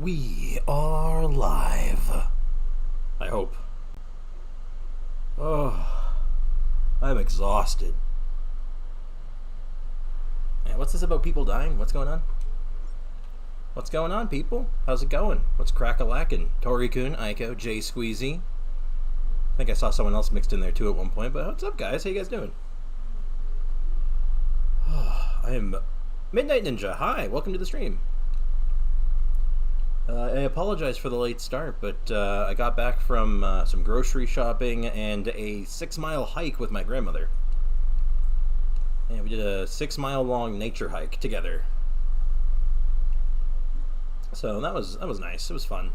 We are live. I hope. Oh, I'm exhausted. Man, what's this about people dying? What's going on? What's going on, people? How's it going? What's crack-a-lackin'? Tori-kun, Aiko, Jay Squeezy. I think I saw someone else mixed in there too at one point, but what's up, guys? How you guys doing? I am Midnight Ninja. Hi, welcome to the stream. I apologize for the late start, but I got back from some grocery shopping and a 6-mile hike with my grandmother. Yeah, we did a 6-mile long nature hike together. So that was nice. It was fun.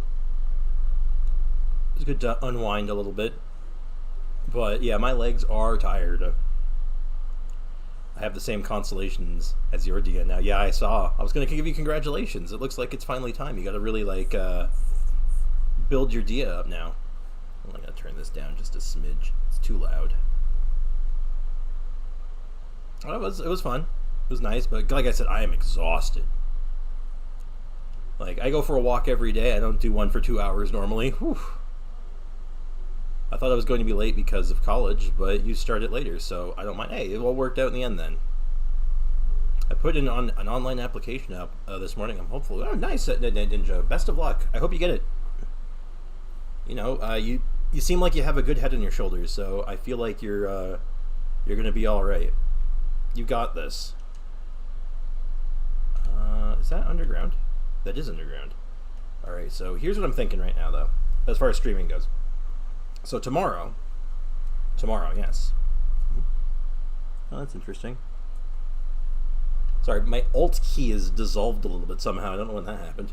It was good to unwind a little bit. But yeah, my legs are tired. I have the same constellations as your Dia now. Yeah, I saw. I was going to give you congratulations. It looks like it's finally time. You got to really, build your Dia up now. I'm going to turn this down just a smidge. It's too loud. Oh, it was fun. It was nice, but like I said, I am exhausted. Like, I go for a walk every day. I don't do one for 2 hours normally. Whew. I thought I was going to be late because of college, but you started later, so I don't mind. Hey, it all worked out in the end then. I put in on an online application up this morning. I'm hopeful. Oh, nice, Ninja. Best of luck. I hope you get it. You know, you seem like you have a good head on your shoulders, so I feel like you're going to be all right. You got this. Is that underground? That is underground. All right, so here's what I'm thinking right now, though, as far as streaming goes. So tomorrow, yes. Oh, that's interesting. Sorry, my Alt key is dissolved a little bit somehow. I don't know when that happened.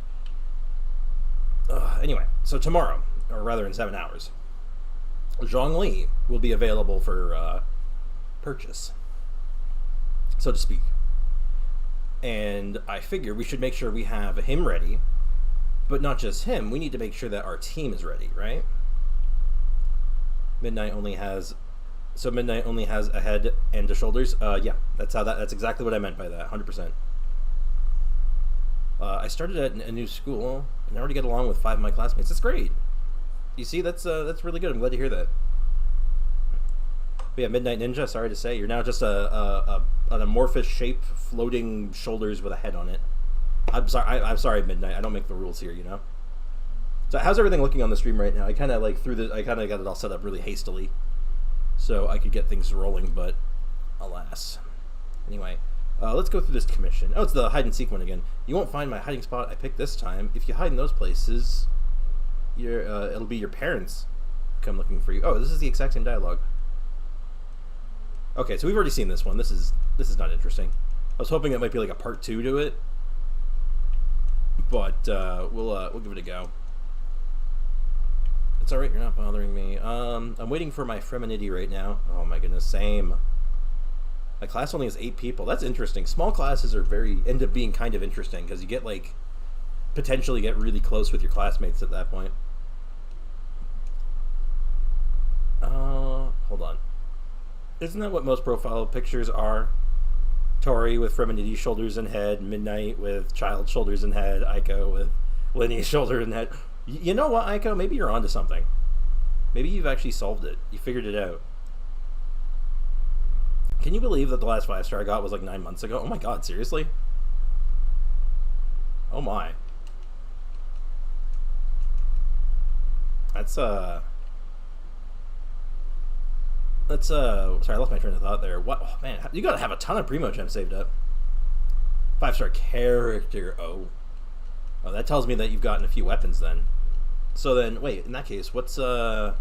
Anyway, so tomorrow, or rather in 7 hours, Zhongli will be available for purchase, so to speak. And I figure we should make sure we have him ready, but not just him. We need to make sure that our team is ready, right? Midnight only has a head and the shoulders. Yeah, that's exactly what I meant by that. 100%. I started at a new school and I already get along with 5 of my classmates. That's great. You see, that's really good. I'm glad to hear that. But yeah, Midnight Ninja. Sorry to say, you're now just an amorphous shape, floating shoulders with a head on it. I'm sorry, Midnight. I don't make the rules here, you know. So how's everything looking on the stream right now? I kind of got it all set up really hastily so I could get things rolling, but alas. Anyway, let's go through this commission. Oh, it's the hide and seek one again. You won't find my hiding spot I picked this time. If you hide in those places, it'll be your parents come looking for you. Oh, this is the exact same dialogue. Okay, so we've already seen this one. This is not interesting. I was hoping it might be like a part 2 to it, but we'll give it a go. It's alright, you're not bothering me. I'm waiting for my Freminity right now. Oh my goodness, same. My class only has 8 people. That's interesting. Small classes end up being kind of interesting, because you get, potentially get really close with your classmates at that point. Hold on. Isn't that what most profile pictures are? Tori with Freminity shoulders and head, Midnight with child shoulders and head, Aiko with Lenny shoulder and head. You know what, Aiko? Maybe you're onto something. Maybe you've actually solved it. You figured it out. Can you believe that the last 5-star I got was 9 months ago? Oh my god, seriously? Oh my. Sorry, I lost my train of thought there. What? Oh man, you gotta have a ton of Primo Gems saved up. 5-star character, oh, that tells me that you've gotten a few weapons then. So then, wait, in that case, what's your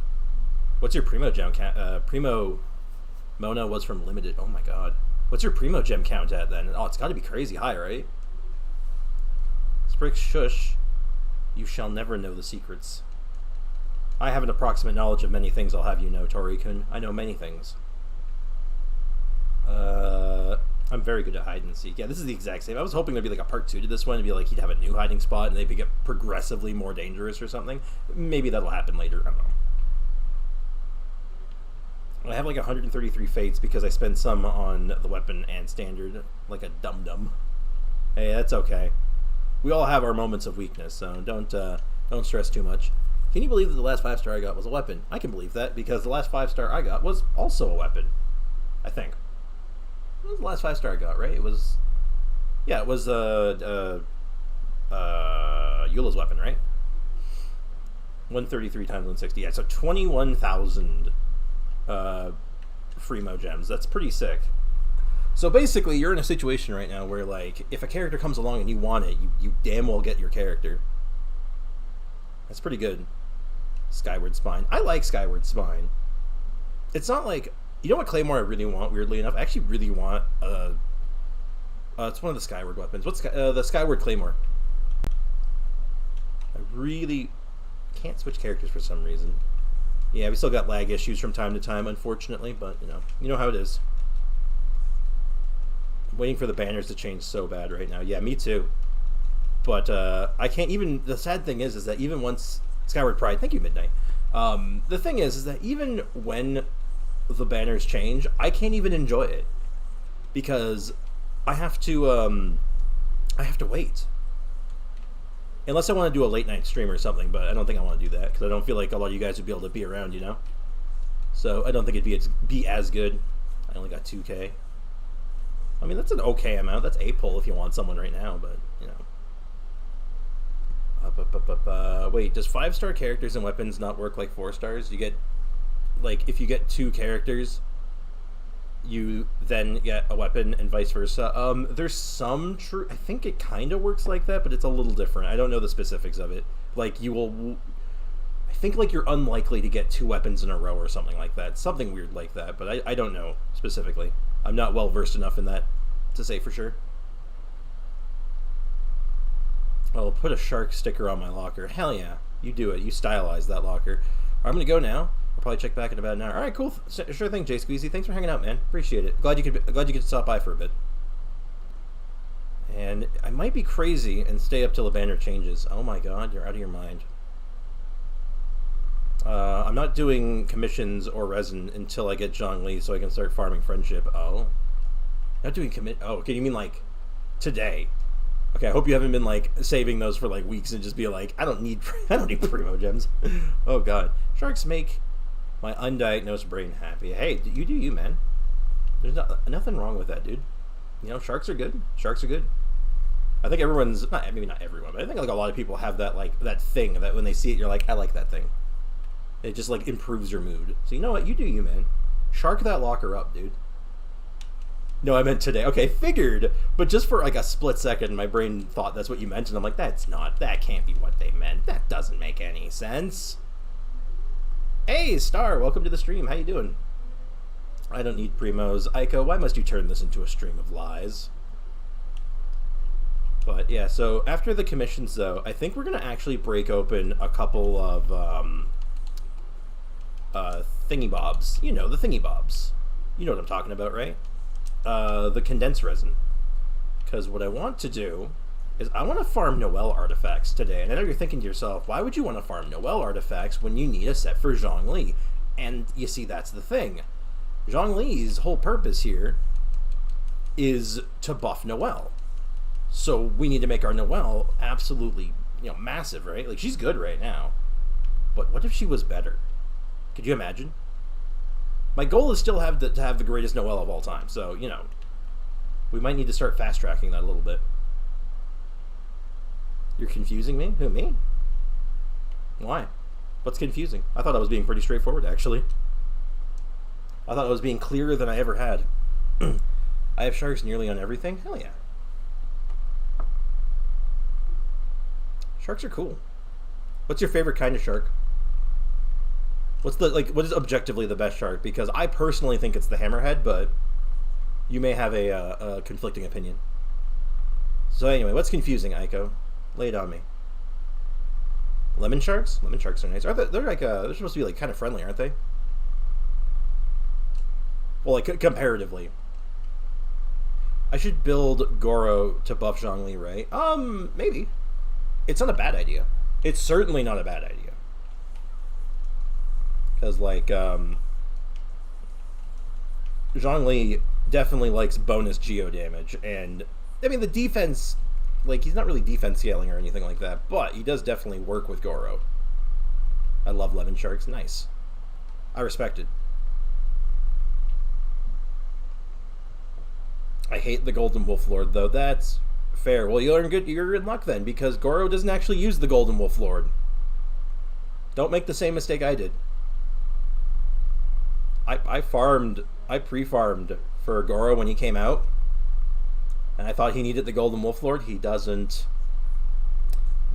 Primo Gem count? Primo Mona was from Limited. Oh my god. What's your Primo Gem count at then? Oh, it's gotta be crazy high, right? Sprick shush. You shall never know the secrets. I have an approximate knowledge of many things, I'll have you know, Tori-kun. I know many things. I'm very good at hide and seek. Yeah, this is the exact same. I was hoping there'd be a part 2 to this one. It'd be he'd have a new hiding spot and they'd get progressively more dangerous or something. Maybe that'll happen later. I don't know. I have 133 fates because I spent some on the weapon and standard, like a dum-dum. Hey, that's okay. we all have our moments of weakness, so don't stress too much. Can you believe that the last 5-star I got was a weapon? I can believe that because the last 5-star I got was also a weapon. I think. What was the last 5-star I got? Right? It was. Yeah, it was Eula's weapon, right? 133 times 160. Yeah, so 21,000 Freemo gems. That's pretty sick. So basically, you're in a situation right now where, like, if a character comes along and you want it, you damn well get your character. That's pretty good. Skyward Spine. I like Skyward Spine. It's not like... You know what Claymore I really want, weirdly enough? I actually really want... it's one of the Skyward weapons. What's the Skyward Claymore? I really... can't switch characters for some reason. Yeah, we still got lag issues from time to time, unfortunately, but, you know how it is. I'm waiting for the banners to change so bad right now. Yeah, me too. But I can't even... The sad thing is that even once... Skyward Pride, thank you, Midnight. The thing is that even when the banners change, I can't even enjoy it. Because I have to wait. Unless I want to do a late night stream or something, but I don't think I want to do that because I don't feel like a lot of you guys would be able to be around, you know? So I don't think it'd be as good. I only got 2K. I mean, that's an okay amount. That's a pull if you want someone right now, but, you know. Wait, does 5-star characters and weapons not work like 4-stars? You get, like, if you get 2 characters, you then get a weapon and vice versa. There's some true... I think it kind of works like that, but it's a little different. I don't know the specifics of it. Like, you will... I think, like, you're unlikely to get 2 weapons in a row or something like that. Something weird like that, but I don't know specifically. I'm not well-versed enough in that to say for sure. I'll put a shark sticker on my locker. Hell yeah. You do it. You stylize that locker. I'm going to go now. I'll probably check back in about an hour. All right, cool. Sure thing, Jay Squeezy. Thanks for hanging out, man. Appreciate it. Glad you could stop by for a bit. And I might be crazy and stay up till the banner changes. Oh my god, you're out of your mind. I'm not doing commissions or resin until I get Zhongli so I can start farming friendship. Oh. Not doing Oh, okay, you mean like today? Okay, I hope you haven't been like saving those for like weeks and just be like, I don't need Primo gems. Oh god. Sharks make my undiagnosed brain happy. Hey, you do you, man. There's nothing wrong with that, dude. You know, sharks are good. Sharks are good. I think everyone's maybe not everyone, but I think like a lot of people have that like that thing that when they see it, you're like, I like that thing. It just like improves your mood. So you know what? You do you, man. Shark that locker up, dude. No, I meant today. Okay, figured. But just for like a split second, my brain thought that's what you meant, and I'm like, that can't be what they meant. That doesn't make any sense. Hey, Star, welcome to the stream. How you doing? I don't need primos. Aiko, why must you turn this into a stream of lies? But yeah, so after the commissions, though, I think we're gonna actually break open a couple of thingy bobs. You know, the thingy bobs. You know what I'm talking about, right? The condensed resin. Because what I want to do is I want to farm Noelle artifacts today. And I know you're thinking to yourself, why would you want to farm Noelle artifacts when you need a set for Zhongli? And you see, that's the thing. Zhongli's whole purpose here is to buff Noelle. So we need to make our Noelle absolutely, you know, massive, right? Like, she's good right now. But what if she was better? Could you imagine? My goal is still to have the greatest Noelle of all time. So, you know, we might need to start fast-tracking that a little bit. You're confusing me? Who, me? Why? What's confusing? I thought I was being pretty straightforward, actually. I thought I was being clearer than I ever had. I have sharks nearly on everything? Hell yeah. Sharks are cool. What's your favorite kind of shark? What's what is objectively the best shark? Because I personally think it's the hammerhead, but you may have a conflicting opinion. So anyway, what's confusing, Aiko? Lay it on me. Lemon sharks? Lemon sharks are nice. They're like they're supposed to be like kind of friendly, aren't they? Well, like comparatively. I should build Goro to buff Zhongli, right? Maybe. It's not a bad idea. It's certainly not a bad idea. Because, like, Zhongli definitely likes bonus geo damage. And, I mean, the defense like, he's not really defense scaling or anything like that, but he does definitely work with Goro. I love lemon sharks. Nice. I respect it. I hate the Golden Wolf Lord, though. That's fair. Well, you're in luck then, because Goro doesn't actually use the Golden Wolf Lord. Don't make the same mistake I did. I pre-farmed for Goro when he came out, and I thought he needed the Golden Wolf Lord. He doesn't.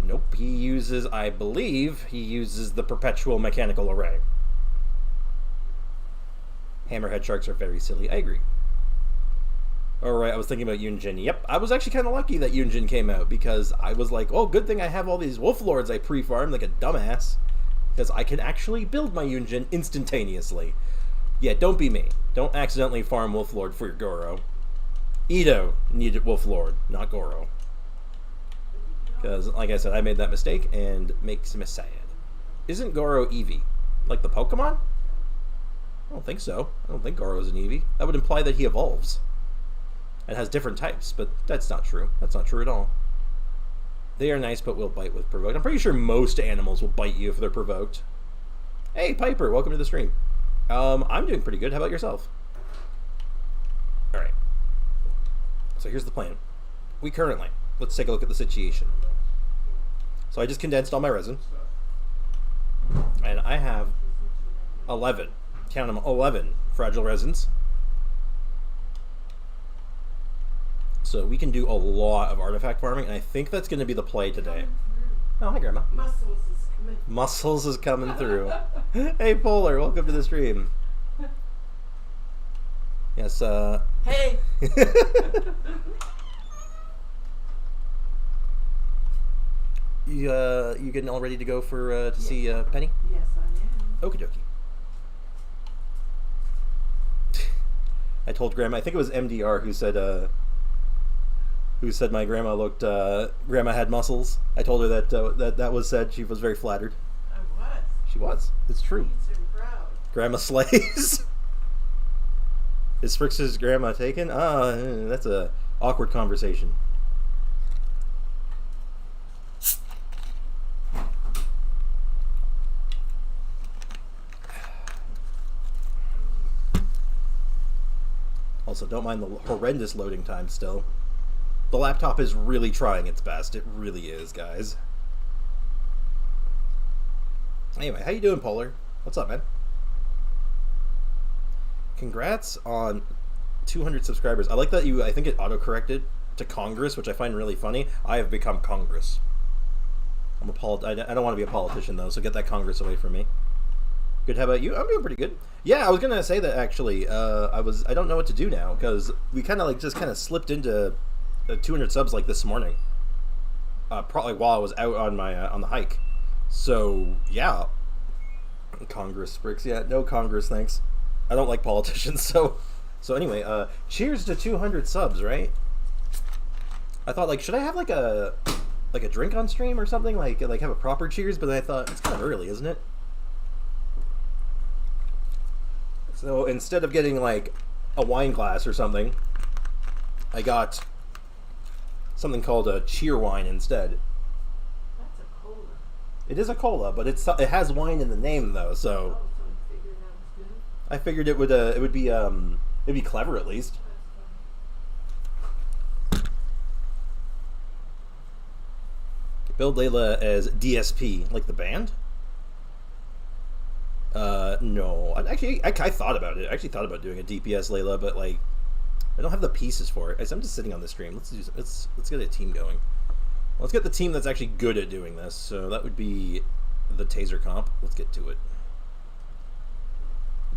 Nope, he uses, I believe, he uses the Perpetual Mechanical Array. Hammerhead sharks are very silly. I agree. Alright, I was thinking about Yunjin. Yep, I was actually kind of lucky that Yunjin came out, because I was like, oh, good thing I have all these Wolf Lords I pre-farmed like a dumbass, because I can actually build my Yunjin instantaneously. Yeah, don't be me. Don't accidentally farm Wolf Lord for your Goro. Ito needed Wolf Lord, not Goro. Because, like I said, I made that mistake, and makes me sad. Isn't Goro Eevee? Like the Pokemon? I don't think so. I don't think Goro's an Eevee. That would imply that he evolves. And has different types, but that's not true. That's not true at all. They are nice, but will bite with provoked. I'm pretty sure most animals will bite you if they're provoked. Hey, Piper, welcome to the stream. I'm doing pretty good. How about yourself? Alright. So here's the plan. Let's take a look at the situation. So I just condensed all my resin. And I have 11, count them, 11 fragile resins. So we can do a lot of artifact farming, and I think that's going to be the play today. Oh, hi, Grandma. Muscles is coming through. Hey, Polar, welcome to the stream. Yes, Hey! You getting all ready to go for to see Penny? Yes, I am. Okie dokie. I told Grandma, I think it was MDR who said my grandma looked grandma had muscles. I told her that was said. She was very flattered. I was. She was. It's true. Pleased and proud. Grandma slays. Is Frix's grandma taken? That's a awkward conversation. Also, don't mind the horrendous loading time still. The laptop is really trying its best. It really is, guys. Anyway, how you doing, Polar? What's up, man? Congrats on 200 subscribers. I like that I think it auto-corrected to Congress, which I find really funny. I have become Congress. I don't want to be a politician, though, so get that Congress away from me. Good, how about you? I'm doing pretty good. Yeah, I was going to say that, actually. I don't know what to do now, because we kind of, just slipped into 200 subs, this morning. Probably while I was out on my, on the hike. So, yeah. Congress, Bricks. Yeah, no Congress, thanks. I don't like politicians, so anyway, cheers to 200 subs, right? I thought, should I have, a drink on stream or something? Like have a proper cheers? But then I thought, it's kind of early, isn't it? So instead of getting, a wine glass or something, I got something called a cheer wine instead. That's a cola. It is a cola, but it has wine in the name, though, so... Oh, so you figured that was good? I figured it would be, it'd be clever, at least. Build Layla as DSP, like the band? No. I thought about it. I actually thought about doing a DPS Layla, but, I don't have the pieces for it. I'm just sitting on the stream. Let's get a team going. Well, let's get the team that's actually good at doing this. So that would be the Taser comp. Let's get to it.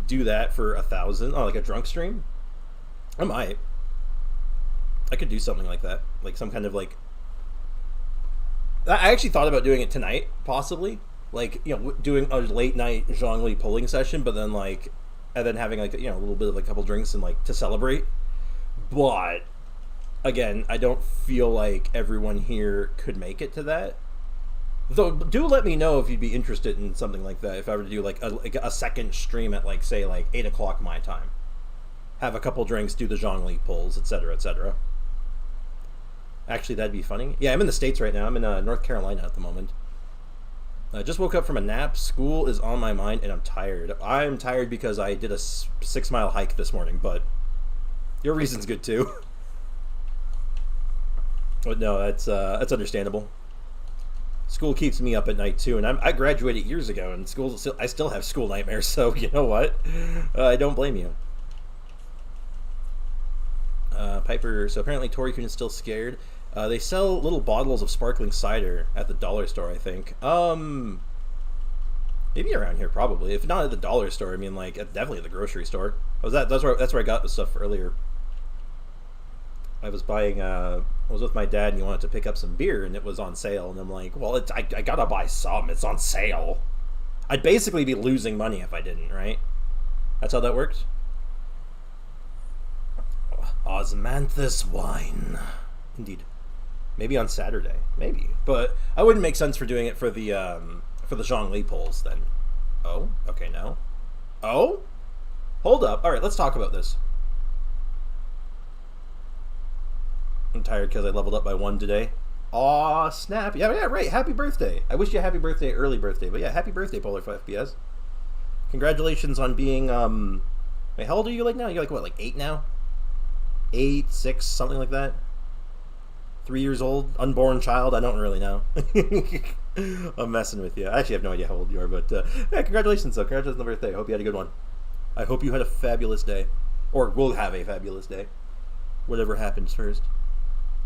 Do that for 1,000. Oh, like a drunk stream? I might. I could do something like that. Some kind of, I actually thought about doing it tonight, possibly. Doing a late night Zhongli pulling session, but then, and then having, a little bit of, a couple drinks and, to celebrate. But, again, I don't feel like everyone here could make it to that. Though, do let me know if you'd be interested in something like that, if I were to do, a second stream at, say, 8 o'clock my time. Have a couple drinks, do the Zhongli pulls, etc., etc. Actually, that'd be funny. Yeah, I'm in the States right now. I'm in North Carolina at the moment. I just woke up from a nap. School is on my mind, and I'm tired. I'm tired because I did a 6 mile hike this morning, but your reason's good too. But no, that's understandable. School keeps me up at night too, and I graduated years ago, and I still have school nightmares. So you know what? I don't blame you. Piper. So apparently Tori Kun is still scared. They sell little bottles of sparkling cider at the dollar store, I think. Maybe around here, probably. If not at the dollar store, I mean, like, definitely at the grocery store. That's where I got the stuff earlier. I was with my dad, and he wanted to pick up some beer, and it was on sale. And I'm like, well, I gotta buy some. It's on sale. I'd basically be losing money if I didn't, right? That's how that works. Osmanthus wine. Indeed. Maybe on Saturday. Maybe. But I wouldn't make sense for doing it for the Zhongli polls then. Oh? Okay, no. Oh? Hold up. Alright, let's talk about this. I'm tired because I leveled up by 1 today. Aw, snap. Yeah, right. Happy birthday. I wish you a happy birthday, early birthday. But yeah, happy birthday, Polar 5PS. Congratulations on being, wait, how old are you like now? You're like, what, like 8 now? 8, 6, something like that? 3 years old? Unborn child? I don't really know. I'm messing with you. I actually have no idea how old you are, but yeah, congratulations, though. Congratulations on the birthday. I hope you had a good one. I hope you had a fabulous day. Or will have a fabulous day. Whatever happens first.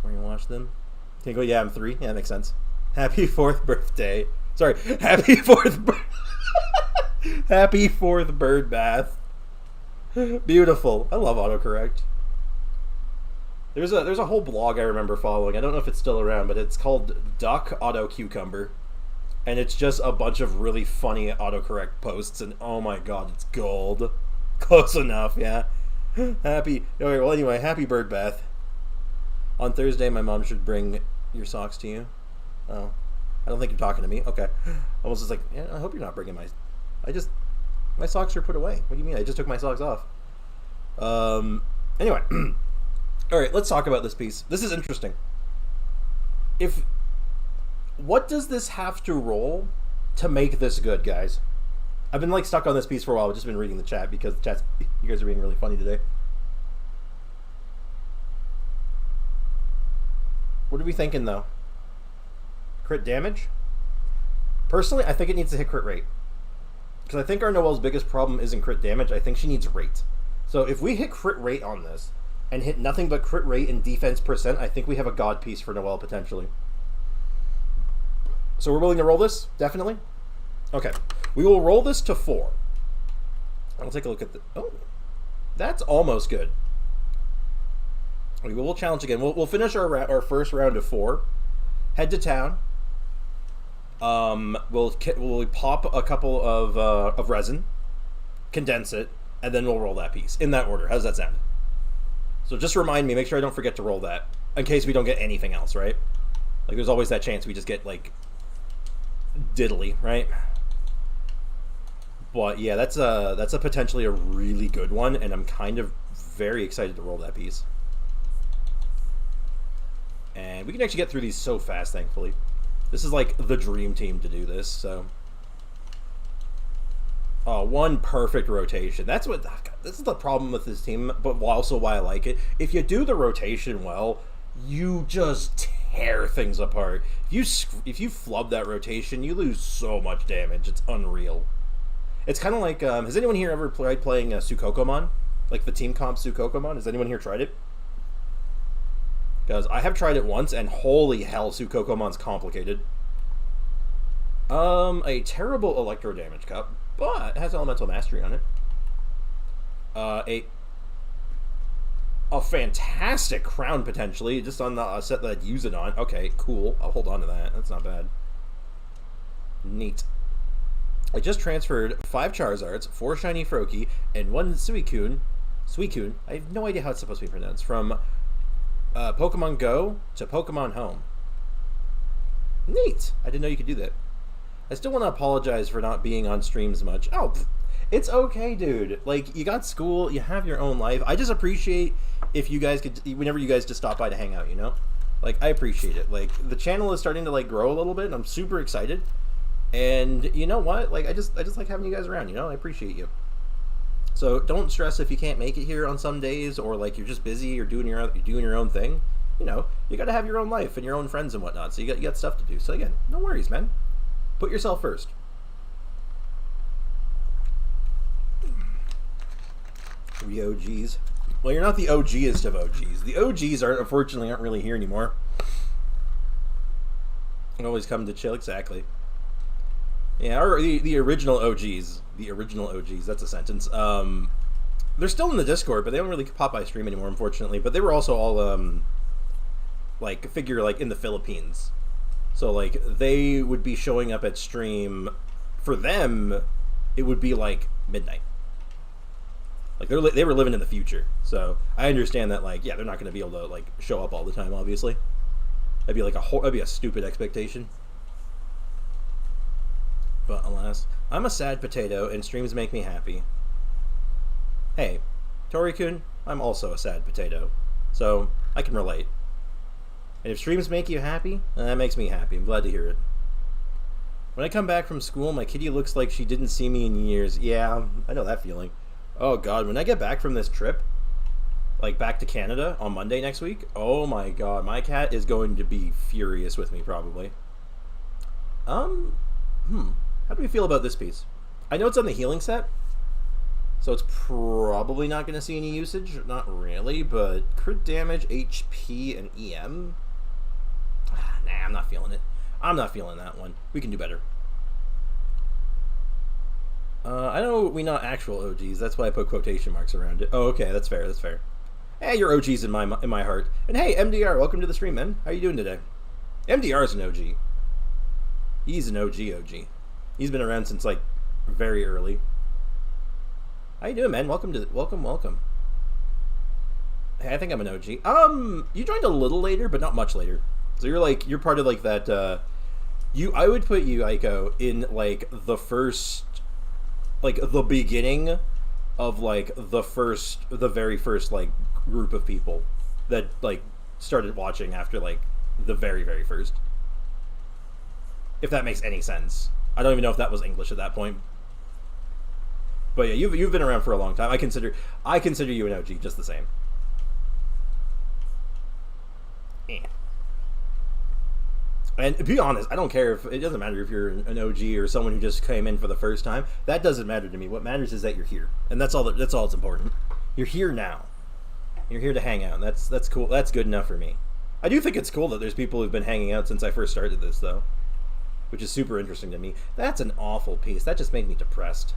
We're going to watch them. Can you go, yeah, I'm 3? Yeah, that makes sense. Happy 4th birthday. Sorry, happy 4th Happy 4th bird bath. Beautiful. I love autocorrect. There's a whole blog I remember following. I don't know if it's still around, but it's called Duck Auto Cucumber, and it's just a bunch of really funny autocorrect posts. And oh my god, it's gold. Close enough, yeah. Happy. Okay, well, anyway, happy bird bath. On Thursday, my mom should bring your socks to you. Oh, I don't think you're talking to me. Okay, I was just like, yeah, I hope you're not bringing my. My socks are put away. What do you mean? I just took my socks off. Anyway. All right, let's talk about this piece. This is interesting. What does this have to roll to make this good, guys? I've been like stuck on this piece for a while. I've just been reading the chat because you guys are being really funny today. What are we thinking though? Crit damage? Personally, I think it needs to hit crit rate. Because I think our Noelle's biggest problem isn't crit damage. I think she needs rate. So if we hit crit rate on this, and hit nothing but crit rate and defense percent, I think we have a god piece for Noelle, potentially. So we're willing to roll this? Definitely? Okay. We will roll this to 4. I'll take a look at the... Oh. That's almost good. We'll challenge again. We'll finish our first round of 4. Head to town. We'll pop a couple of resin. Condense it. And then we'll roll that piece. In that order. How does that sound? So just remind me, make sure I don't forget to roll that, in case we don't get anything else, right? Like, there's always that chance we just get, like, diddly, right? But, yeah, that's a potentially a really good one, and I'm kind of very excited to roll that piece. And we can actually get through these so fast, thankfully. This is, like, the dream team to do this, so... Oh, one perfect rotation. This is the problem with this team, but also why I like it. If you do the rotation well, you just tear things apart. If you flub that rotation, you lose so much damage. It's unreal. It's kind of like, has anyone here ever tried playing Sukokomon? Like the team comp Sukokomon? Has anyone here tried it? Because I have tried it once, and holy hell, Sukokomon's complicated. A terrible electro damage cup, but it has elemental mastery on it. A fantastic crown, potentially, just on the set that I'd use it on. Okay, cool. I'll hold on to that. That's not bad. Neat. I just transferred 5 Charizards, 4 Shiny Froakie, and 1 Suicune. I have no idea how it's supposed to be pronounced. From Pokemon Go to Pokemon Home. Neat. I didn't know you could do that. I still want to apologize for not being on streams much. Oh, it's okay, dude. Like, you got school, you have your own life. I just appreciate if you guys could, whenever you guys just stop by to hang out, you know? Like, I appreciate it. Like, the channel is starting to like grow a little bit, and I'm super excited. And you know what? Like, I just like having you guys around. You know, I appreciate you. So don't stress if you can't make it here on some days, or like you're just busy or you're doing your own thing. You know, you got to have your own life and your own friends and whatnot. So you got stuff to do. So again, no worries, man. Put yourself first. The OGs. Well, you're not the OGest of OGs. The OGs unfortunately aren't really here anymore. They always come to chill, exactly. Yeah, or the original OGs. The original OGs, that's a sentence. They're still in the Discord, but they don't really pop by stream anymore, unfortunately. But they were also all, like, figure, like, in the Philippines. So, like, they would be showing up at stream. For them, it would be, like, midnight. Like, they were living in the future. So, I understand that, like, yeah, they're not going to be able to, like, show up all the time, obviously. That'd be a stupid expectation. But alas, I'm a sad potato, and streams make me happy. Hey, Tori-kun, I'm also a sad potato. So, I can relate. And if streams make you happy, that makes me happy. I'm glad to hear it. When I come back from school, my kitty looks like she didn't see me in years. Yeah, I know that feeling. Oh god, when I get back from this trip, like back to Canada on Monday next week, oh my god, my cat is going to be furious with me, probably. How do we feel about this piece? I know it's on the healing set, so it's probably not going to see any usage. Not really, but crit damage, HP, and EM? Nah, I'm not feeling it. I'm not feeling that one. We can do better. I know we're not actual OGs. That's why I put quotation marks around it. Oh, okay, that's fair. That's fair. Hey, you're OGs in my heart. And hey, MDR, welcome to the stream, man. How you doing today? MDR is an OG. He's an OG. He's been around since like very early. How you doing, man? Welcome. Hey, I think I'm an OG. You joined a little later, but not much later. So you're part of like that. I would put you, Aiko, in like the first, like the beginning of like the very first like group of people that like started watching after like the very, very first. If that makes any sense. I don't even know if that was English at that point. But yeah, you've been around for a long time. I consider you an OG just the same. And to be honest, I don't care if it doesn't matter if you're an OG or someone who just came in for the first time. That doesn't matter to me. What matters is that you're here, and that's all that's important. You're here now. You're here to hang out. And that's cool. That's good enough for me. I do think it's cool that there's people who've been hanging out since I first started this, though, which is super interesting to me. That's an awful piece. That just made me depressed.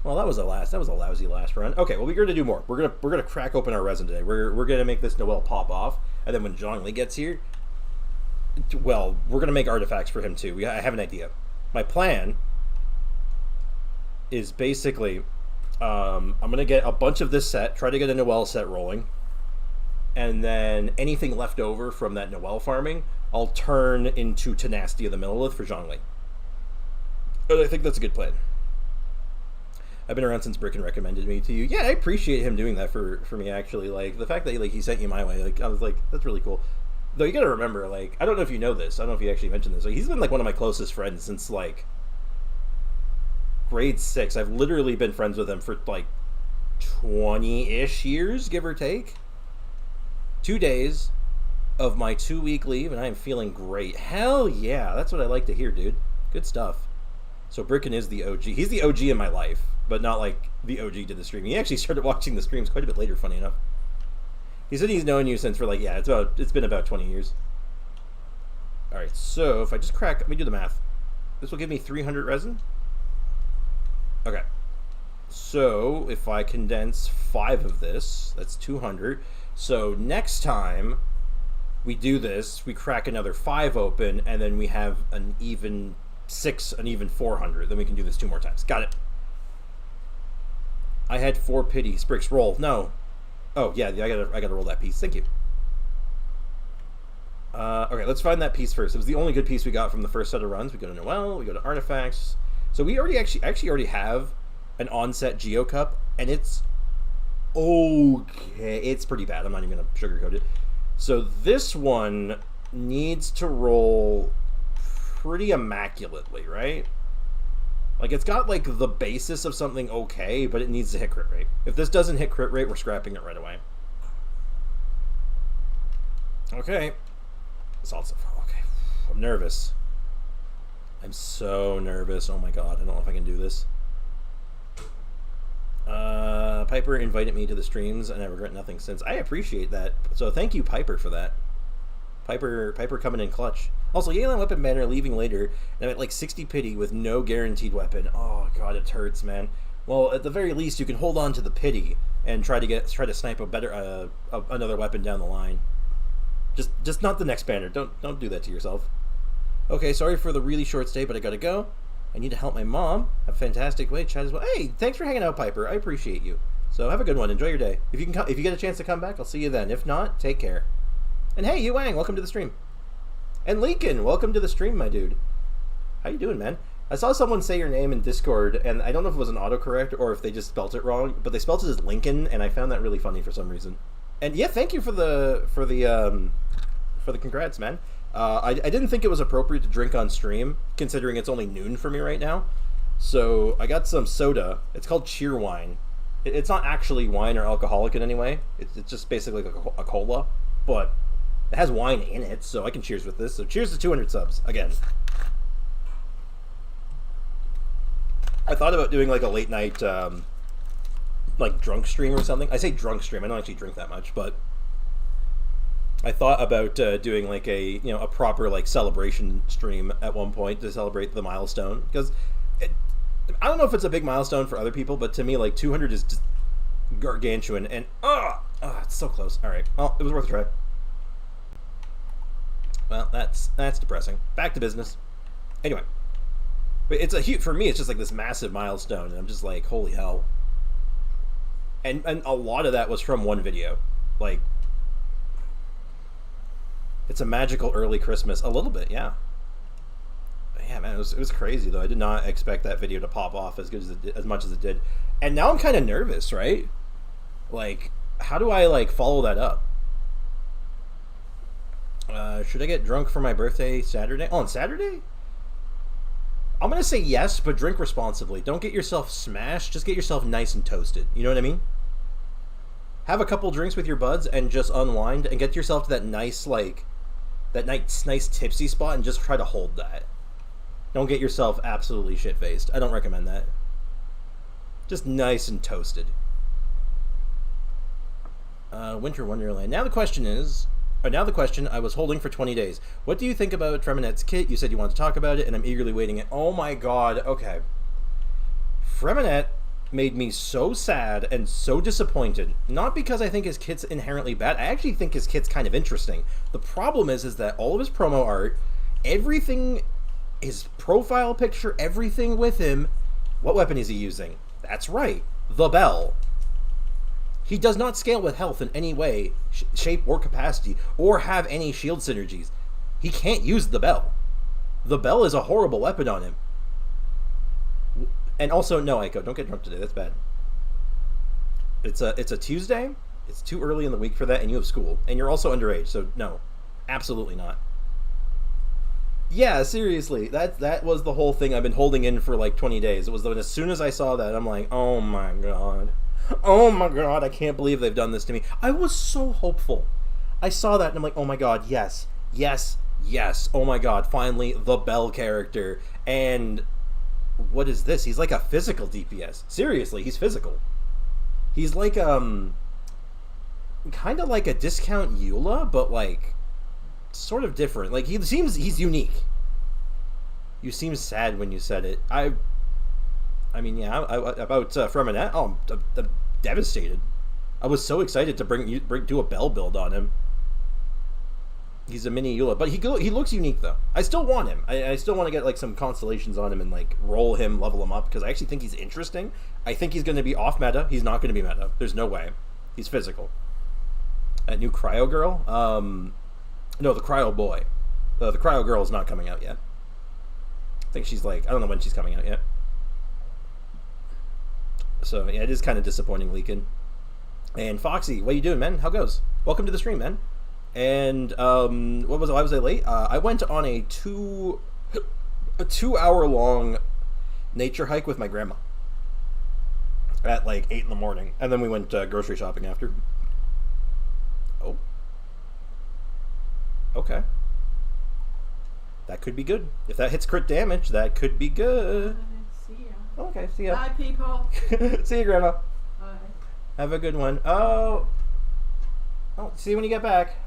Well, that was a lousy last run. Okay, well, we're gonna do more. We're gonna crack open our resin today. We're gonna make this Noel pop off, and then when Zhongli gets here, well, we're gonna make artifacts for him too. I have an idea. My plan is basically, I'm gonna get a bunch of this set, try to get a Noel set rolling, and then anything left over from that Noel farming, I'll turn into Tenacity of the Millilith for Zhongli. And I think that's a good plan. I've been around since Bricken recommended me to you. Yeah, I appreciate him doing that for me, actually. Like, the fact that he sent you my way, like, I was like, that's really cool. Though you gotta remember, like, I don't know if you know this. I don't know if you actually mentioned this. Like, he's been, like, one of my closest friends since, like, grade 6. I've literally been friends with him for, like, 20-ish years, give or take. 2 days of my 2-week leave, and I am feeling great. Hell yeah, that's what I like to hear, dude. Good stuff. So Bricken is the OG. He's the OG in my life, but not like the OG to the stream. He actually started watching the streams quite a bit later, funny enough. He said he's known you since for like, yeah, it's been about 20 years. Alright, so if I just let me do the math. This will give me 300 resin. Okay. So if I condense 5 of this, that's 200. So next time we do this, we crack another 5 open, and then we have an even 6, an even 400. Then we can do this 2 more times. Got it. I had 4 pity. Sprix, roll. No. Oh, yeah, I gotta roll that piece. Thank you. Okay, let's find that piece first. It was the only good piece we got from the first set of runs. We go to Noel, we go to Artifacts. So we actually have an on-set Geocup, and it's okay. It's pretty bad. I'm not even gonna sugarcoat it. So this one needs to roll pretty immaculately, right? Like, it's got, like, the basis of something okay, but it needs to hit crit rate. If this doesn't hit crit rate, we're scrapping it right away. Okay. Okay. I'm nervous. I'm so nervous. Oh my god, I don't know if I can do this. Piper invited me to the streams, and I regret nothing since. I appreciate that. So thank you, Piper, for that. Piper coming in clutch. Also, Yelan weapon banner leaving later, and I'm at like 60 pity with no guaranteed weapon. Oh god, it hurts, man. Well, at the very least, you can hold on to the pity and try to snipe a better another weapon down the line. Just not the next banner. Don't do that to yourself. Okay, sorry for the really short stay, but I gotta go. I need to help my mom. Have a fantastic way. Chat as well. Hey, thanks for hanging out, Piper. I appreciate you. So have a good one. Enjoy your day. If you get a chance to come back, I'll see you then. If not, take care. And hey, Yuang, welcome to the stream. And Lincoln, welcome to the stream, my dude. How you doing, man? I saw someone say your name in Discord, and I don't know if it was an autocorrect or if they just spelt it wrong, but they spelt it as Lincoln, and I found that really funny for some reason. And yeah, thank you for the congrats, man. I didn't think it was appropriate to drink on stream, considering it's only noon for me right now. So I got some soda. It's called cheer wine. It's not actually wine or alcoholic in any way. It's just basically like a cola, but it has wine in it, so I can cheers with this. So cheers to 200 subs again. I thought about doing like a late night, like drunk stream or something. I say drunk stream. I don't actually drink that much, but I thought about doing like a proper like celebration stream at one point to celebrate the milestone, because I don't know if it's a big milestone for other people, but to me like 200 is just gargantuan, and it's so close. All right, well, it was worth a try. Well, that's depressing. Back to business. Anyway, but it's a huge, for me. It's just like this massive milestone, and I'm just like, holy hell. And a lot of that was from one video, like. It's a magical early Christmas. A little bit, yeah. Yeah, man, it was crazy, though. I did not expect that video to pop off as good as much as it did. And now I'm kind of nervous, right? Like, how do I, like, follow that up? Should I get drunk for my birthday Saturday? Oh, on Saturday? I'm going to say yes, but drink responsibly. Don't get yourself smashed. Just get yourself nice and toasted. You know what I mean? Have a couple drinks with your buds and just unwind and get yourself to that nice, like, that nice tipsy spot and just try to hold that. Don't get yourself absolutely shit-faced. I don't recommend that. Just nice and toasted. Winter Wonderland. Now the question, I was holding for 20 days. What do you think about Freminet's kit? You said you wanted to talk about it, and I'm eagerly waiting it. Oh my god, okay. Freminet made me so sad and so disappointed. Not because I think his kit's inherently bad. I actually think his kit's kind of interesting. The problem is that all of his promo art, everything, his profile picture, everything with him, what weapon is he using? That's right, the bell. He does not scale with health in any way, shape, or capacity, or have any shield synergies. He can't use the bell. The bell is a horrible weapon on him. And also, no, Aiko, don't get drunk today. That's bad. It's a Tuesday. It's too early in the week for that, and you have school. And you're also underage, so no. Absolutely not. Yeah, seriously. That was the whole thing I've been holding in for like 20 days. It was that as soon as I saw that, I'm like, oh my god. Oh my god, I can't believe they've done this to me. I was so hopeful. I saw that, and I'm like, oh my god, yes. Yes. Yes. Oh my god, finally, the Bell character. And what is this? He's like a physical DPS. Seriously, he's physical. He's like, kind of like a discount Eula, but like, sort of different. Like, he's unique. You seem sad when you said it. I mean, yeah, about Freminet, oh, I'm devastated. I was so excited to do a Bell build on him. He's a mini Eula, but he looks unique though. I still want him. I still want to get like some constellations on him and like roll him, level him up, because I actually think he's interesting. I think he's going to be off meta. He's not going to be meta. There's no way. He's physical. That new Cryo Girl? No, the Cryo Boy. The Cryo Girl is not coming out yet. I think she's like, I don't know when she's coming out yet. So yeah, it is kind of disappointing, Leakin. And Foxy, what are you doing, man? How goes? Welcome to the stream, man. And what was? Why was I late? I went on a 2 hour long nature hike with my grandma at like 8 in the morning, and then we went grocery shopping after. Oh, okay. That could be good. If that hits crit damage, that could be good. See ya. Okay, see ya. Bye, people. See you, Grandma. Bye. Have a good one. Oh, see you when you get back.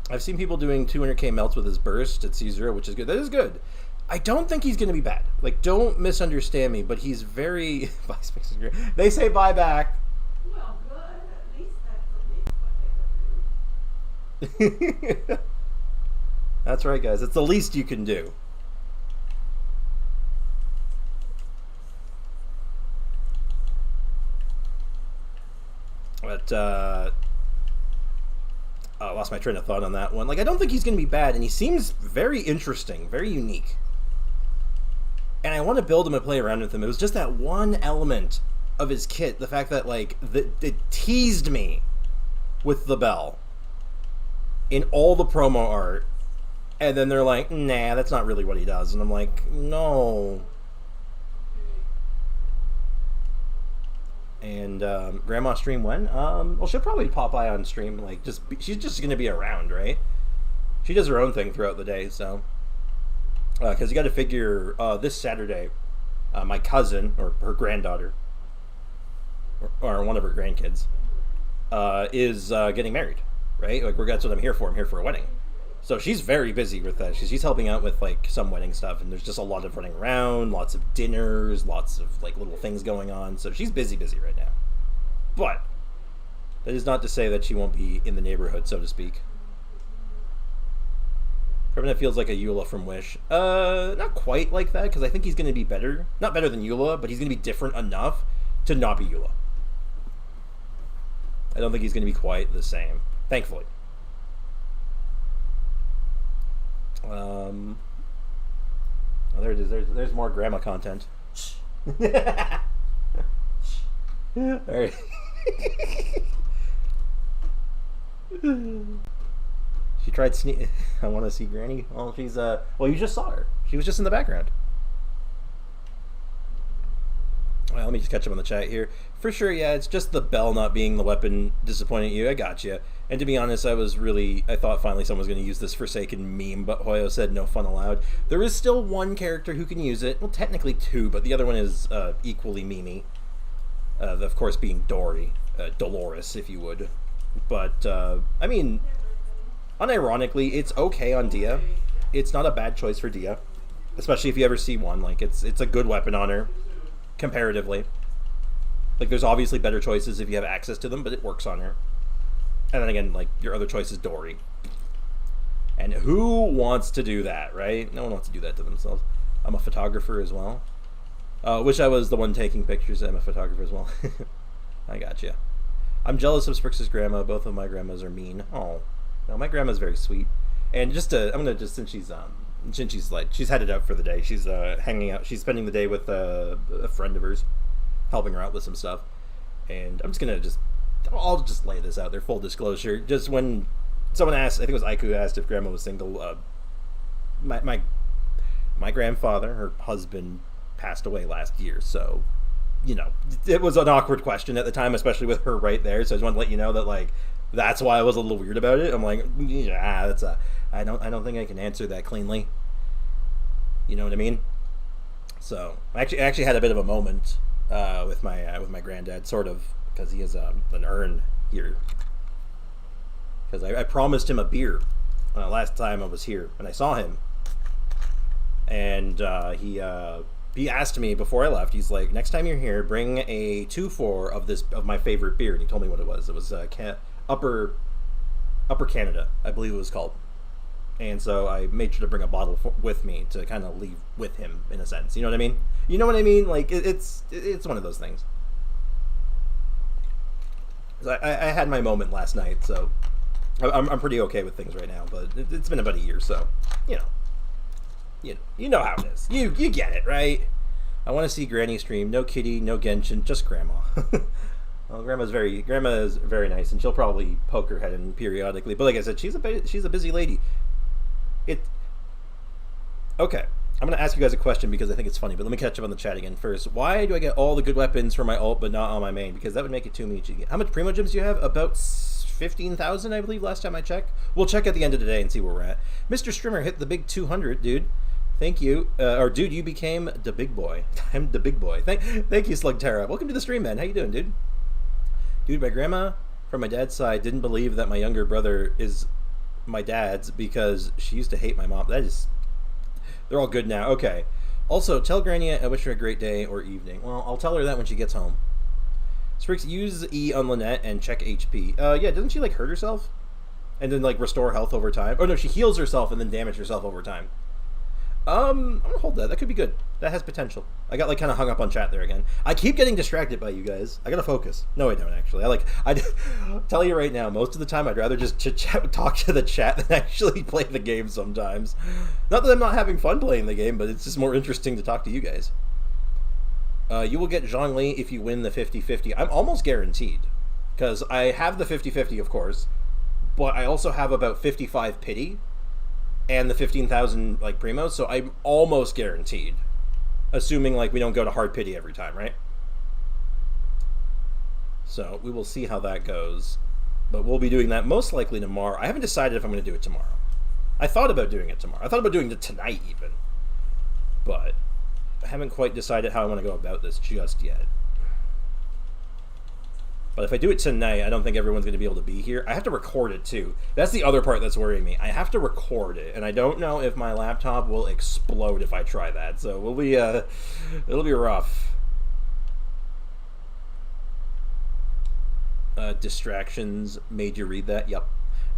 I've seen people doing 200k melts with his burst at C0, which is good. That is good. I don't think he's going to be bad. Like, don't misunderstand me, but he's very... They say bye back. Well, good. At least that's what they could do. That's right, guys. It's the least you can do. But, I lost my train of thought on that one. Like, I don't think he's going to be bad, and he seems very interesting, very unique. And I want to build him and play around with him. It was just that one element of his kit, the fact that, like, it teased me with the bell in all the promo art, and then they're like, nah, that's not really what he does. And I'm like, no. And Grandma stream when? Well, she'll probably pop by on stream. Like, she's just gonna be around, right? She does her own thing throughout the day, so. Because you got to figure this Saturday, my cousin or her granddaughter, or one of her grandkids, is getting married, right? Like, that's what I'm here for. I'm here for a wedding. So she's very busy with that. She's helping out with like some wedding stuff, and there's just a lot of running around, lots of dinners, lots of like little things going on. So she's busy right now. But that is not to say that she won't be in the neighborhood, so to speak. That feels like a Eula from Wish. Not quite like that, because I think he's going to be better. Not better than Eula, but he's going to be different enough to not be Eula. I don't think he's going to be quite the same, thankfully. Oh, there it is. There's more grandma content. All right. She tried sneak. I want to see Granny. Oh, she's well, you just saw her. She was just in the background. Well, let me just catch up on the chat here. For sure, yeah, it's just the bell not being the weapon disappointing you. I got you. And to be honest, I thought finally someone was going to use this Forsaken meme, but Hoyo said no fun allowed. There is still one character who can use it. Well, technically two, but the other one is equally memey. Of course, being Dory. Dolores, if you would. But, I mean, unironically, it's okay on Dia. It's not a bad choice for Dia. Especially if you ever see one. Like, it's a good weapon on her. Comparatively. Like, there's obviously better choices if you have access to them, but it works on her. And then again, like, your other choice is Dory. And who wants to do that, right? No one wants to do that to themselves. I'm a photographer as well. Wish I was the one taking pictures. I'm a photographer as well. I gotcha. I'm jealous of Sprix's grandma. Both of my grandmas are mean. Oh, no, my grandma's very sweet. And just I'm gonna just since she's headed out for the day. She's hanging out. She's spending the day with a friend of hers, helping her out with some stuff. And I'm just gonna I'll just lay this out there, full disclosure. Just when someone asked, I think it was Aiku asked if grandma was single. My grandfather, her husband, passed away last year, so it was an awkward question at the time, especially with her right there. So I just want to let you know that, like, that's why I was a little weird about it. I'm like, yeah, I don't think I can answer that cleanly. You know what I mean? So I actually had a bit of a moment with my granddad, sort of, because he has an urn here. Because I promised him a beer last time I was here, and I saw him, and he asked me before I left. He's like, next time you're here, bring a 2-4 of my favorite beer, and he told me what it was. It was Upper Canada, I believe it was called. And so I made sure to bring a bottle with me to kind of leave with him, in a sense. You know what I mean? You know what I mean? Like, it's one of those things. I had my moment last night, so I'm pretty okay with things right now. But it's been about a year, so you know how it is. You get it, right? I want to see Granny stream. No Kitty, no Genshin, just Grandma. Well, grandma's very nice, and she'll probably poke her head in periodically. But like I said, she's a busy lady. It Okay. I'm gonna ask you guys a question because I think it's funny, but let me catch up on the chat again first. Why do I get all the good weapons for my ult but not on my main? Because that would make it too many. How much primo gems do you have? About 15,000, I believe, last time I checked. We'll check at the end of the day and see where we're at. Mr. Strimmer hit the big 200, dude. Thank you. Or dude, you became the big boy. I'm the big boy. Thank you, Slugterra. Welcome to the stream, man. How you doing, dude? Dude, my grandma from my dad's side didn't believe that my younger brother is my dad's because she used to hate my mom. That is, they're all good now. Okay. Also, tell Granny I wish her a great day or evening. Well, I'll tell her that when she gets home. Sprix, use E on Lynette and check HP. Yeah, doesn't she, like, hurt herself? And then, like, restore health over time? Oh, no, she heals herself and then damage herself over time. I'm gonna hold that. That could be good. That has potential. I got, like, kind of hung up on chat there again. I keep getting distracted by you guys. I gotta focus. No, I don't, actually. I tell you right now, most of the time I'd rather just talk to the chat than actually play the game sometimes. Not that I'm not having fun playing the game, but it's just more interesting to talk to you guys. You will get Zhongli if you win the 50-50. I'm almost guaranteed. Because I have the 50-50, of course. But I also have about 55 pity. And the 15,000, like, primos. So I'm almost guaranteed. Assuming, like, we don't go to hard pity every time, right? So we will see how that goes. But we'll be doing that most likely tomorrow. I haven't decided if I'm going to do it tomorrow. I thought about doing it tomorrow. I thought about doing it tonight, even. But I haven't quite decided how I want to go about this just yet. But if I do it tonight, I don't think everyone's going to be able to be here. I have to record it, too. That's the other part that's worrying me. I have to record it, and I don't know if my laptop will explode if I try that. So it'll be rough. Distractions made you read that? Yep.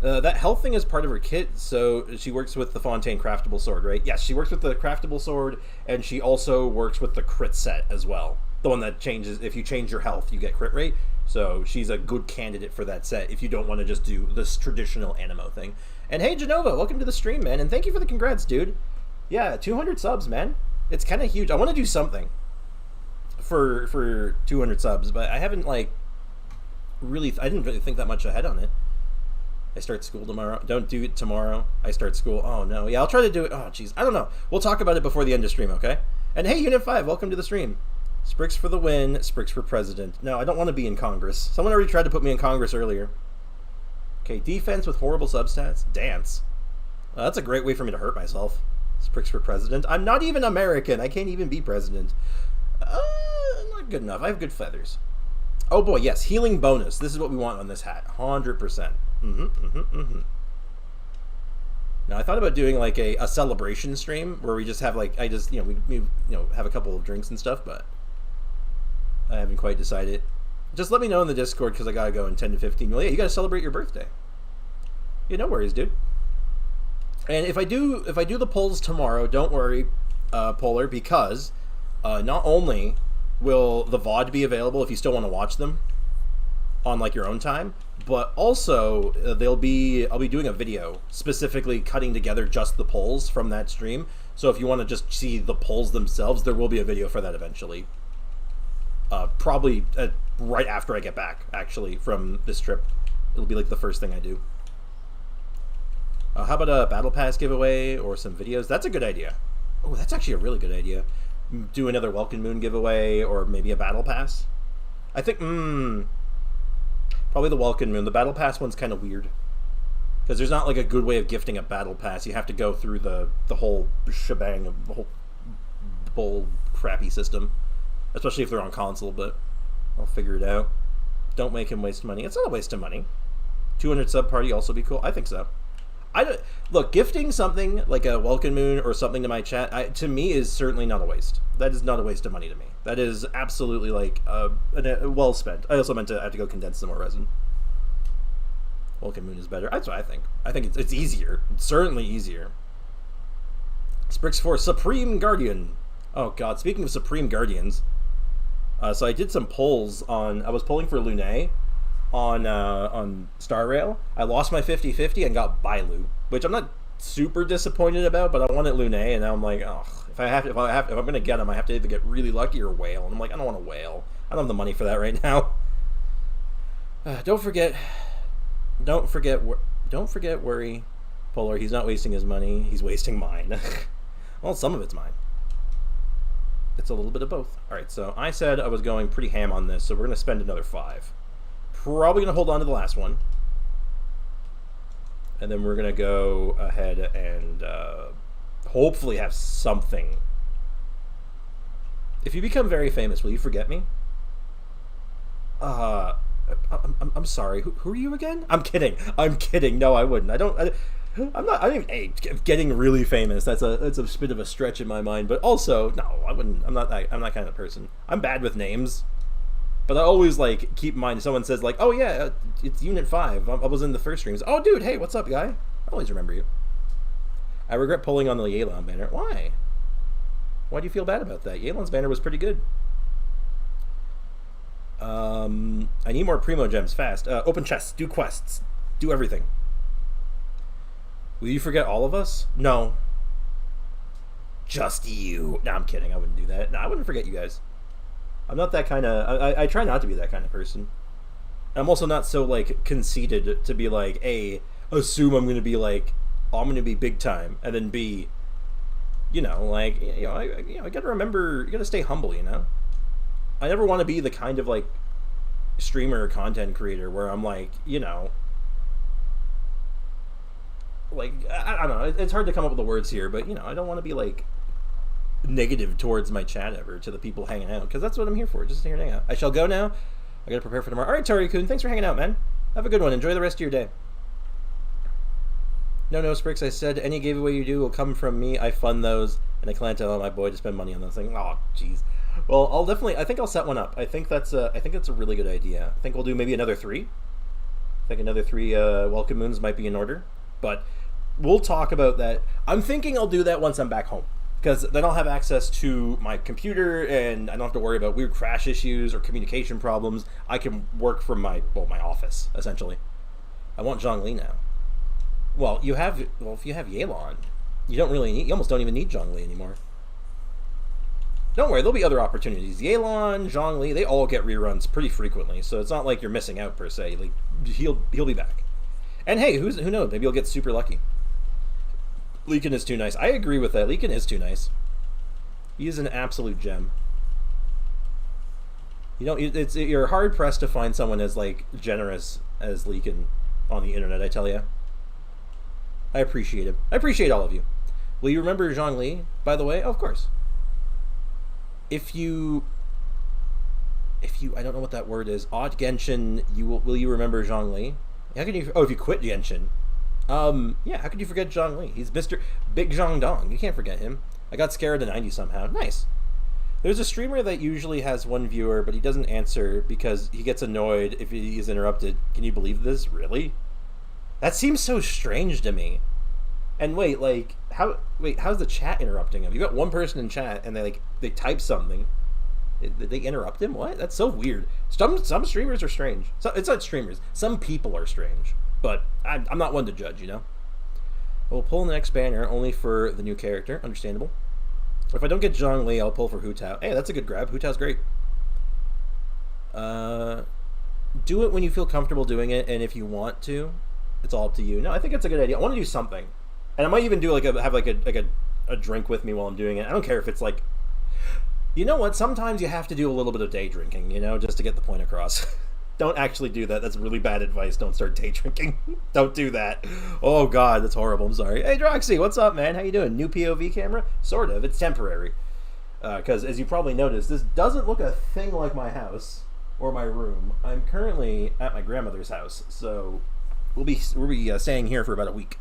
That health thing is part of her kit, so she works with the Fontaine craftable sword, right? Yes, she works with the craftable sword, and she also works with the crit set as well. The one that changes, if you change your health, you get crit rate. So she's a good candidate for that set if you don't want to just do this traditional Animo thing. And hey, Genova, welcome to the stream, man, and thank you for the congrats, dude. Yeah, 200 subs, man. It's kind of huge. I want to do something for 200 subs, but I haven't, like, I didn't really think that much ahead on it. I start school tomorrow. Don't do it tomorrow. I start school. Oh, no. Yeah, I'll try to do it. Oh, jeez. I don't know. We'll talk about it before the end of stream, okay? And hey, Unit 5, welcome to the stream. Sprix for the win. Sprix for president. No, I don't want to be in Congress. Someone already tried to put me in Congress earlier. Okay, defense with horrible substats. Dance. That's a great way for me to hurt myself. Sprix for president. I'm not even American. I can't even be president. Not good enough. I have good feathers. Oh boy, yes. Healing bonus. This is what we want on this hat. 100%. Now, I thought about doing, like, a celebration stream where we just have, like, we have a couple of drinks and stuff, but I haven't quite decided. Just let me know in the Discord because I gotta go in 10 to 15. Well, yeah, you gotta celebrate your birthday. Yeah, no worries, dude. And if I do the polls tomorrow, don't worry, Polar, because not only will the VOD be available if you still want to watch them on, like, your own time, but also I'll be doing a video specifically cutting together just the polls from that stream. So if you want to just see the polls themselves, there will be a video for that eventually. Probably right after I get back, actually, from this trip. It'll be like the first thing I do. How about a Battle Pass giveaway or some videos? That's a good idea. Oh, that's actually a really good idea. Do another Welkin Moon giveaway or maybe a Battle Pass. I think, probably the Welkin Moon. The Battle Pass one's kind of weird. Because there's not, like, a good way of gifting a Battle Pass. You have to go through the whole shebang of the whole crappy system. Especially if they're on console, but I'll figure it out. Don't make him waste money. It's not a waste of money. 200 sub party also be cool. I think so. Look, gifting something like a Welkin Moon or something to my chat, to me, is certainly not a waste. That is not a waste of money to me. That is absolutely, like, well spent. I also meant to have to go condense some more resin. Welkin Moon is better. That's what I think. I think it's easier. It's certainly easier. Sprix for Supreme Guardian. Oh, God. Speaking of Supreme Guardians, so I did some polls on... I was polling for Lune on Star Rail. I lost my 50-50 and got Bailu, which I'm not super disappointed about, but I wanted Lune, and now I'm like, oh, if I'm gonna get him, I have to either get really lucky or whale. And I'm like, I don't want to whale. I don't have the money for that right now. Don't forget, don't forget, don't forget, worry, Polar. He's not wasting his money. He's wasting mine. Well, some of it's mine. It's a little bit of both. All right, so I said I was going pretty ham on this, so we're going to spend another 5. Probably going to hold on to the last one. And then we're going to go ahead and hopefully have something. If you become very famous, will you forget me? I'm sorry. Who are you again? I'm kidding. I'm kidding. No, I wouldn't. I'm not. I don't even. Hey, getting really famous. That's a bit of a stretch in my mind. But also, no, I wouldn't. I'm not that kind of person. I'm bad with names. But I always like keep in mind. If someone says like, "Oh yeah, it's Unit 5. I was in the first streams." Oh, dude, hey, what's up, guy? I always remember you. I regret pulling on the Yelan banner. Why? Why do you feel bad about that? Yelan's banner was pretty good. I need more Primo Gems fast. Open chests, do quests, do everything. Will you forget all of us? No. Just you. No, I'm kidding. I wouldn't do that. No, I wouldn't forget you guys. I'm not that kind of... I try not to be that kind of person. I'm also not so, like, conceited to be like, A, assume I'm going to be, like, oh, I'm going to be big time, and then B, you know, like, I got to remember, you got to stay humble, you know? I never want to be the kind of, like, streamer or content creator where I'm, like, you know... Like, I don't know, it's hard to come up with the words here, but, you know, I don't want to be, like, negative towards my chat ever to the people hanging out, because that's what I'm here for, just here to hang out. I shall go now. I gotta prepare for tomorrow. Alright, Tari-kun, thanks for hanging out, man. Have a good one. Enjoy the rest of your day. No, Spricks, I said any giveaway you do will come from me. I fund those, and I plan to tell my boy to spend money on those things. Oh, jeez. Well, I think I'll set one up. I think that's a really good idea. I think we'll do maybe another 3. I think another 3 welcome moons might be in order, but we'll talk about that. I'm thinking I'll do that once I'm back home, because then I'll have access to my computer, and I don't have to worry about weird crash issues or communication problems. I can work from my office, essentially. I want Zhongli now. Well, if you have Yelan, you almost don't even need Zhongli anymore. Don't worry, there'll be other opportunities. Yelan, Zhongli, they all get reruns pretty frequently, so it's not like you're missing out per se. Like, he'll be back. And hey, who knows? Maybe you'll get super lucky. Leakin is too nice. I agree with that. Leakin is too nice. He is an absolute gem. You're hard pressed to find someone as like generous as Leakin on the internet. I tell you. I appreciate him. I appreciate all of you. Will you remember Zhongli? By the way, oh, of course. If you, I don't know what that word is. Odd Genshin. Will you remember Zhongli? How can you? Oh, if you quit Genshin. Yeah, how could you forget Zhongli? He's Mr. Big Zhong Dong. You can't forget him. I got scared of 90 somehow. Nice. There's a streamer that usually has 1 viewer, but he doesn't answer because he gets annoyed if he's interrupted. Can you believe this? Really? That seems so strange to me. And wait, how's the chat interrupting him? You got one person in chat, and they type something. Did they interrupt him? What? That's so weird. Some streamers are strange. It's not streamers. Some people are strange. But I'm not one to judge, you know? We'll pull the next banner only for the new character. Understandable. If I don't get Zhongli, I'll pull for Hu Tao. Hey, that's a good grab. Hu Tao's great. Do it when you feel comfortable doing it, and if you want to, it's all up to you. No, I think it's a good idea. I want to do something. And I might even do have a drink with me while I'm doing it. I don't care if it's like... You know what? Sometimes you have to do a little bit of day drinking, you know, just to get the point across. Don't actually do that. That's really bad advice. Don't start day drinking. Don't do that. Oh, God, that's horrible. I'm sorry. Hey, Droxy, what's up, man? How you doing? New POV camera? Sort of. It's temporary. Because, as you probably noticed, this doesn't look a thing like my house or my room. I'm currently at my grandmother's house, so we'll be staying here for about a week.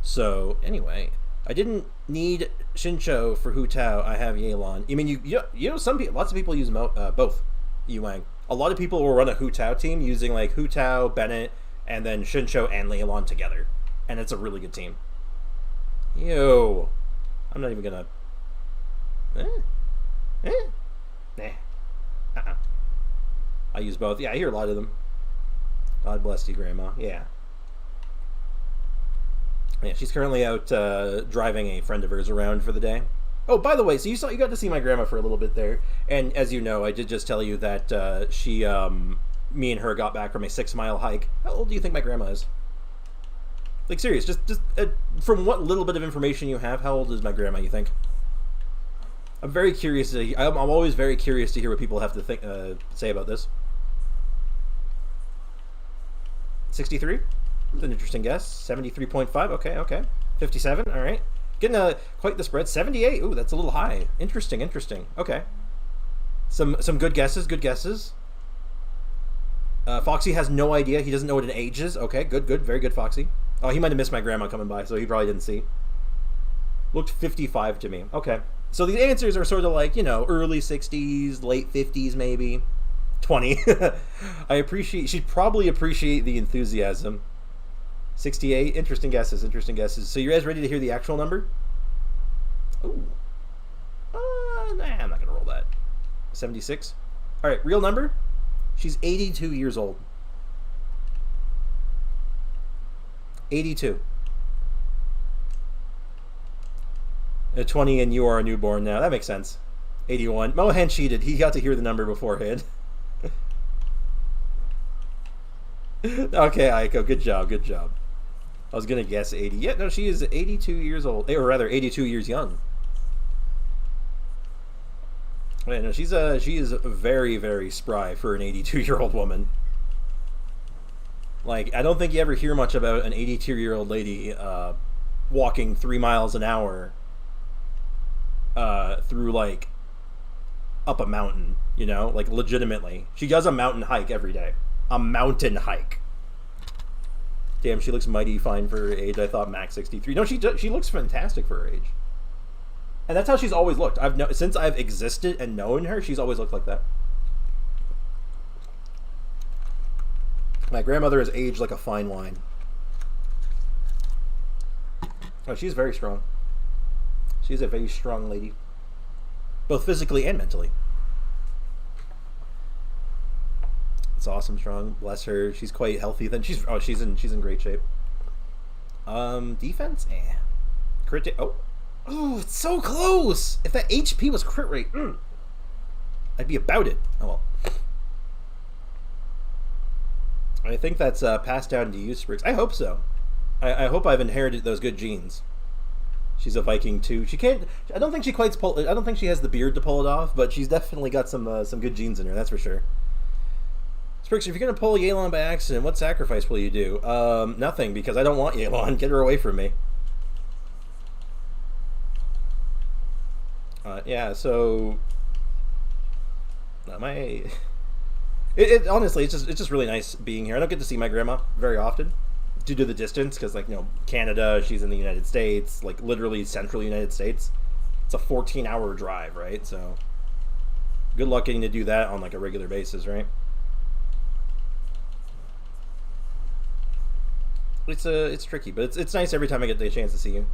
So, anyway, I didn't need Shincho for Hu Tao. I have Yelan. I mean, you know, lots of people use both Yuang. A lot of people will run a Hu Tao team using like Hu Tao, Bennett, and then Shincho and Yelan together, and it's a really good team. Yo, I'm not even gonna. I use both. Yeah, I hear a lot of them. God bless you, Grandma. Yeah. Yeah, she's currently out driving a friend of hers around for the day. Oh, by the way, so you got to see my grandma for a little bit there, and as you know, I did just tell you that she me and her got back from a 6 mile hike. How old do you think my grandma is? Like, serious, just from what little bit of information you have, how old is my grandma, you think? I'm very curious. I'm always very curious to hear what people have to think, say about this. 63? That's an interesting guess. 73.5. Okay. 57. All right. Getting quite the spread. 78. Ooh, that's a little high. Interesting. Okay. Some good guesses. Foxy has no idea. He doesn't know what an age is. Okay, good. Very good, Foxy. Oh, he might have missed my grandma coming by, so he probably didn't see. Looked 55 to me. Okay. So the answers are sort of like, early 60s, late 50s maybe. 20. She'd probably appreciate the enthusiasm. 68. Interesting guesses. So you guys ready to hear the actual number? Ooh. Nah, I'm not going to roll that. 76. All right, real number? She's 82 years old. 82. 20 and you are a newborn now. That makes sense. 81. Mohan cheated. He got to hear the number beforehand. Okay, Aiko. Good job. I was going to guess 80. Yeah, no, she is 82 years old. Or rather, 82 years young. Yeah, no, she is very, very spry for an 82-year-old woman. Like, I don't think you ever hear much about an 82-year-old lady walking 3 miles an hour through, like, up a mountain, like, legitimately. She does a mountain hike every day. A mountain hike. Damn, she looks mighty fine for her age. I thought max 63. No, she looks fantastic for her age. And that's how she's always looked. Since I've existed and known her, she's always looked like that. My grandmother has aged like a fine wine. Oh, she's very strong. She's a very strong lady. Both physically and mentally. It's awesome, strong. Bless her. She's quite healthy. Then she's in great shape. Defense? Crit. Oh, it's so close. If that HP was crit rate, I'd be about it. Oh well. I think that's passed down to you, Spriggs. I hope so. I hope I've inherited those good genes. She's a Viking too. She can't. I don't think she quite. I don't think she has the beard to pull it off, but she's definitely got some good genes in her. That's for sure. Spriggs, if you're gonna pull Yelan by accident, what sacrifice will you do? Nothing, because I don't want Yelan. Get her away from me. Yeah. So. Honestly, it's just really nice being here. I don't get to see my grandma very often due to the distance, because Canada, she's in the United States, like literally central United States. It's a 14-hour drive, right? So good luck getting to do that on like a regular basis, right? It's tricky, but it's nice every time I get the chance to see you.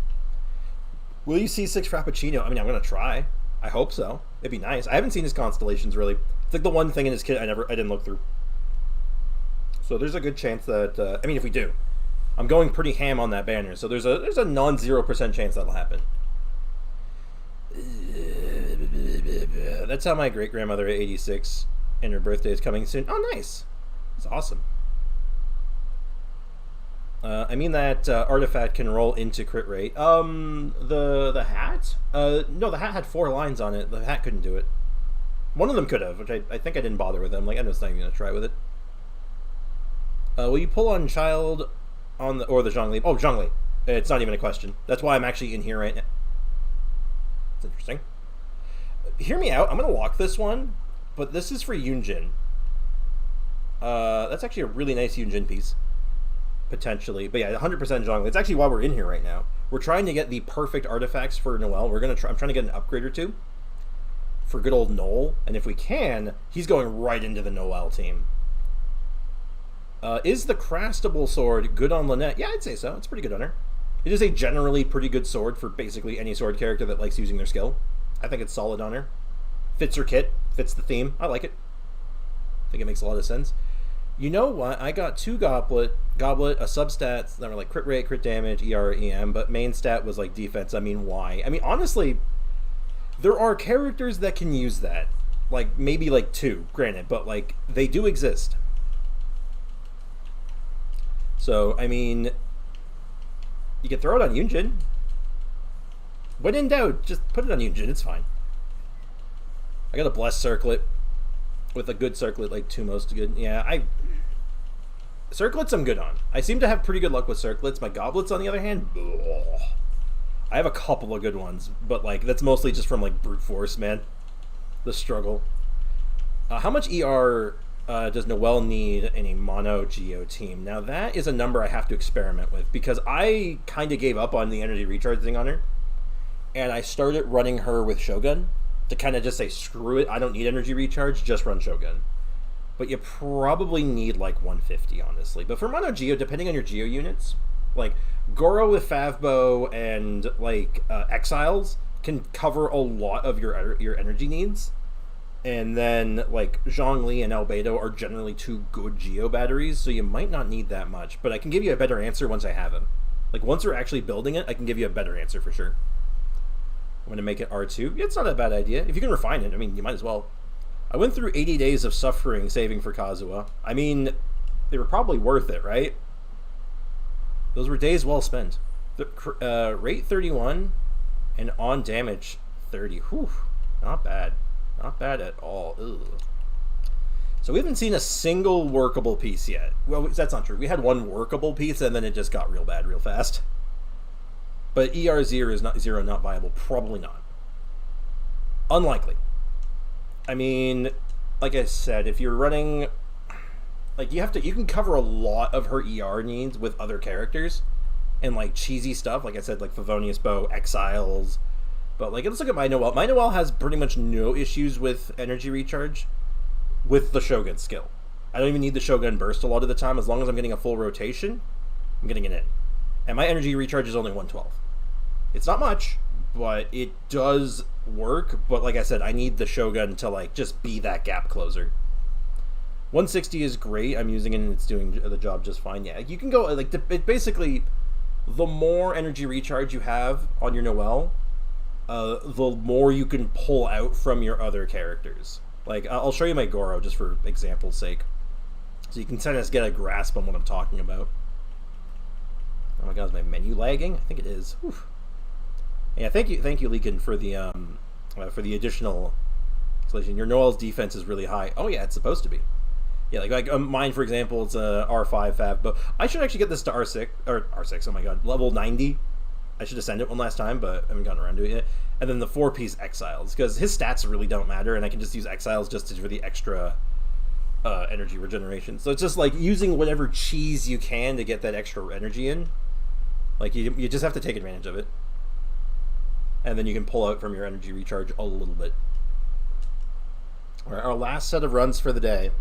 Will you see 6 Frappuccino? I mean, I'm gonna try. I hope so. It'd be nice. I haven't seen his constellations really. It's like the one thing in his kit I didn't look through. So there's a good chance that if we do, I'm going pretty ham on that banner. So there's a non-0% chance that'll happen. That's how my great grandmother at 86, and her birthday is coming soon. Oh, nice. That's awesome. I mean that artifact can roll into crit rate. The hat? No, the hat had 4 lines on it. The hat couldn't do it. One of them could have, which I think I didn't bother with them. Like, I'm just not even going to try with it. Will you pull on Child or the Zhongli? Oh, Zhongli. It's not even a question. That's why I'm actually in here right now. It's interesting. Hear me out. I'm going to walk this one, but this is for Yunjin. That's actually a really nice Yunjin piece. Potentially. But yeah, 100% Zhongli. It's actually why we're in here right now. We're trying to get the perfect artifacts for Noel. I'm trying to get an upgrade or two for good old Noel. And if we can, he's going right into the Noel team. Is the Craftable sword good on Lynette? Yeah, I'd say so. It's pretty good on her. It is a generally pretty good sword for basically any sword character that likes using their skill. I think it's solid on her. Fits her kit. Fits the theme. I like it. I think it makes a lot of sense. You know what? I got 2 Goblet, a substats that were like crit rate, crit damage, ER, EM, but main stat was like defense. I mean, why? I mean, honestly, there are characters that can use that. Like, maybe like 2, granted, but like, they do exist. So, I mean, you can throw it on Yunjin. When in doubt, just put it on Yunjin. It's fine. I got a Blessed Circlet with a good Circlet like Tumos good. Yeah, Circlets I'm good on. I seem to have pretty good luck with Circlets. My Goblets, on the other hand, ugh. I have a couple of good ones, but like that's mostly just from like brute force, man. The struggle. How much ER does Noelle need in a mono Geo team? Now that is a number I have to experiment with because I kind of gave up on the energy recharge thing on her, and I started running her with Shogun to kind of just say screw it. I don't need energy recharge. Just run Shogun. But you probably need like 150, honestly. But for mono Geo, depending on your Geo units, like Goro with Favbo and like Exiles can cover a lot of your energy needs. And then like Zhongli and Albedo are generally two good Geo batteries, so you might not need that much. But I can give you a better answer once I have them. Like once we're actually building it, I can give you a better answer for sure. I'm going to make it R2. It's not a bad idea. If you can refine it, I mean, you might as well. I went through 80 days of suffering saving for Kazuha. I mean, they were probably worth it, right? Those were days well spent. Rate 31 and on damage 30. Whew. Not bad. Not bad at all. Ugh. So we haven't seen a single workable piece yet. Well, that's not true. We had one workable piece and then it just got real bad real fast. But ER0 is not viable. Probably not. Unlikely. I mean, like I said, if you're running, like you can cover a lot of her ER needs with other characters and like cheesy stuff. Like I said, like Favonius Bow, Exiles. But like, let's look at my Noelle. My Noelle has pretty much no issues with energy recharge with the Shogun skill. I don't even need the Shogun burst a lot of the time. As long as I'm getting a full rotation, I'm getting it in. And my energy recharge is only 112. It's not much, but it does work. But like I said, I need the Shogun to like just be that gap closer. 160 is great. I'm using it and it's doing the job just fine. Yeah, you can go like basically the more energy recharge you have on your Noelle, the more you can pull out from your other characters. Like I'll show you my Goro just for example's sake, so you can kind of get a grasp on what I'm talking about. Oh my god, is my menu lagging? I think it is. Whew. Yeah, thank you, Leakin, for the additional installation. Your Noelle's defense is really high. Oh yeah, it's supposed to be. Yeah, like mine, for example, it's a R5 Fav, but I should actually get this to R6, or R6, oh my god, level 90. I should have sent it one last time, but I haven't gotten around to it yet. And then the 4-piece Exiles, because his stats really don't matter, and I can just use Exiles just for the extra energy regeneration. So it's just like using whatever cheese you can to get that extra energy in. Like, you just have to take advantage of it. And then you can pull out from your energy recharge a little bit. All right, our last set of runs for the day.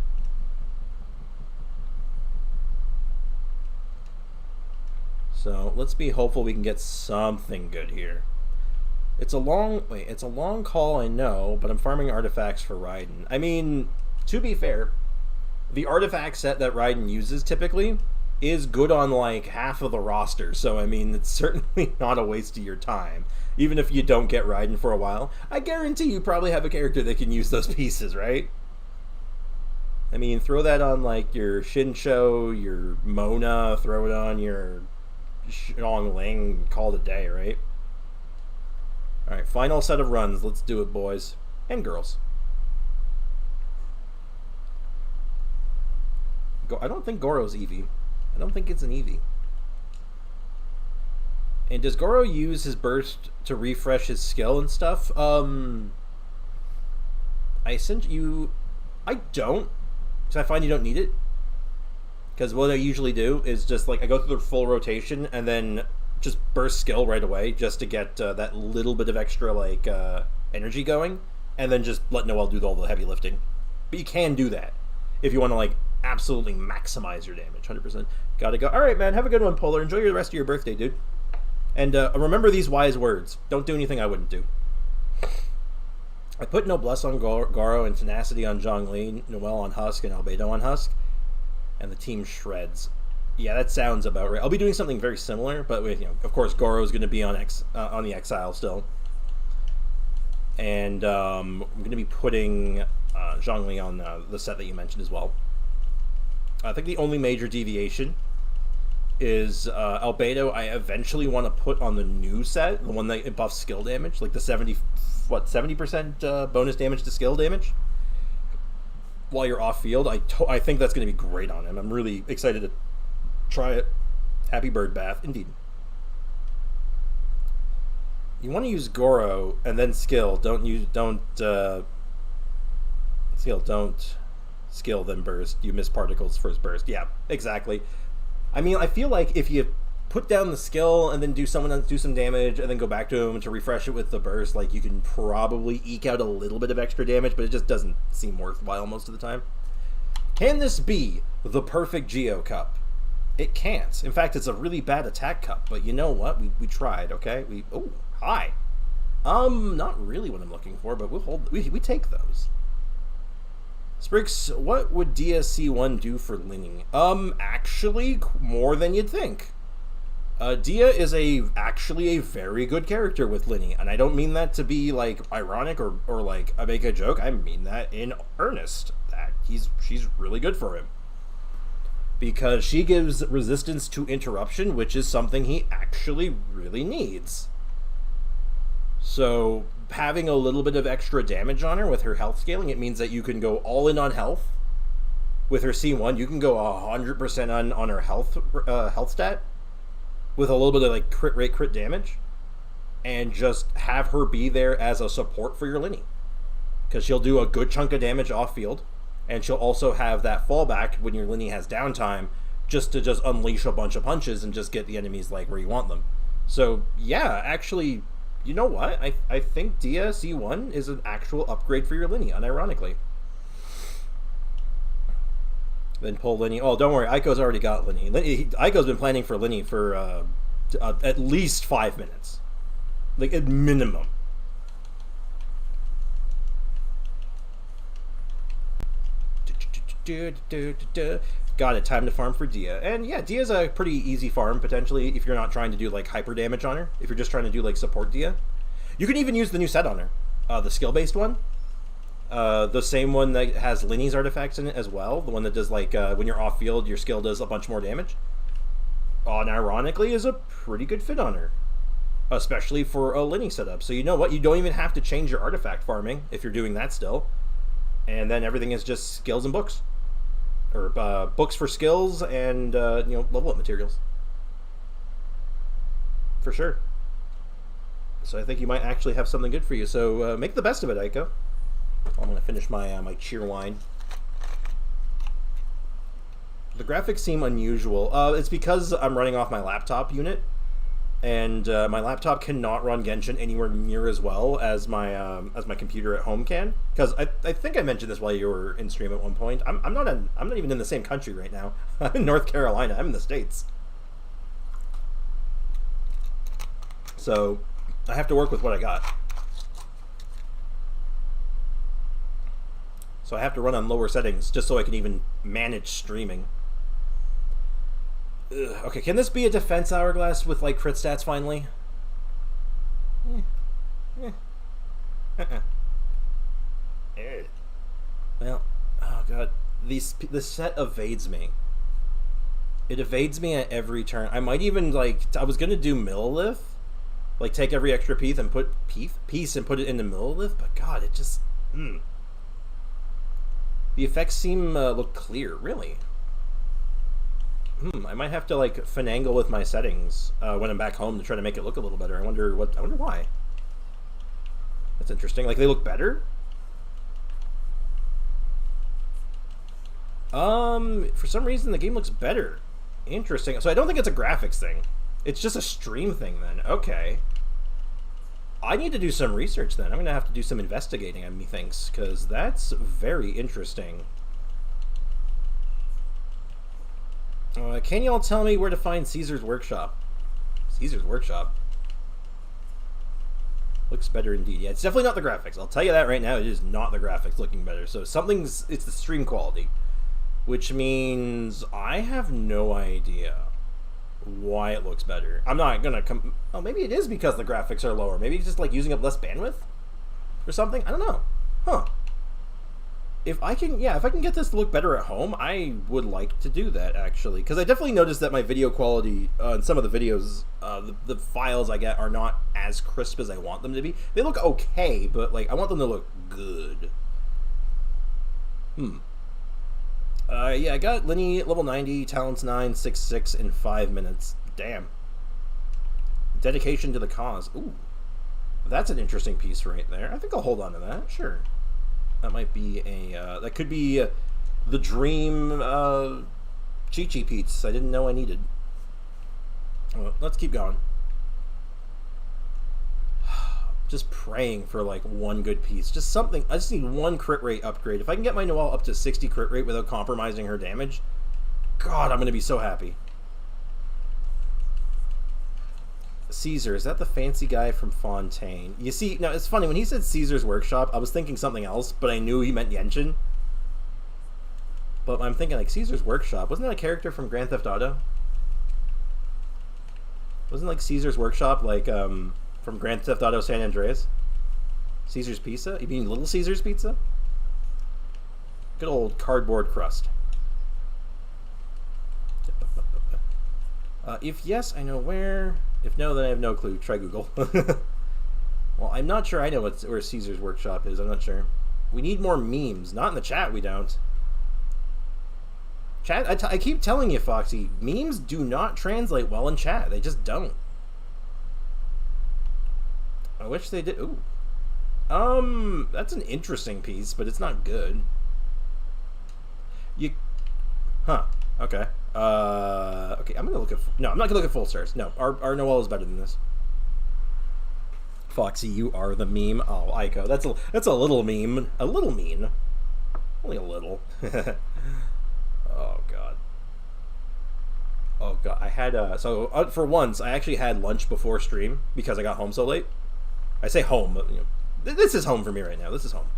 So let's be hopeful we can get something good here. It's a long call, I know, but I'm farming artifacts for Raiden. I mean, to be fair, the artifact set that Raiden uses typically is good on like half of the roster, so I mean, it's certainly not a waste of your time. Even if you don't get Raiden for a while, I guarantee you probably have a character that can use those pieces, right? I mean, throw that on like your Shinsho, your Mona, throw it on your Zhongli, call it a day, right? Alright, final set of runs. Let's do it, boys. And girls. I don't think Goro's Eevee. I don't think it's an Eevee. And does Goro use his burst to refresh his skill and stuff? I sent you... I don't. Because I find you don't need it. Because what I usually do is just, like, I go through the full rotation and then just burst skill right away just to get that little bit of extra, like, energy going. And then just let Noelle do all the heavy lifting. But you can do that if you want to, like, absolutely maximize your damage. 100%. Gotta go. Alright, man. Have a good one, Polar. Enjoy the rest of your birthday, dude. And remember these wise words. Don't do anything I wouldn't do. I put Noblesse on Goro and Tenacity on Zhongli, Noelle on Husk, and Albedo on Husk. And the team shreds. Yeah, that sounds about right. I'll be doing something very similar, but with, you know, of course, Goro's going to be on the Exile still. And I'm going to be putting Zhongli on the set that you mentioned as well. I think the only major deviation is Albedo. I eventually want to put on the new set, the one that buffs skill damage, like the 70% bonus damage to skill damage while you're off field. I think that's going to be great on him. I'm really excited to try it. Happy bird bath, indeed. You want to use Goro and then skill. Skill then burst. You miss particles first burst. Yeah, exactly. I mean, I feel like if you put down the skill and then do some damage and then go back to him to refresh it with the burst, like you can probably eke out a little bit of extra damage, but it just doesn't seem worthwhile most of the time. Can this be the perfect Geo Cup? It can't. In fact, it's a really bad attack cup, but you know what? We tried, okay? Oh, hi. Not really what I'm looking for, but we take those. Sprix, what would DSC1 do for Linny? Actually, more than you'd think. Dia is actually a very good character with Linny, and I don't mean that to be, like, ironic or like, I make a joke. I mean that in earnest. That she's really good for him. Because she gives resistance to interruption, which is something he actually really needs. So, having a little bit of extra damage on her with her health scaling, it means that you can go all in on health. With her C1, you can go 100% on her health stat with a little bit of like crit damage, and just have her be there as a support for your Linny. Because she'll do a good chunk of damage off field, and she'll also have that fallback when your Linny has downtime, just to unleash a bunch of punches and just get the enemies like where you want them. So yeah, actually, you know what? I think Dia C1 is an actual upgrade for your Linny, unironically. Then pull Linny. Oh, don't worry, Aiko's already got Linny. Aiko's been planning for Linny for at least 5 minutes. Like, at minimum. Got it, time to farm for Dia. And yeah, Dia's a pretty easy farm, potentially, if you're not trying to do, like, hyper damage on her. If you're just trying to do, like, support Dia. You can even use the new set on her. The skill-based one. The same one that has Linny's artifacts in it as well. The one that does, like, when you're off-field, your skill does a bunch more damage. And ironically, is a pretty good fit on her. Especially for a Linny setup. So you know what? You don't even have to change your artifact farming if you're doing that still. And then everything is just skills and books. Or books for skills and, level up materials. For sure. So I think you might actually have something good for you. So make the best of it, Aiko. I'm going to finish my my cheer wine. The graphics seem unusual. It's because I'm running off my laptop unit. And my laptop cannot run Genshin anywhere near as well as my computer at home can. Because I think I mentioned this while you were in stream at one point. I'm not even in the same country right now. I'm in North Carolina. I'm in the States. So I have to work with what I got. So I have to run on lower settings just so I can even manage streaming. Ugh. Okay, can this be a defense hourglass with, like, crit stats finally? Well, oh god, this set evades me. It evades me at every turn. I might even, like, I was gonna do Millilith, like take every extra piece and put it into Millilith, but god, it just The effects seem look clear, really. I might have to, like, finagle with my settings when I'm back home to try to make it look a little better. I wonder why. That's interesting. Like, they look better? For some reason the game looks better. Interesting. So I don't think it's a graphics thing. It's just a stream thing then. Okay. I need to do some research then. I'm going to have to do some investigating on methinks, because that's very interesting. Can y'all tell me where to find Caesar's Workshop? Caesar's Workshop? Looks better indeed. Yeah, it's definitely not the graphics. I'll tell you that right now. It is not the graphics looking better. So it's the stream quality. Which means I have no idea why it looks better. I'm not gonna oh, maybe it is because the graphics are lower. Maybe it's just, like, using up less bandwidth? Or something? I don't know. Huh. if I can, yeah, if I can get this to look better at home, I would like to do that actually, because I definitely noticed that my video quality in some of the videos, the files I get are not as crisp as I want them to be. They look okay, but like I want them to look good. Yeah, I got Linny level 90, talents 9, 6 in 5 minutes. Damn. Dedication to the cause. Ooh, that's an interesting piece right there. I think I'll hold on to that. Sure. That might be a, that could be the dream Chi-Chi piece I didn't know I needed. Well, let's keep going. Just praying for like one good piece. Just something. I just need one crit rate upgrade. If I can get my Noelle up to 60 crit rate without compromising her damage, God, I'm going to be so happy. Caesar, is that the fancy guy from Fontaine? You see, now it's funny, when he said Caesar's Workshop, I was thinking something else, but I knew he meant Yenshin. But I'm thinking, like, Caesar's Workshop, wasn't that a character from Grand Theft Auto? Wasn't, like, Caesar's Workshop, like, from Grand Theft Auto San Andreas? Caesar's Pizza? You mean Little Caesar's Pizza? Good old cardboard crust. If yes, I know where. If no, then I have no clue. Try Google. Well, I'm not sure I know where Caesar's Workshop is. I'm not sure. We need more memes. Not in the chat, we don't. Chat, I keep telling you, Foxy, memes do not translate well in chat. They just don't. I wish they did. Ooh. That's an interesting piece, but it's not good. Huh. Okay. Okay, I'm gonna look at... No, I'm not gonna look at full stars. No, our Noelle is better than this. Foxy, you are the meme. Oh, Aiko, that's a little meme. A little mean. Only a little. Oh, God. Oh, God. I had, for once, I actually had lunch before stream because I got home so late. I say home, but, you know, this is home for me right now. This is home.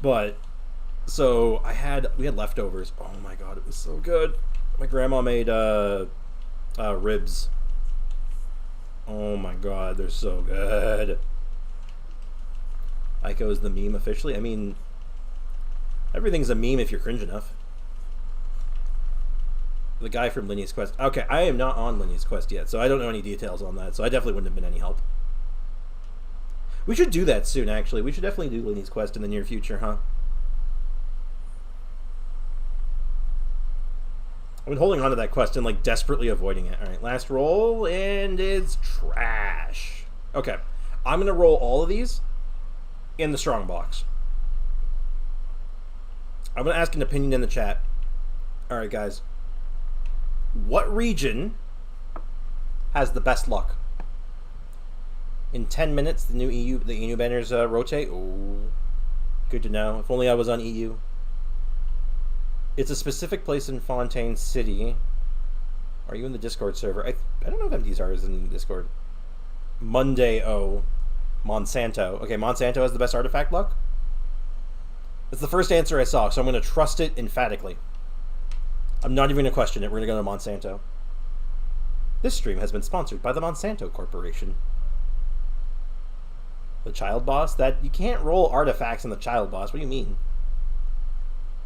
But... So we had leftovers. Oh my God, it was so good. My grandma made ribs. Oh my God, they're so good. Aiko is the meme officially. I mean, everything's a meme if you're cringe enough. The guy from Linny's Quest. Okay, I am not on Linny's Quest yet, so I don't know any details on that. So I definitely wouldn't have been any help. We should do that soon, actually. We should definitely do Linny's Quest in the near future, huh? I've been holding on to that quest and, like, desperately avoiding it. Alright, last roll, and it's trash. Okay, I'm going to roll all of these in the strong box. I'm going to ask an opinion in the chat. Alright, guys. What region has the best luck? In 10 minutes, the EU banners rotate. Ooh, good to know. If only I was on EU. It's a specific place in Fontaine City. Are you in the Discord server? I don't know if MDZR is in Discord. Monday-O. Monsanto. Okay, Monsanto has the best artifact luck? It's the first answer I saw, so I'm going to trust it emphatically. I'm not even going to question it. We're going to go to Monsanto. This stream has been sponsored by the Monsanto Corporation. The child boss? You can't roll artifacts in the child boss. What do you mean?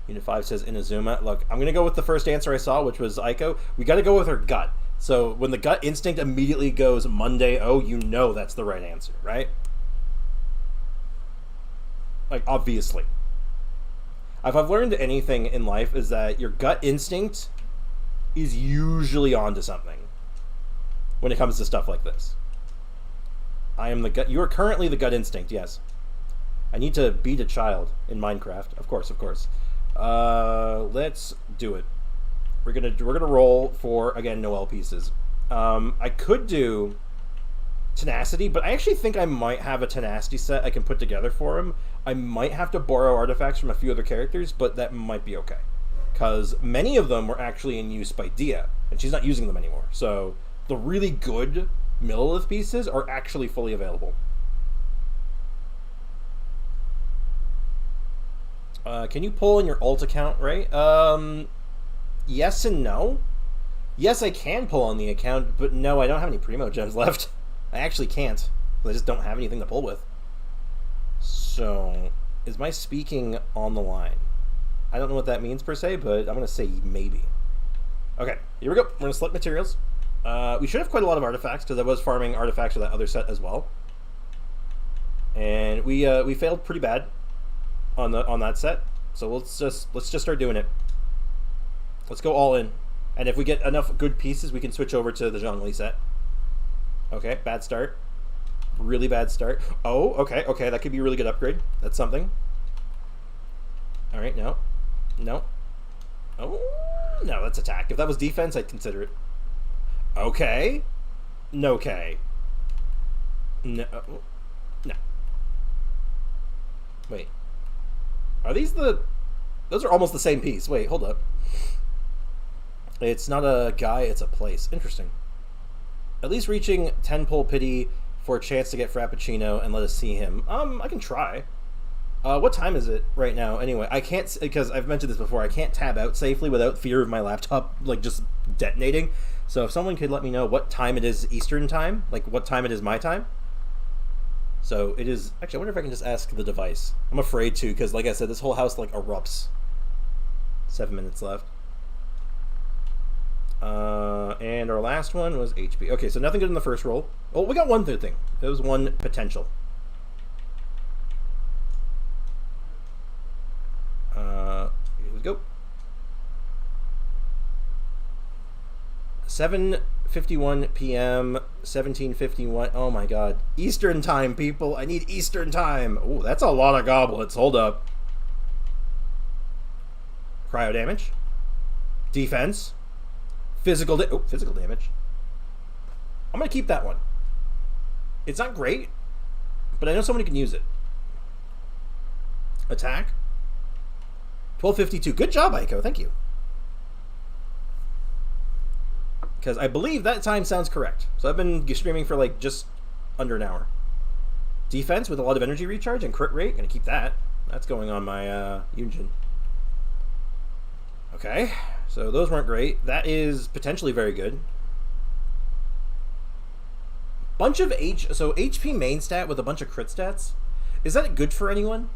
Unit 5 says Inazuma. Look, I'm going to go with the first answer I saw, which was Aiko. We got to go with her gut. So when the gut instinct immediately goes Monday-O, you know that's the right answer, right? Like, obviously. If I've learned anything in life is that your gut instinct is usually onto something when it comes to stuff like this. I am the gut. You are currently the gut instinct, yes. I need to beat a child in Minecraft. Of course, of course. Let's do it. We're gonna roll for, again, Noelle pieces. I could do Tenacity, but I actually think I might have a Tenacity set I can put together for him. I might have to borrow artifacts from a few other characters, but that might be okay. Because many of them were actually in use by Dia, and she's not using them anymore. So the really good Millilith pieces are actually fully available. Can you pull in your alt account, right? Yes and no. Yes, I can pull on the account, but no, I don't have any Primo gems left. I actually can't. I just don't have anything to pull with. So, Is my speaking on the line? I don't know what that means per se, but I'm going to say maybe. Okay, here we go. We're going to select materials. We should have quite a lot of artifacts because I was farming artifacts for that other set as well. And we failed pretty bad on that set. So let's just start doing it. Let's go all in. And if we get enough good pieces, we can switch over to the Zhongli set. Okay, bad start. Really bad start. Oh, okay, that could be a really good upgrade. That's something. All right, no. Oh, no, that's attack. If that was defense, I'd consider it. Okay. No K. No. No. Wait. Are these the... Those are almost the same piece. Wait, hold up. It's not a guy, it's a place. Interesting. At least reaching 10 pull pity for a chance to get Frappuccino and let us see him. I can try. What time is it right now? Anyway, I can't, because I've mentioned this before, I can't tab out safely without fear of my laptop, like, just detonating. So if someone could let me know what time it is Eastern time, like what time it is my time. So it is, actually, I wonder if I can just ask the device. I'm afraid to, because like I said, this whole house, like, erupts. 7 minutes left. And our last one was HP. Okay, so nothing good in the first roll. Oh, we got one good thing. There was one potential. Here we go. 7:51 p.m. 17:51. Oh my God, Eastern time, people! I need Eastern time. Oh, that's a lot of goblets. Hold up. Cryo damage. Defense. Physical damage. I'm gonna keep that one. It's not great, but I know somebody can use it. Attack. 1252. Good job, Aiko. Thank you. Because I believe that time sounds correct. So I've been streaming for like just under an hour. Defense with a lot of energy recharge and crit rate. Gonna keep that. That's going on my Yunjin. Okay. So those weren't great. That is potentially very good. Bunch of HP main stat with a bunch of crit stats. Is that good for anyone?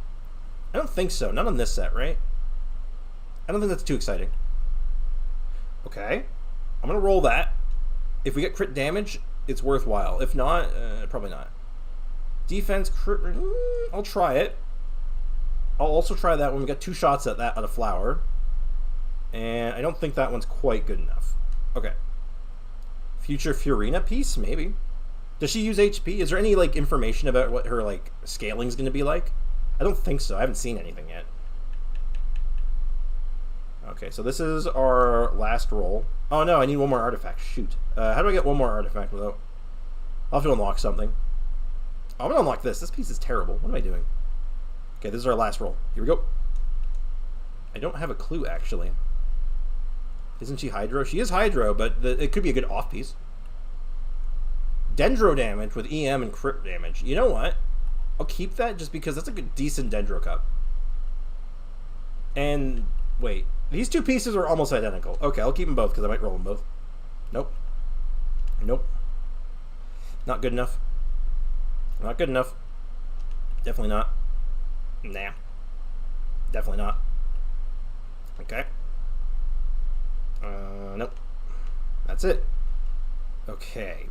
I don't think so. Not on this set, right? I don't think that's too exciting. Okay. I'm going to roll that. If we get crit damage, it's worthwhile. If not, probably not. Defense, crit... I'll try it. I'll also try that when we got 2 shots at that on a flower. And I don't think that one's quite good enough. Okay. Future Furina piece? Maybe. Does she use HP? Is there any, like, information about what her, like, scaling's going to be like? I don't think so. I haven't seen anything yet. Okay, so this is our last roll. Oh, no, I need one more artifact. Shoot. How do I get one more artifact without... I'll have to unlock something. Oh, I'm going to unlock this. This piece is terrible. What am I doing? Okay, this is our last roll. Here we go. I don't have a clue, actually. Isn't she Hydro? She is Hydro, but it could be a good off piece. Dendro damage with EM and crit damage. You know what? I'll keep that just because that's a good, decent Dendro Cup. And, wait. These 2 pieces are almost identical. Okay, I'll keep them both because I might roll them both. Nope. Nope. Not good enough. Not good enough. Definitely not. Nah. Definitely not. Okay. Nope. That's it. Okay.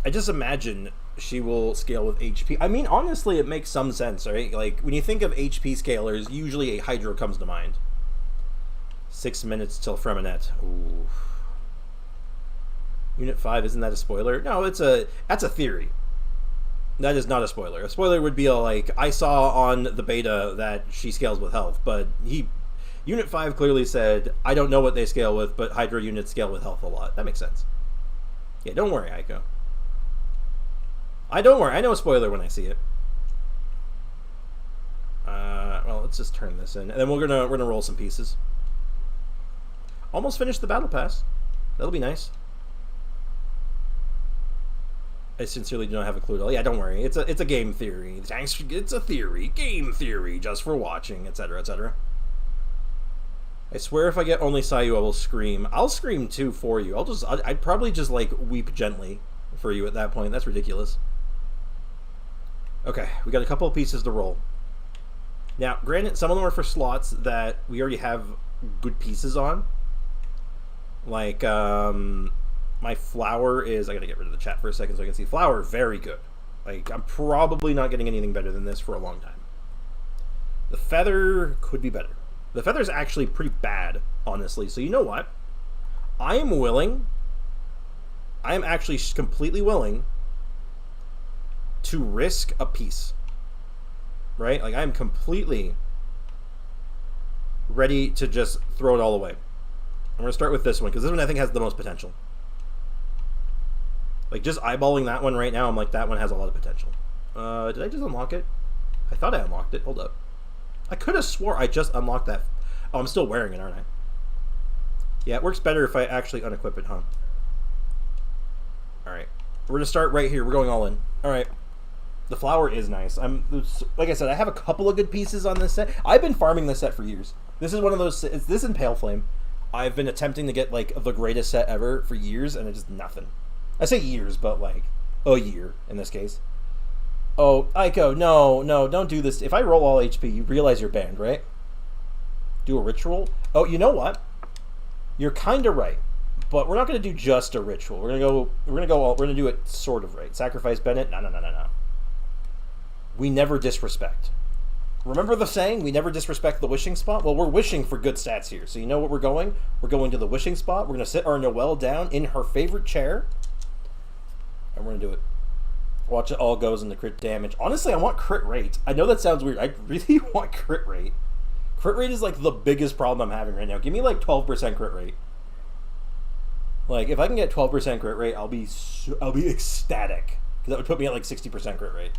I just imagine she will scale with HP. I mean, honestly, it makes some sense, right? Like, when you think of HP scalers, usually a Hydro comes to mind. 6 minutes till Freminette. Ooh. Unit 5, isn't that a spoiler? No, that's a theory. That is not a spoiler. A spoiler would be like, I saw on the beta that she scales with health, but Unit 5 clearly said, I don't know what they scale with, but Hydro units scale with health a lot. That makes sense. Yeah, don't worry, Aiko. Don't worry. I know a spoiler when I see it. Well, let's just turn this in, and then we're gonna roll some pieces. Almost finished the battle pass. That'll be nice. I sincerely do not have a clue at all. Yeah, don't worry. It's a game theory. It's a theory. Game theory, just for watching, etc., etc. I swear if I get only Sayu, I will scream. I'll scream too for you. I'd probably just, like, weep gently for you at that point. That's ridiculous. Okay, we got a couple of pieces to roll. Now, granted, some of them are for slots that we already have good pieces on. Like, my flower is... I gotta get rid of the chat for a second so I can see. Flower, very good. Like, I'm probably not getting anything better than this for a long time. The feather could be better. The feather's actually pretty bad, honestly. So you know what? I am actually completely willing to risk a piece. Right? Like, I'm completely ready to just throw it all away. I'm going to start with this one, because this one I think has the most potential. Like, just eyeballing that one right now, I'm like, that one has a lot of potential. Did I just unlock it? I thought I unlocked it. Hold up. I could have swore I just unlocked that. Oh, I'm still wearing it, aren't I? Yeah, it works better if I actually unequip it, huh? Alright. We're going to start right here. We're going all in. Alright. The flower is nice. Like I said, I have a couple of good pieces on this set. I've been farming this set for years. This is one of those... This in Pale Flame. I've been attempting to get, like, the greatest set ever for years, and it's just nothing. I say years, but, like, a year in this case. Oh, Aiko, no, don't do this. If I roll all HP, you realize you're banned, right? Do a ritual? Oh, you know what? You're kind of right, but we're not going to do just a ritual. We're going to do it sort of right. Sacrifice Bennett? No. We never disrespect. Remember the saying, we never disrespect the wishing spot? Well, we're wishing for good stats here. So you know what we're going? We're going to the wishing spot. We're going to sit our Noelle down in her favorite chair. And we're going to do it. Watch it all goes into crit damage. Honestly, I want crit rate. I know that sounds weird. I really want crit rate. Crit rate is like the biggest problem I'm having right now. Give me like 12% crit rate. Like, if I can get 12% crit rate, I'll be ecstatic. Because that would put me at like 60% crit rate.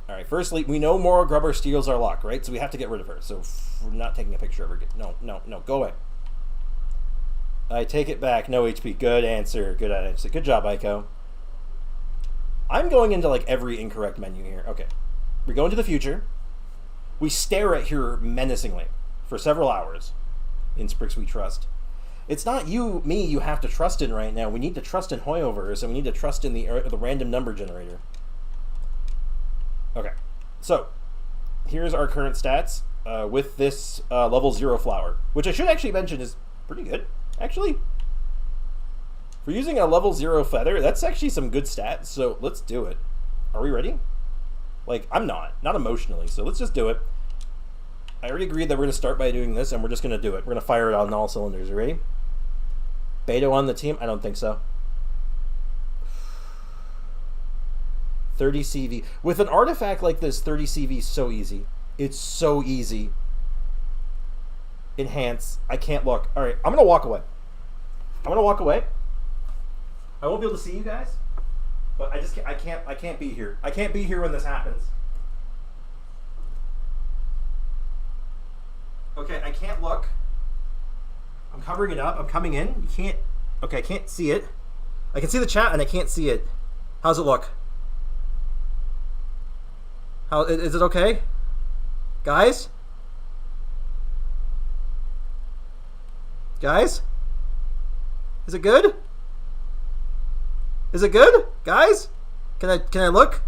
Alright, firstly, we know Moral Grubber steals our luck, right? So we have to get rid of her. So we're not taking a picture of her. No, go away. I take it back. No HP. Good answer. Good answer. Good job, Aiko. I'm going into like every incorrect menu here. Okay. We go into the future. We stare at her menacingly for several hours. In Sprix we trust. It's not me you have to trust in right now. We need to trust in Hoyoverse, and we need to trust in the random number generator. Okay. So, here's our current stats with this level 0 flower, which I should actually mention is pretty good, actually. For using a level 0 feather, that's actually some good stats, so let's do it. Are we ready? Like, I'm not emotionally, so let's just do it. I already agreed that we're going to start by doing this, and we're just going to do it. We're going to fire it on all cylinders. You ready? Beto on the team? I don't think so. 30 CV. With an artifact like this, 30 CV is so easy. It's so easy. Enhance. I can't look. All right, I'm going to walk away. I won't be able to see you guys, but I can't be here. I can't be here when this happens. Okay, I can't look. I'm covering it up. I'm coming in. You can't. Okay, I can't see it. I can see the chat and I can't see it. How's it look? How is it okay? Guys? Guys? Is it good? Is it good? Guys? Can I look?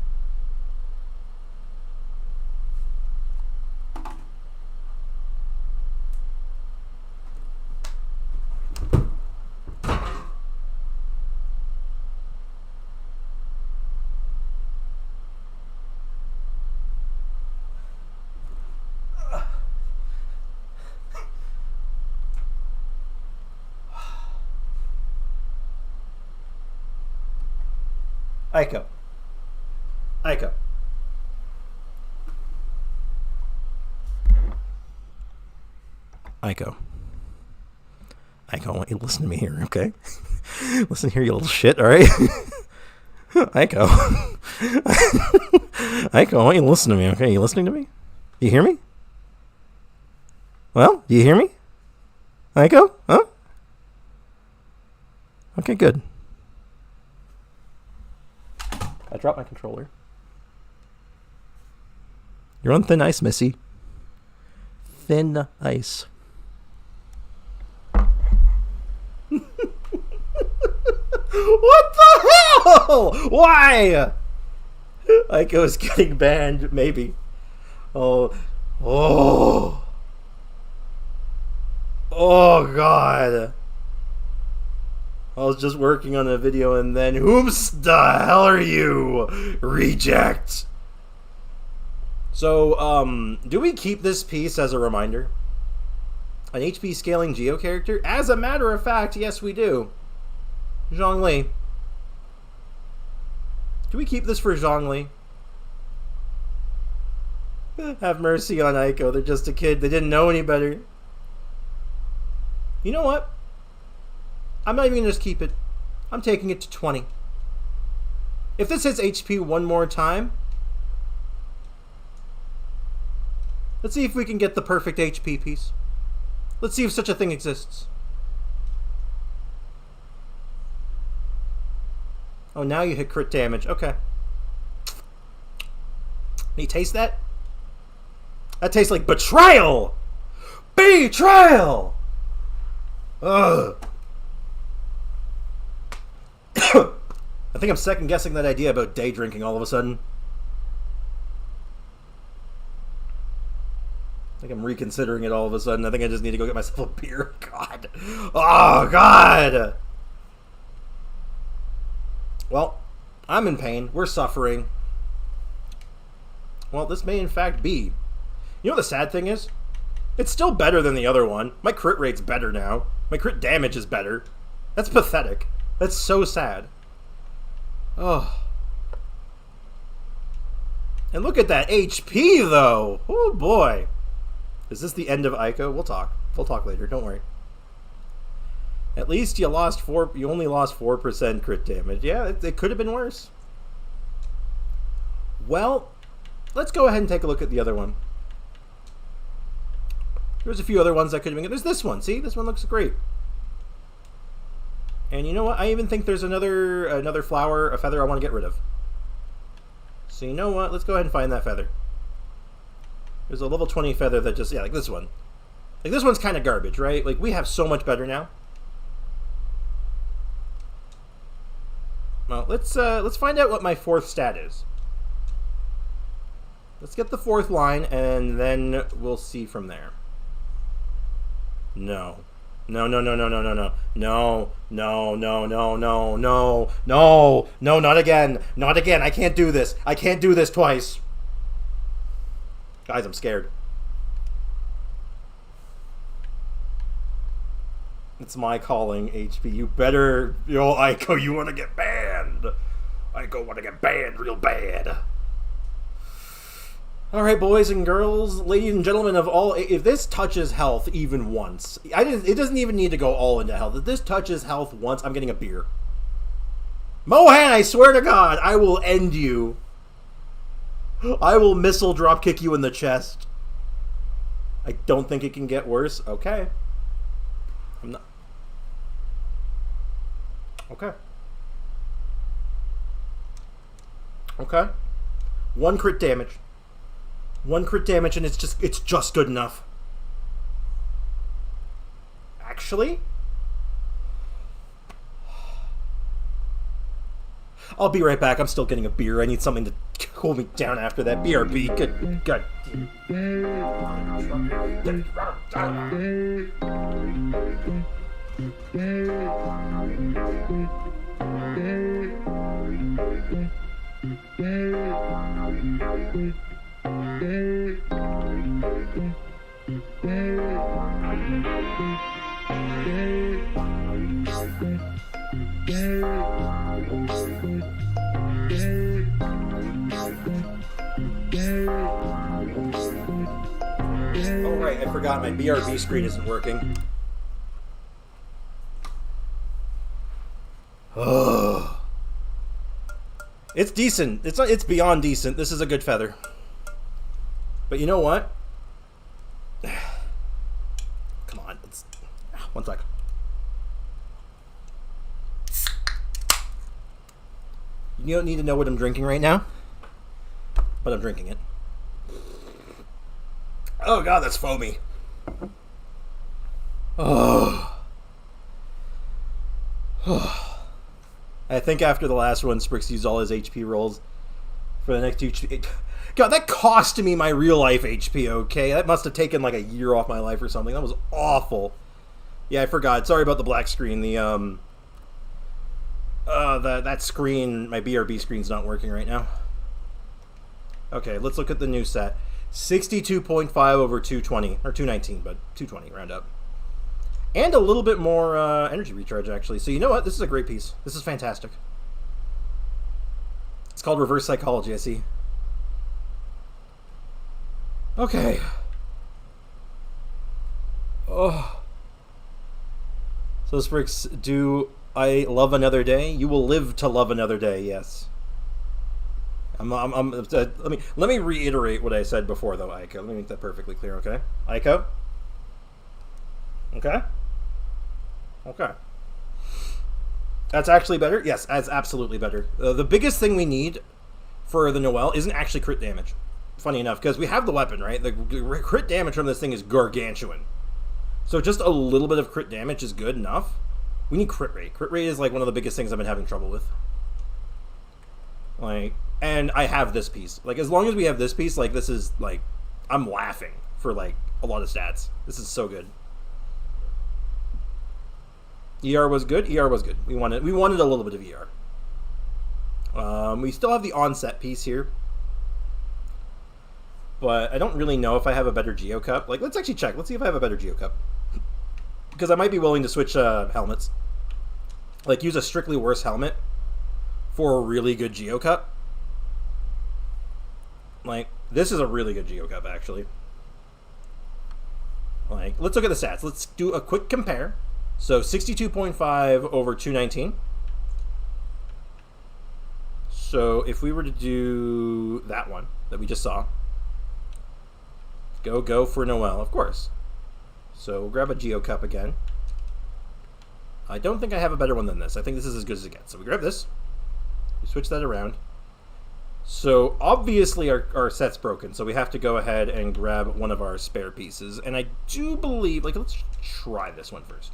Aiko. Aiko. Aiko. Aiko, I want you to listen to me here, okay? Listen here, you little shit, alright? Aiko. Aiko, I want you to listen to me, okay? You listening to me? You hear me? Well, do you hear me? Aiko? Huh? Okay, good. I dropped my controller. You're on thin ice, Missy. Thin ice. What the hell? Why? Aiko is getting banned, maybe. Oh, oh, oh, God. I was just working on a video and then, whom's the hell are you? Reject. So, do we keep this piece as a reminder? An HP scaling Geo character? As a matter of fact, yes we do. Zhongli. Do we keep this for Zhongli? Have mercy on Aiko. They're just a kid. They didn't know any better. You know what? I'm not even going to just keep it. I'm taking it to 20. If this hits HP one more time, let's see if we can get the perfect HP piece. Let's see if such a thing exists. Oh, now you hit crit damage. Okay. Can you taste that? That tastes like betrayal! Betrayal! Ugh. I think I'm second guessing that idea about day drinking all of a sudden. I think I'm reconsidering it all of a sudden. I think I just need to go get myself a beer. God. Oh, God! Well, I'm in pain. We're suffering. Well, this may in fact be. You know what the sad thing is? It's still better than the other one. My crit rate's better now. My crit damage is better. That's pathetic. That's so sad. Oh. And look at that HP, though. Oh, boy. Is this the end of Aiko? We'll talk. We'll talk later. Don't worry. At least you lost you only lost 4% crit damage. Yeah, it could have been worse. Well, let's go ahead and take a look at the other one. There's a few other ones that could have been. There's this one. See, this one looks great. And you know what? I even think there's another flower, a feather I want to get rid of. So you know what? Let's go ahead and find that feather. There's a level 20 feather that just, yeah, like this one. Like this one's kind of garbage, right? Like we have so much better now. Well, let's find out what my fourth stat is. Let's get the fourth line, and then we'll see from there. No. No, no, no, no, no, no, no. No, no, no, no, no, no, no, no, not again. Not again. I can't do this. I can't do this twice. Guys, I'm scared. It's my calling, HP. You better... Yo, Aiko, you want to get banned. Aiko want to get banned real bad. Alright, boys and girls, ladies and gentlemen of all... If this touches health even once... It doesn't even need to go all into health. If this touches health once, I'm getting a beer. Mohan, I swear to God, I will end you. I will missile drop kick you in the chest. I don't think it can get worse. Okay. I'm not... Okay. Okay. One crit damage. One crit damage and it's just good enough. Actually? I'll be right back. I'm still getting a beer. I need something to cool me down after that. BRB. Good. God. Oh right, I forgot my BRB screen isn't working. Oh. It's decent. It's beyond decent. This is a good feather. But you know what? Come on. One sec. You don't need to know what I'm drinking right now, but I'm drinking it. Oh God, that's foamy. Oh. I think after the last one, Sprix used all his HP rolls for the next two. God, that cost me my real life HP, okay? That must have taken like a year off my life or something. That was awful. Yeah, I forgot. Sorry about the black screen. That screen, my BRB screen's not working right now. Okay, let's look at the new set. 62.5 over 220, or 219, but 220, round up. And a little bit more energy recharge, actually. So you know what? This is a great piece. This is fantastic. It's called Reverse Psychology, I see. Okay. Oh. So Sprix, do I love another day? You will live to love another day, yes. Let me reiterate what I said before, though, Aiko. Let me make that perfectly clear, okay? Aiko? Okay? Okay. That's actually better? Yes, that's absolutely better. The biggest thing we need for the Noelle isn't actually crit damage. Funny enough, because we have the weapon, right? The crit damage from this thing is gargantuan. So just a little bit of crit damage is good enough. We need crit rate. Crit rate is like one of the biggest things I've been having trouble with. Like, and I have this piece. Like, as long as we have this piece, like, this is, like, I'm laughing for, like, a lot of stats. This is so good. ER was good. ER was good. We wanted a little bit of ER. We still have the onset piece here. But I don't really know if I have a better Geocup. Like, let's actually check. Let's see if I have a better Geocup. Because I might be willing to switch helmets. Like, use a strictly worse helmet for a really good Geocup. Like, this is a really good Geocup, actually. Like, let's look at the stats. Let's do a quick compare. So, 62.5 over 219. So, if we were to do that one that we just saw. Go for Noelle, of course. So, we'll grab a Geocup again. I don't think I have a better one than this. I think this is as good as it gets. So, we grab this. We switch that around. So, obviously, our set's broken. So, we have to go ahead and grab one of our spare pieces. And I do believe... Like, let's try this one first.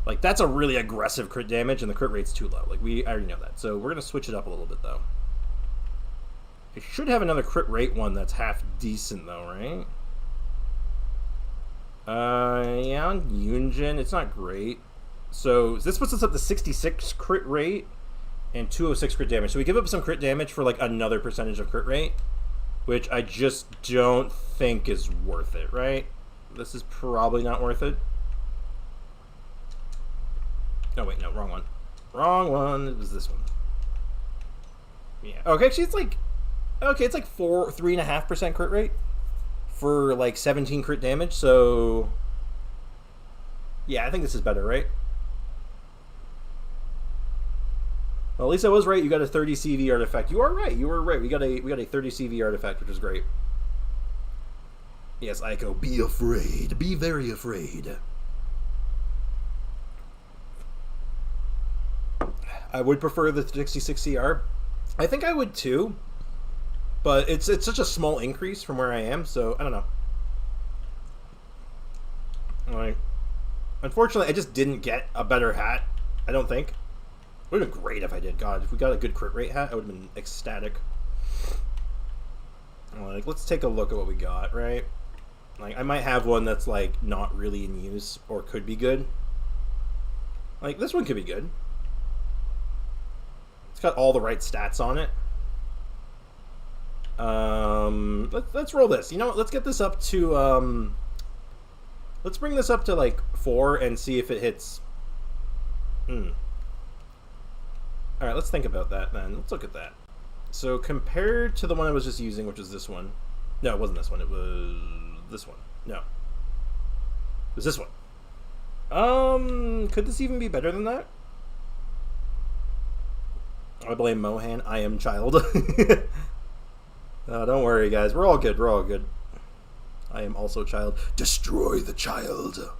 Like, that's a really aggressive crit damage, and the crit rate's too low. Like, I already know that. So, we're going to switch it up a little bit, though. I should have another crit rate one that's half decent, though, right? Yeah, on Yunjin, it's not great. So, this puts us up to 66 crit rate and 206 crit damage. So, we give up some crit damage for, like, another percentage of crit rate, which I just don't think is worth it, right? This is probably not worth it. Oh, wait, no, wrong one. Wrong one. It was this one. Yeah. Okay, actually, it's like... Okay, it's like 3.5% crit rate for like 17 crit damage, so yeah, I think this is better, right? Well, at least I was right. You got a 30 CV artifact. You are right. You were right. We got a 30 CV artifact, which is great. Yes, Aiko, be afraid. Be very afraid. I would prefer the 66 CR. I think I would too. But it's such a small increase from where I am, so I don't know. Like, unfortunately, I just didn't get a better hat. I don't think. It would have been great if I did. God, if we got a good crit rate hat, I would have been ecstatic. Like, let's take a look at what we got, right? Like, I might have one that's like not really in use or could be good. Like, this one could be good. It's got all the right stats on it. Let's roll this. You know what? Let's get this up to let's bring this up to like 4 and see if it hits. Alright, let's think about that then. Let's look at that. So compared to the one I was just using, which is this one. No, it wasn't this one. It was this one. No. It was this one. Could this even be better than that? I blame Mohan. I am child. Don't worry, guys. We're all good. We're all good. I am also child. Destroy the child.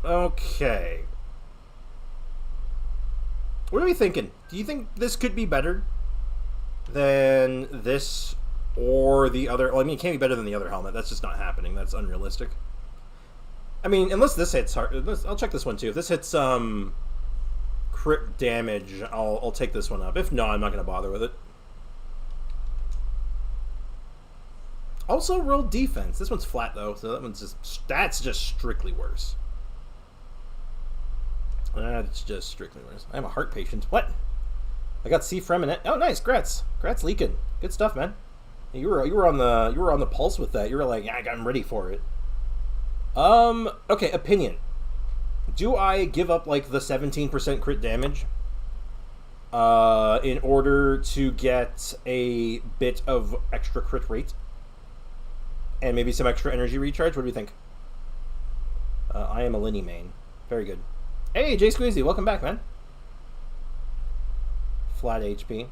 Okay. What are we thinking? Do you think this could be better than this or the other? Well, I mean, it can't be better than the other helmet. That's just not happening. That's unrealistic. I mean, unless this hits hard. I'll check this one too. If this hits crit damage, I'll take this one up. If not, I'm not going to bother with it. Also, roll defense. This one's flat, though, so that's just strictly worse. That's just strictly worse. I'm a heart patient. What? I got C Freminette. Oh, nice, Gretz. Gretz leaking. Good stuff, man. You were on the pulse with that. You were like, yeah, I'm ready for it. Okay, opinion. Do I give up like the 17% crit damage in order to get a bit of extra crit rate and maybe some extra energy recharge? What do you think? I am a Linny main. Very good. Hey, Jay Squeezy, welcome back, man. Flat HP.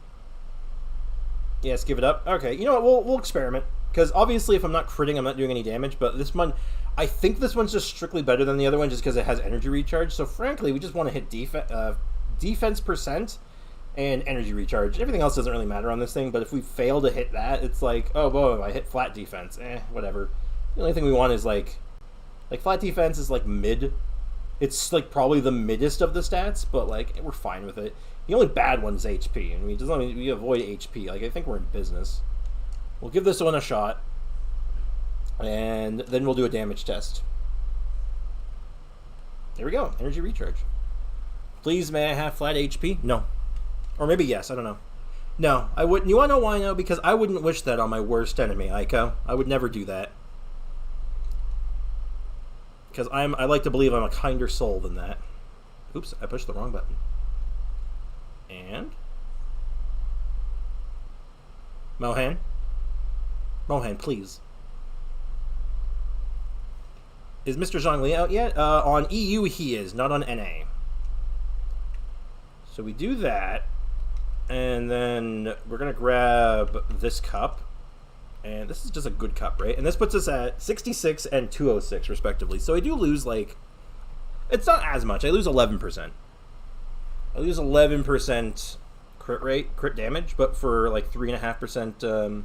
Yes, give it up. Okay, you know what? We'll experiment, because obviously if I'm not critting, I'm not doing any damage. But this one, I think this one's just strictly better than the other one, just because it has energy recharge. So frankly, we just want to hit defense percent and energy recharge. Everything else doesn't really matter on this thing. But if we fail to hit that, it's like, oh, whoa, I hit flat defense. Whatever. The only thing we want is like flat defense is like mid. It's like probably the middest of the stats, but like we're fine with it. The only bad one is HP, and we avoid HP. Like, I think we're in business. We'll give this one a shot, and then we'll do a damage test. There we go, energy recharge. Please, may I have flat HP? No. Or maybe yes, I don't know. No, I wouldn't. You want to know why no? Because I wouldn't wish that on my worst enemy, Aiko. I would never do that. Because I like to believe I'm a kinder soul than that. Oops, I pushed the wrong button. And Mohan, please. Is Mr. Zhongli out yet? On EU he is, not on NA. So we do that, and then we're gonna grab this cup, and this is just a good cup, right? And this puts us at 66 and 206 respectively. So I do lose, like, it's not as much. I lose 11%. I lose 11% crit damage, but for like 3.5%,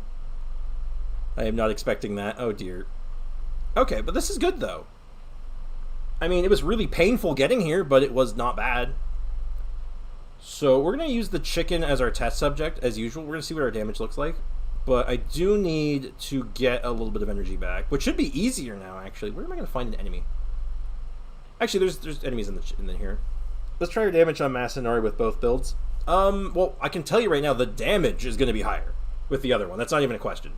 I am not expecting that. Oh dear. Okay, but this is good though. I mean, it was really painful getting here, but it was not bad. So we're going to use the chicken as our test subject, as usual. We're going to see what our damage looks like. But I do need to get a little bit of energy back, which should be easier now, actually. Where am I going to find an enemy? Actually, there's enemies in here. Let's try our damage on Masanori with both builds. Well, I can tell you right now, the damage is going to be higher with the other one. That's not even a question.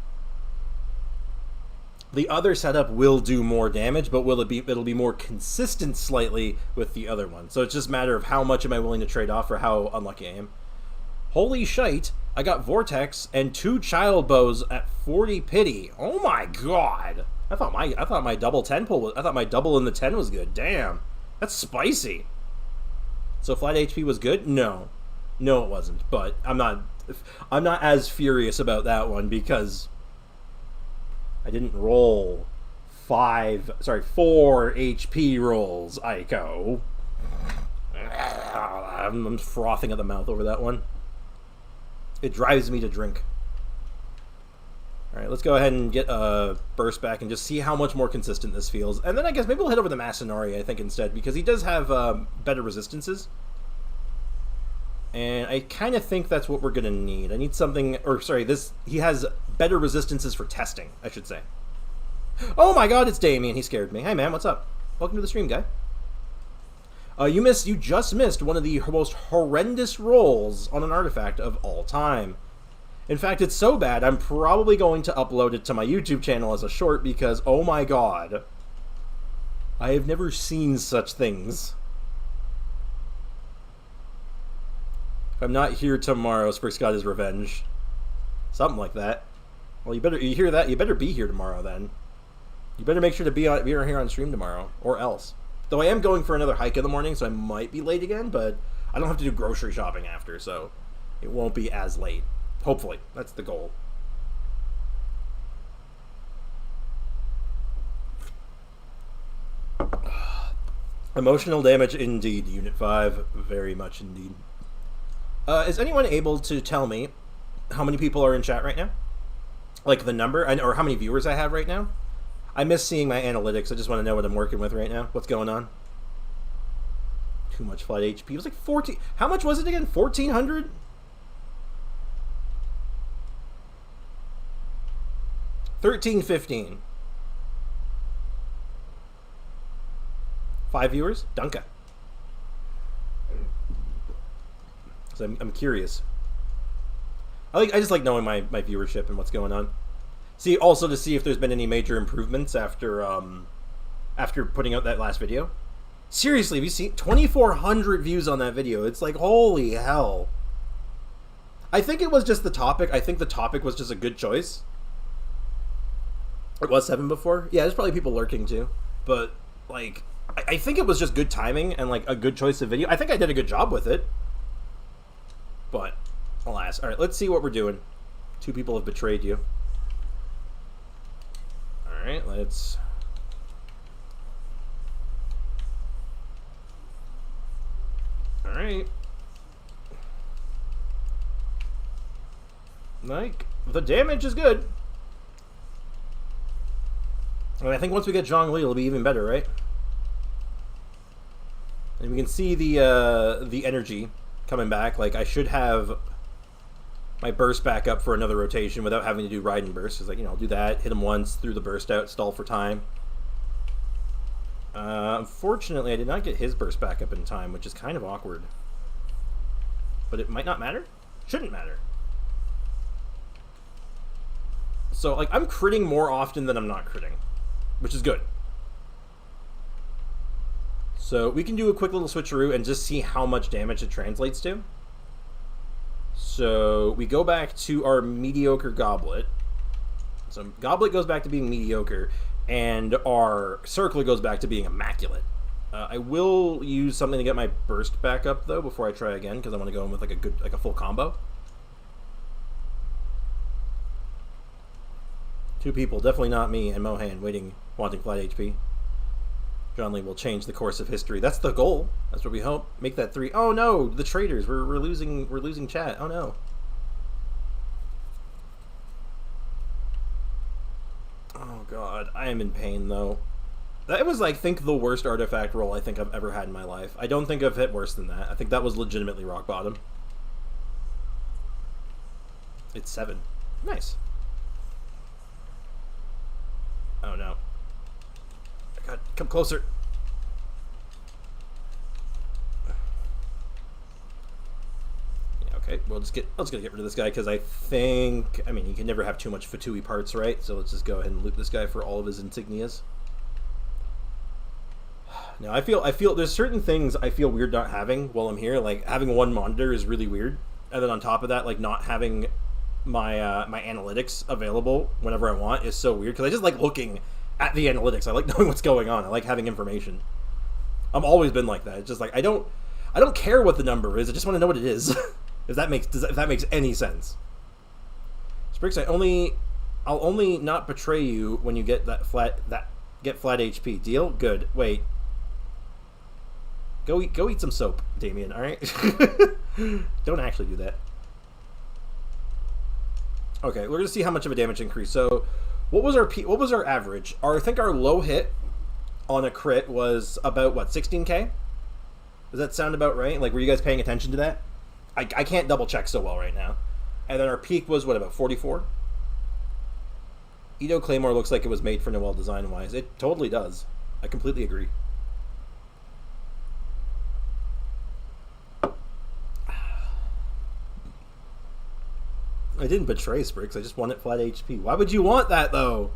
The other setup will do more damage, but it'll be more consistent slightly with the other one. So it's just a matter of how much am I willing to trade off for how unlucky I am. Holy shite, I got Vortex and 2 Child Bows at 40 pity. Oh my god. I thought my double 10 pull was, I thought my double in the 10 was good. Damn. That's spicy. So flat HP was good? No. No, it wasn't. But I'm not as furious about that one because I didn't roll 4 HP rolls, Aiko. I'm frothing at the mouth over that one. It drives me to drink. Alright, let's go ahead and get a burst back and just see how much more consistent this feels. And then I guess maybe we'll head over to Masanori, I think, instead, because he does have better resistances. And I kind of think that's what we're going to need. I need something, or sorry, he has better resistances for testing, I should say. Oh my god, it's Damien. He scared me. Hey man, what's up? Welcome to the stream, guy. You just missed one of the most horrendous rolls on an artifact of all time. In fact, it's so bad, I'm probably going to upload it to my YouTube channel as a short because, oh my god, I have never seen such things. If I'm not here tomorrow, Sprix got his revenge. Something like that. Well, you hear that? You better be here tomorrow then. You better make sure to be here on stream tomorrow, or else. Though I am going for another hike in the morning, so I might be late again, but I don't have to do grocery shopping after, so it won't be as late. Hopefully. That's the goal. Emotional damage indeed, Unit 5. Very much indeed. Is anyone able to tell me how many people are in chat right now? Like the number, or how many viewers I have right now? I miss seeing my analytics. I just want to know what I'm working with right now. What's going on? Too much flat HP. It was like 14. How much was it again? 1400? $13.15. 5 viewers? Dunka. So I'm curious. I just like knowing my viewership and what's going on. See, also to see if there's been any major improvements after after putting out that last video. Seriously, have you seen 2,400 views on that video? It's like, holy hell. I think it was just the topic. I think the topic was just a good choice. It was 7 before. Yeah, there's probably people lurking too. But, like, I think it was just good timing and, like, a good choice of video. I think I did a good job with it. But, alas. Alright, let's see what we're doing. 2 people have betrayed you. Alright, let's... Alright. Like, the damage is good. And I think once we get Zhongli, it'll be even better, right? And we can see the energy coming back. Like, I should have my burst back up for another rotation without having to do ride and burst. It's like, you know, I'll do that, hit him once, threw the burst out, stall for time. Unfortunately, I did not get his burst back up in time, which is kind of awkward. But it might not matter? Shouldn't matter. So, like, I'm critting more often than I'm not critting, which is good. So, we can do a quick little switcheroo and just see how much damage it translates to. So, we go back to our mediocre goblet. So, goblet goes back to being mediocre, and our circler goes back to being immaculate. I will use something to get my burst back up, though, before I try again, because I want to go in with, like, a full combo. 2 people, definitely not me and Mohan, wanting flat HP. Zhongli will change the course of history. That's the goal. That's what we hope. Make that 3. Oh no, the traitors. We're losing chat. Oh no. Oh god, I am in pain though. That was, I think, the worst artifact roll I think I've ever had in my life. I don't think I've hit worse than that. I think that was legitimately rock bottom. It's 7. Nice. Oh no. God, come closer. Yeah, okay. Let's get rid of this guy because I think, I mean, you can never have too much Fatui parts, right? So let's just go ahead and loot this guy for all of his insignias. Now I feel there's certain things I feel weird not having while I'm here. Like having one monitor is really weird, and then on top of that, like not having my my analytics available whenever I want is so weird because I just like looking at the analytics. I like knowing what's going on. I like having information. I've always been like that. It's just like I don't care what the number is. I just want to know what it is. if that makes any sense. Sprix, I'll only not betray you when you get flat HP. Deal? Good. Wait. Go eat some soap, Damien, all right? Don't actually do that. Okay, we're going to see how much of a damage increase. So, what was our average? I think our low hit on a crit was about what, 16k? Does that sound about right? Like, were you guys paying attention to that? I can't double check so well right now. And then our peak was what, about 44? Edo Claymore looks like it was made for Noel design-wise. It totally does. I completely agree. I didn't betray Sprix. I just wanted flat HP. Why would you want that, though?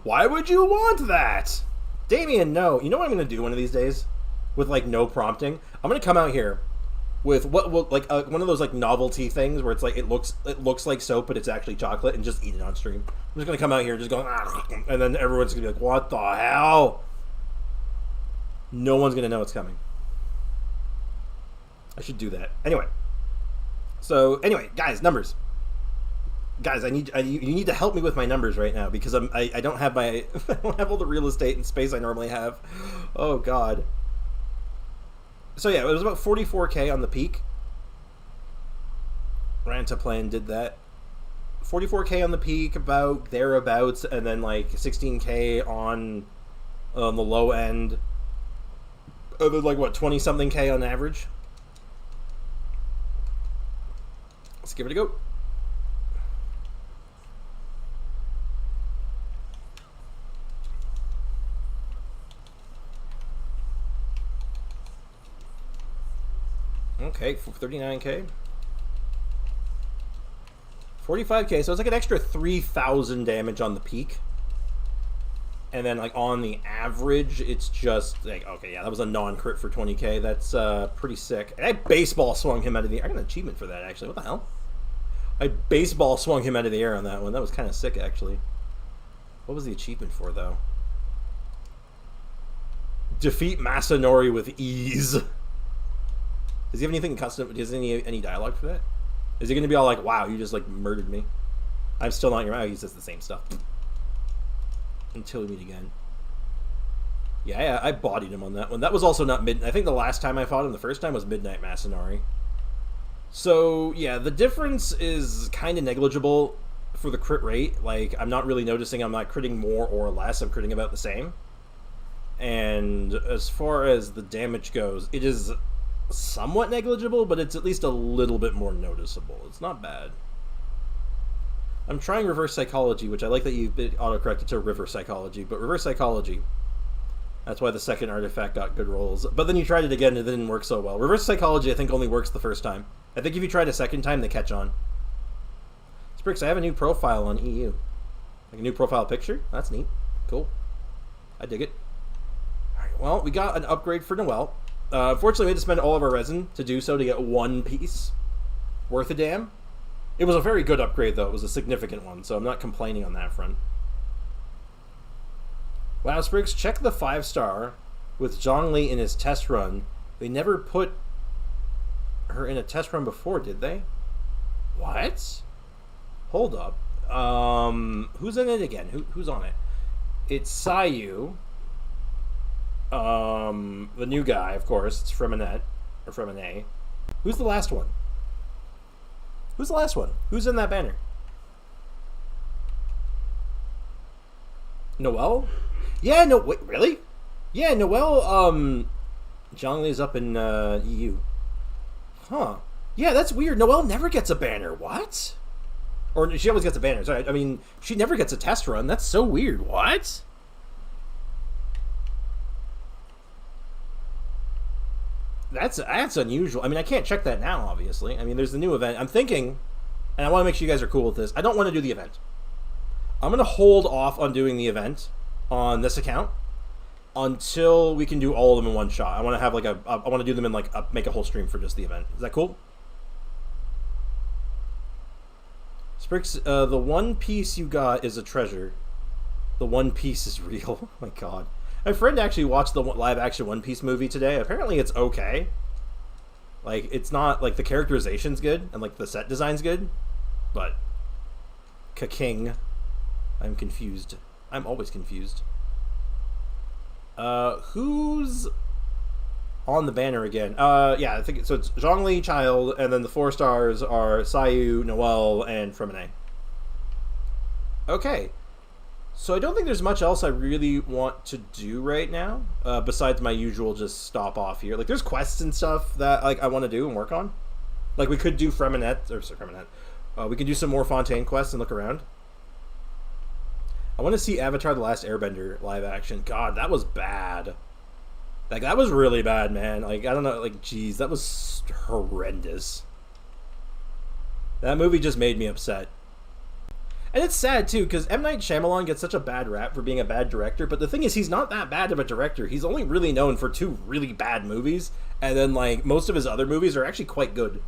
Why would you want that? Damien, no. You know what I'm going to do one of these days? With, like, no prompting? I'm going to come out here with what will, like, one of those, like, novelty things where it's like, it looks like soap, but it's actually chocolate, and just eat it on stream. I'm just going to come out here and just go, and then everyone's going to be like, what the hell? No one's going to know it's coming. I should do that. Anyway. So, anyway, guys, numbers. Guys, you need to help me with my numbers right now because I don't have I don't have all the real estate and space I normally have. Oh god. So yeah, it was about 44k on the peak. Rantaplan did that. 44k on the peak, about thereabouts, and then like 16k on the low end. They're like, what, 20 something K on average? Let's give it a go. Okay, 39K. 45K, so it's like an extra 3,000 damage on the peak. And then, like, on the average, it's just, like, okay, yeah, that was a non-crit for 20K. That's pretty sick. And I baseball swung him out of the air. I got an achievement for that, actually. What the hell? I baseball swung him out of the air on that one. That was kind of sick, actually. What was the achievement for, though? Defeat Masanori with ease. Does he have anything custom? Does he have any dialogue for that? Is he going to be all like, wow, you just, like, murdered me? I'm still not your mouth. He says the same stuff. Until we meet again. Yeah, I bodied him on that one. That was also not mid. I think the last time I fought him, the first time, was Midnight Masanori. So, yeah, the difference is kind of negligible for the crit rate. Like, I'm not really noticing I'm not critting more or less. I'm critting about the same. And as far as the damage goes, it is somewhat negligible, but it's at least a little bit more noticeable. It's not bad. I'm trying reverse psychology, which I like that you've been autocorrected to reverse psychology, but reverse psychology, that's why the second artifact got good rolls. But then you tried it again and it didn't work so well. Reverse psychology, I think, only works the first time. I think if you try it a second time, they catch on. Sprix, I have a new profile on EU. Like a new profile picture? That's neat. Cool. I dig it. Alright, well, we got an upgrade for Noelle. Unfortunately, we had to spend all of our resin to do so to get one piece. Worth a damn. It was a very good upgrade, though. It was a significant one, so I'm not complaining on that front. Wow, Spriggs, check the 5-star with Zhongli in his test run. They never put her in a test run before, did they? What? Hold up. Who's in it again? Who's on it? It's Sayu. The new guy, of course. It's Freminette. Or Fremine. Who's the last one? Who's the last one? Who's in that banner? Noelle? Yeah, no, wait, really? Yeah, Noelle, Zhongli's up in, EU. Huh. Yeah, that's weird. Noelle never gets a banner. What? Or she always gets a banner. Sorry, I mean, she never gets a test run. That's so weird. What? That's unusual. I mean, I can't check that now, obviously. I mean, there's the new event. I'm thinking, and I want to make sure you guys are cool with this, I don't want to do the event. I'm going to hold off on doing the event on this account until we can do all of them in one shot. I want to have like I want to do them in like make a whole stream for just the event. Is that cool? Sprix, the one piece you got is a treasure. The One Piece is real. Oh my god. My friend actually watched the live-action One Piece movie today. Apparently it's okay. Like, it's not, like, the characterization's good, and, like, the set design's good, but Ka-King, I'm confused. I'm always confused. Who's on the banner again? Yeah, I think, so it's Zhongli, Child, and then the 4 stars are Sayu, Noelle, and Fremine. Okay. So I don't think there's much else I really want to do right now, besides my usual just stop off here. Like, there's quests and stuff that like I want to do and work on. Like, we could do Freminette, or sorry, Freminette. We could do some more Fontaine quests and look around. I want to see Avatar: The Last Airbender live action. God, that was bad. Like, that was really bad, man. Like, I don't know, like, geez, that was horrendous. That movie just made me upset. And it's sad, too, because M. Night Shyamalan gets such a bad rap for being a bad director, but the thing is, he's not that bad of a director. He's only really known for 2 really bad movies, and then, like, most of his other movies are actually quite good.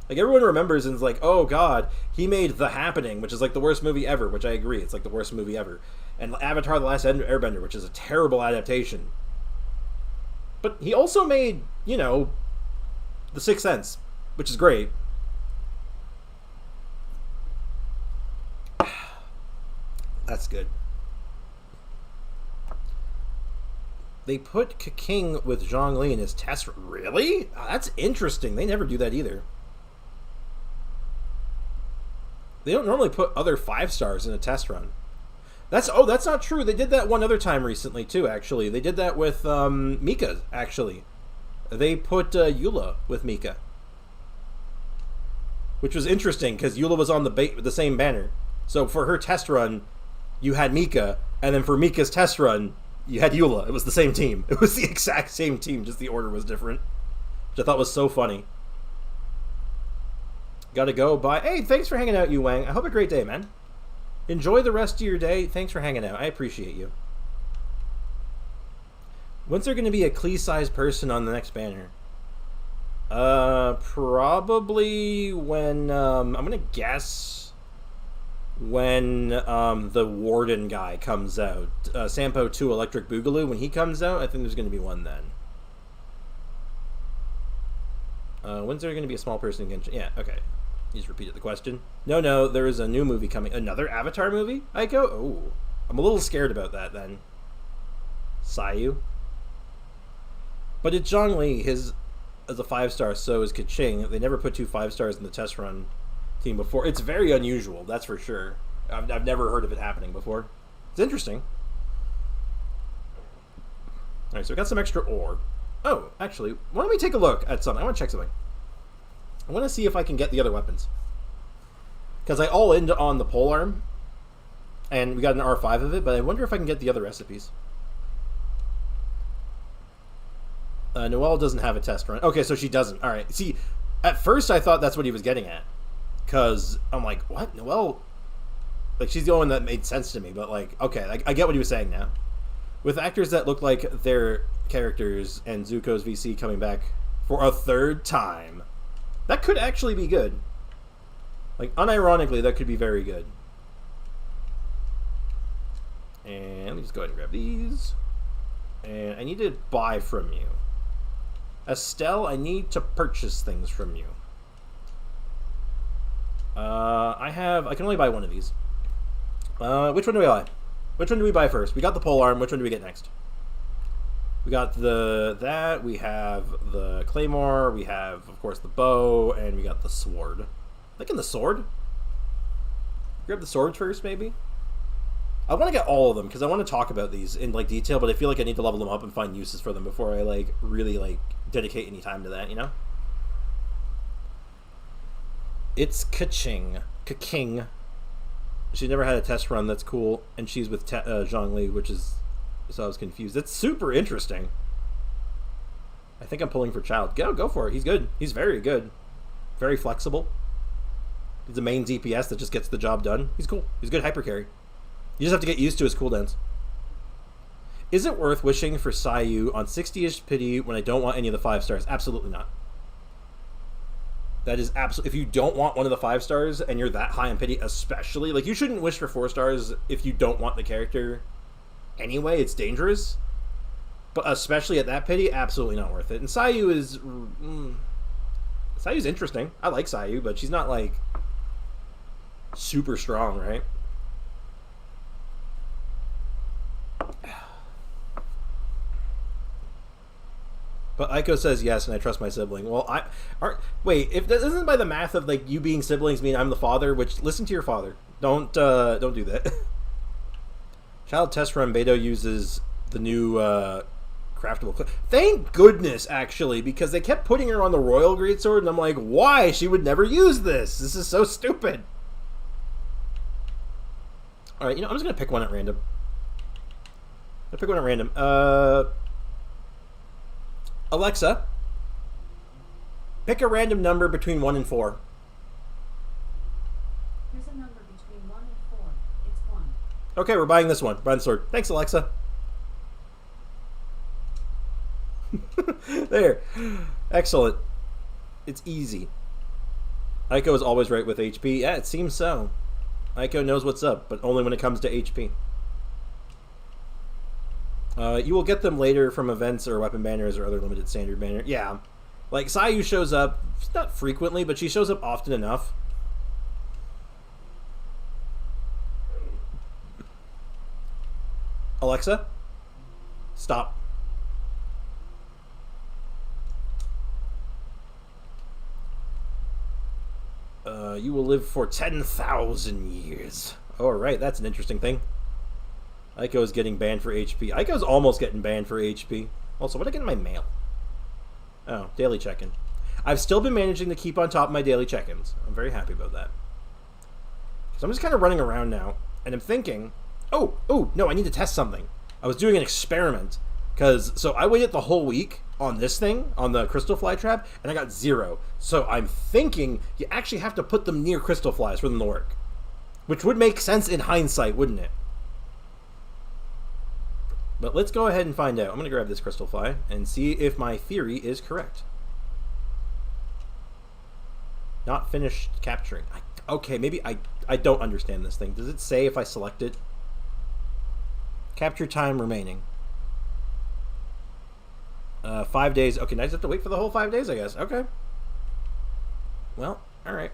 Like, everyone remembers and is like, oh, God, he made The Happening, which is, like, the worst movie ever, which I agree, it's, like, the worst movie ever. And Avatar: The Last Airbender, which is a terrible adaptation. But he also made, you know, The Sixth Sense, which is great. That's good. They put Ka-King with Zhongli in his test. Really? Oh, that's interesting. They never do that either. They don't normally put other 5 stars in a test run. That's not true. They did that one other time recently too. Actually, they did that with Mika. Actually, they put Eula with Mika, which was interesting because Eula was on the same banner. So for her test run, you had Mika, and then for Mika's test run, you had Eula. It was the same team. It was the exact same team, just the order was different, which I thought was so funny. Gotta go. Bye. Hey, thanks for hanging out, Yu Wang. I hope a great day, man. Enjoy the rest of your day. Thanks for hanging out. I appreciate you. When's there going to be a Klee-sized person on the next banner? Probably when, I'm going to guess when, the Warden guy comes out. Sampo 2 Electric Boogaloo, when he comes out, I think there's going to be one then. When's there going to be a small person again? Yeah, okay. You just repeated the question. No, there is a new movie coming. Another Avatar movie, Aiko? Oh, I'm a little scared about that then. Sayu. But it's Zhongli. His as a 5-star, so is Kaching. They never put 2 5-stars in the test run team before. It's very unusual, that's for sure. I've never heard of it happening before. It's interesting. Alright, so we got some extra ore. Oh, actually, why don't we take a look at something? I want to check something. I want to see if I can get the other weapons. Because I all-in on the polearm, and we got an R5 of it, but I wonder if I can get the other recipes. Noelle doesn't have a test run. Okay, so she doesn't. Alright, see, at first I thought that's what he was getting at. Because I'm like, what? Noelle? Like, she's the only one that made sense to me, but like, okay, I get what he was saying now. With actors that look like their characters and Zuko's VC coming back for a 3rd time, that could actually be good. Like, unironically, that could be very good. And let me just go ahead and grab these. And I need to buy from you. Estelle, I need to purchase things from you. I can only buy one of these. Which one do we buy? Which one do we buy first? We got the polearm. Which one do we get next? We got we have the claymore, we have, of course, the bow, and we got the sword. Thinking the sword? Grab the sword first, maybe? I want to get all of them, because I want to talk about these in, like, detail, but I feel like I need to level them up and find uses for them before I, like, really, like, dedicate any time to that, you know? It's Kaching. Kaking. She never had a test run, that's cool, and she's with Zhongli, which is... So I was confused. That's super interesting. I think I'm pulling for Child. Go for it. He's good. He's very good. Very flexible. He's the main DPS that just gets the job done. He's cool. He's a good hyper carry. You just have to get used to his cooldowns. Is it worth wishing for Sayu on 60-ish pity when I don't want any of the 5-stars? Absolutely not. That is absolutely... If you don't want one of the 5-stars and you're that high in pity, especially... Like, you shouldn't wish for 4-stars if you don't want the character... Anyway, it's dangerous, but especially at that pity, absolutely not worth it. And Sayu is... Sayu's interesting. I like Sayu, but she's not, like, super strong, right? But Aiko says yes, and I trust my sibling. Well, wait, if that isn't by the math of, like, you being siblings mean I'm the father, which, listen to your father. Don't do that. Child test run, Beto uses the new craftable... Thank goodness, actually, because they kept putting her on the Royal Greatsword, and I'm like, why? She would never use this. This is so stupid. Alright, I'm just going to pick one at random. Alexa, pick a random number between 1 and 4. Here's a number between 1 and 4. It's 1. Okay, we're buying this one. Buying the sword. Thanks, Alexa. There. Excellent. It's easy. Aiko is always right with HP. Yeah, it seems so. Aiko knows what's up, but only when it comes to HP. You will get them later from events or weapon banners or other limited standard banner. Yeah. Like, Sayu shows up, not frequently, but she shows up often enough. Alexa? Stop. You will live for 10,000 years. Alright, that's an interesting thing. Aiko is getting banned for HP. Aiko's almost getting banned for HP. Also, what did I get in my mail? Oh, daily check-in. I've still been managing to keep on top of my daily check-ins. I'm very happy about that. So I'm just kind of running around now, and I'm thinking, oh, no, I need to test something. I was doing an experiment, so I waited the whole week on this thing, on the crystal fly trap, and I got 0. So I'm thinking you actually have to put them near crystal flies for them to work. Which would make sense in hindsight, wouldn't it? But let's go ahead and find out. I'm going to grab this crystal fly and see if my theory is correct. Not finished capturing. Okay, maybe I don't understand this thing. Does it say if I select it? Capture time remaining. 5 days. Okay, now I just have to wait for the whole 5 days, I guess. Okay. Well, alright.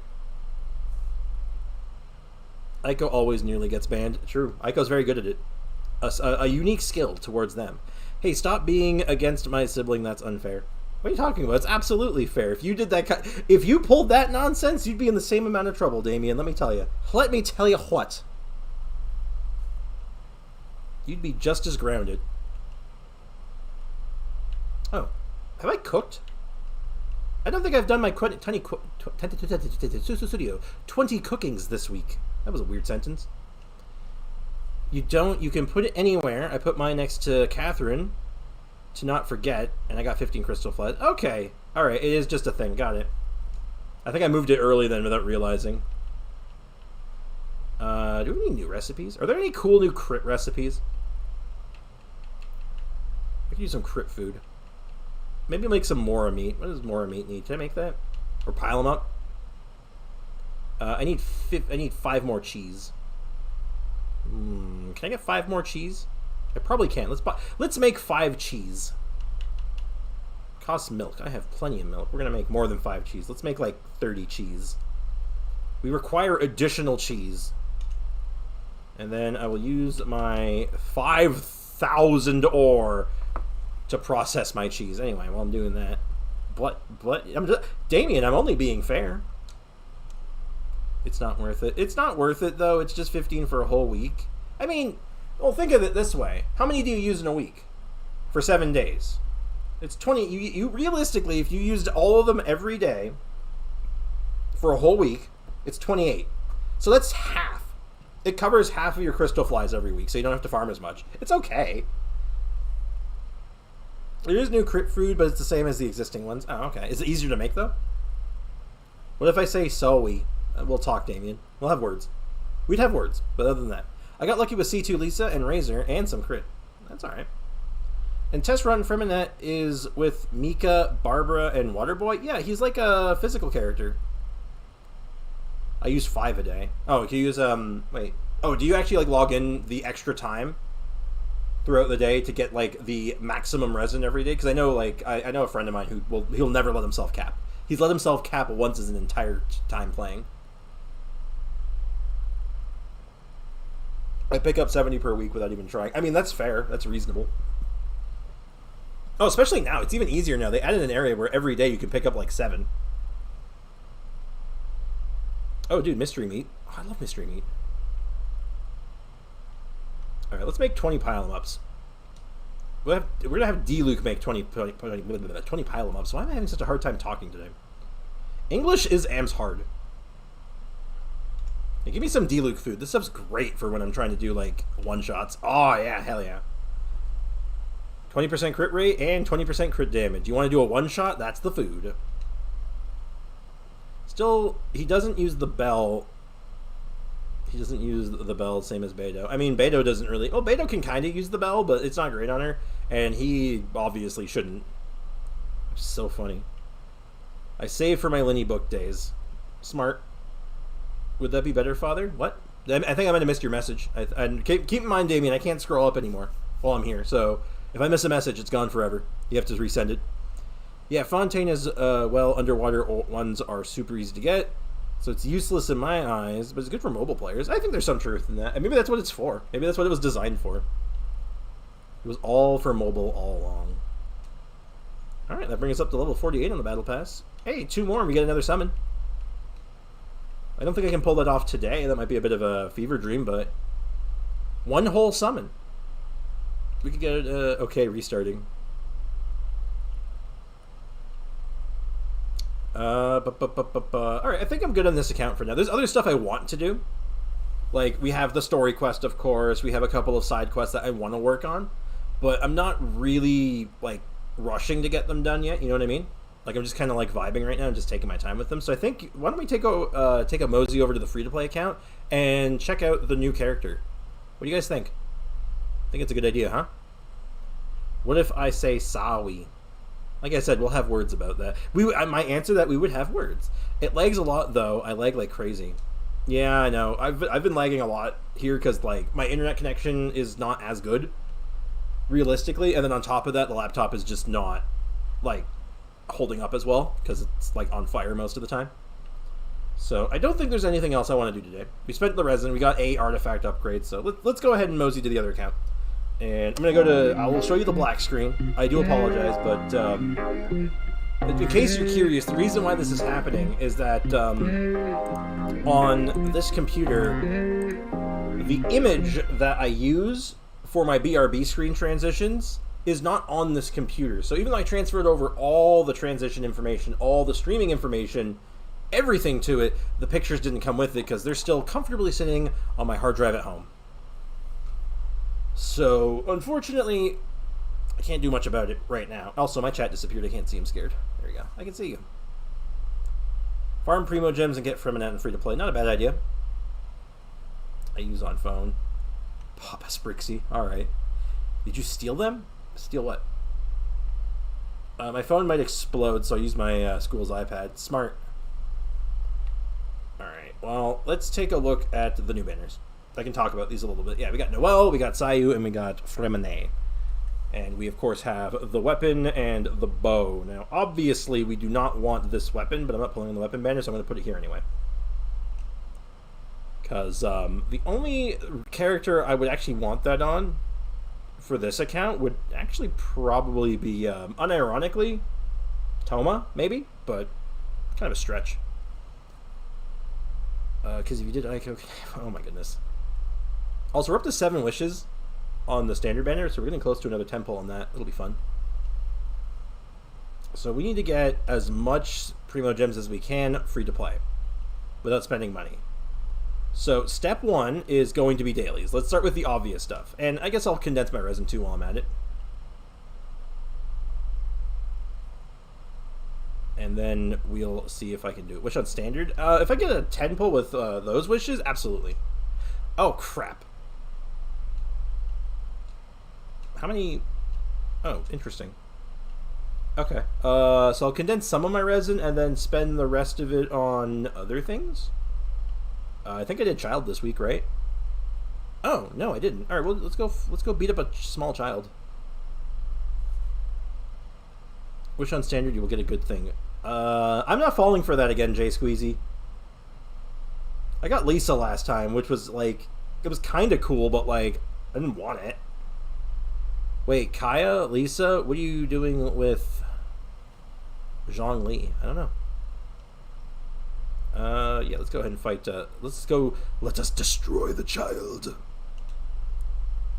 Aiko always nearly gets banned. True. Aiko's very good at it. A unique skill towards them. Hey, stop being against my sibling. That's unfair. What are you talking about? It's absolutely fair. If you did that, if you pulled that nonsense, you'd be in the same amount of trouble, Damien. Let me tell you. Let me tell you what. You'd be just as grounded. Oh, have I cooked? I don't think I've done my 20 cookings this week. That was a weird sentence. You don't. You can put it anywhere. I put mine next to Catherine to not forget, and I got 15 crystal flies. Okay. All right. It is just a thing. Got it. I think I moved it early then without realizing. Do we have any new recipes? Are there any cool new crit recipes? I could use some crit food. Maybe make some Mora meat. What does Mora meat need? Can I make that? Or pile them up? I need 5 more cheese. Can I get 5 more cheese? I probably can. Let's make 5 cheese. Costs milk. I have plenty of milk. We're gonna make more than 5 cheese. Let's make like 30 cheese. We require additional cheese. And then I will use my 5,000 ore to process my cheese. Anyway, while I'm doing that, Damien, I'm only being fair. It's not worth it. It's not worth it, though. It's just 15 for a whole week. I mean, well, think of it this way. How many do you use in a week? For 7 days. It's 20. You realistically, if you used all of them every day for a whole week, it's 28. So that's half. It covers half of your crystal flies every week, so you don't have to farm as much. It's okay. There is new crit food, but it's the same as the existing ones. Oh, okay. Is it easier to make, though? What if I say so-we? We'll talk, Damien. We'll have words. We'd have words, but other than that. I got lucky with C2 Lisa and Razor and some crit. That's alright. And test run Freminette is with Mika, Barbara, and Waterboy. Yeah, he's like a physical character. I use 5 a day. Oh, can you use, wait. Oh, do you actually, like, log in the extra time throughout the day to get, like, the maximum resin every day? Because I know, like, I know a friend of mine who he'll never let himself cap. He's let himself cap once as an entire time playing. I pick up 70 per week without even trying. I mean, that's fair. That's reasonable. Oh, especially now. It's even easier now. They added an area where every day you can pick up like 7. Oh, dude, mystery meat. Oh, I love mystery meat. Alright, let's make 20 pile-em-ups. We're going to have D-Luke make 20 pile-em-ups. Why am I having such a hard time talking today? English is AMS hard. Hey, give me some D-Luke food. This stuff's great for when I'm trying to do, like, one-shots. Oh, yeah, hell yeah. 20% crit rate and 20% crit damage. You want to do a one-shot? That's the food. Still, he doesn't use the bell. He doesn't use the bell, same as Beto. I mean, Beto doesn't really... Oh, Beto can kind of use the bell, but it's not great on her. And he obviously shouldn't. Which is so funny. I save for my Linny book days. Smart. Would that be better, Father? What? I think I might have missed your message. And keep in mind, Damien, I can't scroll up anymore while I'm here. So if I miss a message, it's gone forever. You have to resend it. Yeah, Fontaine is, well, underwater ones are super easy to get. So it's useless in my eyes, but it's good for mobile players. I think there's some truth in that. And maybe that's what it's for. Maybe that's what it was designed for. It was all for mobile all along. Alright, that brings us up to level 48 on the Battle Pass. Hey, 2 more and we get another summon. I don't think I can pull that off today. That might be a bit of a fever dream, but 1 whole summon. We could get it, okay, restarting. Alright, I think I'm good on this account for now. There's other stuff I want to do. Like, we have the story quest, of course. We have a couple of side quests that I want to work on. But I'm not really, like, rushing to get them done yet. You know what I mean? Like, I'm just kind of, like, vibing right now and just taking my time with them. So I think, why don't we take a mosey over to the free-to-play account and check out the new character. What do you guys think? I think it's a good idea, huh? What if I say Sawi? Like I said, we'll have words about that. My answer that we would have words. It lags a lot, though. I lag like crazy. Yeah, I know. I've been lagging a lot here because, like, my internet connection is not as good, realistically. And then on top of that, the laptop is just not, like, holding up as well because it's, like, on fire most of the time. So I don't think there's anything else I want to do today. We spent the resin. We got a artifact upgrade. So let's go ahead and mosey to the other account. And I'm going to go to... I will show you the black screen. I do apologize, but in case you're curious, the reason why this is happening is that on this computer, the image that I use for my BRB screen transitions is not on this computer. So even though I transferred over all the transition information, all the streaming information, everything to it, the pictures didn't come with it because they're still comfortably sitting on my hard drive at home. So, unfortunately, I can't do much about it right now. Also, my chat disappeared. I can't see. I'm scared. There you go. I can see you. Farm Primo Gems and get Fremanent and free to play. Not a bad idea. I use on phone. Papa Sprixie. Alright. Did you steal them? Steal what? My phone might explode, so I use my school's iPad. Smart. Alright. Well, let's take a look at the new banners. I can talk about these a little bit. Yeah, we got Noel, we got Sayu, and we got Fremenay. And we, of course, have the weapon and the bow. Now, obviously, we do not want this weapon, but I'm not pulling the weapon banner, so I'm going to put it here anyway. Because the only character I would actually want that on for this account would actually probably be, unironically, Toma, maybe, but kind of a stretch. Because if you did Ico... Oh my goodness. Also, we're up to 7 wishes on the standard banner, so we're getting close to another temple on that. It'll be fun. So we need to get as much Primo Gems as we can free to play without spending money. So step 1 is going to be dailies. Let's start with the obvious stuff. And I guess I'll condense my resin too while I'm at it. And then we'll see if I can do it. Wish on standard? If I get a 10 pull with those wishes, absolutely. Oh, crap. How many... Oh, interesting. Okay. So I'll condense some of my resin and then spend the rest of it on other things? I think I did child this week, right? Oh, no, I didn't. Alright, well, let's go beat up a small child. Wish on standard, you will get a good thing. I'm not falling for that again, Jay Squeezy. I got Lisa last time, which was, like, it was kind of cool, but, like, I didn't want it. Wait, Kaya, Lisa, what are you doing with Zhongli? I don't know. Yeah, let's go ahead and fight, let us destroy the child.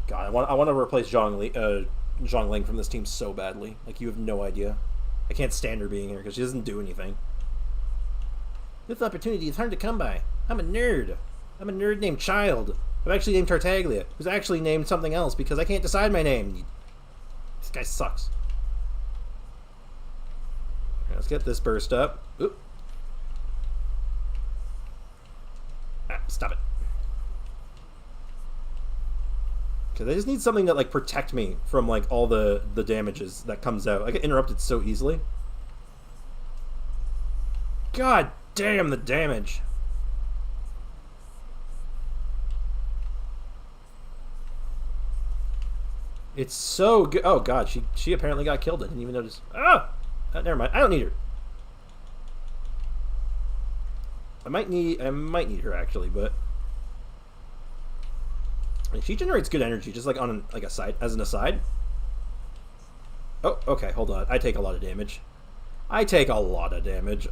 God, I want to replace Zhongling from this team so badly. Like, you have no idea. I can't stand her being here because she doesn't do anything. This opportunity is hard to come by. I'm a nerd. I'm a nerd named Child. I'm actually named Tartaglia, who's actually named something else because I can't decide my name. This guy sucks. Right, let's get this burst up. Oop. Ah, stop it. Because I just need something that, like, protect me from, like, all the damages that comes out. I get interrupted so easily. God damn the damage. It's so good. Oh god, she apparently got killed. I didn't even notice. Ah! Never mind. I don't need her. I might need her actually, but she generates good energy, just like on a side, as an aside. Oh, okay, hold on. I take a lot of damage. I take a lot of damage.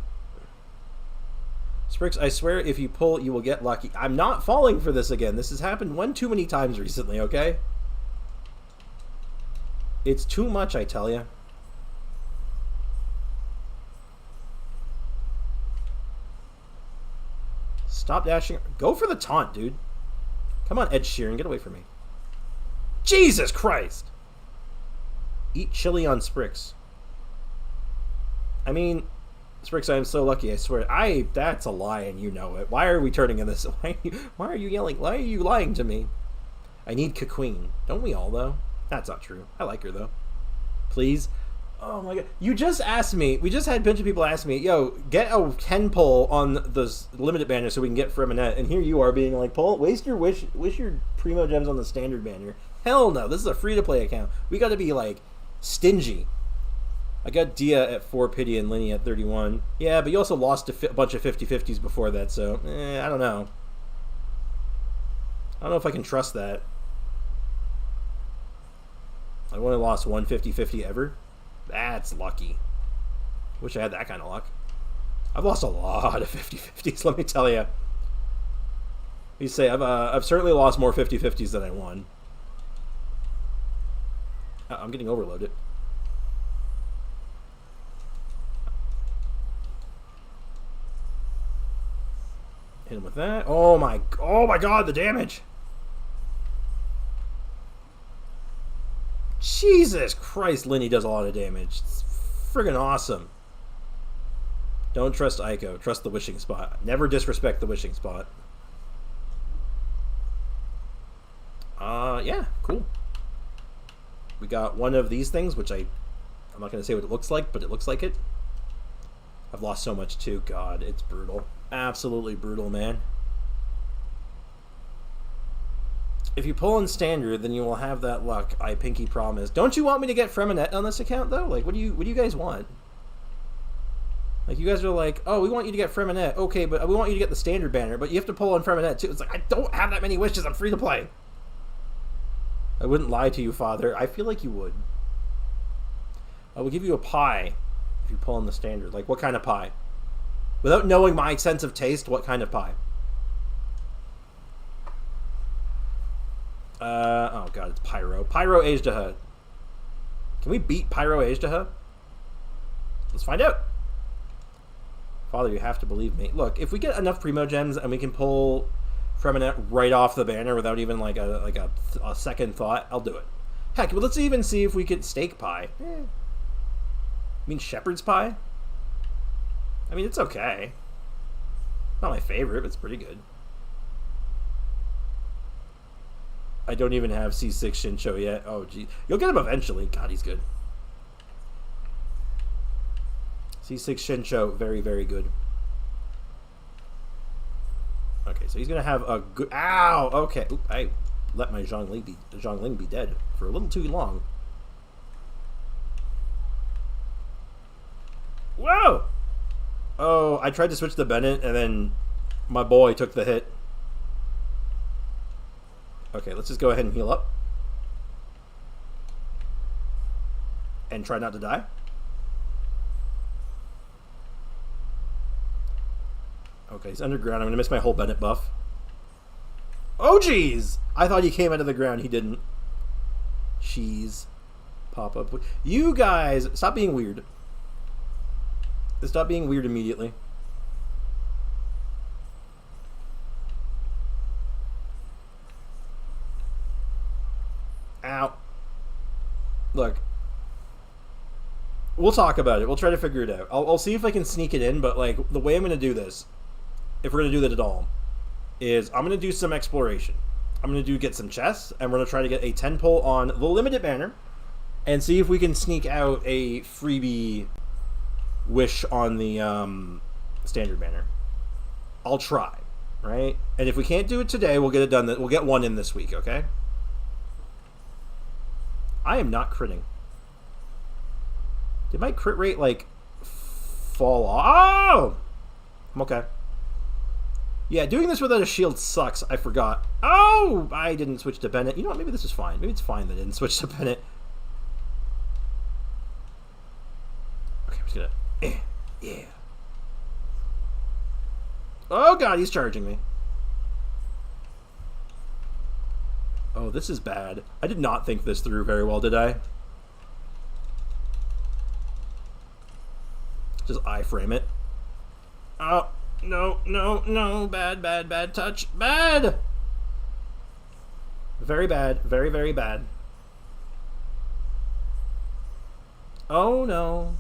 Sprix, I swear if you pull, you will get lucky. I'm not falling for this again. This has happened one too many times recently, okay? It's too much, I tell you. Stop dashing. Go for the taunt, dude. Come on, Ed Sheeran, get away from me. Jesus Christ! Eat chili on Sprix. I mean, Sprix, I am so lucky, I swear. That's a lie and you know it. Why are we turning in this? Why are you yelling? Why are you lying to me? I need Queen. Don't we all, though? That's not true. I like her, though. Please. Oh my god. You just asked me, we just had a bunch of people ask me, yo, get a 10 pull on the limited banner so we can get Freminette, and here you are being like, pull, wish your Primo Gems on the standard banner. Hell no, this is a free-to-play account. We gotta be, like, stingy. I got Dia at 4 pity and Linny at 31. Yeah, but you also lost a bunch of 50-50s before that, so, I don't know. I don't know if I can trust that. I've only lost one 50-50 ever. That's lucky. Wish I had that kind of luck. I've lost a lot of 50-50s, let me tell you. You say I've certainly lost more 50-50s than I won. I'm getting overloaded. Hit him with that. Oh my god, the damage. Jesus Christ, Linny does a lot of damage. It's friggin' awesome. Don't trust Aiko. Trust the wishing spot. Never disrespect the wishing spot. Yeah, cool. We got one of these things, which I'm not going to say what it looks like, but it looks like it. I've lost so much too. God, it's brutal. Absolutely brutal, man. If you pull in standard, then you will have that luck, I pinky promise. Don't you want me to get Freminette on this account, though? Like, what do you guys want? Like, you guys are like, oh, we want you to get Freminette. Okay, but we want you to get the standard banner, but you have to pull on Freminette, too. It's like, I don't have that many wishes. I'm free to play. I wouldn't lie to you, Father. I feel like you would. I will give you a pie if you pull in the standard. Like, what kind of pie? Without knowing my sense of taste, what kind of pie? Oh god, it's Pyro. Pyro Ajdaha. Can we beat Pyro Ajdaha? Let's find out. Father, you have to believe me. Look, if we get enough Primo Gems and we can pull Freminette right off the banner without even like a second thought, I'll do it. Heck, but let's even see if we could steak pie. I mean shepherd's pie? I mean, it's okay. Not my favorite, but it's pretty good. I don't even have C6 Shincho yet. Oh, gee. You'll get him eventually. God, he's good. C6 Shincho, very, very good. Okay, so he's going to have a good... Ow! Okay. Oop, I let my Zhongli be dead for a little too long. Whoa! Oh, I tried to switch to Bennett, and then my boy took the hit. Okay, let's just go ahead and heal up. And try not to die. Okay, he's underground. I'm going to miss my whole Bennett buff. Oh, jeez! I thought he came out of the ground. He didn't. Cheese. Pop up. You guys, stop being weird. Stop being weird immediately. Ow. Look. We'll talk about it. We'll try to figure it out. I'll see if I can sneak it in, but like the way I'm going to do this, if we're going to do that at all, is I'm going to do some exploration. I'm going to get some chests, and we're going to try to get a 10 pull on the limited banner, and see if we can sneak out a freebie wish on the standard banner. I'll try, right? And if we can't do it today, we'll get it done. We'll get one in this week, okay? I am not critting. Did my crit rate, like, fall off? Oh! I'm okay. Yeah, doing this without a shield sucks. I forgot. Oh! I didn't switch to Bennett. You know what? Maybe this is fine. Maybe it's fine that I didn't switch to Bennett. Okay, I'm just gonna... Yeah. Oh, God, he's charging me. Oh, this is bad. I did not think this through very well, did I? Just iframe it. Oh, no, no, no. Bad, bad, bad touch. Bad! Very bad. Very, very bad. Oh, no.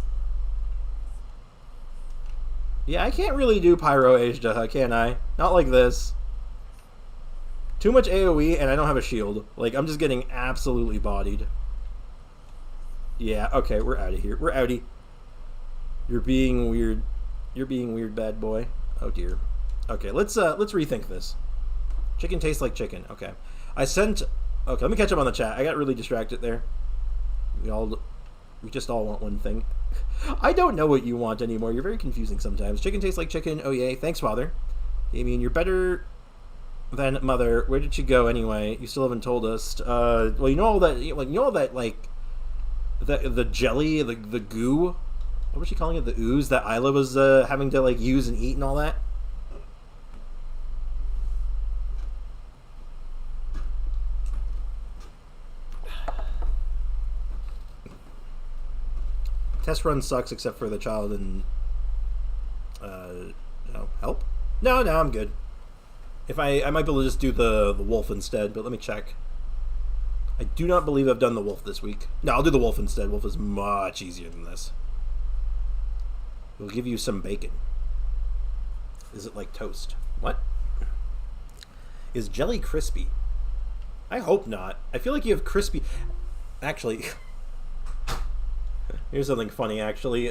Yeah, I can't really do Pyro Ajda, can I? Not like this. Too much AoE, and I don't have a shield. Like, I'm just getting absolutely bodied. Yeah, okay, we're out of here. We're outie. You're being weird. You're being weird, bad boy. Oh, dear. Okay, let's rethink this. Chicken tastes like chicken. Okay. I sent... Okay, let me catch up on the chat. I got really distracted there. We just all want one thing. I don't know what you want anymore. You're very confusing sometimes. Chicken tastes like chicken. Oh, yay. Thanks, Father. I mean, you're better than Mother. Where did she go anyway? You still haven't told us. Well, you know all that, like, the jelly, the goo? What was she calling it? The ooze that Isla was having to, like, use and eat and all that? Test run sucks except for the child and help? No, I'm good. If I might be able to just do the wolf instead, but let me check. I do not believe I've done the wolf this week. No, I'll do the wolf instead. Wolf is much easier than this. We'll give you some bacon. Is it like toast? What? Is jelly crispy? I hope not. I feel like you have crispy... Actually... Here's something funny, actually.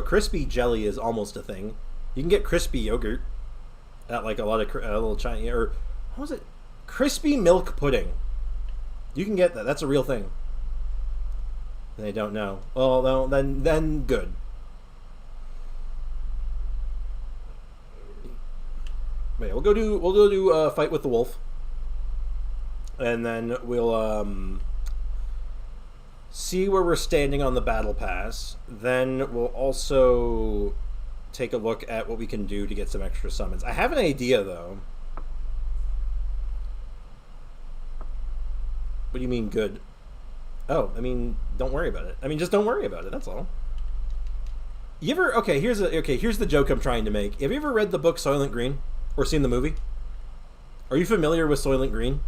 Crispy jelly is almost a thing. You can get crispy yogurt at like a lot of little Chinese, or what was it? Crispy milk pudding. You can get that. That's a real thing. They don't know. Well, no, then good. Wait, we'll go do fight with the wolf, and then we'll see where we're standing on the battle pass. Then we'll also take a look at what we can do to get some extra summons. I have an idea, though. What do you mean, good? Oh, I mean, don't worry about it. I mean, just don't worry about it, that's all. You ever... Okay, here's the joke I'm trying to make. Have you ever read the book Soylent Green? Or seen the movie? Are you familiar with Soylent Green?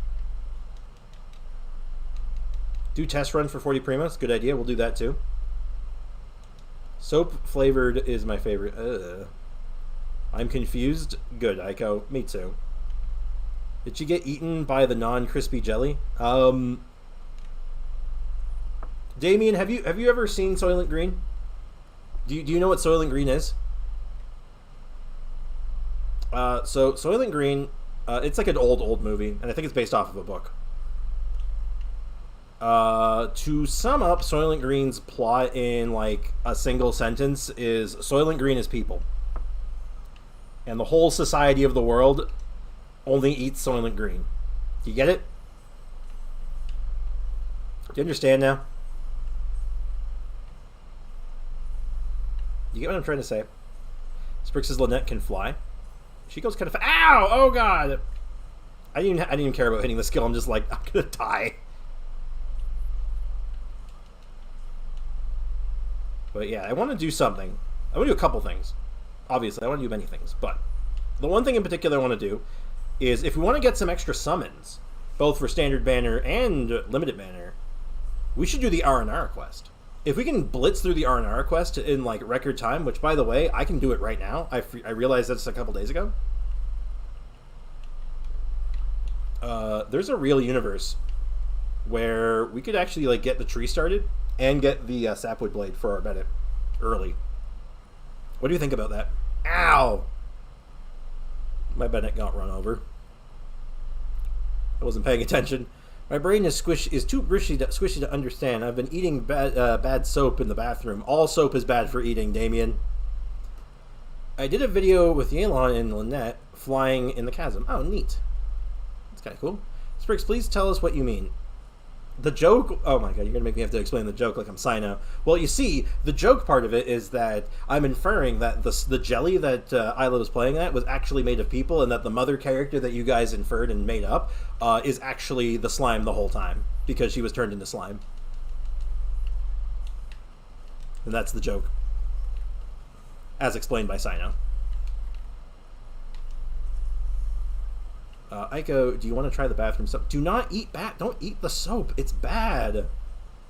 Do test run for 40 Primas. Good idea. We'll do that too. Soap flavored is my favorite. I'm confused. Good, Aiko. Me too. Did she get eaten by the non-crispy jelly? Damien, have you ever seen Soylent Green? Do you know what Soylent Green is? So Soylent Green, it's like an old movie, and I think it's based off of a book. To sum up Soylent Green's plot in like a single sentence is Soylent Green is people. And the whole society of the world only eats Soylent Green. Do you get it? Do you understand now? You get what I'm trying to say? Sprix says Lynette can fly. She goes kind of ow! Oh god! I didn't even care about hitting the skill. I'm just like, I'm gonna die. But yeah, I want to do something. I want to do a couple things. Obviously, I want to do many things. But the one thing in particular I want to do is if we want to get some extra summons, both for Standard Banner and Limited Banner, we should do the R&R quest. If we can blitz through the R&R quest in like record time, which by the way, I can do it right now. I realized that's a couple days ago. There's a real universe where we could actually like get the tree started and get the sapwood blade for our Bennett early. What do you think about that? Ow! My Bennett got run over. I wasn't paying attention. My brain is too squishy to understand. I've been eating bad soap in the bathroom. All soap is bad for eating, Damien. I did a video with Yelan and Lynette flying in the chasm. Oh, neat. That's kind of cool. Sprix, please tell us what you mean. The joke... Oh my god, you're going to make me have to explain the joke like I'm Sino. Well, you see, the joke part of it is that I'm inferring that the jelly that Isla was playing at was actually made of people, and that the mother character that you guys inferred and made up is actually the slime the whole time, because she was turned into slime. And that's the joke. as explained by Sino. Aiko, do you want to try the bathroom soap? Do not eat Don't eat the soap. It's bad.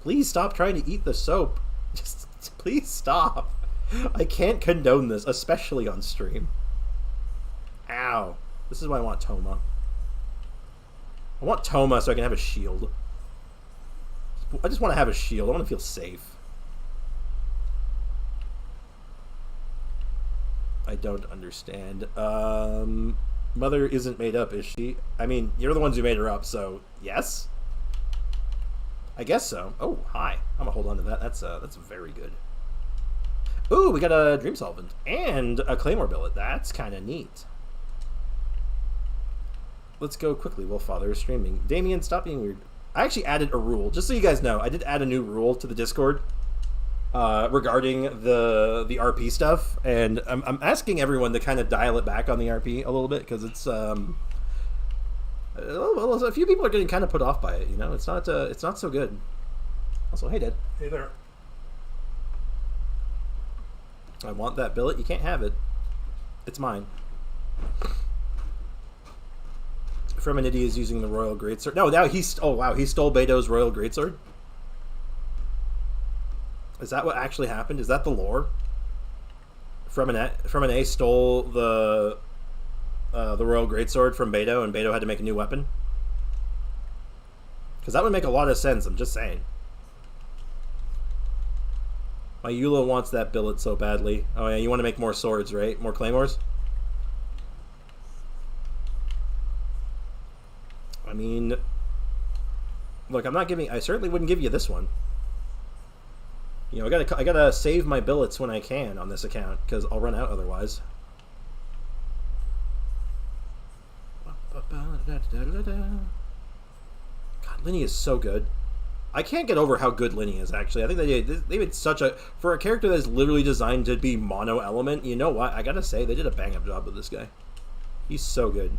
Please stop trying to eat the soap. Just please stop. I can't condone this, especially on stream. Ow. This is why I want Toma. I want Toma so I can have a shield. I just want to have a shield. I want to feel safe. I don't understand. Mother isn't made up, is she? I mean, you're the ones who made her up, so yes? I guess so. Oh, hi. I'm gonna hold on to that. That's very good. Ooh, we got a Dream Solvent and a Claymore Billet. That's kind of neat. Let's go quickly while Father is streaming. Damien, stop being weird. I actually added a rule, just so you guys know. I did add a new rule to the Discord regarding the RP stuff, and I'm asking everyone to kind of dial it back on the RP a little bit because it's a few people are getting kind of put off by it. You know, it's not so good. Also, hey, Dad. Hey there. I want that billet. You can't have it. It's mine. Fremenity is using the Royal Greatsword. No, now he stole Beto's Royal Greatsword. Is that what actually happened? Is that the lore? Fremene stole the Royal Greatsword from Beto, and Beto had to make a new weapon? Because that would make a lot of sense, I'm just saying. My Eula wants that billet so badly. Oh yeah, you want to make more swords, right? More claymores? I mean, look, I certainly wouldn't give you this one. You know, I gotta save my billets when I can on this account, because I'll run out otherwise. God, Linny is so good. I can't get over how good Linny is, actually. I think they did such a... For a character that's literally designed to be mono-element, you know what? I gotta say, they did a bang-up job with this guy. He's so good.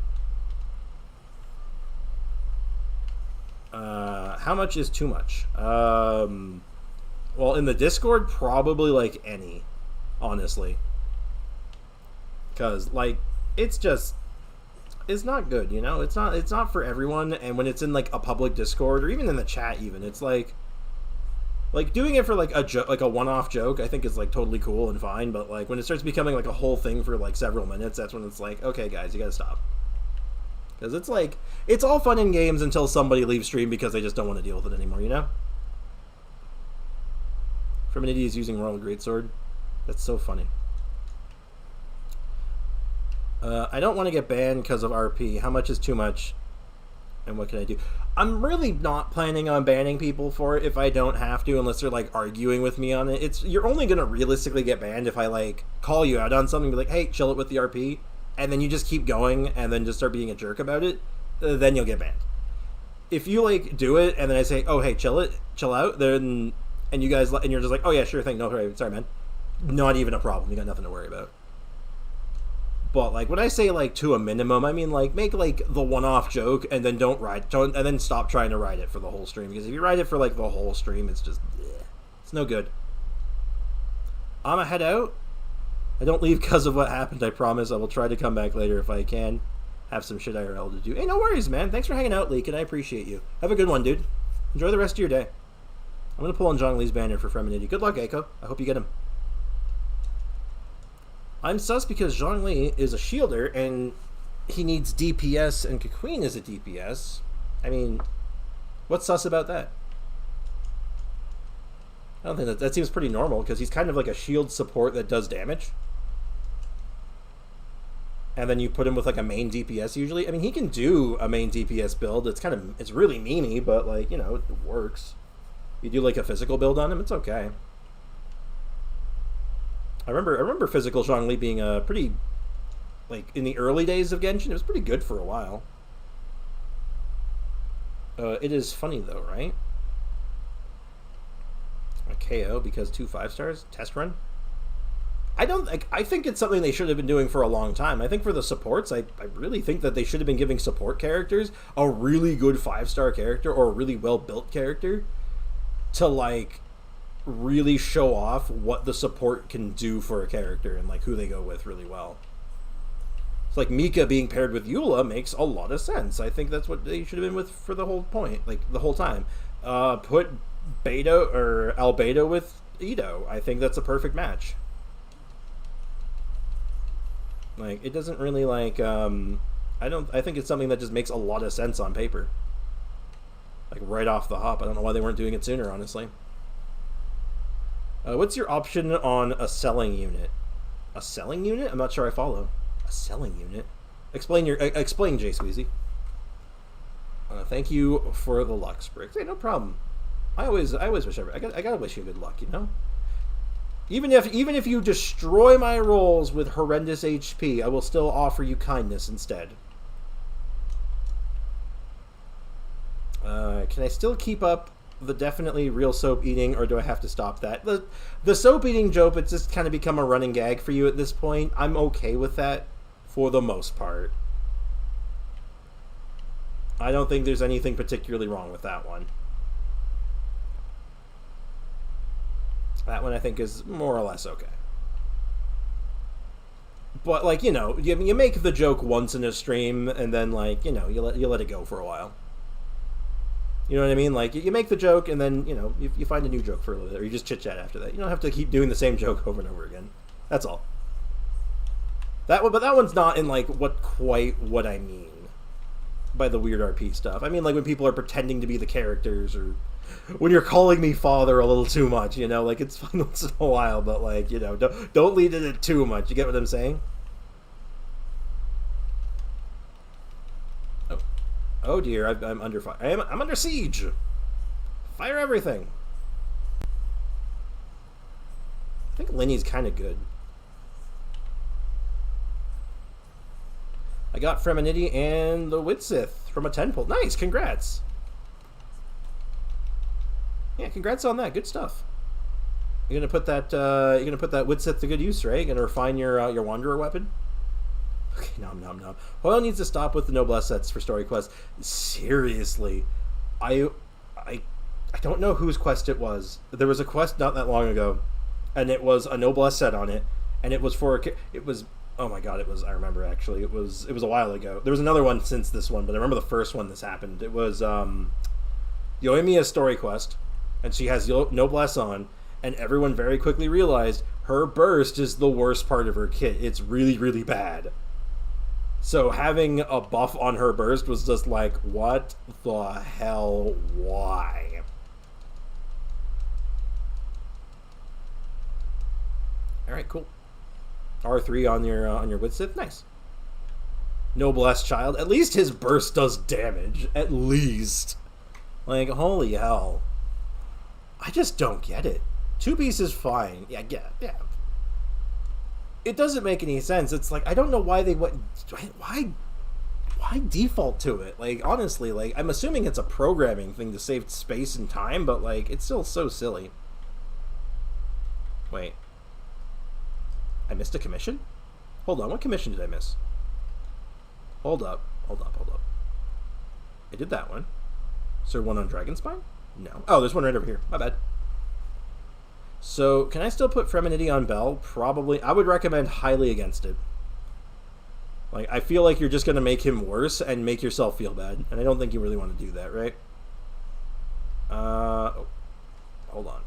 How much is too much? Well, in the Discord, probably like any, honestly. Because, like, it's not good, you know? It's not for everyone, and when it's in, like, a public Discord, or even in the chat, even, it's like doing it for, like, a one-off joke, I think is, like, totally cool and fine, but, like, when it starts becoming, like, a whole thing for, like, several minutes, that's when it's like, okay, guys, you gotta stop. Because it's like, it's all fun in games until somebody leaves stream because they just don't want to deal with it anymore, you know? Fremenity is using Royal Greatsword. That's so funny. I don't want to get banned because of RP. How much is too much? And what can I do? I'm really not planning on banning people for it if I don't have to, unless they're, like, arguing with me on it. You're only going to realistically get banned if I, like, call you out on something and be like, hey, chill it with the RP. And then you just keep going and then just start being a jerk about it, then you'll get banned. If you, like, do it and then I say, oh, hey, chill out, then, and you guys, and you're just like, oh, yeah, sure thing, no, sorry, man. Not even a problem. You got nothing to worry about. But, like, when I say, like, to a minimum, I mean, like, make, like, the one-off joke and then and then stop trying to ride it for the whole stream. Because if you ride it for, like, the whole stream, it's just, it's no good. I'ma head out. I don't leave because of what happened, I promise. I will try to come back later if I can. Have some shit IRL to do. Hey, no worries, man. Thanks for hanging out, Leek, and I appreciate you. Have a good one, dude. Enjoy the rest of your day. I'm going to pull on Zhongli's banner for Fremenity. Good luck, Eiko. I hope you get him. I'm sus because Zhongli is a shielder, and he needs DPS, and Kaqueen is a DPS. I mean, what's sus about that? I don't think that seems pretty normal, because he's kind of like a shield support that does damage. And then you put him with, like, a main DPS usually. I mean, he can do a main DPS build. It's really memey, but, like, you know, it works. You do, like, a physical build on him, it's okay. I remember physical Zhongli being a pretty, like, in the early days of Genshin, it was pretty good for a while. It is funny, though, right? A KO because 2 5-stars? Test run? I think it's something they should have been doing for a long time. I think for the supports, I really think that they should have been giving support characters a really good 5-star character or a really well-built character to, like, really show off what the support can do for a character and like who they go with really well. It's like Mika being paired with Eula makes a lot of sense. I think that's what they should have been with for the whole point, like the whole time. Put Beto or Albedo with Ito. I think that's a perfect match. Like it doesn't really like I think it's something that just makes a lot of sense on paper. Like right off the hop. I don't know why they weren't doing it sooner, honestly. What's your option on a selling unit? A selling unit? I'm not sure I follow. A selling unit? Explain Jay Squeezy. Thank you for the Lux bricks. Hey, no problem. I always wish I gotta wish you good luck, you know? Even if you destroy my rolls with horrendous HP, I will still offer you kindness instead. Can I still keep up the definitely real soap eating, or do I have to stop that? The soap eating joke, it's just kind of become a running gag for you at this point. I'm okay with that for the most part. I don't think there's anything particularly wrong with that one. That one I think is more or less okay. But like, you know, you make the joke once in a stream, and then like, you know, you let it go for a while. You know what I mean? Like, you make the joke, and then, you know, you find a new joke for a little bit, or you just chit-chat after that. You don't have to keep doing the same joke over and over again. That's all. But that one's not in, like, what I mean by the weird RP stuff. I mean, like, when people are pretending to be the characters, or when you're calling me father a little too much, you know? Like, it's fun once in a while, but, like, you know, don't lead it too much. You get what I'm saying? Oh dear, I'm under fire. I'm under siege. Fire everything. I think Lenny's kind of good. I got Fremenity and the Witsith from a 10 pull. Nice, congrats. Yeah, congrats on that. Good stuff. You're gonna put that Witsith to good use, right? You're gonna refine your Wanderer weapon. Okay, nom. Hoyle needs to stop with the noblesse sets for story quests. Seriously, I don't know whose quest it was. There was a quest not that long ago, and it was a noblesse set on it, and it was oh my god, I remember actually. It was a while ago. There was another one since this one, but I remember the first one this happened. It was Yoimiya's story quest, and she has noblesse on, and everyone very quickly realized her burst is the worst part of her kit. It's really, really bad. So having a buff on her burst was just like, what the hell? Why? All right, cool. R3 on your Witsith, nice. Noblesse child. At least his burst does damage. At least, like, holy hell. I just don't get it. 2-piece is fine. Yeah. It doesn't make any sense. It's like, I don't know why they went. Why default to it? Like, honestly, like, I'm assuming it's a programming thing to save space and time, but like, it's still so silly. Wait, I missed a commission? Hold on, what commission did I miss? Hold up. I did that one. Is there one on Dragonspine? No. Oh, there's one right over here. My bad. So, can I still put Fremenity on Bell? Probably. I would recommend highly against it. Like, I feel like you're just going to make him worse and make yourself feel bad. And I don't think you really want to do that, right? Hold on.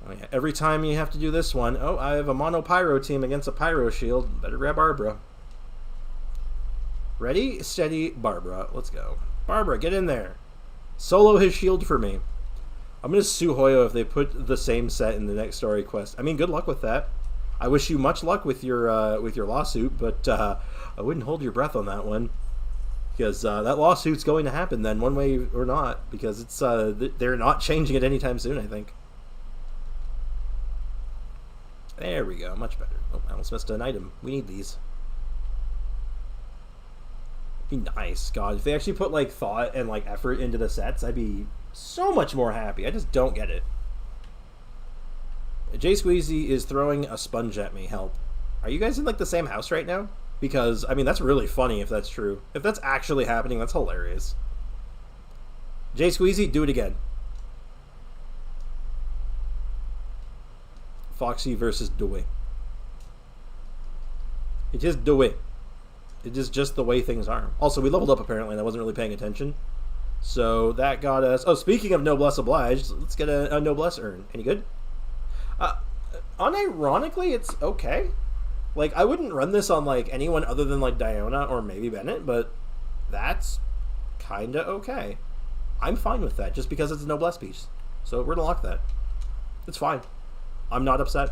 Oh, yeah. Every time you have to do this one, oh, I have a mono pyro team against a pyro shield. Better grab Barbara. Ready, steady, Barbara. Let's go. Barbara, get in there. Solo his shield for me. I'm going to sue Hoyo if they put the same set in the next story quest. I mean, good luck with that. I wish you much luck with your lawsuit, but I wouldn't hold your breath on that one. Because that lawsuit's going to happen then, one way or not. Because it's they're not changing it anytime soon, I think. There we go, much better. Oh, I almost missed an item. We need these. Be nice. God, if they actually put like thought and like effort into the sets, I'd be so much more happy. I just don't get it. Jay Squeezy is throwing a sponge at me. Help. Are you guys in like the same house right now? Because, I mean, that's really funny if that's true. If that's actually happening, that's hilarious. Jay Squeezy, do it again. Foxy versus Dewey. It is Dewey. It is just the way things are. Also, we leveled up apparently, and I wasn't really paying attention. So that got us... Oh, speaking of Noblesse Obliged, let's get a Noblesse urn. Any good? Unironically, it's okay. Like, I wouldn't run this on, like, anyone other than, like, Diona or maybe Bennett, but that's kinda okay. I'm fine with that, just because it's a Noblesse piece. So we're gonna lock that. It's fine. I'm not upset.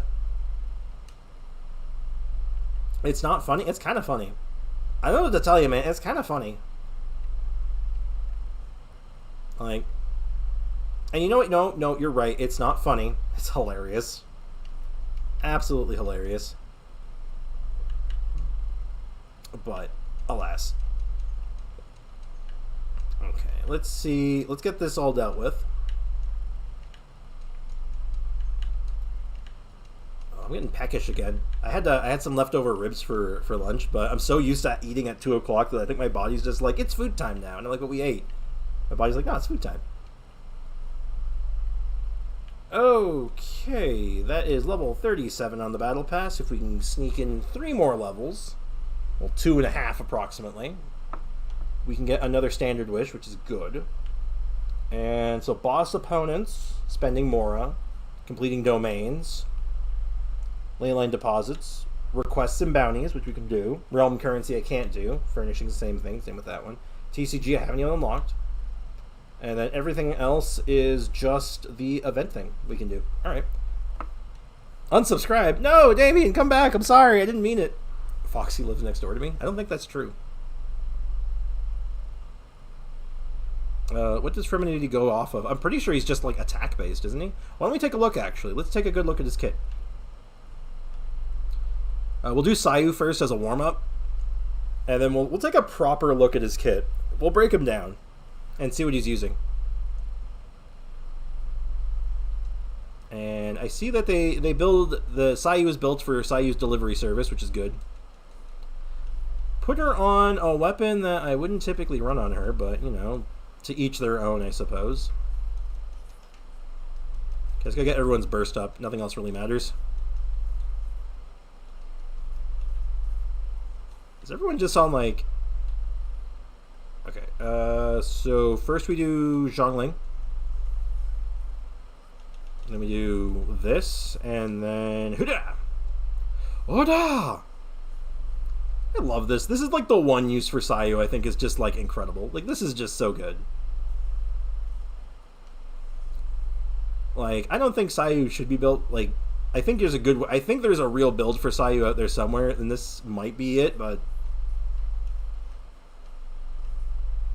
It's not funny. It's kind of funny. I don't know what to tell you, man. It's kind of funny. Like, and you know what? No, you're right. It's not funny. It's hilarious. Absolutely hilarious. But, alas. Okay, let's see. Let's get this all dealt with. I'm getting peckish again. I had some leftover ribs for lunch, but I'm so used to eating at 2 o'clock that I think my body's just like, it's food time now. And I'm like, what we ate. My body's like, no, it's food time. Okay, that is level 37 on the battle pass. If we can sneak in 3 more levels, well, 2.5 approximately, we can get another standard wish, which is good. And so boss opponents, spending Mora, completing domains, leyline deposits, requests and bounties, which we can do. Realm currency I can't do. Furnishing the same thing, same with that one. TCG I haven't even unlocked. And then everything else is just the event thing we can do. Alright. Unsubscribe. No, Damien, come back. I'm sorry. I didn't mean it. Foxy lives next door to me. I don't think that's true. What does Femininity go off of? I'm pretty sure he's just like attack based, isn't he? Why don't we take a look actually? Let's take a good look at his kit. We'll do Sayu first as a warm-up. And then we'll take a proper look at his kit. We'll break him down and see what he's using. And I see that they build... The Sayu is built for Sayu's delivery service, which is good. Put her on a weapon that I wouldn't typically run on her, but, you know, to each their own, I suppose. Okay, let's go get everyone's burst up. Nothing else really matters. Is everyone just on, like... Okay, so first we do Zhongli. Then we do this, and then... Huda! Oda! I love this. This is, like, the one use for Sayu I think is just, like, incredible. Like, this is just so good. Like, I don't think Sayu should be built, like... I think there's a good... I think there's a real build for Sayu out there somewhere, and this might be it, but...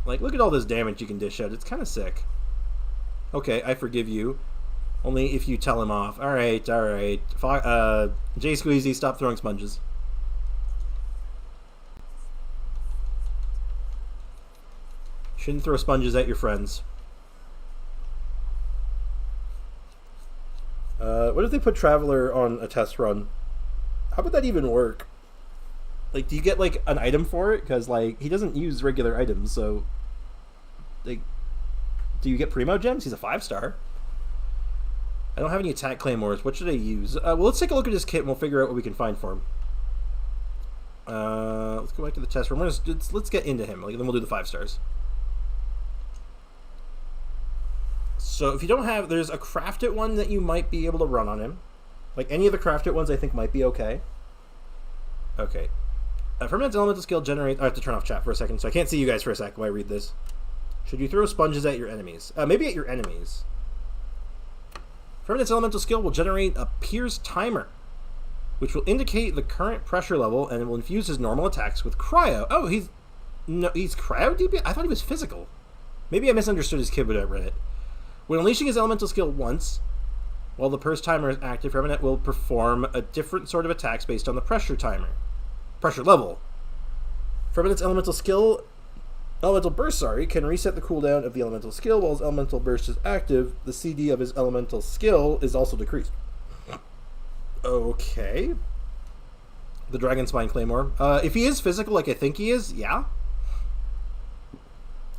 Like, look at all this damage you can dish out. It's kind of sick. Okay, I forgive you. Only if you tell him off. Alright, alright. J Squeezy, stop throwing sponges. Shouldn't throw sponges at your friends. What if they put Traveler on a test run? How would that even work? Like, do you get, like, an item for it? Because, like, he doesn't use regular items, so... Like, do you get Primo Gems? He's a 5-star. I don't have any attack claymores. What should I use? Well, let's take a look at his kit and we'll figure out what we can find for him. Let's go back to the test room. Let's get into him. Like, then we'll do the 5-stars. So, if you don't have... There's a crafted one that you might be able to run on him. Like, any of the crafted ones I think might be okay. Okay. Permanent elemental skill generate... I have to turn off chat for a second, so I can't see you guys for a sec while I read this. Should you throw sponges at your enemies? Maybe at your enemies. Permanent elemental skill will generate a Pierce timer, which will indicate the current pressure level, and it will infuse his normal attacks with cryo. Oh, he's cryo DP? I thought he was physical. Maybe I misunderstood his kit when I read it. When unleashing his elemental skill once, while the Pierce timer is active, Permanent will perform a different sort of attacks based on the pressure level. Permanent's elemental burst, can reset the cooldown of the elemental skill. While his elemental burst is active, the CD of his elemental skill is also decreased. Okay. The Dragon Spine Claymore. If he is physical like I think he is, yeah.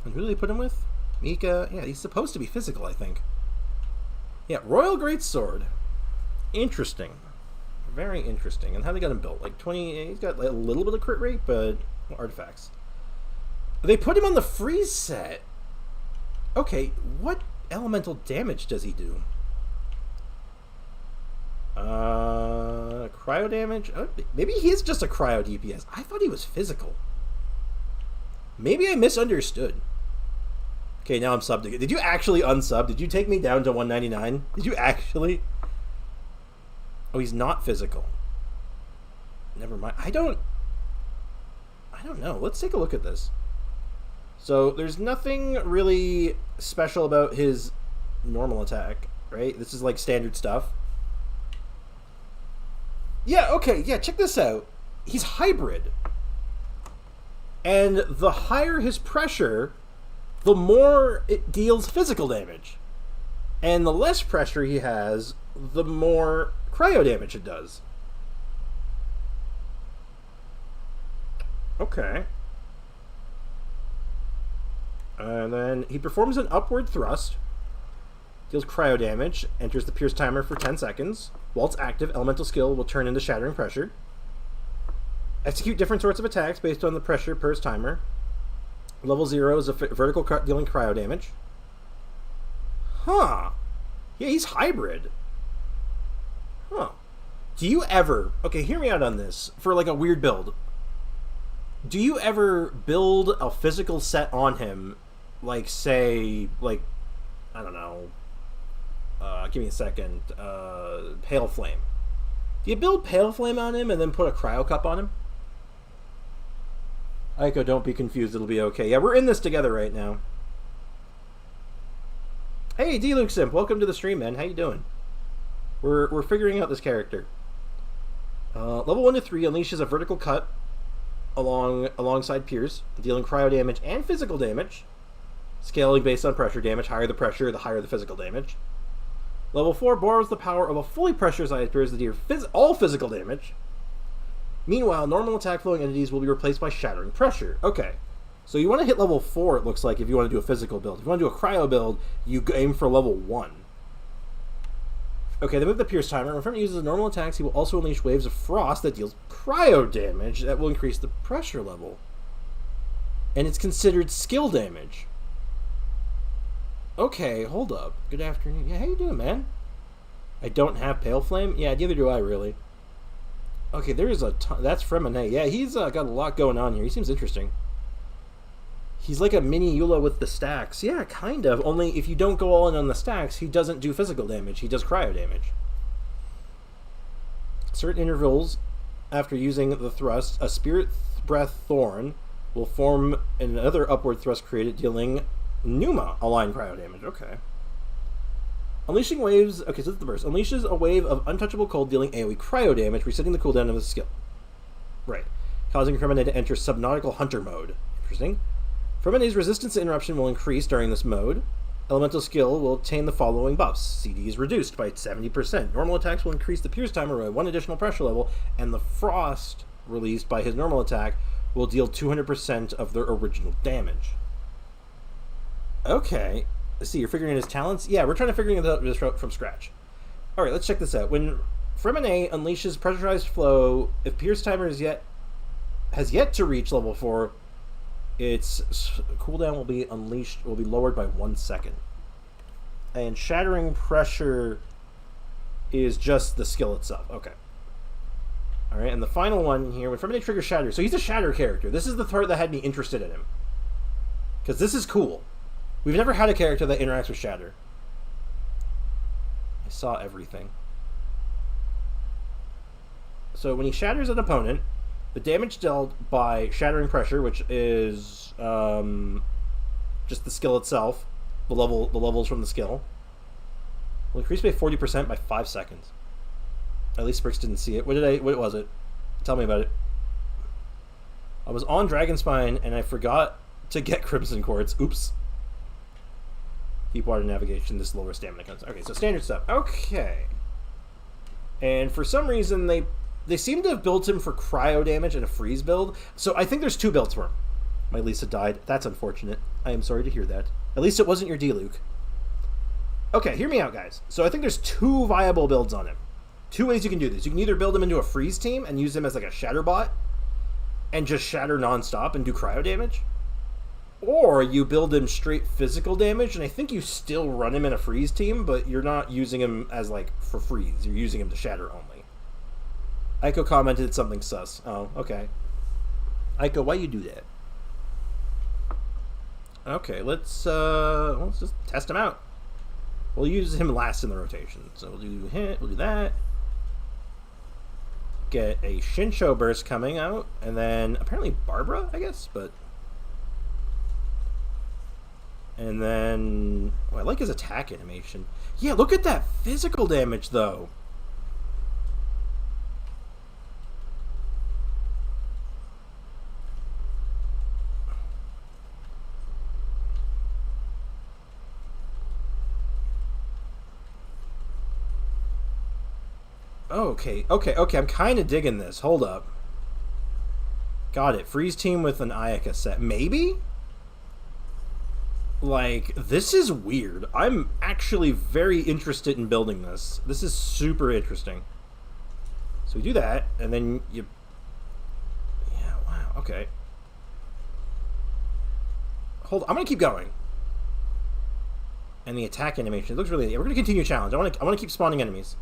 And who do they put him with? Mika. Yeah, he's supposed to be physical, I think. Yeah, Royal Greatsword. Interesting. Very interesting. And how they got him built? Like 20. He's got like a little bit of crit rate, but artifacts. They put him on the freeze set. Okay, what elemental damage does he do? Cryo damage? Maybe he is just a cryo DPS. I thought he was physical. Maybe I misunderstood. Okay, now I'm subbed again. Did you actually unsub? Did you take me down to 199? Did you actually? Oh, he's not physical. Never mind. I don't know. Let's take a look at this. So, there's nothing really special about his normal attack, right? This is like standard stuff. Yeah, okay, yeah, check this out. He's hybrid. And the higher his pressure, the more it deals physical damage. And the less pressure he has, the more cryo damage it does. Okay. And then he performs an upward thrust, deals cryo damage, enters the Pierce timer for 10 seconds. While it's active, elemental skill will turn into shattering pressure. Execute different sorts of attacks based on the pressure per his timer. Level 0 is a vertical cut dealing cryo damage. Huh. Yeah, he's hybrid. Huh. Do you ever... Okay, hear me out on this. For like a weird build. Do you ever build a physical set on him, like, say, like, I don't know, give me a second, Pale Flame. Do you build Pale Flame on him and then put a Cryo Cup on him? Aiko, don't be confused, it'll be okay. Yeah, we're in this together right now. Hey, D-Luke Simp, welcome to the stream, man. How you doing? We're figuring out this character. Level 1 to 3 unleashes a vertical cut alongside Piers, dealing cryo damage and physical damage. Scaling based on pressure damage. Higher the pressure, the higher the physical damage. Level 4 borrows the power of a fully pressurized Piers to deal all physical damage. Meanwhile, normal attack flowing entities will be replaced by shattering pressure. Okay. So you want to hit level 4, it looks like, if you want to do a physical build. If you want to do a cryo build, you aim for level 1. Okay, they move the Pierce timer. When Front uses normal attacks, he will also unleash waves of frost that deals cryo damage that will increase the pressure level. And it's considered skill damage. Okay, hold up. Good afternoon. Yeah, how you doing, man? I don't have Pale Flame? Yeah, neither do I, really. Okay, there is a ton. That's Fremine. Yeah, he's got a lot going on here. He seems interesting. He's like a mini Eula with the stacks. Yeah, kind of. Only if you don't go all in on the stacks, he doesn't do physical damage. He does cryo damage. Certain intervals after using the thrust, a Spirit Breath Thorn will form another upward thrust created, dealing Pneuma aligned cryo damage. Okay. Unleashing waves... Okay, so this is the burst. Unleashes a wave of untouchable cold, dealing AoE cryo damage, resetting the cooldown of his skill. Right. Causing Fremine to enter Subnautical Hunter mode. Interesting. Fremine's resistance to interruption will increase during this mode. Elemental skill will obtain the following buffs. CD is reduced by 70%. Normal attacks will increase the Pierce timer by 1 additional pressure level, and the Frost, released by his normal attack, will deal 200% of their original damage. Okay. Let's see, you're figuring out his talents? Yeah, we're trying to figure this out from scratch. Alright, let's check this out. When Fremine unleashes pressurized flow, if Pierce timer has yet to reach level 4, its cooldown will be lowered by 1 second. And shattering pressure is just the skill itself. Okay. Alright, and the final one here, when Fremine triggers shatter. So he's a shatter character. This is the part that had me interested in him. Because this is cool. We've never had a character that interacts with shatter. I saw everything. So when he shatters an opponent, the damage dealt by shattering pressure, which is just the skill itself, the levels from the skill, will increase by 40% by 5 seconds. At least Sprix didn't see it. What was it? Tell me about it. I was on Dragonspine and I forgot to get Crimson Quartz. Oops. Deep water navigation, this lower stamina comes. Okay, so standard stuff. Okay. And for some reason they seem to have built him for cryo damage and a freeze build. So I think there's 2 builds for him. My Lisa died. That's unfortunate. I am sorry to hear that. At least it wasn't your D-Luke. Okay, hear me out, guys. So I think there's 2 viable builds on him. two ways you can do this. You can either build him into a freeze team and use him as like a shatter bot and just shatter nonstop and do cryo damage. Or you build him straight physical damage, and I think you still run him in a freeze team, but you're not using him as like for freeze. You're using him to shatter only. Aiko commented something sus. Oh, okay. Aiko, why you do that? Okay, let's just test him out. We'll use him last in the rotation. So we'll do hit, we'll do that. Get a Shinsho burst coming out, and then apparently Barbara, I guess, but... And then... Oh, I like his attack animation. Yeah, look at that physical damage, though. Okay, I'm kind of digging this. Hold up. Got it. Freeze team with an Ayaka set. Maybe? Like, this is weird. I'm actually very interested in building this. This is super interesting. So we do that, and then you... Yeah, wow, okay. Hold on, I'm gonna keep going. And the attack animation, it looks really... Yeah, we're gonna continue challenge. I wanna keep spawning enemies.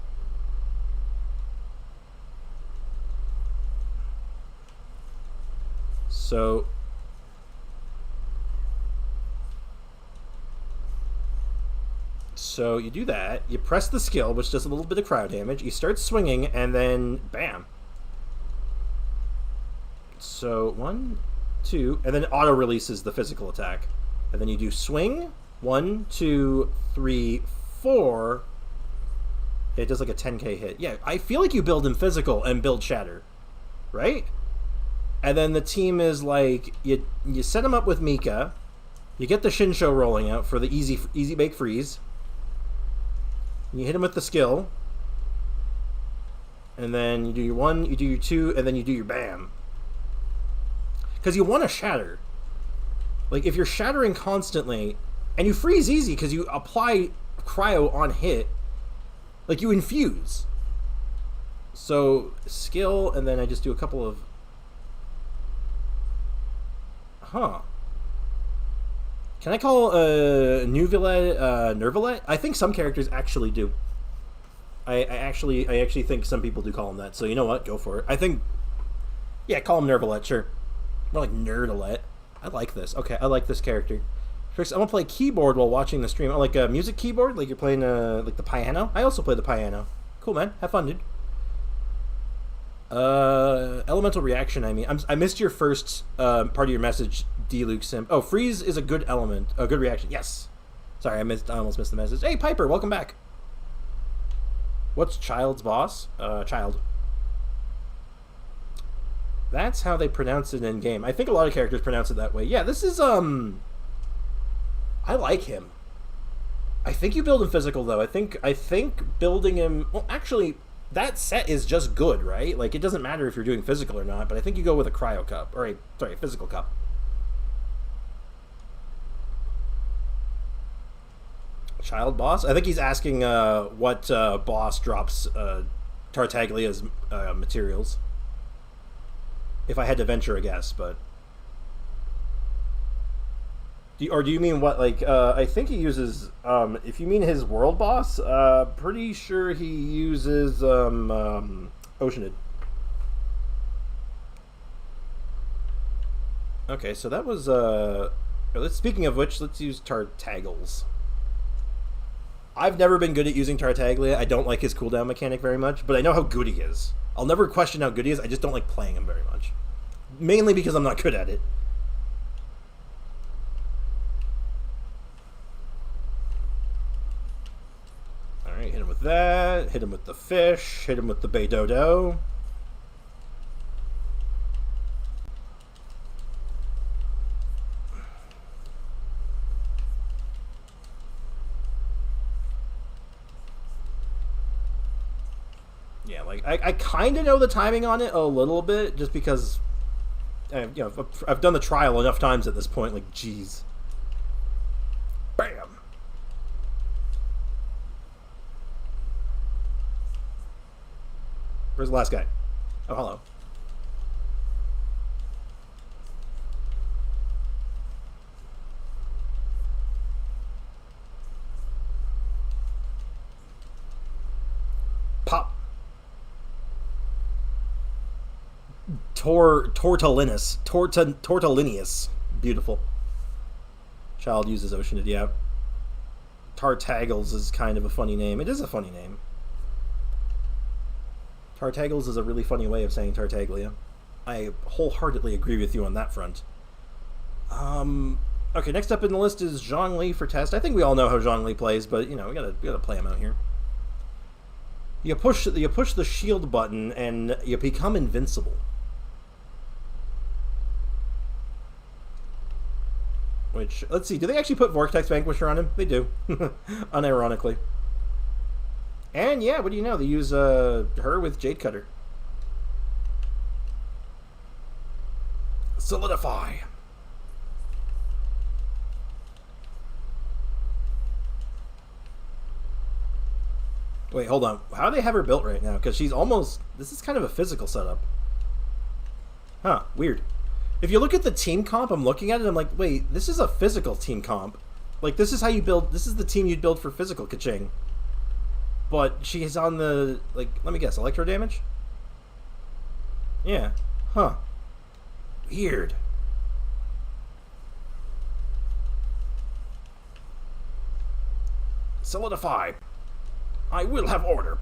So you do that, you press the skill, which does a little bit of cryo damage, you start swinging, and then bam. So 1, 2, and then auto releases the physical attack. And then you do swing, 1, 2, 3, 4. It does like a 10k hit. Yeah, I feel like you build in physical and build shatter, right? And then the team is like, you set them up with Mika, you get the Shinsho rolling out for the easy bake freeze. You hit him with the skill, and then you do your 1, you do your 2, and then you do your bam. Because you want to shatter. Like, if you're shattering constantly, and you freeze easy because you apply cryo on hit, like, you infuse. So, skill, and then I just do a couple of... Huh. Can I call Nuvilet Nervalet? I think some characters actually do. I actually think some people do call him that. So you know what? Go for it. I think, yeah, call him Nervalet, sure. More like Nerdalet. I like this. Okay, I like this character. First, I'm gonna play keyboard while watching the stream. I like a music keyboard, like you're playing like the piano. I also play the piano. Cool, man. Have fun, dude. Elemental reaction. I mean, I missed your first part of your message, D-Luke Sim. Oh, freeze is a good element, a good reaction. Yes. Sorry, I almost missed the message. Hey, Piper, welcome back. What's Child's boss? Child. That's how they pronounce it in game. I think a lot of characters pronounce it that way. Yeah, this is I like him. I think you build him physical though. I think building him. Well, actually. That set is just good, right? Like, it doesn't matter if you're doing physical or not, but I think you go with a cryo cup. Or a physical cup. Child boss? I think he's asking what boss drops Tartaglia's materials. If I had to venture a guess, but... Do you mean what, like, I think he uses, if you mean his world boss, pretty sure he uses, Oceanid. Okay, so that was, speaking of which, let's use Tartaggles. I've never been good at using Tartaglia. I don't like his cooldown mechanic very much, but I know how good he is. I'll never question how good he is, I just don't like playing him very much. Mainly because I'm not good at it. Hit him with that, hit him with the fish, hit him with the Bay Dodo. Yeah, like, I kind of know the timing on it a little bit, just because, you know, I've done the trial enough times at this point, like, jeez. Bam! Where's the last guy? Oh, hello. Pop. Tortellinius. Beautiful. Child uses Oceanid, yeah. Tartaggles is kind of a funny name. It is a funny name. Tartaggles is a really funny way of saying Tartaglia. I wholeheartedly agree with you on that front. Okay, next up in the list is Zhongli for test. I think we all know how Zhongli plays, but you know, we gotta play him out here. You push the shield button and you become invincible. Which, let's see, do they actually put Vortex Vanquisher on him? They do. Unironically. And yeah, what do you know? They use her with Jade Cutter. Solidify. Wait, hold on. How do they have her built right now? Because she's almost... This is kind of a physical setup. Huh, weird. If you look at the team comp, I'm looking at it, I'm like, wait, this is a physical team comp. Like, this is how you build... This is the team you'd build for physical Kaching. But she's on the... Like, let me guess, electro damage? Yeah. Huh. Weird. Solidify. I will have order.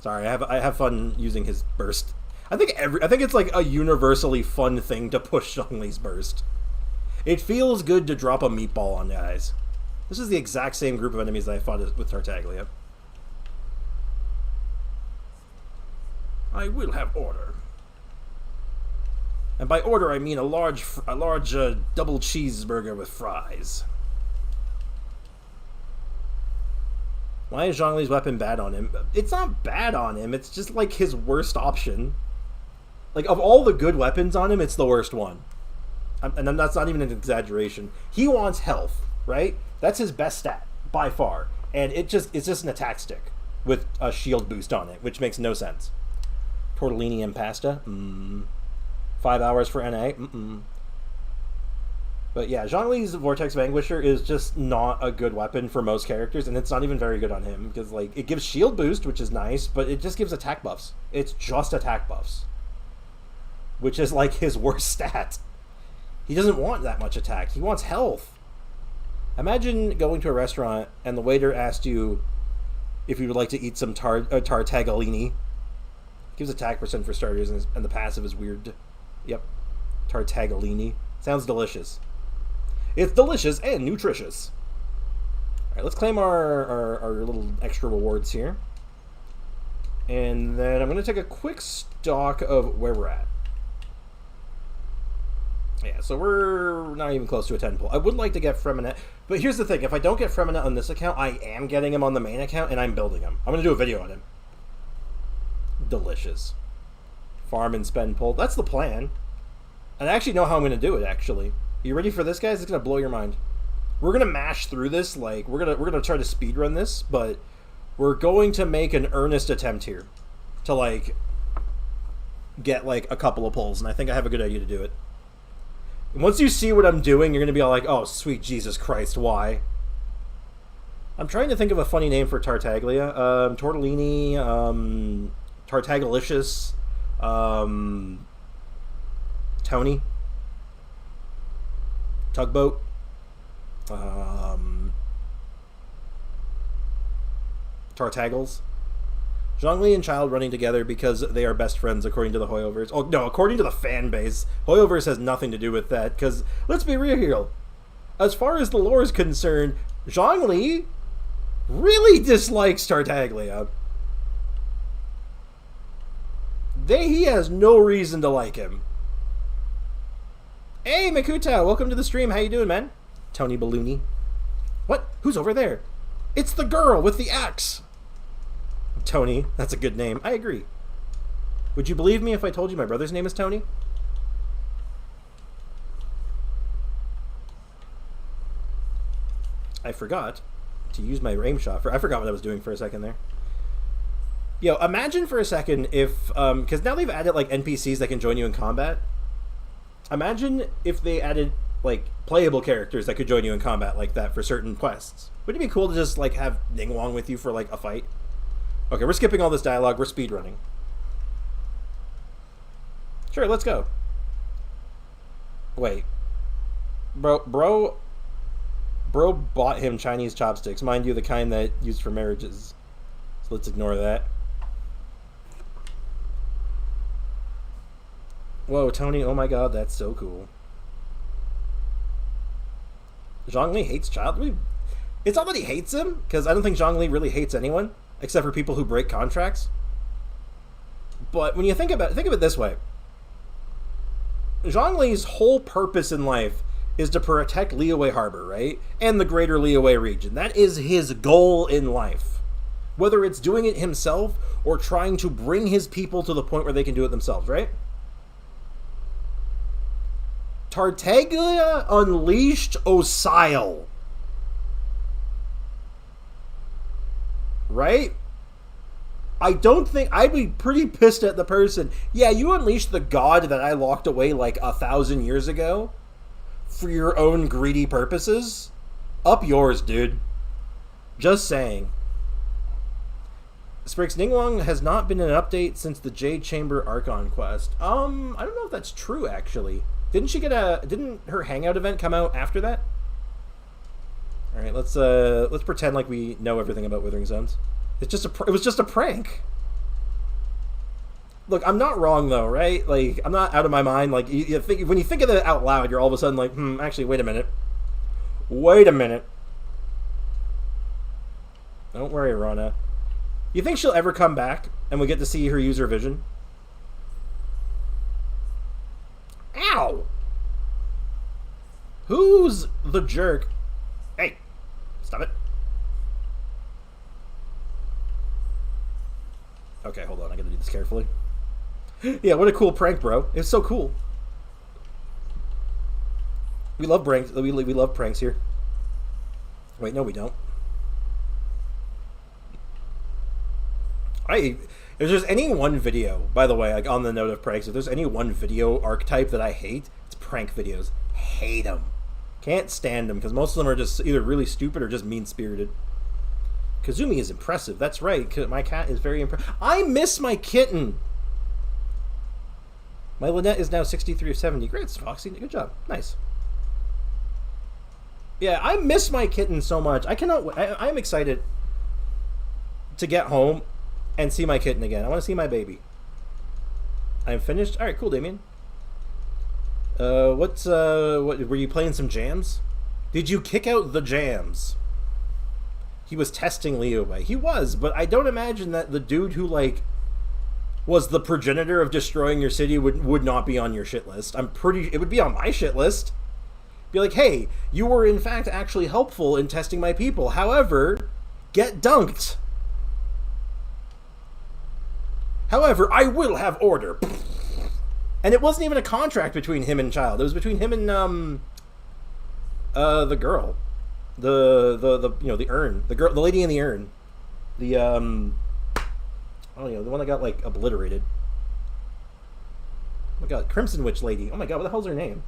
Sorry, I have fun using his burst. I think it's like a universally fun thing to push Zhongli's burst. It feels good to drop a meatball on guys. This is the exact same group of enemies that I fought with Tartaglia. I will have order. And by order, I mean a large double cheeseburger with fries. Why is Zhongli's weapon bad on him? It's not bad on him. It's just like his worst option. Like, of all the good weapons on him, it's the worst one. And that's not even an exaggeration. He wants health, right? That's his best stat, by far. And it's just an attack stick with a shield boost on it, which makes no sense. Tortellini and pasta? 5 hours for NA? But yeah, Zhongli's Vortex Vanquisher is just not a good weapon for most characters, and it's not even very good on him, because like it gives shield boost, which is nice, but it just gives attack buffs. It's just attack buffs. Which is like his worst stat. He doesn't want that much attack. He wants health. Imagine going to a restaurant and the waiter asked you if you would like to eat some tartagolini. Gives attack percent for starters, and the passive is weird. Yep. Tartagolini. Sounds delicious. It's delicious and nutritious. Alright, let's claim our little extra rewards here. And then I'm going to take a quick stock of where we're at. Yeah, so we're not even close to a 10 pull. I would like to get Freminet, but here's the thing. If I don't get Freminet on this account, I am getting him on the main account, and I'm building him. I'm going to do a video on him. Delicious. Farm and spend pull. That's the plan. And I actually know how I'm going to do it, actually. You ready for this, guys? It's going to blow your mind. We're going to mash through this. Like, we're going to try to speedrun this, but we're going to make an earnest attempt here to, like, get, like, a couple of pulls, and I think I have a good idea to do it. Once you see what I'm doing, you're going to be all like, oh, sweet Jesus Christ, why? I'm trying to think of a funny name for Tartaglia. Tortellini, Tartagalicious, Tony, Tugboat, Tartaggles. Zhongli and Child running together because they are best friends, according to the Hoyoverse. Oh, no, according to the fan base. Hoyoverse has nothing to do with that, because, let's be real here. As far as the lore is concerned, Zhongli really dislikes Tartaglia. He has no reason to like him. Hey, Makuta, welcome to the stream. How you doing, man? Tony Balloony. What? Who's over there? It's the girl with the axe. Tony, that's a good name. I agree. Would you believe me if I told you my brother's name is Tony? I forgot to use my aim shot. I forgot what I was doing for a second there. Yo, imagine for a second if, because now they've added like NPCs that can join you in combat. Imagine if they added like playable characters that could join you in combat like that for certain quests. Wouldn't it be cool to just like have Ningguang with you for like a fight? Okay, we're skipping all this dialogue. We're speedrunning. Sure, let's go. Wait, bro bought him Chinese chopsticks, mind you, the kind that used for marriages. So let's ignore that. Whoa, Tony! Oh my God, that's so cool. Zhongli hates Child. It's not that he hates him, because I don't think Zhongli really hates anyone except for people who break contracts. But when you think of it this way. Zhongli's whole purpose in life is to protect Liyue Harbor, right? And the greater Liyue region. That is his goal in life. Whether it's doing it himself or trying to bring his people to the point where they can do it themselves, right? Tartaglia unleashed Osile. Right? I don't think I'd be pretty pissed at the person. Yeah, you unleashed the god that I locked away like 1,000 years ago for your own greedy purposes. Up yours, dude. Just saying. Spriggs, Ningguang has not been an update since the Jade Chamber Archon quest. I don't know if that's true actually. Didn't her hangout event come out after that? All right, let's pretend like we know everything about Withering Zones. It was just a prank. Look, I'm not wrong though, right? Like, I'm not out of my mind. Like, when you think of it out loud, you're all of a sudden like, actually, wait a minute. Wait a minute. Don't worry, Rana. You think she'll ever come back and we get to see her use her vision? Ow! Who's the jerk? Hey, stop it. Okay, hold on. I gotta do this carefully. Yeah, what a cool prank, bro. It's so cool. We love pranks. We love pranks here. Wait, no, we don't. If there's any one video, by the way, like on the note of pranks, if there's any one video archetype that I hate, it's prank videos. Hate them. Can't stand them because most of them are just either really stupid or just mean-spirited. Kazumi is impressive. That's right. My cat is very impressive. I miss my kitten. My Lynette is now 63 of 70. Great, Foxy. Good job. Nice. Yeah, I miss my kitten so much. I cannot. I'm excited to get home and see my kitten again. I want to see my baby. I'm finished. All right, cool, Damien. What were you playing some jams? Did you kick out the jams? He was testing Liyue. He was, but I don't imagine that the dude who like was the progenitor of destroying your city would not be on your shit list. It would be on my shit list. Be like, hey, you were in fact actually helpful in testing my people. However, get dunked. However, I will have order. And it wasn't even a contract between him and Child. It was between him and the girl. The urn. The girl, the lady in the urn. The the one that got like obliterated. Oh my god, Crimson Witch lady. Oh my god, what the hell's her name?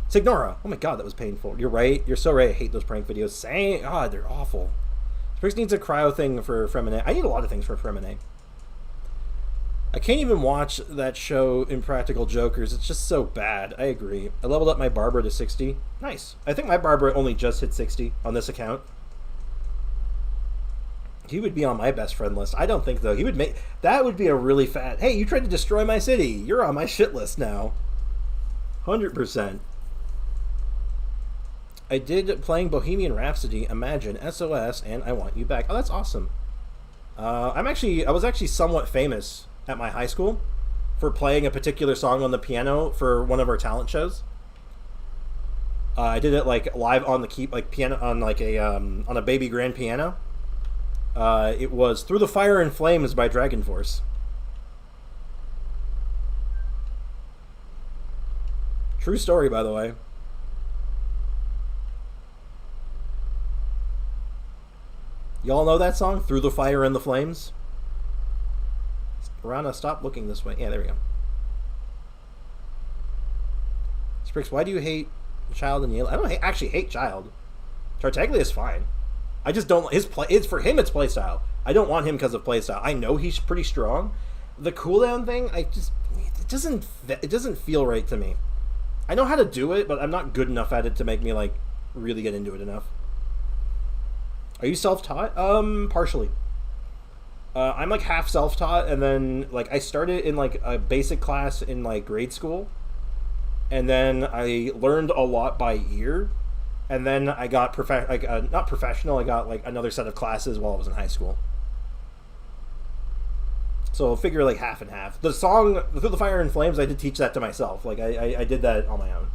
Signora. Oh my god, that was painful. You're right. You're so right. I hate those prank videos. Saying, god, they're awful. Spriggs needs a cryo thing for Fremine. I need a lot of things for Fremine. I can't even watch that show, Impractical Jokers. It's just so bad. I agree. I leveled up my Barbara to 60. Nice. I think my Barbara only just hit 60 on this account. He would be on my best friend list. I don't think, though. He would make... That would be a really fat... Hey, you tried to destroy my city. You're on my shit list now. 100%. I did playing Bohemian Rhapsody, Imagine, SOS, and I Want You Back. Oh, that's awesome. I was actually somewhat famous at my high school for playing a particular song on the piano for one of our talent shows. I did it like live on the piano on like on a baby grand piano. It was Through the Fire and Flames by Dragon Force. True story, by the way. Y'all know that song, Through the Fire and the Flames? Piranha, stop looking this way. Yeah, there we go. Sprix, why do you hate Child and Yale? I don't actually hate Child. Tartaglia is fine. I just don't his play. It's for him. It's playstyle. I don't want him because of playstyle. I know he's pretty strong. The cooldown thing, it doesn't feel right to me. I know how to do it, but I'm not good enough at it to make me like really get into it enough. Are you self-taught? Partially. I'm like half self-taught, and then like I started in like a basic class in like grade school, and then I learned a lot by ear, and then I got not professional. I got like another set of classes while I was in high school. So I'll figure like half and half. The song "Through the Fire and Flames," I did teach that to myself. Like I did that on my own.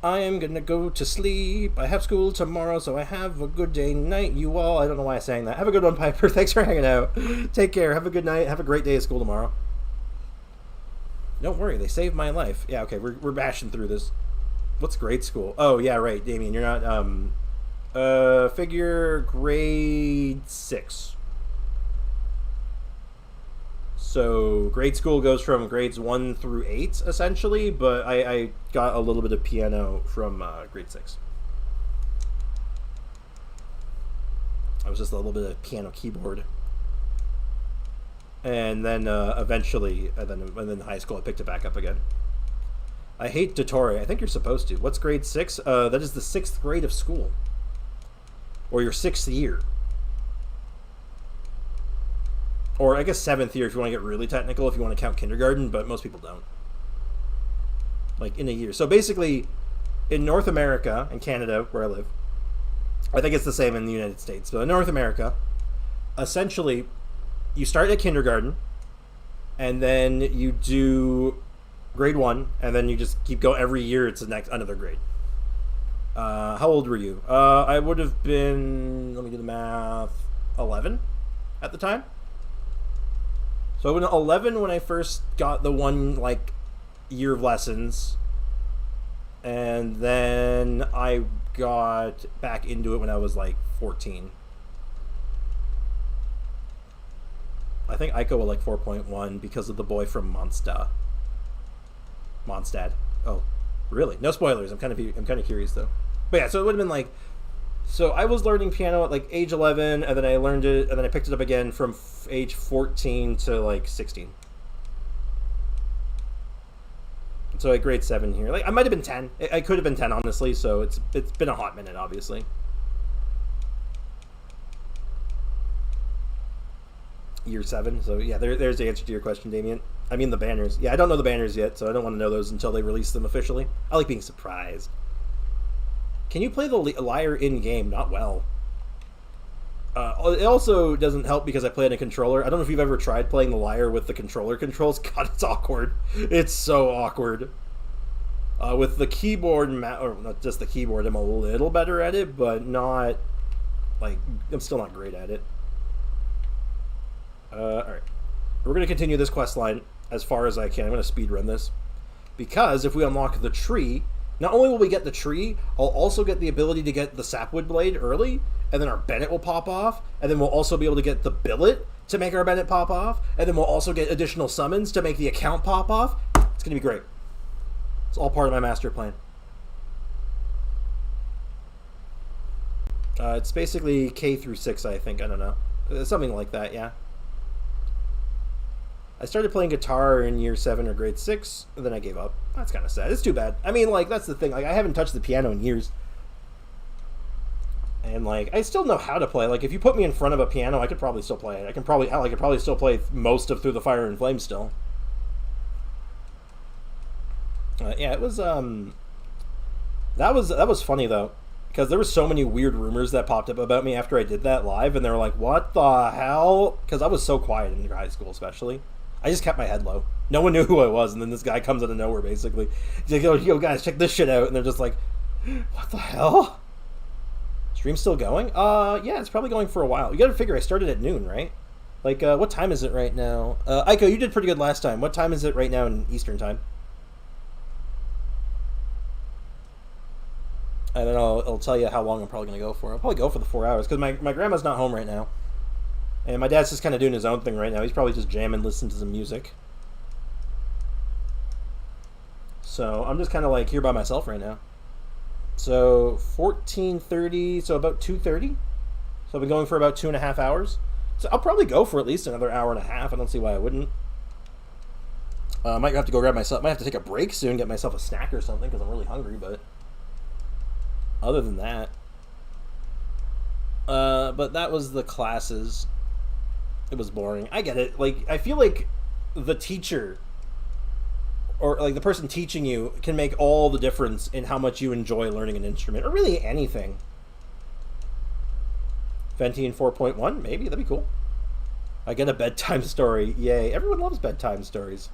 I am gonna go to sleep. I have school tomorrow, so I have a good day. Night, you all. I don't know why I sang that. Have a good one, Piper. Thanks for hanging out. Take care. Have a good night. Have a great day at school tomorrow. Don't worry, they saved my life. Yeah, okay, we're bashing through this. What's grade school? Oh yeah, right, Damien. You're not figure grade 6. So grade school goes from grades 1 through 8, essentially, but I got a little bit of piano from grade 6. I was just a little bit of piano keyboard. And then eventually, and then in high school, I picked it back up again. I hate Dottore. I think you're supposed to. What's grade 6? That is the 6th grade of school. Or your 6th year. Or I guess 7th year if you want to get really technical, if you want to count kindergarten, but most people don't. Like in a year. So basically, in North America and Canada, where I live, I think it's the same in the United States, but in North America, essentially, you start at kindergarten, and then you do grade 1, and then you just keep going every year. It's another grade. How old were you? I would have been, let me do the math, 11 at the time. So I was 11 when I first got the one like year of lessons, and then I got back into it when I was like 14. I think Ico was like 4.1 because of the boy from Mondstadt. Oh, really? No spoilers. I'm kind of curious though. But yeah, so it would have been like, so I was learning piano at like age 11, and then I learned it, and then I picked it up again from age 14 to like 16. So at grade 7 here, like I might have been 10. I could have been 10 honestly. So it's been a hot minute, obviously. Year 7. So yeah, there's the answer to your question, Damien. I mean the banners. Yeah, I don't know the banners yet, so I don't want to know those until they release them officially. I like being surprised. Can you play the lyre in-game? Not well. It also doesn't help because I play on a controller. I don't know if you've ever tried playing the lyre with the controller controls. God, it's awkward. It's so awkward. With the keyboard, or not just the keyboard, I'm a little better at it, but not, like, I'm still not great at it. Alright. We're going to continue this quest line as far as I can. I'm going to speed run this. Because if we unlock the tree, not only will we get the tree, I'll also get the ability to get the sapwood blade early, and then our Bennett will pop off, and then we'll also be able to get the billet to make our Bennett pop off, and then we'll also get additional summons to make the account pop off. It's going to be great. It's all part of my master plan. It's basically K through 6, I think. I don't know. Something like that, yeah. I started playing guitar in year 7 or grade 6, and then I gave up. That's kind of sad. It's too bad. I mean, like, that's the thing. Like, I haven't touched the piano in years. And, like, I still know how to play. Like, if you put me in front of a piano, I could probably still play it. I could probably still play most of Through the Fire and Flames still. Yeah, it was, that was funny, though. Because there were so many weird rumors that popped up about me after I did that live, and they were like, what the hell? Because I was so quiet in high school, especially. I just kept my head low. No one knew who I was, and then this guy comes out of nowhere, basically. He's like, yo, guys, check this shit out. And they're just like, what the hell? Stream's still going? Yeah, it's probably going for a while. You gotta figure I started at noon, right? Like, what time is it right now? Aiko, you did pretty good last time. What time is it right now in Eastern time? And then I'll tell you how long I'm probably going to go for. I'll probably go for the 4 hours because my grandma's not home right now. And my dad's just kind of doing his own thing right now. He's probably just jamming, listening to some music. So I'm just kind of like here by myself right now. So 14:30, so about 2:30. So I've been going for about 2.5 hours. So I'll probably go for at least another hour and a half. I don't see why I wouldn't. I might have to go grab myself. Might have to take a break soon, get myself a snack or something because I'm really hungry. But other than that, but that was the classes. It was boring. I get it. Like I feel like the teacher or like the person teaching you can make all the difference in how much you enjoy learning an instrument or really anything. Venti in 4.1, maybe that'd be cool. I get a bedtime story. Yay. Everyone loves bedtime stories.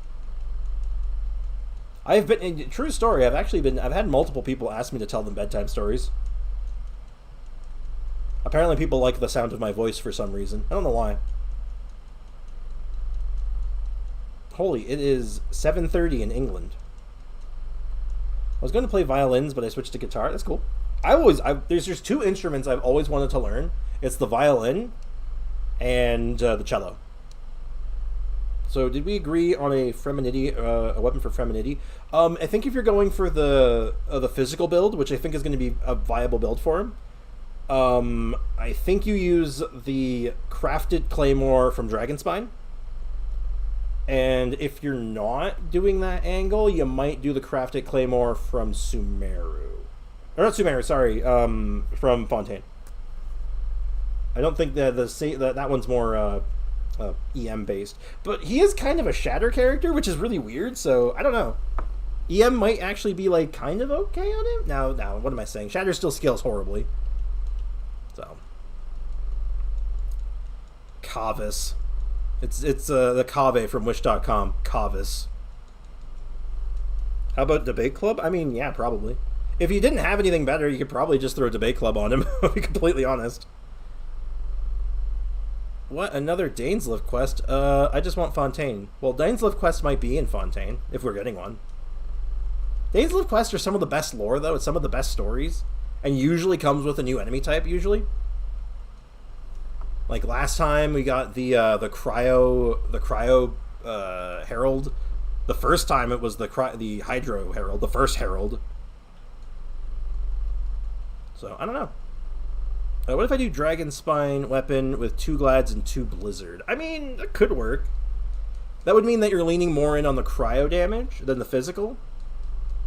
I've been, true story, I've had multiple people ask me to tell them bedtime stories. Apparently people like the sound of my voice for some reason. I don't know why. Holy, it is 7:30 in England. I was going to play violins, but I switched to guitar. That's cool. There's two instruments I've always wanted to learn. It's the violin and the cello. So did we agree on a Fremenity, a weapon for Fremenity? I think if you're going for the physical build, which I think is going to be a viable build for him, I think you use the crafted claymore from Dragonspine. And if you're not doing that angle, you might do the crafted claymore from Sumeru. Or not Sumeru, sorry, from Fontaine. I don't think that one's more EM based. But he is kind of a Shatter character, which is really weird, so I don't know. EM might actually be like kind of okay on him. No, what am I saying? Shatter still scales horribly. So. Kavis. It's the Kave from Wish.com. Kavis. How about Debate Club? I mean, yeah, probably. If you didn't have anything better, you could probably just throw Debate Club on him, to be completely honest. What? Another Dainslift quest? I just want Fontaine. Well, Dainslift quest might be in Fontaine, if we're getting one. Dainslift quests are some of the best lore, though. It's some of the best stories. And usually comes with a new enemy type, usually. Like last time we got the cryo herald. The first time it was the hydro herald, the first herald. So I don't know. What if I do Dragon Spine weapon with 2 Glads and 2 Blizzard? I mean, that could work. That would mean that you're leaning more in on the cryo damage than the physical.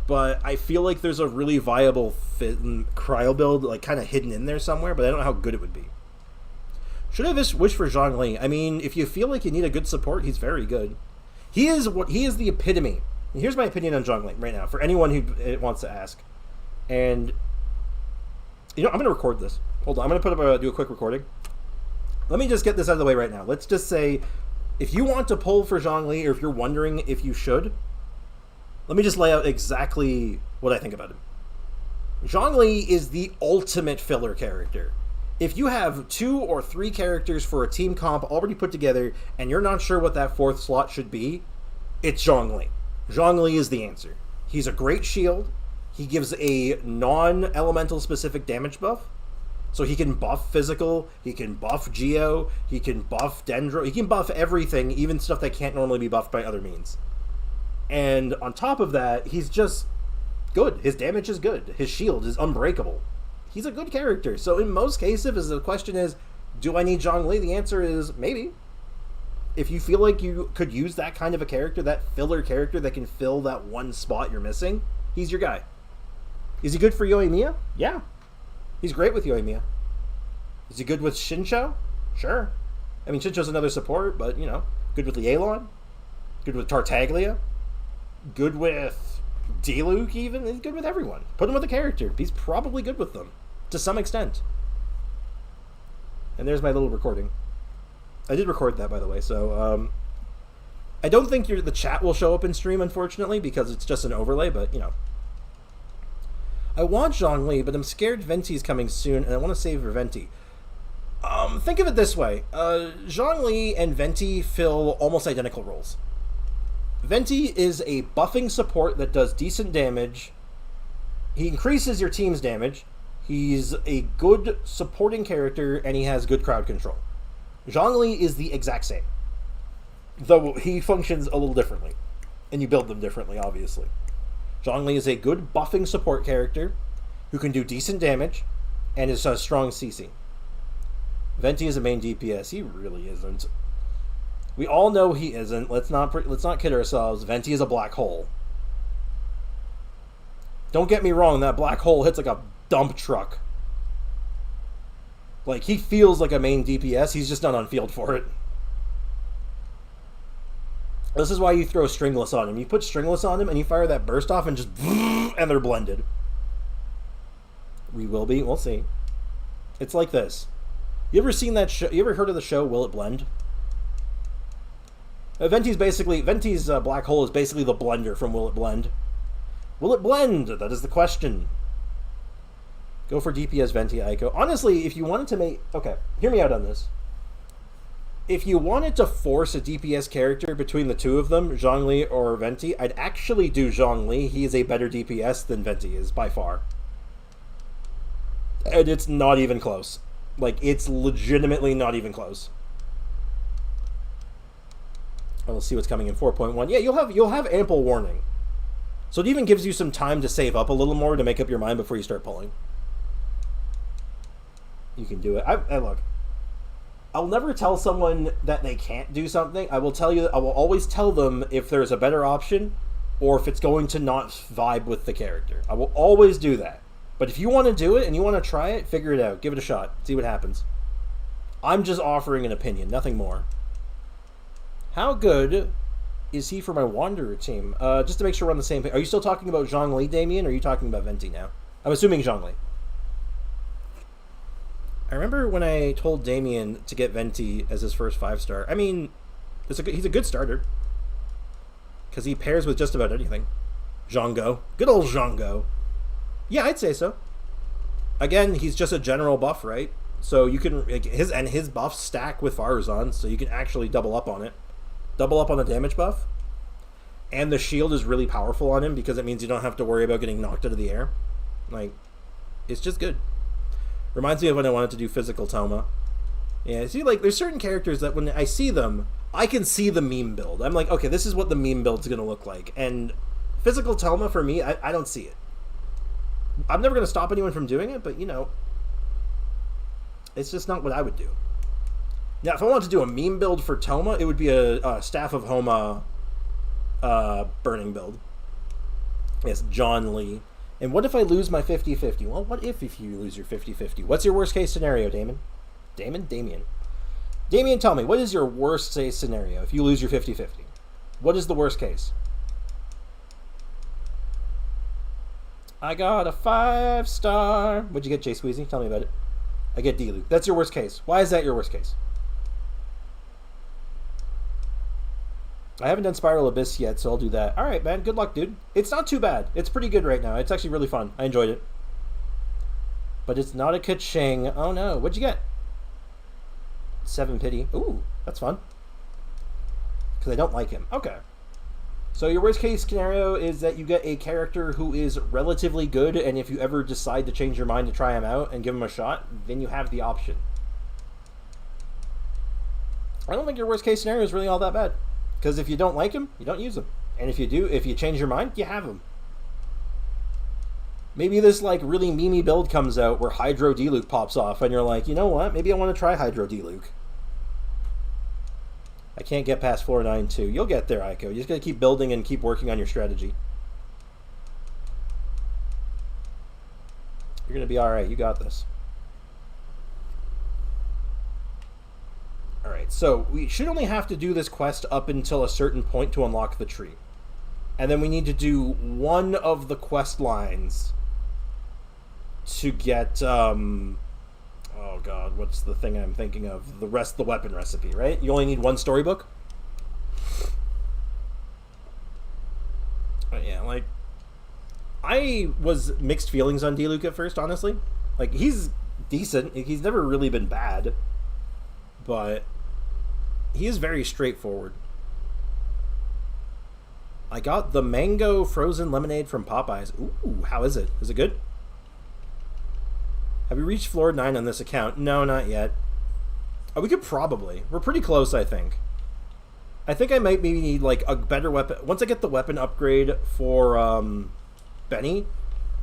But I feel like there's a really viable cryo build, like kind of hidden in there somewhere. But I don't know how good it would be. Should I wish for Zhongli? I mean, if you feel like you need a good support, he's very good. He is the epitome. And here's my opinion on Zhongli right now, for anyone who wants to ask. And you know, I'm gonna record this. Hold on, I'm gonna do a quick recording. Let me just get this out of the way right now. Let's just say, if you want to pull for Zhongli, or if you're wondering if you should, let me just lay out exactly what I think about him. Zhongli is the ultimate filler character. If you have 2 or 3 characters for a team comp already put together and you're not sure what that 4th slot should be, it's Zhongli. Zhongli is the answer. He's a great shield. He gives a non-elemental specific damage buff. So he can buff physical, he can buff geo, he can buff dendro, he can buff everything, even stuff that can't normally be buffed by other means. And on top of that, he's just good. His damage is good. His shield is unbreakable. He's a good character. So in most cases, if the question is, do I need Zhongli? The answer is maybe. If you feel like you could use that kind of a character, that filler character that can fill that one spot you're missing, he's your guy. Is he good for Yoimiya? Yeah. He's great with Yoimiya. Is he good with Shincho? Sure. I mean, Shincho's another support, but, you know, good with Lielon. Good with Tartaglia. Good with Diluc, even. He's good with everyone. Put him with a character. He's probably good with them. To some extent. And there's my little recording. I did record that, by the way, so, I don't think the chat will show up in stream, unfortunately, because it's just an overlay, but, you know. I want Zhongli, but I'm scared Venti's coming soon, and I want to save for Venti. Think of it this way. Zhongli and Venti fill almost identical roles. Venti is a buffing support that does decent damage. He increases your team's damage. He's a good supporting character, and he has good crowd control. Zhongli is the exact same, though he functions a little differently, and you build them differently, obviously. Zhongli is a good buffing support character who can do decent damage and is a strong CC. Venti is a main DPS. He really isn't. We all know he isn't. Let's not kid ourselves. Venti is a black hole. Don't get me wrong, that black hole hits like a dump truck. Like, he feels like a main DPS, he's just not on field for it. This is why you throw Stringless on him. You put Stringless on him and you fire that burst off and just and they're blended. We will be, we'll see. It's like this. You ever seen that show? You ever heard of the show Will It Blend? Venti's black hole is basically the blender from Will It Blend. Will it blend? That is the question. Go for DPS Venti Aiko. Honestly, if you wanted to make... Okay, hear me out on this. If you wanted to force a DPS character between the two of them, Zhongli or Venti, I'd actually do Zhongli. He is a better DPS than Venti is, by far. And it's not even close. Like, it's legitimately not even close. We'll see what's coming in 4.1. Yeah, you'll have ample warning. So it even gives you some time to save up a little more to make up your mind before you start pulling. You can do it. Look, I'll never tell someone that they can't do something. I will always tell them if there's a better option or if it's going to not vibe with the character. I will always do that. But if you want to do it and you want to try it, figure it out. Give it a shot. See what happens. I'm just offering an opinion, nothing more. How good is he for my Wanderer team? Just to make sure we're on the same page. Are you still talking about Zhongli, Damien, or are you talking about Venti now? I'm assuming Zhongli. I remember when I told Damien to get Venti as his first 5-star. I mean, he's a good starter. Because he pairs with just about anything. Zhongo. Good old Zhongo. Yeah, I'd say so. Again, he's just a general buff, right? So you can... his buffs stack with Farazan, so you can actually double up on it. Double up on the damage buff. And the shield is really powerful on him because it means you don't have to worry about getting knocked out of the air. Like, it's just good. Reminds me of when I wanted to do physical Toma. Yeah, see, like, there's certain characters that when I see them, I can see the meme build. I'm like, okay, this is what the meme build's going to look like. And physical Toma, for me, I don't see it. I'm never going to stop anyone from doing it, but, you know, it's just not what I would do. Now, if I wanted to do a meme build for Toma, it would be a Staff of Homa burning build. Yes, John Lee. And what if I lose my 50-50? Well, what if you lose your 50-50? What's your worst case scenario, Damon? Damien, tell me, what is your worst case scenario if you lose your 50-50? What is the worst case? I got a 5-star. What'd you get, Jay Squeezy? Tell me about it. I get D-Luke. That's your worst case. Why is that your worst case? I haven't done Spiral Abyss yet, so I'll do that. Alright, man. Good luck, dude. It's not too bad. It's pretty good right now. It's actually really fun. I enjoyed it. But it's not a ka-ching. Oh, no. What'd you get? 7 pity. Ooh, that's fun. Because I don't like him. Okay. So your worst case scenario is that you get a character who is relatively good, and if you ever decide to change your mind to try him out and give him a shot, then you have the option. I don't think your worst case scenario is really all that bad. Because if you don't like him, you don't use him. And if you do, if you change your mind, you have him. Maybe this like really memey build comes out where Hydro D-Luke pops off and you're like, you know what? Maybe I want to try Hydro D-Luke. I can't get past 492. You'll get there, Aiko. You just gotta keep building and keep working on your strategy. You're gonna be alright. You got this. Alright, so we should only have to do this quest up until a certain point to unlock the tree. And then we need to do one of the quest lines to get, oh god, what's the thing I'm thinking of? The weapon recipe, right? You only need one storybook? But yeah, like, I was mixed feelings on D-Luke at first, honestly. Like, he's decent. He's never really been bad. But he is very straightforward. I got the mango frozen lemonade from Popeyes. Ooh, how is it? Is it good? Have we reached floor 9 on this account? No, not yet. Oh, we could probably. We're pretty close, I think. I think I might maybe need like a better weapon. Once I get the weapon upgrade for Benny,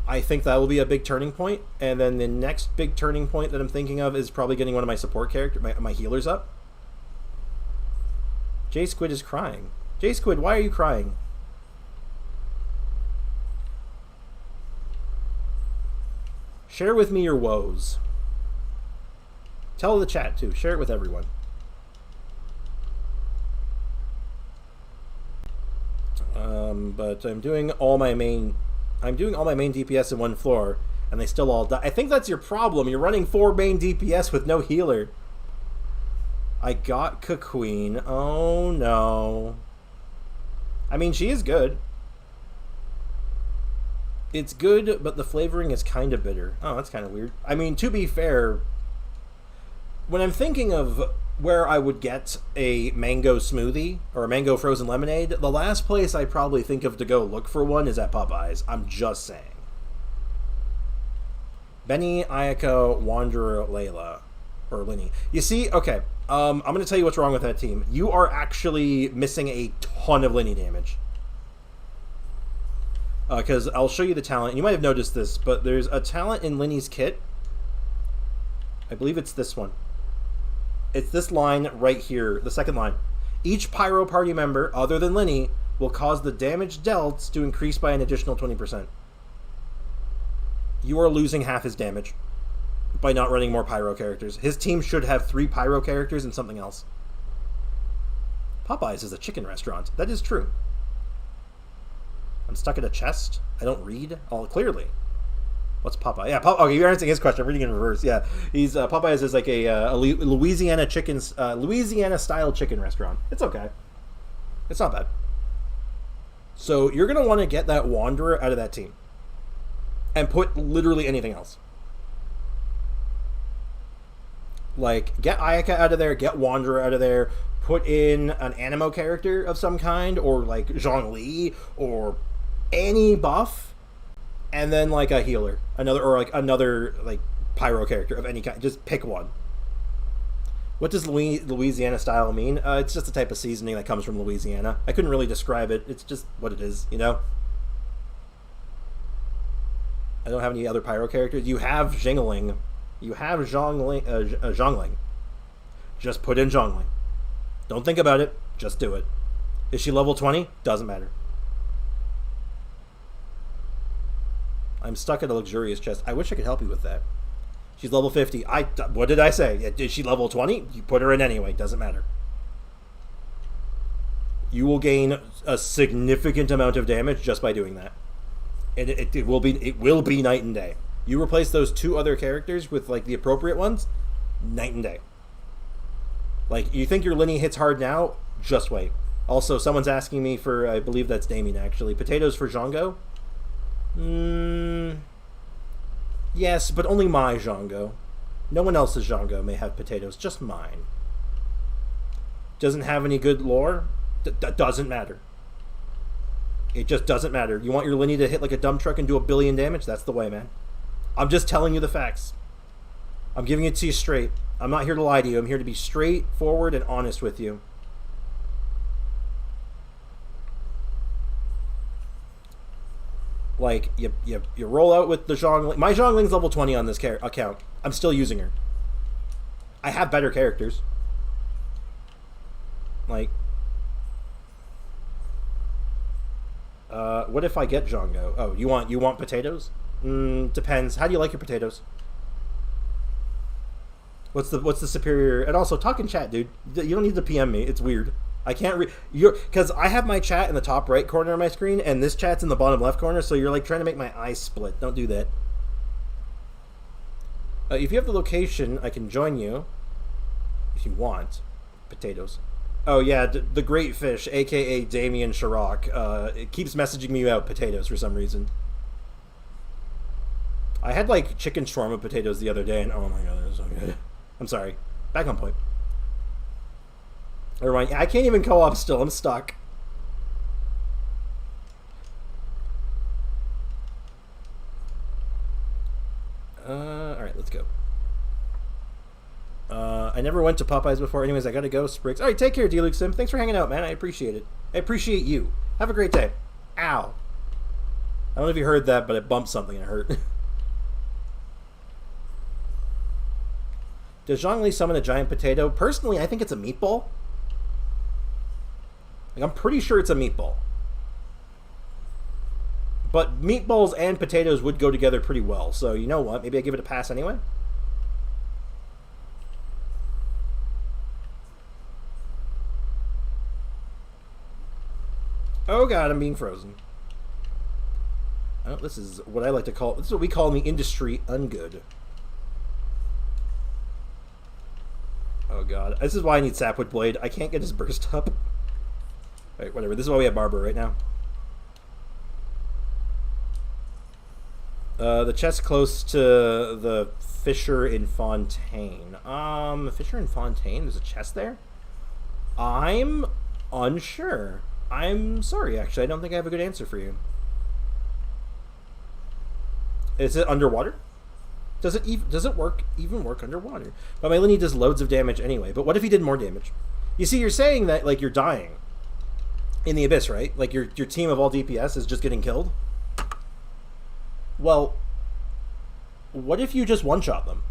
I think that will be a big turning point. And then the next big turning point that I'm thinking of is probably getting one of my support characters, my healers up. J Squid is crying. J Squid, why are you crying? Share with me your woes. Tell the chat too. Share it with everyone. But I'm doing all my main DPS in one floor, and they still all die. I think that's your problem. You're running 4 main DPS with no healer. I got Queen. Oh no. I mean, she is good. It's good, but the flavoring is kind of bitter. Oh, that's kind of weird. I mean, to be fair, when I'm thinking of where I would get a mango smoothie or a mango frozen lemonade, the last place I probably think of to go look for one is at Popeyes. I'm just saying. Benny, Ayako, Wanderer, Layla, or Linny. You see, okay, I'm going to tell you what's wrong with that team. You are actually missing a ton of Linny damage. Because I'll show you the talent. You might have noticed this, but there's a talent in Linny's kit. I believe it's this one. It's this line right here, the second line. Each Pyro party member, other than Linny, will cause the damage dealt to increase by an additional 20%. You are losing half his damage by not running more Pyro characters. His team should have 3 Pyro characters and something else. Popeyes is a chicken restaurant. That is true. I'm stuck in a chest. I don't read. Oh, clearly. What's Popeye? Yeah, okay, you're answering his question. I'm reading in reverse. Yeah, he's Popeyes is like a Louisiana Louisiana-style chicken restaurant. It's okay. It's not bad. So you're going to want to get that Wanderer out of that team. And put literally anything else. Like, get Ayaka out of there, get Wanderer out of there, put in an Animo character of some kind, or like Zhongli, or any buff, and then like a healer. Another Pyro character of any kind. Just pick one. What does Louisiana style mean? It's just a type of seasoning that comes from Louisiana. I couldn't really describe it. It's just what it is, you know? I don't have any other Pyro characters. You have Jingling. You have Zhongling. Just put in Zhongling. Don't think about it. Just do it. Is she level 20? Doesn't matter. I'm stuck at a luxurious chest. I wish I could help you with that. She's level 50. What did I say? Is she level 20? You put her in anyway. Doesn't matter. You will gain a significant amount of damage just by doing that. And it will be night and day. You replace those 2 other characters with like the appropriate ones, night and day. Like, you think your Linny hits hard now? Just wait. Also, someone's asking me for, I believe that's Damien actually, potatoes for Zhongo? Yes, but only my Zhongo. No one else's Zhongo may have potatoes, just mine. Doesn't have any good lore? That doesn't matter. It just doesn't matter. You want your Linny to hit like a dump truck and do 1 billion damage? That's the way, man. I'm just telling you the facts. I'm giving it to you straight. I'm not here to lie to you. I'm here to be straightforward and honest with you. Like, you roll out with the Zhongling. My Zhongling's level 20 on this account. I'm still using her. I have better characters. Like, what if I get Zhongo? Oh, you want potatoes? Depends. How do you like your potatoes? What's the superior? And also, talk in chat, dude. You don't need to PM me. It's weird. I can't read because I have my chat in the top right corner of my screen, and this chat's in the bottom left corner. So you're like trying to make my eyes split. Don't do that. If you have the location, I can join you. If you want, potatoes. Oh yeah, the Great Fish, aka Damien Chirac, it keeps messaging me about potatoes for some reason. I had like chicken shawarma potatoes the other day, and oh my god, they're so good. I'm sorry. Back on point. Never mind. I can't even co-op still. I'm stuck. Alright, let's go. I never went to Popeyes before. Anyways, I gotta go. Spriggs. Alright, take care, D-Luke Sim. Thanks for hanging out, man. I appreciate it. I appreciate you. Have a great day. Ow. I don't know if you heard that, but I bumped something and it hurt. Does Zhongli summon a giant potato? Personally, I think it's a meatball. Like, I'm pretty sure it's a meatball. But meatballs and potatoes would go together pretty well. So, you know what? Maybe I give it a pass anyway. Oh god, I'm being frozen. Oh, this is what I like to call... This is what we call in the industry ungood. Oh god. This is why I need Sapwood Blade. I can't get his burst up. Alright, whatever. This is why we have Barber right now. The chest close to the Fisher in Fontaine. Fisher in Fontaine? There's a chest there? I'm unsure. I'm sorry, actually. I don't think I have a good answer for you. Is it underwater? Does it even work underwater? But my Linny does loads of damage anyway. But what if he did more damage? You see, you're saying that like you're dying in the abyss, right? Like your team of all DPS is just getting killed. Well, what if you just one-shot them?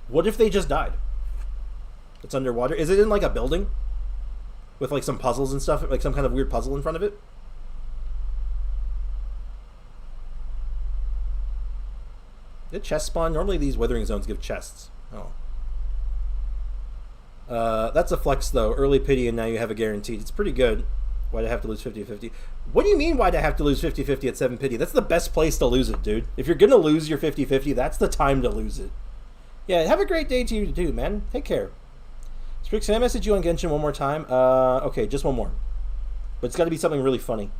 What if they just died? It's underwater. Is it in like a building with like some puzzles and stuff, like some kind of weird puzzle in front of it? Did chest spawn? Normally these withering zones give chests. Oh. That's a flex though. Early pity and now you have a guaranteed. It's pretty good. Why'd I have to lose 50-50? What do you mean why'd I have to lose 50-50 at 7 pity? That's the best place to lose it, dude. If you're gonna lose your 50-50, that's the time to lose it. Yeah, have a great day to you too, man. Take care. Strix, can I message you on Genshin one more time? Okay, just one more. But it's gotta be something really funny.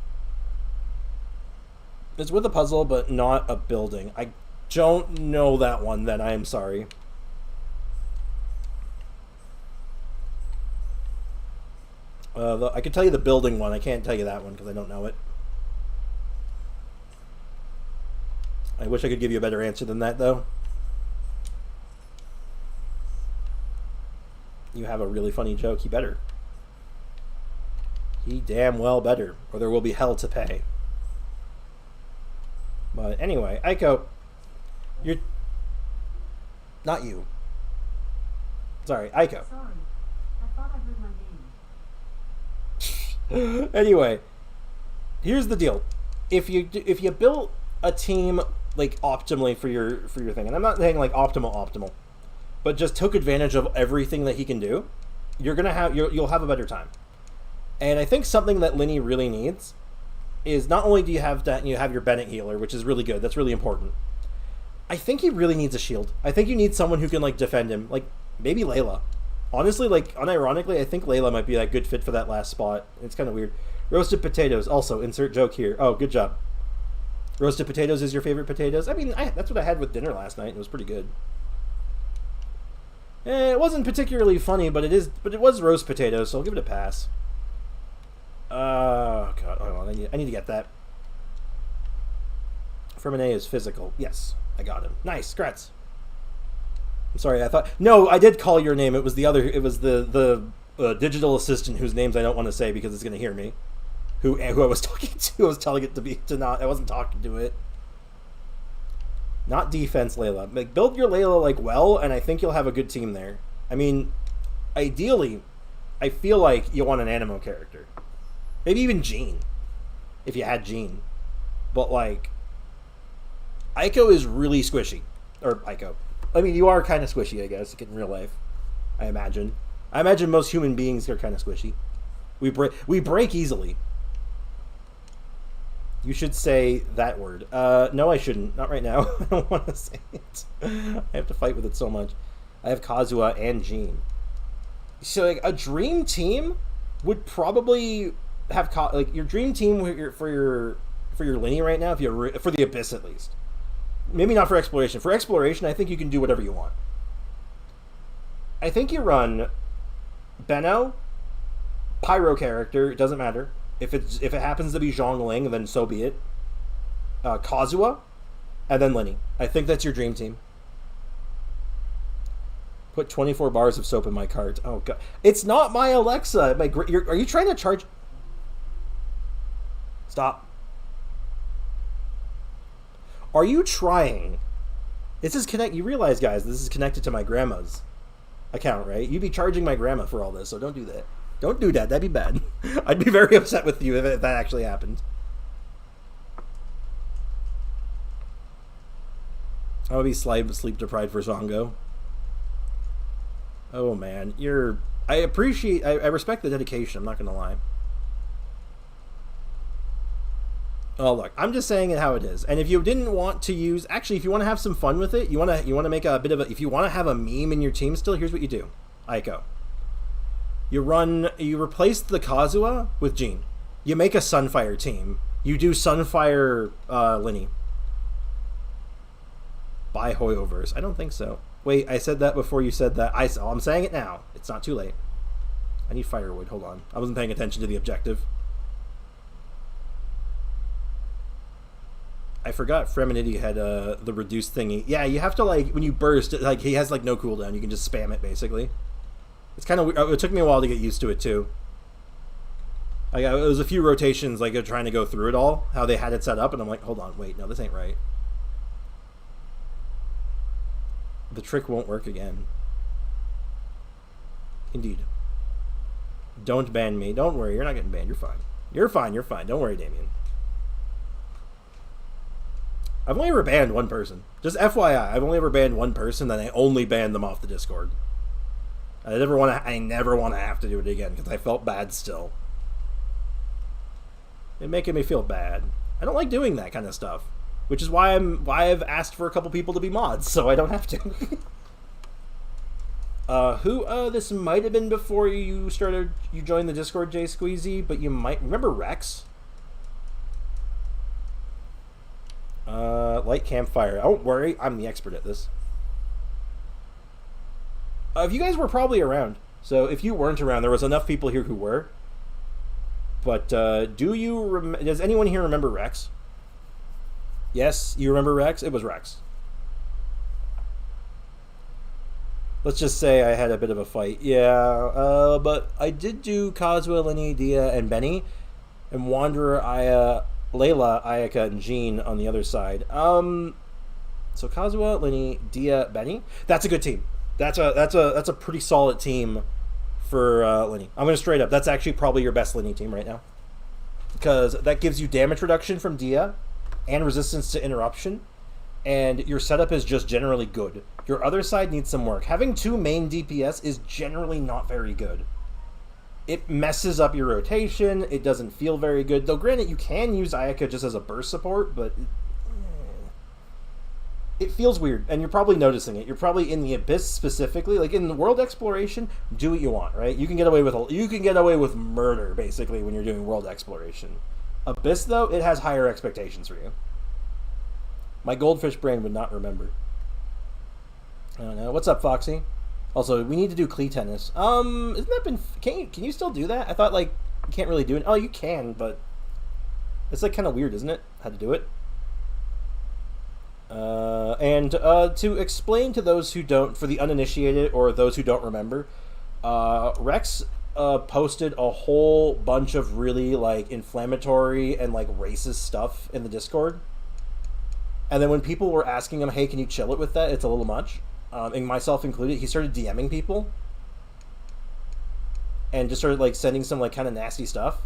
It's with a puzzle, but not a building. I don't know that one then, I am sorry. I can tell you the building one. I can't tell you that one because I don't know it. I wish I could give you a better answer than that, though. You have a really funny joke. He better. He damn well better, or there will be hell to pay. But anyway, Aiko, you're... Not you. Sorry, Aiko. Sorry. I thought I heard my name. Anyway, here's the deal. If you build a team like optimally for your thing, and I'm not saying like optimal, but just took advantage of everything that he can do, you're gonna have you'll have a better time. And I think something that Linny really needs is not only do you have that, you have your Bennett healer, which is really good. That's really important. I think he really needs a shield. I think you need someone who can like defend him, like maybe Layla. Honestly, like, unironically, I think Layla might be a good fit for that last spot. It's kind of weird. Roasted potatoes. Also, insert joke here. Oh, good job. Roasted potatoes is your favorite potatoes? I mean, that's what I had with dinner last night. It was pretty good. It wasn't particularly funny, but it was roast potatoes, so I'll give it a pass. Oh, God. Hold on. I need to get that. Ferminet is physical. Yes, I got him. Nice. Congrats. I'm sorry, I thought... No, I did call your name. It was the other... It was the digital assistant whose names I don't want to say because it's going to hear me. Who I was talking to. I was telling it to not... I wasn't talking to it. Not defense, Layla. Like, build your Layla, like, well, and I think you'll have a good team there. I mean, ideally, I feel like you'll want an Animo character. Maybe even Jean. If you had Jean. But, like... Aiko is really squishy. Or, Aiko. I mean, you are kind of squishy, I guess, in real life. I imagine. I imagine most human beings are kind of squishy. We break easily. You should say that word. No, I shouldn't. Not right now. I don't want to say it. I have to fight with it so much. I have Kazuha and Jean. So, like, a dream team would probably have like your dream team for your Linny right now, for the Abyss at least. Maybe not for exploration. For exploration, I think you can do whatever you want. I think you run Benno, Pyro character, it doesn't matter. If it happens to be Zhongli, then so be it. Kazuha, And then Lenny. I think that's your dream team. Put 24 bars of soap in my cart. Oh god, it's not my Alexa. Are you trying to charge? Stop. Are you trying? This is connect. You realize, guys, this is connected to my grandma's account, right? You'd be charging my grandma for all this, so don't do that. Don't do that. That'd be bad. I'd be very upset with you if that actually happened. I would be sleep deprived for Zongo. Oh man, I appreciate. I respect the dedication. I'm not gonna lie. Oh look, I'm just saying it how it is. And if you didn't want to use, actually, if you want to have some fun with it, you want to make a bit of a. If you want to have a meme in your team still, here's what you do. Aiko. You replace the Kazuha with Jean. You make a Sunfire team. You do Sunfire Linny. Buy Hoyoverse. I don't think so. Wait, I said that before you said that. I'm saying it now. It's not too late. I need firewood. Hold on. I wasn't paying attention to the objective. I forgot Freminity had the reduced thingy. Yeah, you have to, like, when you burst, like, he has, like, no cooldown. You can just spam it, basically. It's kind of weird. It took me a while to get used to it, too. Like, it was a few rotations, like, trying to go through it all, how they had it set up, and I'm like, hold on, wait, no, this ain't right. The trick won't work again. Indeed. Don't ban me. Don't worry, you're not getting banned. You're fine. You're fine, you're fine. Don't worry, Damien. I've only ever banned one person. Just FYI, I've only ever banned one person, and I only banned them off the Discord. I never want to have to do it again, because I felt bad still. It's making me feel bad. I don't like doing that kind of stuff. Which is why I've asked for a couple people to be mods, so I don't have to. This might have been before you joined the Discord, Jay Squeezy, but you might remember Rex. Light campfire. Don't worry, I'm the expert at this. If you guys were probably around, so if you weren't around, there was enough people here who were. But does anyone here remember Rex? Yes, you remember Rex? It was Rex. Let's just say I had a bit of a fight. Yeah, but I did do Kazuha, Lenny, Dia, and Benny. And Wanderer, Aya, Layla, Ayaka, and Jean on the other side. So Kazuha, Lenny, Dia, Benny. That's a good team. That's a pretty solid team for Lenny. I'm going to straight up. That's actually probably your best Lenny team right now. Because that gives you damage reduction from Dia and resistance to interruption, and your setup is just generally good. Your other side needs some work. Having two main DPS is generally not very good. It messes up your rotation, it doesn't feel very good, though granted you can use Ayaka just as a burst support, but it feels weird, and you're probably noticing it. You're probably in the Abyss specifically, like in the world exploration, do what you want, right? You can get away with murder, basically, when you're doing world exploration. Abyss, though, it has higher expectations for you. My goldfish brain would not remember. I don't know. What's up, Foxy? Also, we need to do Clee tennis. Isn't that been... Can you still do that? I thought, like, you can't really do it. Oh, you can, but... It's, like, kind of weird, isn't it? How to do it. To explain to those who don't... For the uninitiated or those who don't remember, Rex... posted a whole bunch of really, like, inflammatory and, like, racist stuff in the Discord. And then when people were asking him, hey, can you chill it with that? It's a little much. And myself included, he started DMing people. And just started, like, sending some, like, kind of nasty stuff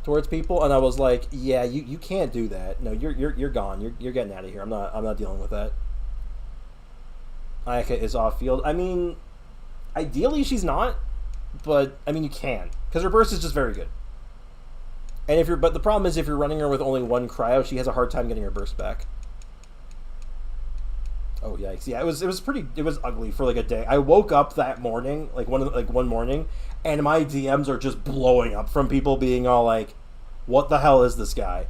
towards people. And I was like, yeah, you can't do that. No, you're gone. You're getting out of here. I'm not dealing with that. Ayaka is off field. I mean... Ideally, she's not, but I mean, you can, because her burst is just very good. And but the problem is, if you're running her with only one cryo, she has a hard time getting her burst back. Oh yikes! Yeah, it was ugly for like a day. I woke up that morning, one morning, and my DMs are just blowing up from people being all like, "What the hell is this guy?"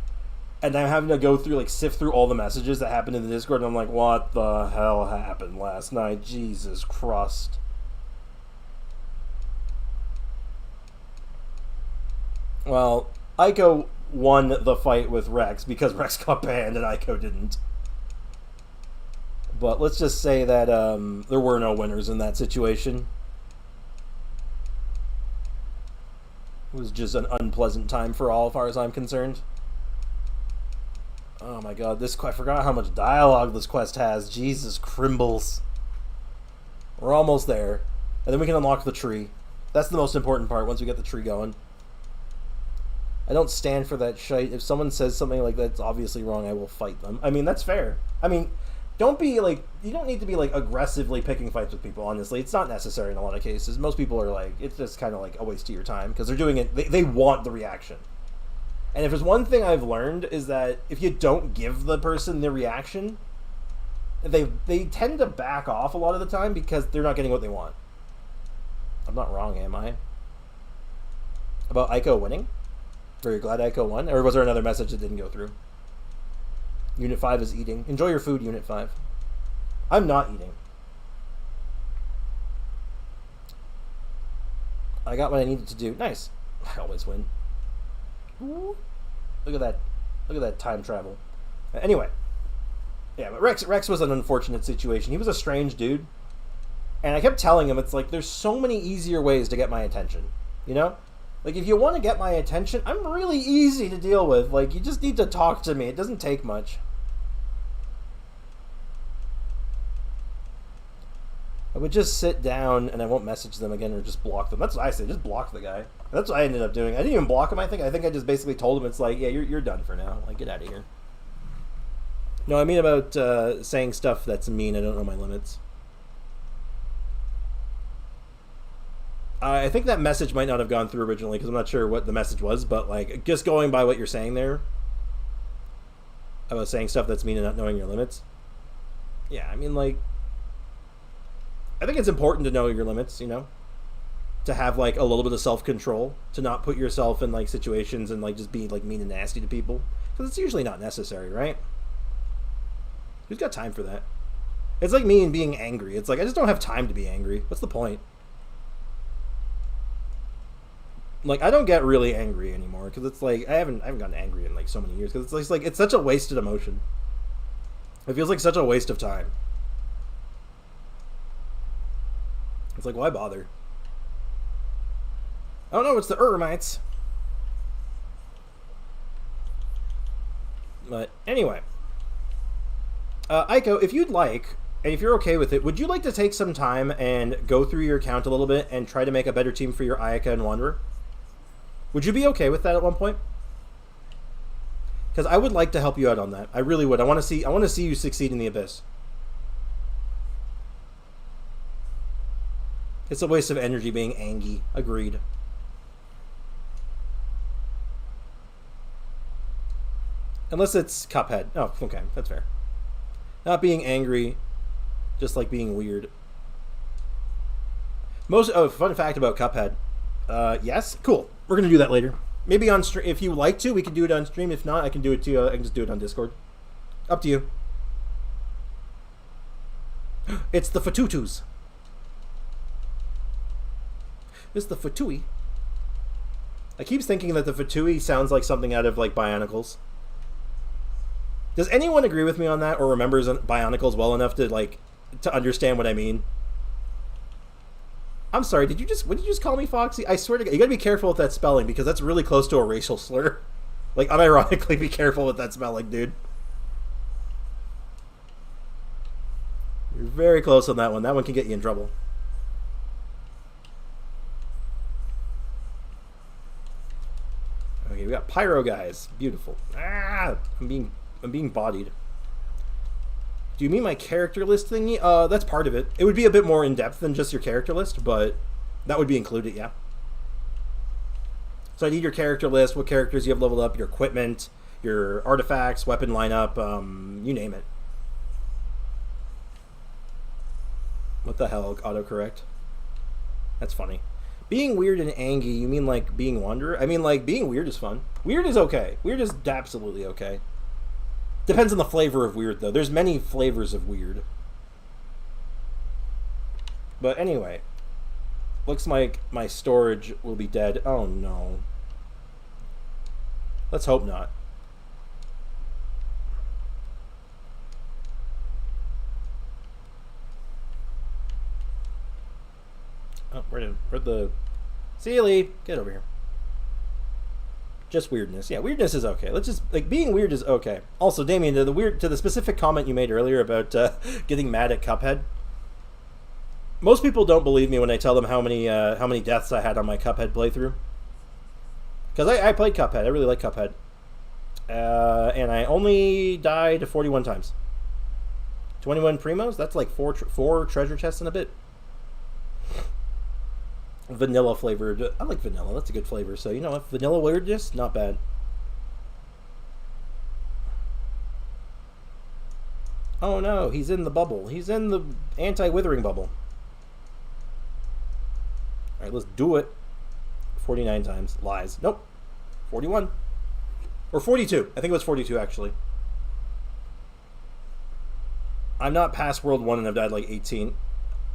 And I'm having to go through, like, sift through all the messages that happened in the Discord, and I'm like, "What the hell happened last night? Jesus Christ!" Well, Aiko won the fight with Rex because Rex got banned and Aiko didn't. But let's just say that there were no winners in that situation. It was just an unpleasant time for all, as far as I'm concerned. Oh my god, I forgot how much dialogue this quest has. Jesus Crimbles. We're almost there. And then we can unlock the tree. That's the most important part, once we get the tree going. I don't stand for that shite. If someone says something like that's obviously wrong, I will fight them. I mean, that's fair. I mean, don't be like, you don't need to be like aggressively picking fights with people, honestly. It's not necessary in a lot of cases. Most people are like, it's just kind of like a waste of your time because they're doing it, they want the reaction. And if there's one thing I've learned is that if you don't give the person the reaction, they tend to back off a lot of the time because they're not getting what they want. I'm not wrong, am I? About Aiko winning? Are you glad Aiko won? Or was there another message that didn't go through? Unit 5 is eating. Enjoy your food, Unit 5. I'm not eating. I got what I needed to do. Nice. I always win. Ooh. Look at that. Look at that time travel. Anyway. Yeah, but Rex was an unfortunate situation. He was a strange dude. And I kept telling him, it's like, there's so many easier ways to get my attention. You know? Like, if you want to get my attention, I'm really easy to deal with. Like, you just need to talk to me. It doesn't take much. I would just sit down and I won't message them again or just block them. That's what I say. Just block the guy. That's what I ended up doing. I didn't even block him, I think. I think I just basically told him, it's like, yeah, you're done for now. Like, get out of here. No, I mean about saying stuff that's mean. I don't know my limits. I think that message might not have gone through originally because I'm not sure what the message was, but like just going by what you're saying there about saying stuff that's mean and not knowing your limits. Yeah, I mean, like, I think it's important to know your limits, you know, to have like a little bit of self-control, to not put yourself in like situations and like just be like mean and nasty to people because it's usually not necessary, right? Who's got time for that? It's like me and being angry. It's like I just don't have time to be angry. What's the point? Like, I don't get really angry anymore because it's like I haven't gotten angry in like so many years because it's like it's such a wasted emotion. It feels like such a waste of time. It's like, why bother? Oh no, it's the Urmites. But anyway, Aiko, if you'd like, and if you're okay with it, would you like to take some time and go through your account a little bit and try to make a better team for your Ayaka and Wanderer? Would you be okay with that at one point? Because I would like to help you out on that. I really would. I want to see you succeed in the Abyss. It's a waste of energy being angry. Agreed. Unless it's Cuphead. Oh, okay. That's fair. Not being angry, just like being weird. Fun fact about Cuphead. Yes? Cool. We're going to do that later. Maybe on stream. If you like to, we can do it on stream. If not, I can do it too. I can just do it on Discord. Up to you. It's the Fatutus. It's the Fatui. I keep thinking that the Fatui sounds like something out of, like, Bionicles. Does anyone agree with me on that or remembers Bionicles well enough to, like, to understand what I mean? I'm sorry, what did you just call me, Foxy? I swear to God, you gotta be careful with that spelling because that's really close to a racial slur. Like, unironically, be careful with that spelling, dude. You're very close on that one. That one can get you in trouble. Okay, we got Pyro guys. Beautiful. Ah, I'm being bodied. Do you mean my character list thingy? That's part of it. It would be a bit more in-depth than just your character list, but that would be included, yeah. So I need your character list, what characters you have leveled up, your equipment, your artifacts, weapon lineup, you name it. What the hell, autocorrect? That's funny. Being weird and angry, you mean like being Wanderer? I mean, like, being weird is fun. Weird is okay. Weird is absolutely okay. Depends on the flavor of weird, though. There's many flavors of weird. But anyway. Looks like my storage will be dead. Oh, no. Let's hope not. Oh, where'd the Sealy, get over here. Just weirdness. Yeah, weirdness is okay. Let's just like being weird is okay. Also, Damien, to the specific comment you made earlier about getting mad at Cuphead. Most people don't believe me when I tell them how many deaths I had on my Cuphead playthrough. Because I played Cuphead. I really like Cuphead. And I only died 41 times. 21 primos? That's like four treasure chests in a bit. Vanilla flavored. I like vanilla. That's a good flavor. So, you know what? Vanilla weirdness, not bad. Oh no, he's in the bubble. He's in the anti-withering bubble. Alright, let's do it. 49 times. Lies. Nope. 41. Or 42. I think it was 42, actually. I'm not past World 1 and I've died like 18.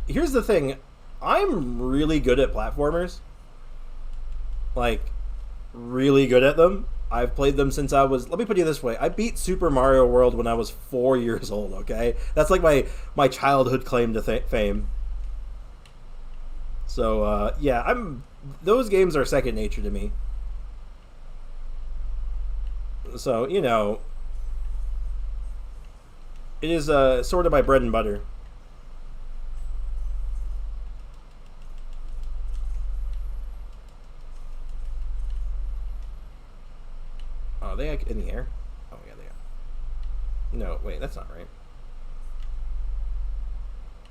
Here's the thing. I'm really good at platformers. Like, really good at them. I've played them since I was... Let me put it this way. I beat Super Mario World when I was 4 years old, okay? That's like my childhood claim to fame. So, yeah, those games are second nature to me. So, you know... It is sort of my bread and butter. Are they in the air? Oh, yeah, they are. No, wait, that's not right.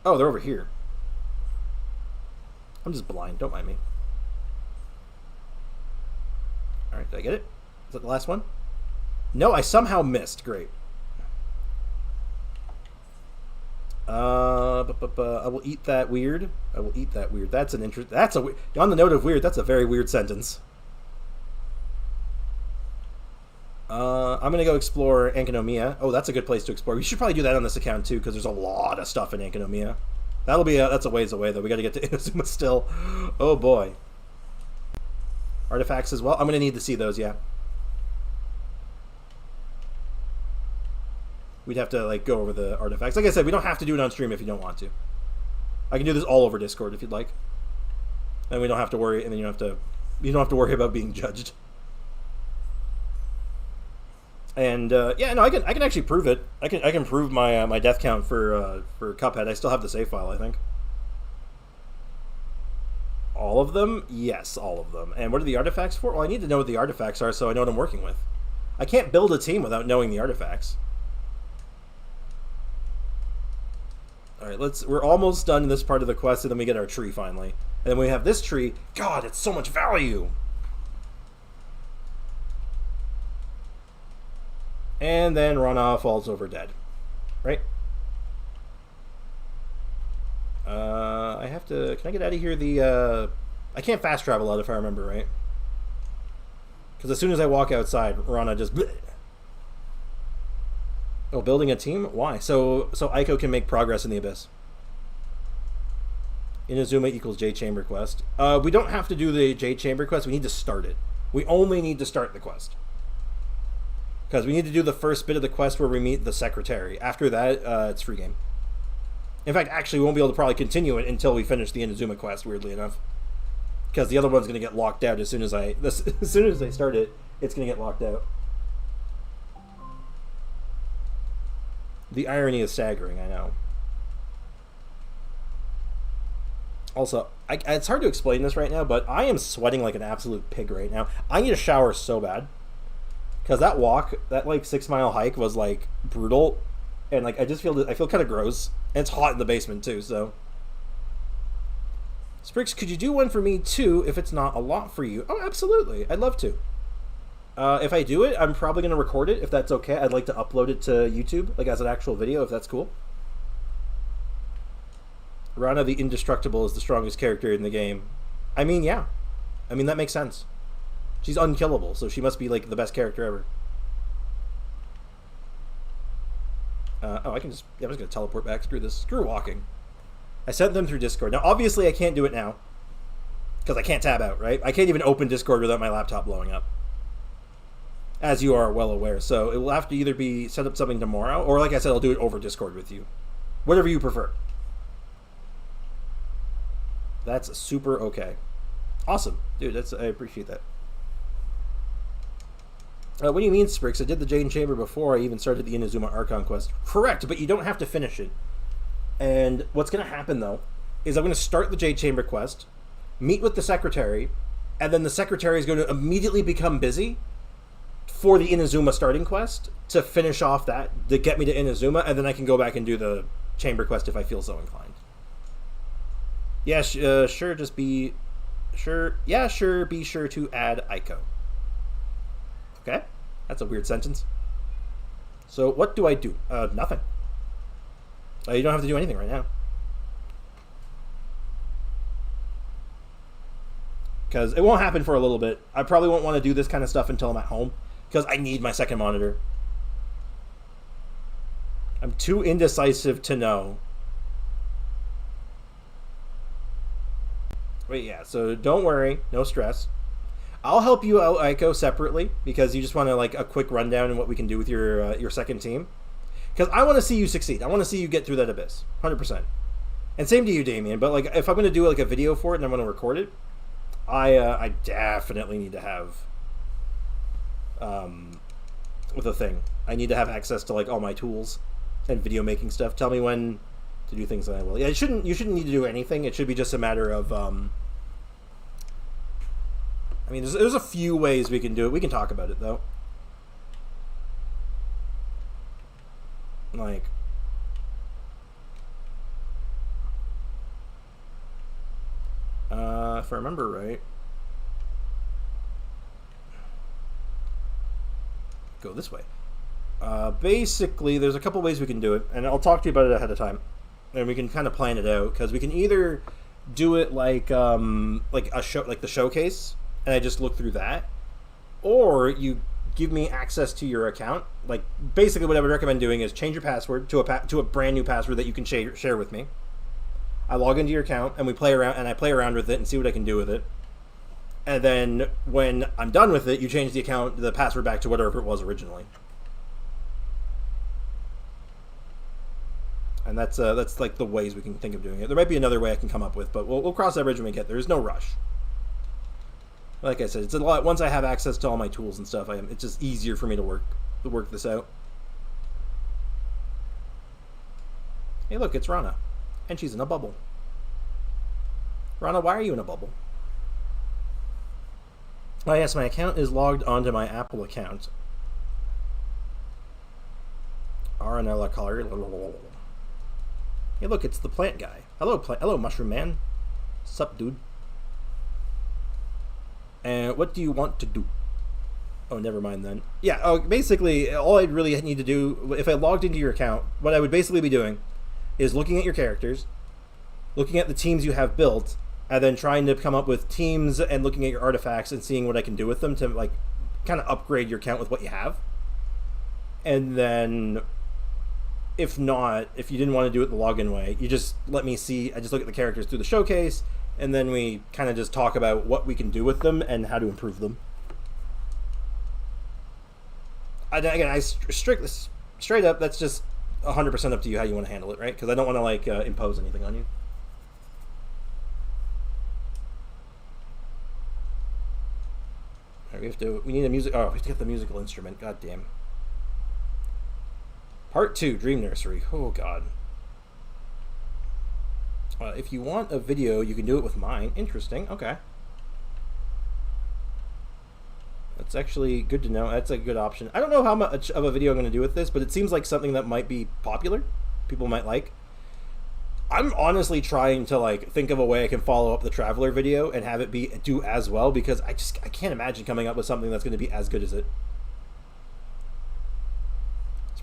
Oh, they're over here. I'm just blind. Don't mind me. Alright, did I get it? Is that the last one? No, I somehow missed. Great. I will eat that weird. I will eat that weird. That's an interest. That's a... On the note of weird, that's a very weird sentence. I'm gonna go explore Ankonomiya. Oh, that's a good place to explore. We should probably do that on this account too, because there's a lot of stuff in Ankonomiya. That'll be that's a ways away though. We got to get to Inazuma still. Oh boy. Artifacts as well. I'm gonna need to see those. Yeah. We'd have to like go over the artifacts. Like I said, we don't have to do it on stream if you don't want to. I can do this all over Discord if you'd like, and we don't have to worry. And then you don't have to worry about being judged. And yeah, no, I can actually prove it. I can prove my my death count for Cuphead. I still have the save file, I think. All of them? Yes, all of them. And what are the artifacts for? Well, I need to know what the artifacts are so I know what I'm working with. I can't build a team without knowing the artifacts. All right, we're almost done in this part of the quest, and then we get our tree finally. And then we have this tree. God, it's so much value. And then Rana falls over dead. Right? I have to... Can I get out of here? I can't fast travel out if I remember right. Because as soon as I walk outside, Rana just... Bleh. Oh, building a team? Why? So Aiko can make progress in the Abyss. Inazuma equals J Chamber quest. We don't have to do the J Chamber quest. We need to start it. We only need to start the quest. Because we need to do the first bit of the quest where we meet the secretary. After that, it's free game. In fact, actually, we won't be able to probably continue it until we finish the Inazuma quest, weirdly enough. Because the other one's going to get locked out as soon as I start it, it's going to get locked out. The irony is staggering, I know. Also, it's hard to explain this right now, but I am sweating like an absolute pig right now. I need a shower so bad. Because that walk, that like 6 mile hike was like brutal. And like I feel kind of gross. And it's hot in the basement too, so. Sprix, could you do one for me too if it's not a lot for you? Oh, absolutely. I'd love to. If I do it, I'm probably going to record it if that's okay. I'd like to upload it to YouTube, like as an actual video, if that's cool. Rana the Indestructible is the strongest character in the game. I mean, yeah. I mean, that makes sense. She's unkillable, so she must be like the best character ever. Oh, I'm just going to teleport back. Screw this. Screw walking. I sent them through Discord. Now, obviously, I can't do it now. Because I can't tab out, right? I can't even open Discord without my laptop blowing up. as you are well aware. So it will have to either be set up something tomorrow, or like I said, I'll do it over Discord with you. Whatever you prefer. That's super okay. Awesome. Dude, I appreciate that. What do you mean, Sprix? I did the Jade Chamber before I even started the Inazuma Archon quest. Correct, but you don't have to finish it. And what's going to happen, though, is I'm going to start the Jade Chamber quest, meet with the Secretary, and then the Secretary is going to immediately become busy for the Inazuma starting quest to finish off that, to get me to Inazuma, and then I can go back and do the Chamber quest if I feel so inclined. Yeah, sure, just be... Sure, yeah, sure, be sure to add Aiko. Okay, that's a weird sentence. So what do I do? Nothing. You don't have to do anything right now. Because it won't happen for a little bit. I probably won't want to do this kind of stuff until I'm at home. Because I need my second monitor. I'm too indecisive to know. Wait, yeah, so don't worry. No stress. I'll help you out, Aiko, separately. Because you just want to, like, a quick rundown on what we can do with your second team. Because I want to see you succeed. I want to see you get through that abyss. 100%. And same to you, Damien. But, like, if I'm going to do, like, a video for it and I'm going to record it, I definitely need to have... with a thing. I need to have access to, like, all my tools and video making stuff. Tell me when to do things, and I will. Yeah, you shouldn't need to do anything. It should be just a matter of... I mean, there's a few ways we can do it. We can talk about it, though. Like, if I remember right, go this way. Basically, there's a couple ways we can do it, and I'll talk to you about it ahead of time, and we can kind of plan it out, because we can either do it like a show, like the showcase, and I just look through that, or you give me access to your account. Like, basically what I would recommend doing is change your password to a brand new password that you can share with me. I log into your account and we play around, and I play around with it and see what I can do with it. And then when I'm done with it, you change the password back to whatever it was originally. And that's like the ways we can think of doing it. There might be another way I can come up with, but we'll cross that bridge when we get there. There's no rush. Like I said, it's a lot. Once I have access to all my tools and stuff, it's just easier for me to work this out. Hey, look, it's Rana, and she's in a bubble. Rana, why are you in a bubble? Oh yes, my account is logged onto my Apple account. Aranella color. Hey, look, it's the plant guy. Hello, mushroom man. Sup, dude? And what do you want to do? Oh, never mind then. Yeah, basically, all I'd really need to do, if I logged into your account, what I would basically be doing is looking at your characters, looking at the teams you have built, and then trying to come up with teams and looking at your artifacts and seeing what I can do with them to, like, kind of upgrade your account with what you have. And then, if you didn't want to do it the login way, you just let me see, I just look at the characters through the showcase, and then we kind of just talk about what we can do with them and how to improve them. Again, I straight up, that's just 100% up to you how you want to handle it, right? Because I don't want to, like, impose anything on you. All right, we need a music. Oh, we have to get the musical instrument. God damn. Part 2, Dream Nursery. Oh god. If you want a video, you can do it with mine. Interesting. Okay. That's actually good to know. That's a good option. I don't know how much of a video I'm going to do with this, but it seems like something that might be popular. People might like. I'm honestly trying to, like, think of a way I can follow up the Traveler video and have it do as well, because I can't imagine coming up with something that's going to be as good as it.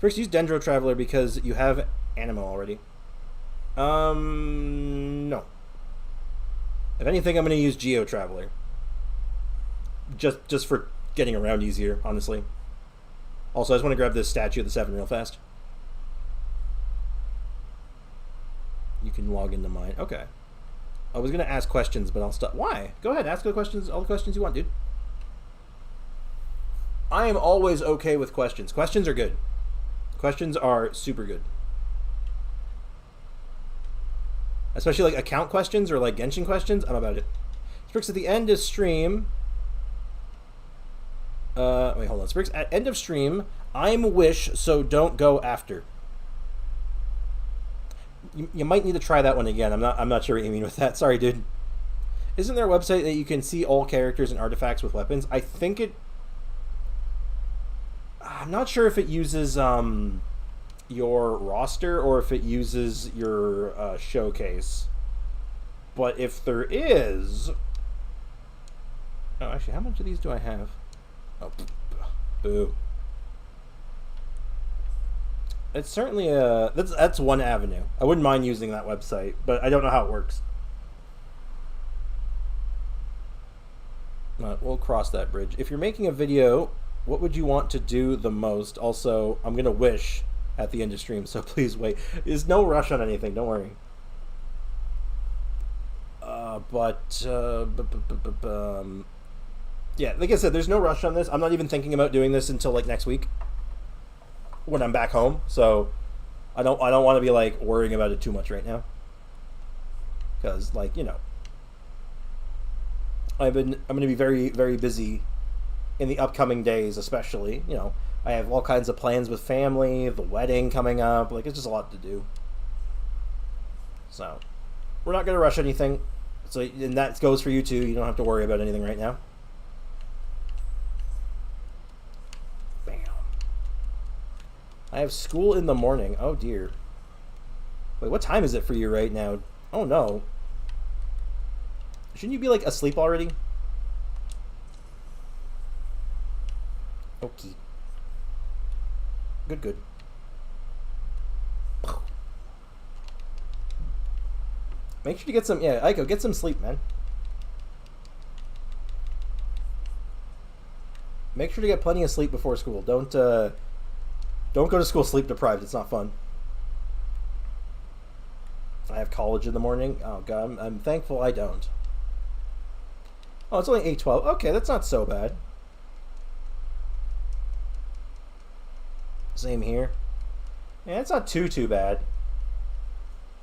First, use Dendro Traveler because you have Animo already. No. If anything, I'm going to use Geo Traveler. Just for getting around easier, honestly. Also, I just want to grab this statue of the 7 real fast. You can log into mine. Okay. I was going to ask questions, but I'll stop. Why? Go ahead, ask all the questions you want, dude. I am always okay with questions. Questions are good. Questions are super good. Especially like account questions or like Genshin questions. I'm about it. Sprix at the end of stream. Wait, hold on. Sprix at end of stream. I'm wish, so don't go after. You might need to try that one again. I'm not sure what you mean with that. Sorry, dude. Isn't there a website that you can see all characters and artifacts with weapons? I think it. I'm not sure if it uses your roster or if it uses your showcase. But if there is, oh, actually, how much of these do I have? Oh, boo. It's certainly that's one avenue. I wouldn't mind using that website, but I don't know how it works. We'll cross that bridge. If you're making a video, what would you want to do the most? Also, I'm gonna wish at the end of stream, so please wait. There's no rush on anything. Don't worry. Yeah, like I said, there's no rush on this. I'm not even thinking about doing this until like next week when I'm back home. So I don't want to be like worrying about it too much right now, because like, you know, I'm going to be very, very busy in the upcoming days, especially. You know, I have all kinds of plans with family, the wedding coming up. Like, it's just a lot to do. So we're not going to rush anything. So, and that goes for you too. You don't have to worry about anything right now. Bam. I have school in the morning. Oh dear. Wait, what time is it for you right now? Oh no. Shouldn't you be like asleep already? Okay. Good, good. Make sure you get some, yeah, Aiko, get some sleep, man. Make sure to get plenty of sleep before school. Don't go to school sleep deprived. It's not fun. I have college in the morning. Oh god, I'm thankful I don't. Oh, it's only 8:12. Okay, that's not so bad. Same here. Yeah, it's not too bad.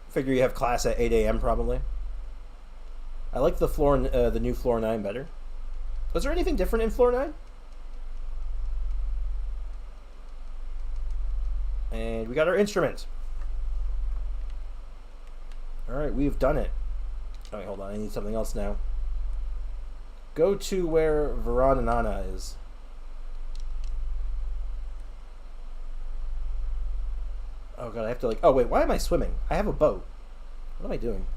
Figure you have class at 8 a.m. probably. I like the new floor 9 better. Was there anything different in floor 9? And we got our instrument. Alright, we've done it. Oh, wait, hold on. I need something else now. Go to where Varanana is. Oh god, I have to like... Oh wait, why am I swimming? I have a boat. What am I doing?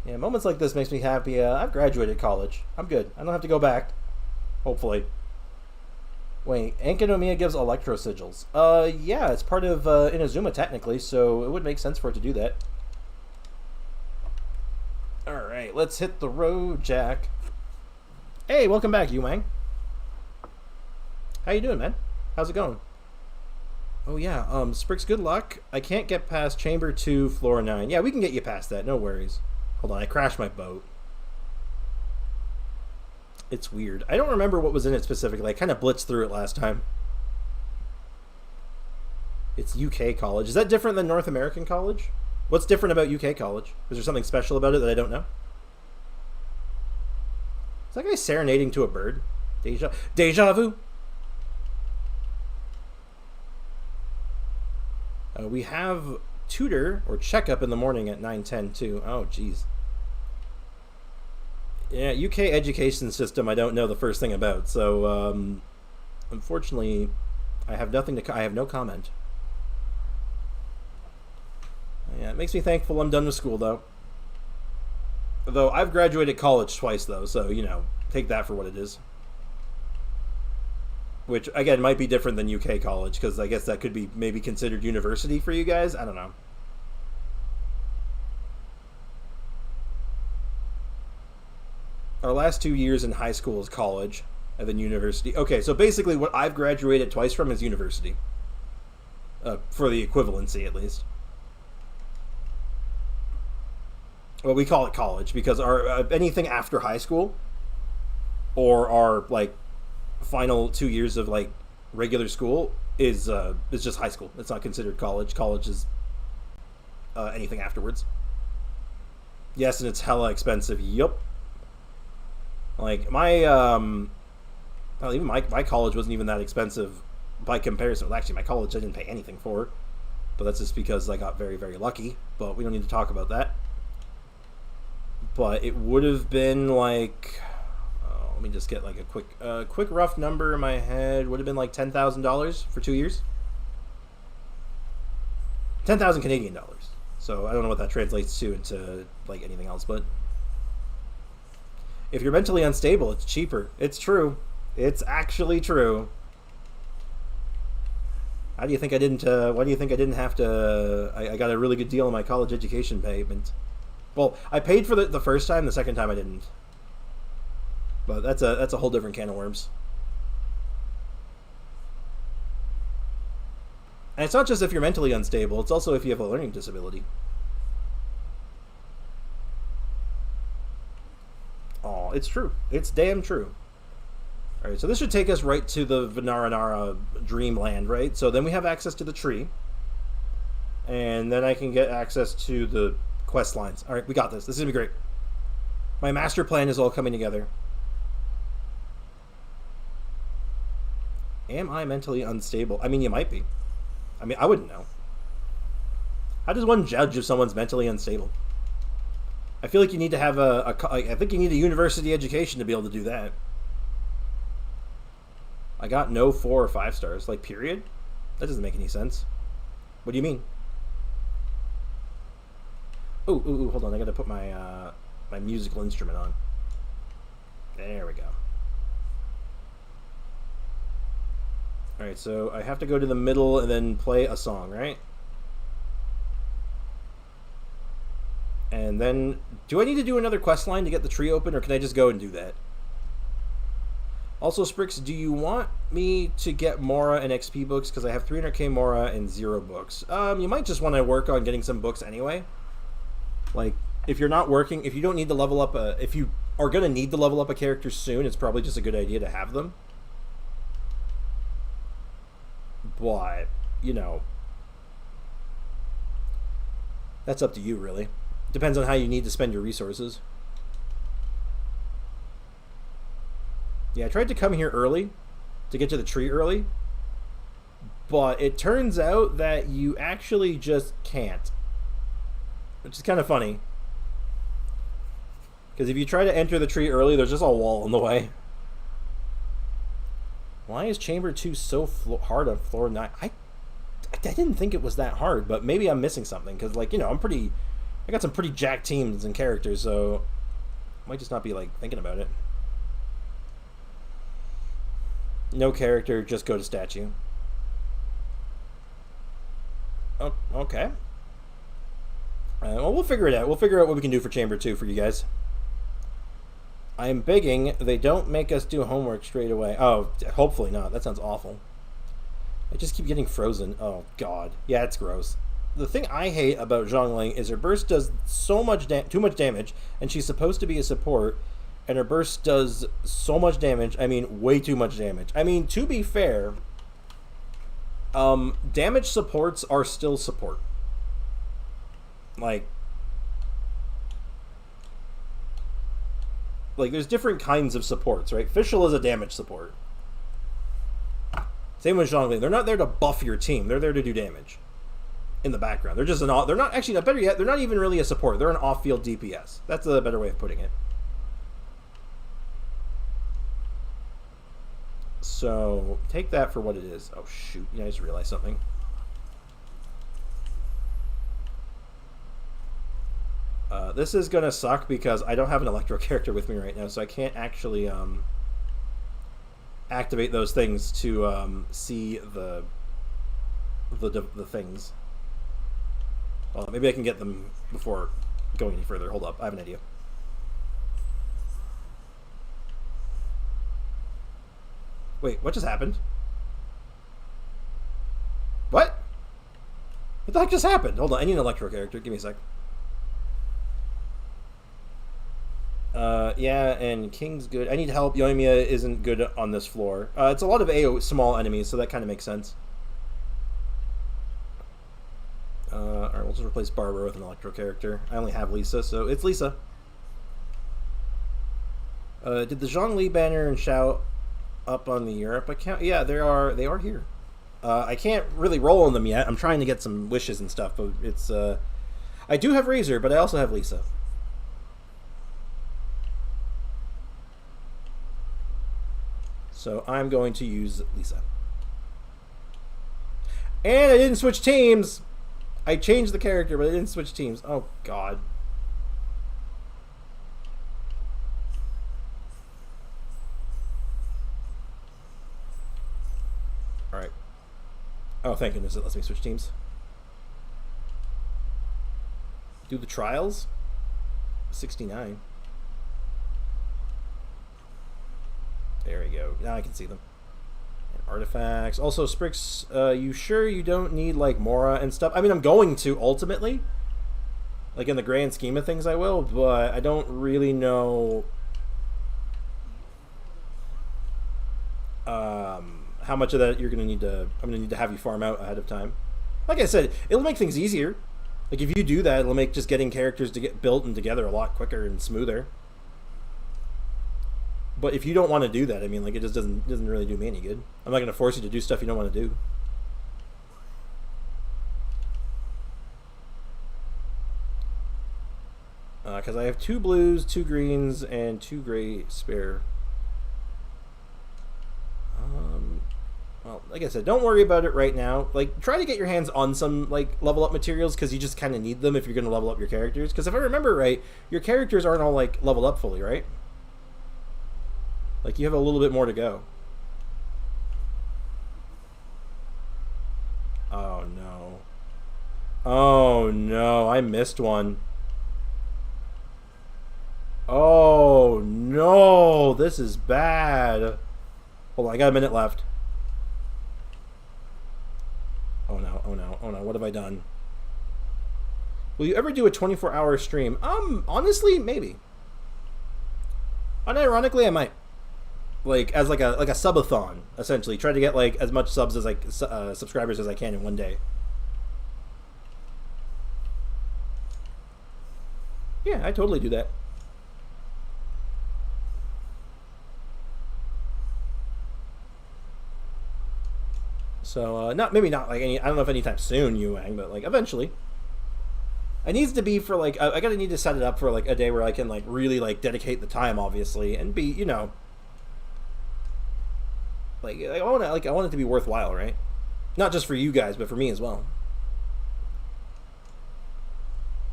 Yeah, moments like this makes me happy. I've graduated college. I'm good. I don't have to go back. Hopefully. Wait, Ankinomiya gives electro sigils. Yeah, it's part of Inazuma technically, so it would make sense for it to do that. Alright, let's hit the road, Jack. Hey, welcome back, Yuang. How you doing, man? How's it going? Oh yeah, Sprix, good luck. I can't get past Chamber 2, Floor 9. Yeah, we can get you past that, no worries. Hold on, I crashed my boat. It's weird. I don't remember what was in it specifically. I kind of blitzed through it last time. It's UK college. Is that different than North American college? What's different about UK college? Is there something special about it that I don't know? Is that guy serenading to a bird? Deja vu? We have tutor or checkup in the morning at 9:10 too. Oh, jeez. Yeah, UK education system I don't know the first thing about, so unfortunately I have nothing to I have no comment. Yeah, it makes me thankful I'm done with school though. Though I've graduated college twice though, so you know, take that for what it is. Which, again, might be different than UK college, because I guess that could be maybe considered university for you guys. I don't know. Our last 2 years in high school is college, and then university. Okay, so basically what I've graduated twice from is university. For the equivalency, at least. Well, we call it college, because our anything after high school, or our, like, final 2 years of like regular school is just high school. It's not considered college. College is anything afterwards. Yes, and it's hella expensive. Yup. Like even my college wasn't even that expensive by comparison. Well, actually, my college I didn't pay anything for, but that's just because I got very very lucky. But we don't need to talk about that. But it would have been like, let me just get like a quick rough number in my head. Would have been like $10,000 for 2 years. 10,000 Canadian dollars. So I don't know what that translates to into like anything else, but if you're mentally unstable, it's cheaper. It's true. It's actually true. How do you think I didn't? Why do you think I didn't have to? I got a really good deal on my college education payment. Well, I paid for the first time. The second time I didn't. But that's a whole different can of worms. And it's not just if you're mentally unstable. It's also if you have a learning disability. Oh, it's true. It's damn true. All right, so this should take us right to the Vanaranara dreamland, right? So then we have access to the tree. And then I can get access to the quest lines. All right, we got this. This is going to be great. My master plan is all coming together. Am I mentally unstable? I mean, you might be. I mean, I wouldn't know. How does one judge if someone's mentally unstable? I feel like you need to have I think you need a university education to be able to do that. I got no 4 or 5 stars. Like, period? That doesn't make any sense. What do you mean? Ooh, hold on. I gotta put my my musical instrument on. There we go. Alright, so I have to go to the middle and then play a song, right? And then, do I need to do another quest line to get the tree open, or can I just go and do that? Also, Sprix, do you want me to get Mora and XP books? Because I have 300k Mora and 0 books. You might just want to work on getting some books anyway. Like, if you're not working, if you don't need to level up if you are going to need to level up a character soon, it's probably just a good idea to have them. But, you know, that's up to you, really. Depends on how you need to spend your resources. Yeah, I tried to come here early to get to the tree early, but it turns out that you actually just can't, which is kind of funny. Because if you try to enter the tree early, there's just a wall in the way. Why is Chamber 2 so hard on floor 9? I didn't think it was that hard, but maybe I'm missing something. Because, like, you know, I got some pretty jacked teams and characters, so I might just not be, like, thinking about it. No character, just go to statue. Oh, okay. Well, we'll figure it out. We'll figure out what we can do for Chamber 2 for you guys. I'm begging they don't make us do homework straight away. Oh, hopefully not. That sounds awful. I just keep getting frozen. Oh, God. Yeah, it's gross. The thing I hate about Zhongli is her burst does so much too much damage, and she's supposed to be a support, and her burst does so much damage. I mean, way too much damage. I mean, to be fair, damage supports are still support. Like, there's different kinds of supports, right? Fischl is a damage support. Same with Zhongli. They're not there to buff your team. They're there to do damage in the background. They're just they're not actually, better yet, they're not even really a support. They're an off-field DPS. That's a better way of putting it. So, take that for what it is. Oh, shoot. Yeah, I just realized something. This is going to suck because I don't have an Electro character with me right now, so I can't actually activate those things to see the things. Well, maybe I can get them before going any further. Hold up. I have an idea. Wait, what just happened? What? What the heck just happened? Hold on, I need an Electro character. Give me a sec. Yeah, and King's good. I need help. Yoimiya isn't good on this floor. It's a lot of AO small enemies, so that kind of makes sense. Alright, we'll just replace Barbara with an Electro character. I only have Lisa, so it's Lisa. Did the Zhongli banner and shout up on the Europe account? Yeah, they are here. I can't really roll on them yet. I'm trying to get some wishes and stuff, but it's I do have Razor, but I also have Lisa. So I'm going to use Lisa. And I didn't switch teams! I changed the character, but I didn't switch teams. Oh, God. Alright. Oh, thank goodness it lets me switch teams. Do the trials? 69. There we go. Now I can see them. And artifacts. Also, Sprix, you sure you don't need, like, Mora and stuff? I mean, I'm going to, ultimately. Like, in the grand scheme of things, I will, but I don't really know how much of that you're going to need to... I'm going to need to have you farm out ahead of time. Like I said, it'll make things easier. Like, if you do that, it'll make just getting characters to get built and together a lot quicker and smoother. But if you don't want to do that, I mean, like, it just doesn't really do me any good. I'm not going to force you to do stuff you don't want to do. Because I have 2 blues, 2 greens, and 2 gray spare. Well, like I said, don't worry about it right now. Like, try to get your hands on some, like, level up materials, because you just kind of need them if you're going to level up your characters. Because if I remember right, your characters aren't all, like, leveled up fully, right? Like, you have a little bit more to go. Oh, no. Oh, no. I missed one. Oh, no. This is bad. Hold on. I got a minute left. Oh, no. Oh, no. Oh, no. What have I done? Will you ever do a 24-hour stream? Honestly, maybe. Unironically, I might. Like, as like a subathon, essentially. Try to get, like, as much subs as, like, subscribers as I can in one day. Yeah, I totally do that. So, maybe not, like, I don't know if anytime soon, Yuang, but, like, eventually. It needs to be for, like, I gotta need to set it up for, like, a day where I can, like, really, like, dedicate the time, obviously, and be, you know... Like, I want it to be worthwhile, right? Not just for you guys, but for me as well.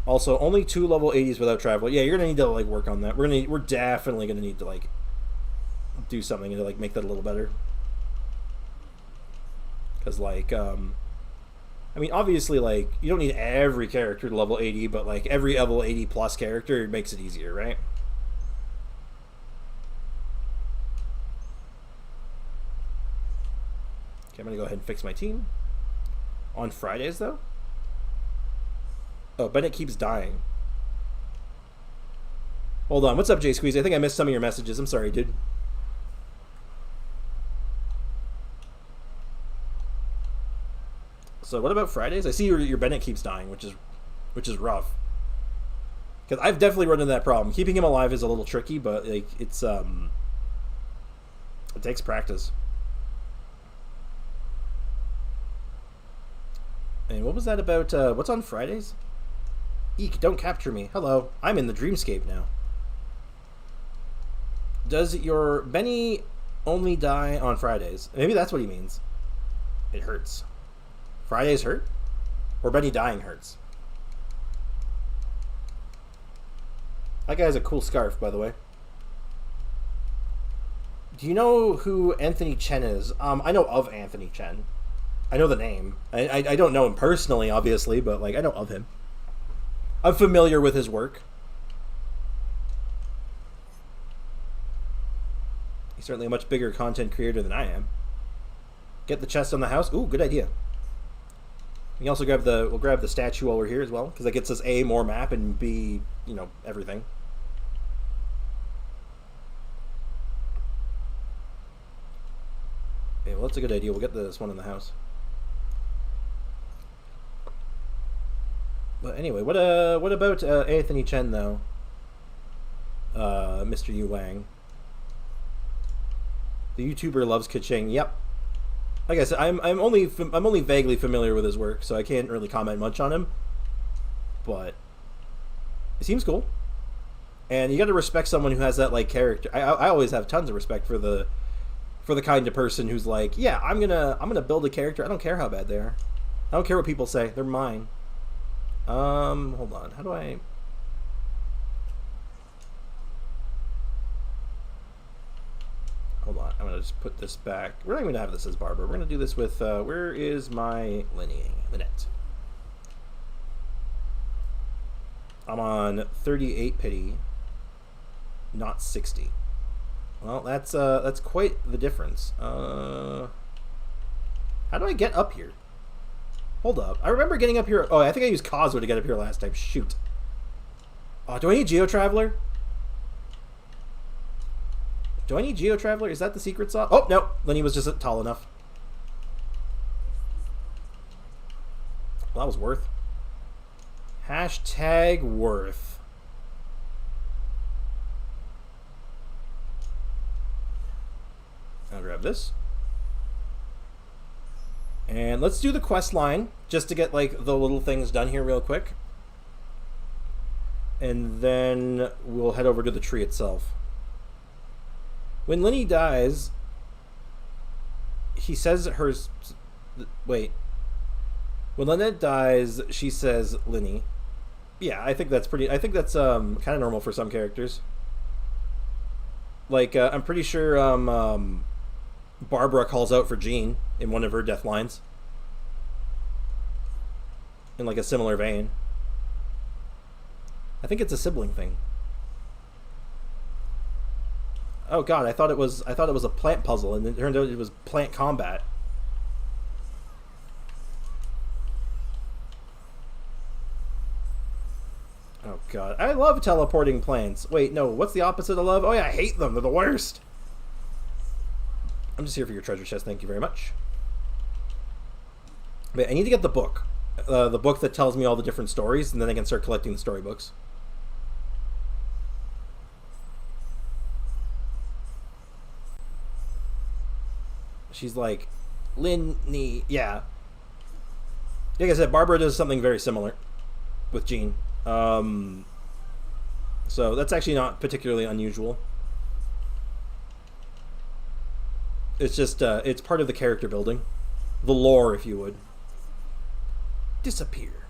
Also, only 2 level 80s without travel. Yeah, you're gonna need to, like, work on that. We're definitely gonna need to, like, do something to, like, make that a little better. Because, like, I mean, obviously, like, you don't need every character to level 80, but, like, every level 80 plus character makes it easier, right? Okay, I'm gonna go ahead and fix my team. On Fridays, though? Oh, Bennett keeps dying. Hold on, what's up, Jay Squeeze? I think I missed some of your messages. I'm sorry, dude. So what about Fridays? I see your Bennett keeps dying, which is rough. Because I've definitely run into that problem. Keeping him alive is a little tricky, but, like, it takes practice. And what was that about, what's on Fridays? Eek, don't capture me. Hello, I'm in the dreamscape now. Does your Benny only die on Fridays? Maybe that's what he means. It hurts. Fridays hurt? Or Benny dying hurts? That guy has a cool scarf, by the way. Do you know who Anthony Chen is? I know of Anthony Chen. I know the name. I don't know him personally, obviously, but, like, I know of him. I'm familiar with his work. He's certainly a much bigger content creator than I am. Get the chest on the house. Ooh, good idea. We can also we'll grab the statue while we're here as well, because that gets us A, more map, and B, you know, everything. that's a good idea. We'll get this one in the house. But anyway, what about Anthony Chen though? Mr. Yu Wang. The YouTuber loves Kaching. Yep. Like I said, I'm only vaguely familiar with his work, so I can't really comment much on him. But it seems cool, and you got to respect someone who has that like character. I always have tons of respect for the kind of person who's like, yeah, I'm gonna build a character. I don't care how bad they are. I don't care what people say. They're mine. Hold on. How do I? Hold on. I'm gonna just put this back. We're not even gonna have this as Barbara. We're gonna do this with. Where is my Lynette? I'm on 38 pity, not 60. Well, that's quite the difference. How do I get up here? Hold up. I remember getting up here. Oh, I think I used Causeway to get up here last time. Shoot. Oh, do I need Geo Traveler? Do I need Geo Traveler? Is that the secret sauce? Oh, no. Lenny was just tall enough. Well, that was worth. Hashtag worth. I'll grab this. And let's do the quest line, just to get like the little things done here real quick. And then we'll head over to the tree itself. When Linny dies, he says hers... Wait. When Lynette dies, she says Linny. Yeah, I think that's pretty... I think that's kind of normal for some characters. Like, I'm pretty sure Barbara calls out for Jean in one of her death lines. In like a similar vein. I think it's a sibling thing. Oh god, I thought it was a plant puzzle, and it turned out it was plant combat. Oh god, I love teleporting plants. Wait, no, what's the opposite of love? Oh yeah, I hate them. They're the worst. I'm just here for your treasure chest. Thank you very much. But I need to get the book. The book that tells me all the different stories, and then I can start collecting the storybooks. She's like, Linny, yeah. Like I said, Barbara does something very similar with Jean. So that's actually not particularly unusual. It's just, it's part of the character building. The lore, if you would. Disappear.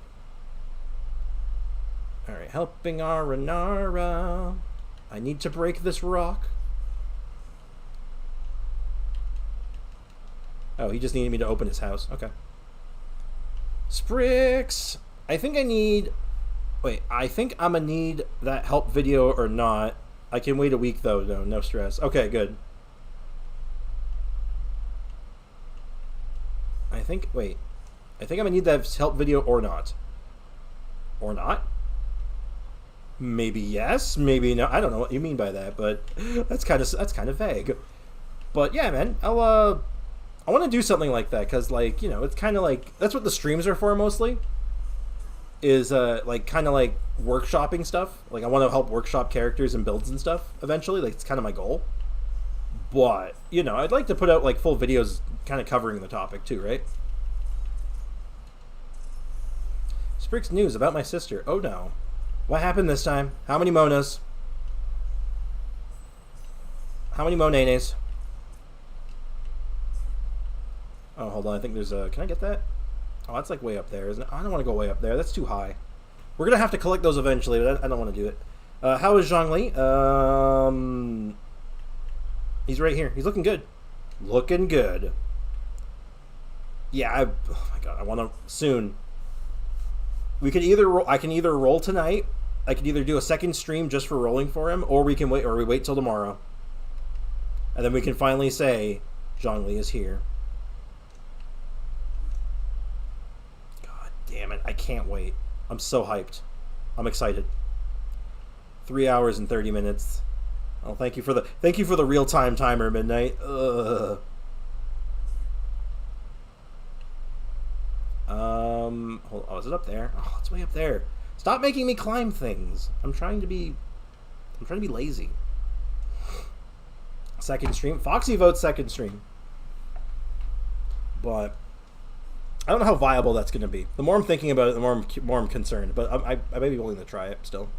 Alright, helping Aranara. I need to break this rock. Oh, he just needed me to open his house. Okay. Sprix! I think I need... Wait, I think I'm gonna need that help video or not. I can wait a week, though. No stress. Okay, good. I think... Wait. I think I'm gonna need that help video or not. Or not? Maybe yes, maybe no. I don't know what you mean by that, but that's kind of vague. But yeah, man, I want to do something like that because, like, you know, it's kind of like that's what the streams are for mostly. Is like kind of like workshopping stuff. Like I want to help workshop characters and builds and stuff eventually. Like it's kind of my goal. But you know, I'd like to put out like full videos, kind of covering the topic too, right? Sprig's news about my sister. Oh no. What happened this time? How many Monas? How many Monenes? Oh, hold on. I think there's a... Can I get that? Oh, that's like way up there, isn't it? I don't want to go way up there. That's too high. We're going to have to collect those eventually, but I don't want to do it. How is Zhongli? He's right here. He's looking good. Looking good. Yeah, oh my god. I want to... Soon. We could either I can either roll tonight. I could either do a second stream just for rolling for him, or we can wait, or we wait till tomorrow, and then we can finally say Zhongli is here. God damn it! I can't wait. I'm so hyped. I'm excited. 3 hours and 30 minutes. Oh, thank you for the real time timer, Midnight. Ugh. is it up there? Oh, it's way up there. Stop making me climb things. I'm trying to be lazy. Second stream. Foxy votes second stream. But I don't know how viable that's going to be. The more I'm thinking about it, the more I'm concerned. But I may be willing to try it still.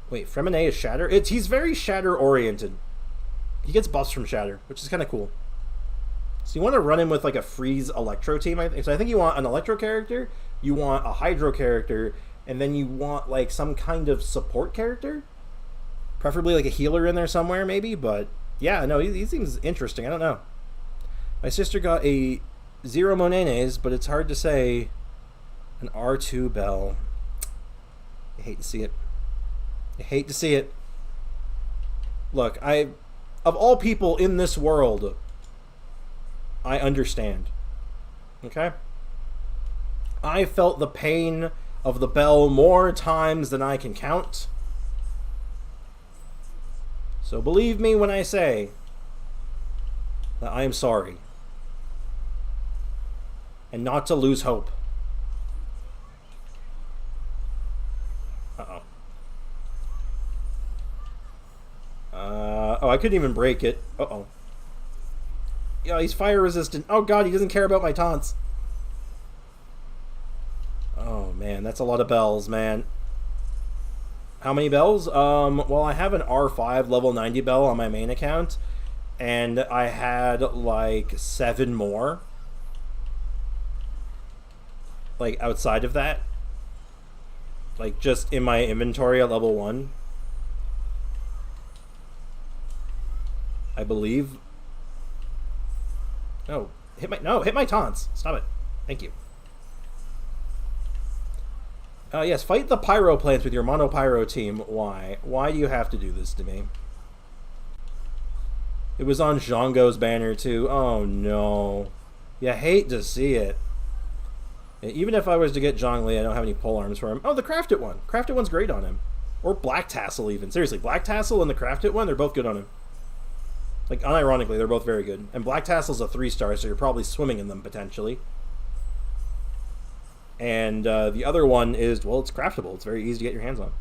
Wait, Fremine is Shatter? He's very Shatter-oriented. He gets buffs from Shatter, which is kind of cool. So you want to run him with like a Freeze Electro team, I think. So I think you want an Electro character, you want a Hydro character, and then you want like some kind of support character. Preferably like a healer in there somewhere, maybe. But yeah, no, he seems interesting. I don't know. My sister got a 0 Monenes, but it's hard to say an R2 Bell. I hate to see it. I hate to see it. Look, of all people in this world, I understand. Okay? I felt the pain of the bell more times than I can count. So believe me when I say that I am sorry. And not to lose hope. Uh-oh. Oh, I couldn't even break it. Uh-oh. Yeah, he's fire resistant. Oh god, he doesn't care about my taunts. Oh man, that's a lot of bells, man. How many bells? Well, I have an R5 level 90 bell on my main account, and I had like 7 more. Like outside of that. Like just in my inventory at level 1. I believe. No, hit my taunts. Stop it. Thank you. Yes, fight the pyro plants with your mono pyro team. Why? Why do you have to do this to me? It was on Zhonggo's banner too. Oh no. You hate to see it. Even if I was to get Zhongli, I don't have any pole arms for him. Oh, the crafted one. Crafted one's great on him. Or Black Tassel even. Seriously, Black Tassel and the crafted one, they're both good on him. Like, unironically, they're both very good. And Black Tassel's a 3-star, so you're probably swimming in them, potentially. And the other one is, well, it's craftable. It's very easy to get your hands on.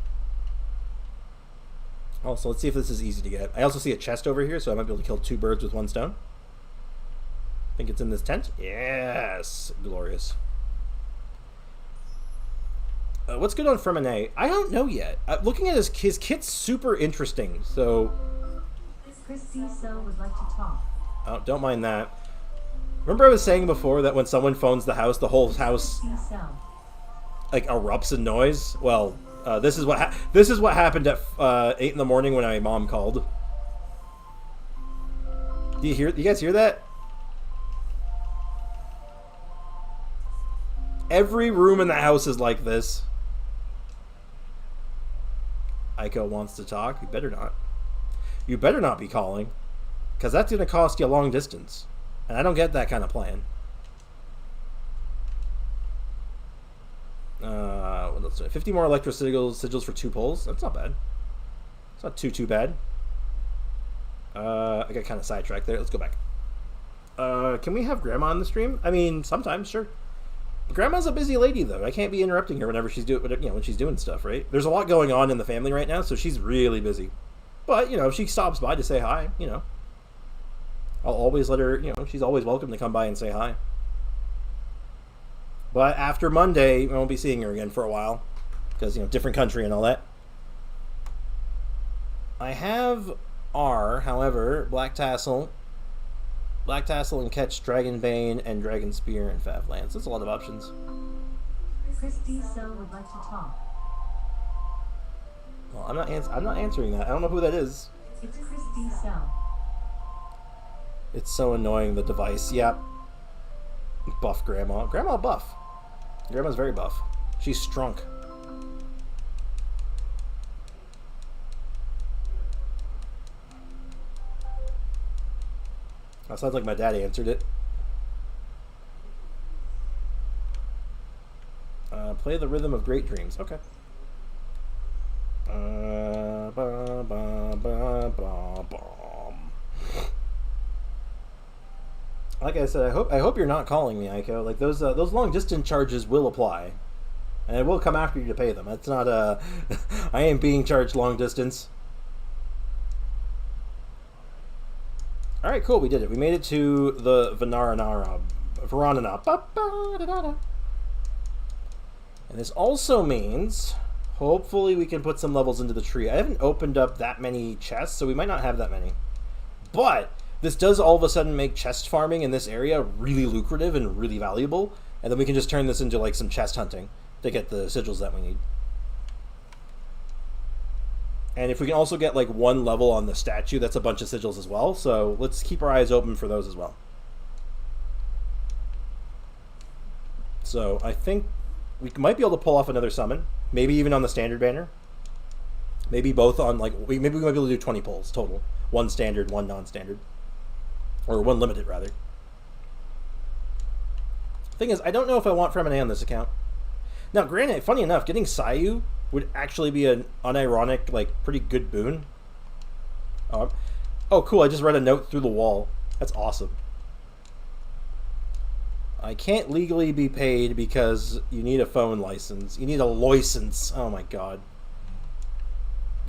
Oh, so let's see if this is easy to get. I also see a chest over here, so I might be able to kill 2 birds with 1 stone. I think it's in this tent. Yes! Glorious. What's good on Fremine? I don't know yet. Looking at his kit's super interesting, so... Christy So would like to talk. Oh, don't mind that. Remember I was saying before that when someone phones the house like erupts in noise? Well, this is what happened at 8 in the morning when my mom called. Do you guys hear that? Every room in the house is like this. Aiko wants to talk. You better not. You better not be calling, because that's going to cost you a long distance. And I don't get that kind of plan. What else? 50 more electro sigils for 2 poles. That's not bad. It's not too bad. I got kind of sidetracked there. Let's go back. Can we have Grandma on the stream? I mean, sometimes, sure. Grandma's a busy lady, though. I can't be interrupting her whenever she's when she's doing stuff, right? There's a lot going on in the family right now, so she's really busy. But, if she stops by to say hi, I'll always let her, she's always welcome to come by and say hi. But after Monday, I won't be seeing her again for a while. Because, different country and all that. I have R, however, Black Tassel and Catch, Dragonbane, and Dragon Spear, and Fav Lance. That's a lot of options. Christy So would like to talk. Well, I'm not answering that. I don't know who that is. It's Christy So. It's so annoying, the device. Yep. Buff Grandma. Grandma buff. Grandma's very buff. She's strunk. That sounds like my dad answered it. Play the Rhythm of Great Dreams. Okay. Like I said, I hope you're not calling me, Aiko. Like those long distance charges will apply, and I will come after you to pay them. That's not I ain't being charged long distance. All right, cool. We did it. We made it to the Varanana. And this also means, hopefully, we can put some levels into the tree. I haven't opened up that many chests, so we might not have that many. But this does all of a sudden make chest farming in this area really lucrative and really valuable. And then we can just turn this into like some chest hunting to get the sigils that we need. And if we can also get like one level on the statue, that's a bunch of sigils as well. So let's keep our eyes open for those as well. So I think we might be able to pull off another summon. Maybe even on the standard banner. Maybe both on like, maybe we might be able to do 20 pulls total. One standard, one non-standard. Or one limited rather. Thing is, I don't know if I want Fremine on this account. Now granted, funny enough, getting Sayu would actually be an unironic, like, pretty good boon. Oh, cool, I just read a note through the wall. That's awesome. I can't legally be paid because you need a phone license. You need a license. Oh my god.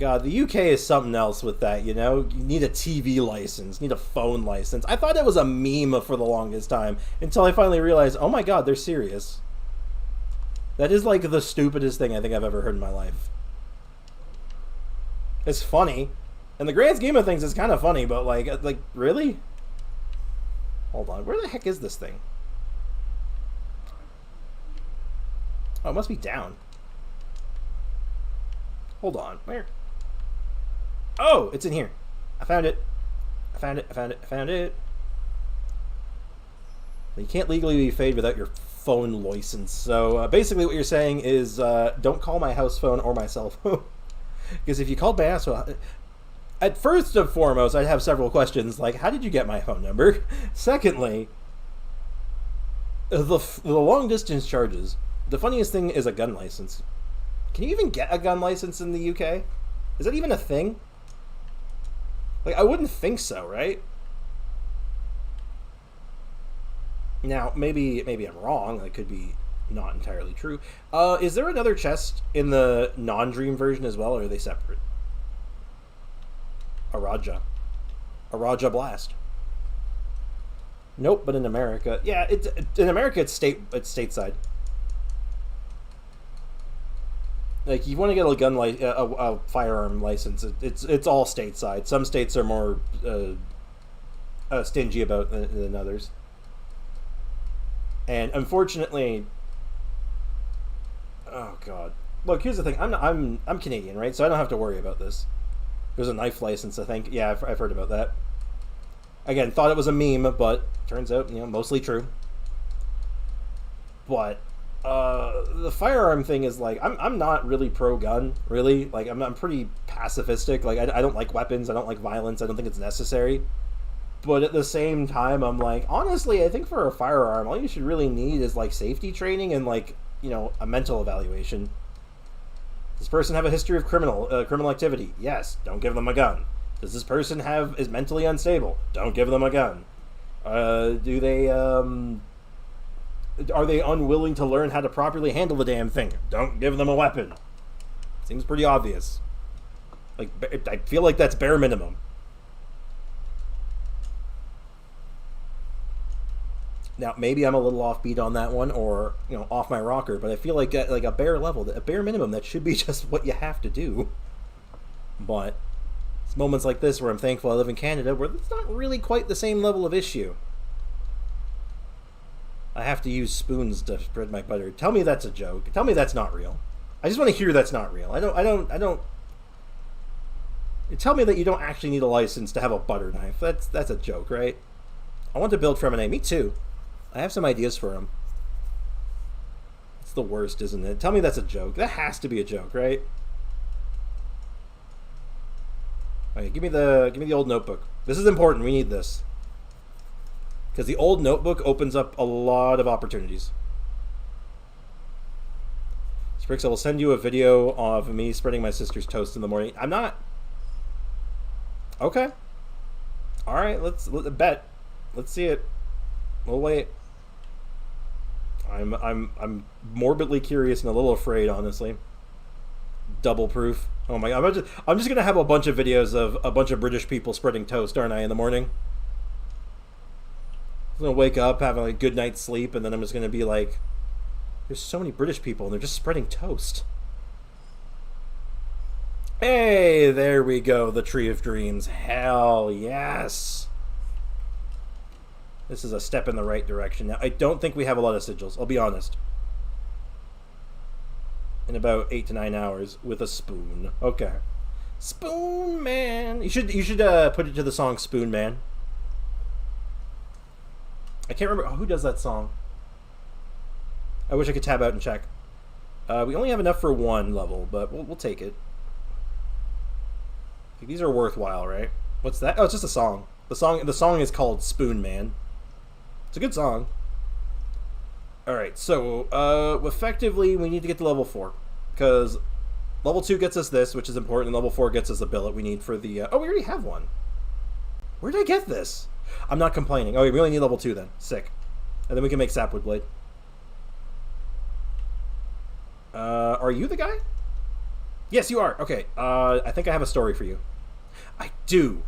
God, the UK is something else with that, you know? You need a TV license, you need a phone license. I thought it was a meme for the longest time until I finally realized, oh my god, they're serious. That is like the stupidest thing I think I've ever heard in my life. It's funny. In the grand scheme of things, it's kind of funny, but like, really? Hold on, where the heck is this thing? Oh, it must be down. Hold on, where? Oh, it's in here. I found it. I found it, I found it, I found it. You can't legally be paid without your phone license. So basically what you're saying is don't call my house phone or my cell phone. Because if you called my house phone, at first and foremost, I'd have several questions like, how did you get my phone number? Secondly, the long distance charges. The funniest thing is a gun license. Can you even get a gun license in the UK? Is that even a thing? Like, I wouldn't think so, right? Now, maybe I'm wrong. That could be not entirely true. Is there another chest in the non-dream version as well, or are they separate? A Raja Blast. Nope, but in America, yeah, in America it's stateside. Like, you want to get a gun a firearm license, it's all stateside. Some states are more stingy about than others. And unfortunately, oh god. Look, here's the thing. I'm Canadian, right? So I don't have to worry about this. There's a knife license, I think. Yeah, I've heard about that. Again, thought it was a meme, but turns out, you know, mostly true. But the firearm thing is like, I'm not really pro-gun, really. Like, I'm pretty pacifistic. Like, I don't like weapons. I don't like violence. I don't think it's necessary. But at the same time, I'm like, honestly, I think for a firearm, all you should really need is, like, safety training and, like, you know, a mental evaluation. Does this person have a history of criminal activity? Yes. Don't give them a gun. Does this person is mentally unstable? Don't give them a gun. Are they unwilling to learn how to properly handle the damn thing? Don't give them a weapon. Seems pretty obvious. Like, I feel like that's bare minimum. Now, maybe I'm a little offbeat on that one, or, you know, off my rocker, but I feel like at, like, a bare level, a bare minimum, that should be just what you have to do. But it's moments like this where I'm thankful I live in Canada, where it's not really quite the same level of issue. I have to use spoons to spread my butter. Tell me that's a joke. Tell me that's not real. I just want to hear that's not real. I don't. Tell me that you don't actually need a license to have a butter knife. That's a joke, right? I want to build Fremine. Me too. I have some ideas for him. It's the worst, isn't it? Tell me that's a joke. That has to be a joke, right? Okay, give me the old notebook. This is important. We need this. Because the old notebook opens up a lot of opportunities. Sprix, I will send you a video of me spreading my sister's toast in the morning. I'm not... Okay. Alright, let's bet. Let's see it. We'll wait. I'm morbidly curious and a little afraid, honestly. Double proof. Oh my god! I'm just gonna have a bunch of videos of a bunch of British people spreading toast, aren't I, in the morning? I'm gonna wake up, have a good night's sleep, and then I'm just gonna be like, "There's so many British people, and they're just spreading toast." Hey, there we go. The Tree of Dreams. Hell yes. This is a step in the right direction. Now, I don't think we have a lot of sigils. I'll be honest. In about 8 to 9 hours with a spoon. Okay. Spoon Man. You should put it to the song Spoon Man. I can't remember who does that song. I wish I could tab out and check. We only have enough for one level, but we'll take it. These are worthwhile, right? What's that? Oh, it's just a song. The song is called Spoon Man. It's a good song. Alright, so effectively we need to get to level 4. Because level 2 gets us this, which is important, and level 4 gets us the billet we need for the... oh, we already have one. Where did I get this? I'm not complaining. Oh, we really need level 2 then. Sick. And then we can make Sapwood Blade. Are you the guy? Yes, you are. Okay, I think I have a story for you. I do.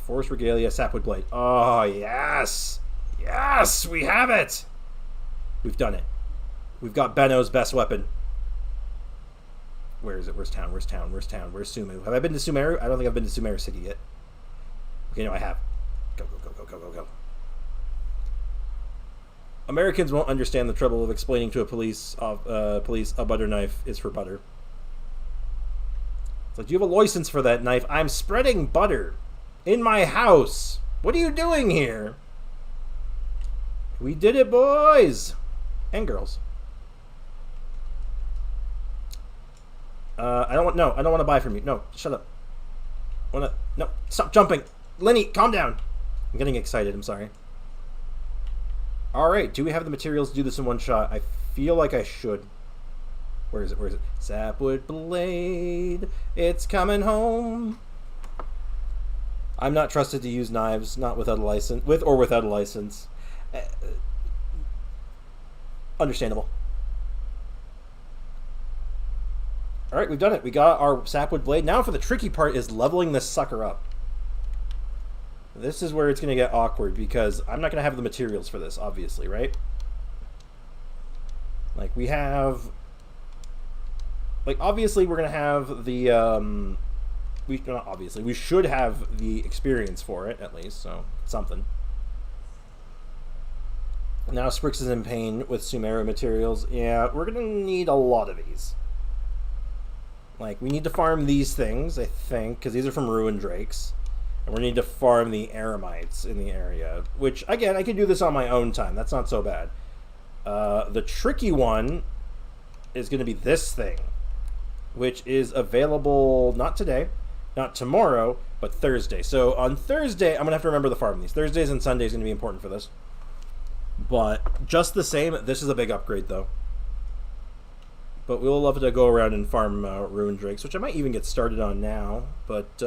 Forest Regalia, Sapwood Blade. Oh, yes! Yes! We have it! We've done it. We've got Benno's best weapon. Where is it? Where's town? Where's town? Where's town? Where's Sumu? Have I been to Sumeru? I don't think I've been to Sumeru City yet. Okay, no, I have. Go, go, go, go, go, go, go. Americans won't understand the trouble of explaining to a police a butter knife is for butter. It's like, do you have a license for that knife? I'm spreading butter in my house. What are you doing here? We did it, boys and girls. I don't want to buy from you. No, shut up. No, stop jumping. Lenny, calm down. I'm getting excited. I'm sorry. All right, do we have the materials to do this in one shot? I feel like I should. Where is it? Where is it? Sapwood Blade, it's coming home. I'm not trusted to use knives, not without a license, with or without a license. Understandable. All right, we've done it. We got our Sapwood Blade. Now for the tricky part is leveling this sucker up. This is where it's going to get awkward because I'm not going to have the materials for this, obviously, right? Like, we have... Like, obviously, we're going to have the... not obviously. We should have the experience for it, at least, so something. Now Sprix is in pain with Sumeru materials. Yeah, we're going to need a lot of these. Like, we need to farm these things, I think, because these are from Ruined Drakes. And we need to farm the Eremites in the area. Which, again, I can do this on my own time. That's not so bad. The tricky one is going to be this thing. Which is available, not today, not tomorrow, but Thursday. So on Thursday, I'm going to have to remember to farm these. Thursdays and Sundays are going to be important for this. But just the same, this is a big upgrade, though. But we'll love to go around and farm Ruined Drakes, which I might even get started on now. But,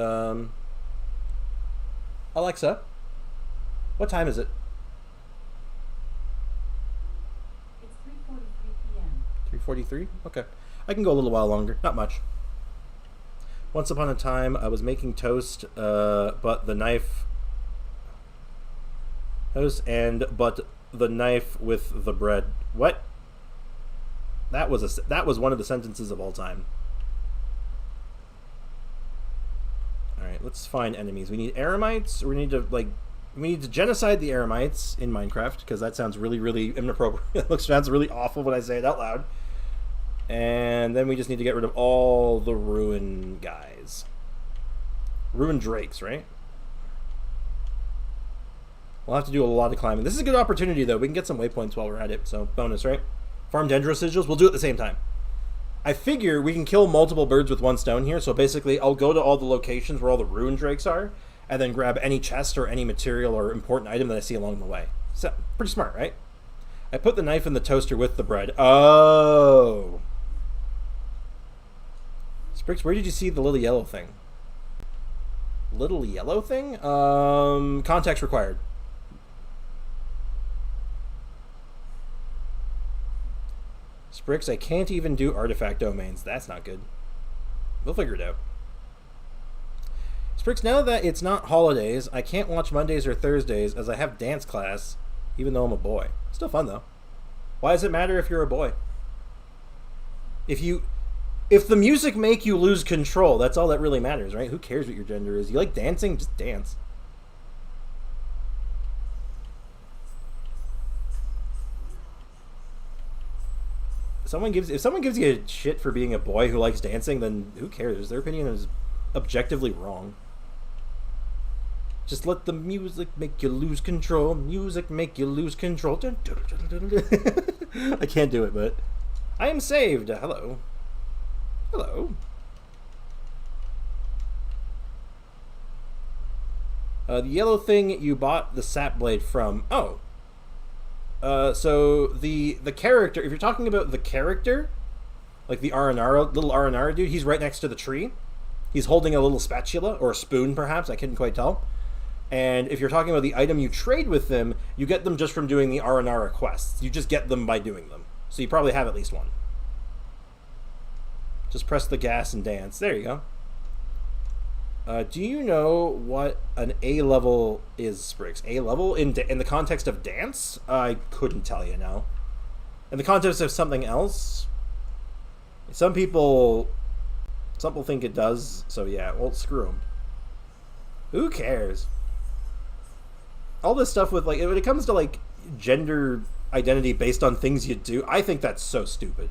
Alexa, what time is it? It's 3:43 p.m. 3:43? Okay. I can go a little while longer. Not much. Once upon a time, I was making toast, but the knife... but the knife with the bread. What? That was one of the sentences of all time. Alright, let's find enemies. We need Eremites, or we need to genocide the Eremites in Minecraft, because that sounds really, really inappropriate. It sounds really awful when I say it out loud. And then we just need to get rid of all the Ruin guys. Ruin Drakes, right? We'll have to do a lot of climbing. This is a good opportunity, though. We can get some waypoints while we're at it, so bonus, right? Farm Dendro Sigils. We'll do it at the same time. I figure we can kill multiple birds with one stone here, so basically I'll go to all the locations where all the Ruin Drakes are, and then grab any chest or any material or important item that I see along the way. So, pretty smart, right? I put the knife in the toaster with the bread. Oh! Sprix, where did you see the little yellow thing? Little yellow thing? Context required. Sprix, I can't even do artifact domains. That's not good. We'll figure it out. Sprix, now that it's not holidays, I can't watch Mondays or Thursdays as I have dance class, even though I'm a boy. Still fun, though. Why does it matter if you're a boy? If the music make you lose control, that's all that really matters, right? Who cares what your gender is? You like dancing? Just dance. If someone gives you a shit for being a boy who likes dancing, then who cares? Their opinion is objectively wrong. Just let the music make you lose control. Music make you lose control. I can't do it, but I am saved. Hello. Hello. The yellow thing you bought the sap blade from. Oh. So the character, if you're talking about the character, like the little Aranara dude, he's right next to the tree. He's holding a little spatula, or a spoon perhaps, I couldn't quite tell. And if you're talking about the item you trade with them, you get them just from doing the Aranara quests. You just get them by doing them. So you probably have at least one. Just press the gas and dance. There you go. Do you know what an A level is, Spriggs? A level in the context of dance? I couldn't tell you now. In the context of something else? Some people think it does, so yeah, well, screw them. Who cares? All this stuff with, like, when it comes to, like, gender identity based on things you do, I think that's so stupid.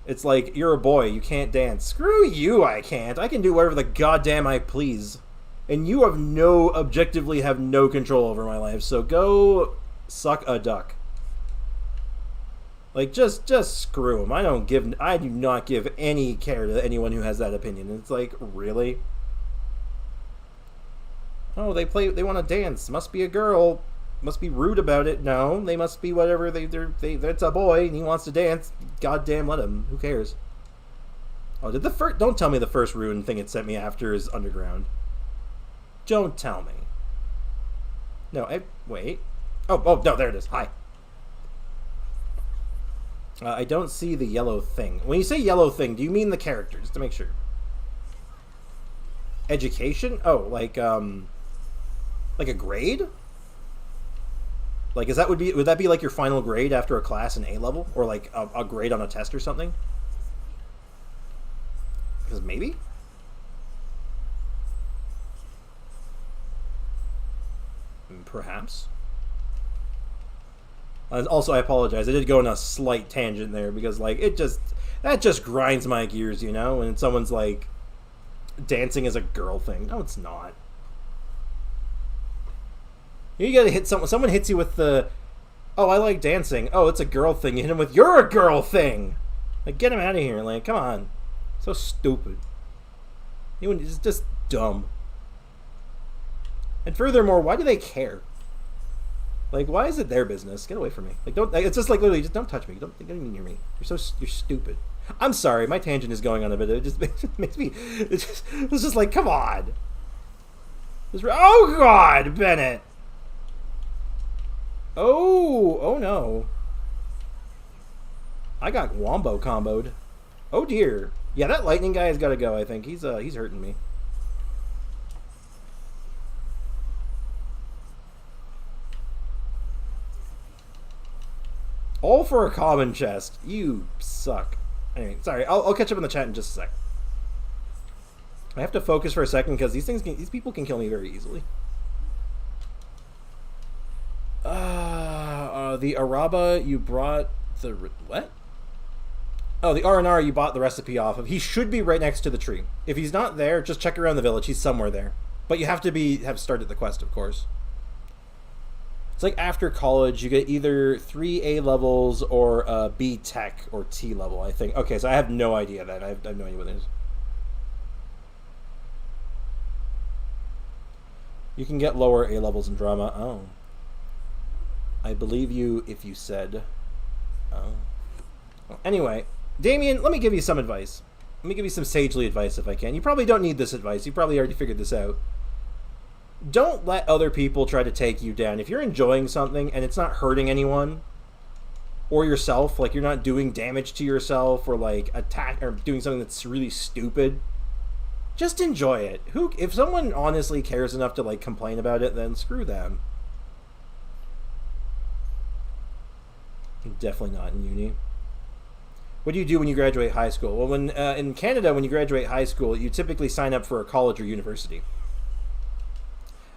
It's like, you're a boy, you can't dance. Screw you, I can't. I can do whatever the goddamn I please. And you objectively have no control over my life, so go suck a duck. Like, just screw them. I do not give any care to anyone who has that opinion. It's like, really? Oh, they want to dance. Must be a girl. Must be rude about it. No, they must be whatever. That's a boy and he wants to dance. Goddamn, let him. Who cares? Oh, don't tell me the first rune thing it sent me after is underground. Don't tell me. No, wait. Oh, no, there it is. Hi. I don't see the yellow thing. When you say yellow thing, do you mean the character? Just to make sure. Education? Oh, like a grade? Like, would that be like your final grade after a class in A level? Or like a grade on a test or something? Because maybe? Perhaps. Also, I apologize. I did go on a slight tangent there because, like, that just grinds my gears, you know? When someone's like, dancing is a girl thing. No, it's not. You gotta hit someone hits you with the, oh, I like dancing. Oh, it's a girl thing. You hit him with, you're a girl thing. Like, get him out of here. Like, come on. So stupid. It's just dumb. And furthermore, why do they care? Like, why is it their business? Get away from me. Like, don't. It's just like literally, just don't touch me. Don't even near me. You're stupid. I'm sorry, my tangent is going on a bit. It just makes me. It's just like, come on. Oh God, Bennett. Oh no. I got wombo comboed. Oh dear. Yeah, that lightning guy has got to go. I think he's hurting me. All for a common chest. You suck. Anyway, sorry. I'll catch up in the chat in just a sec. I have to focus for a second because these people can kill me very easily. The Araba you brought the what? Oh, the R&R you bought the recipe off of. He should be right next to the tree. If he's not there, just check around the village. He's somewhere there. But you have to have started the quest, of course. It's like after college, you get either 3 A levels or B Tech or T level, I think. Okay, so I have no idea then. I have no idea what it is. You can get lower A levels in drama. Oh. I believe you if you said. Oh. Well, anyway, Damien, let me give you some advice. Let me give you some sagely advice if I can. You probably don't need this advice. You probably already figured this out. Don't let other people try to take you down. If you're enjoying something and it's not hurting anyone, or yourself. Like, you're not doing damage to yourself or like attack or doing something that's really stupid. Just enjoy it. Who, if someone honestly cares enough to like complain about it, then screw them. Definitely not in uni. What do you do when you graduate high school? Well, when in Canada, when you graduate high school, you typically sign up for a college or university.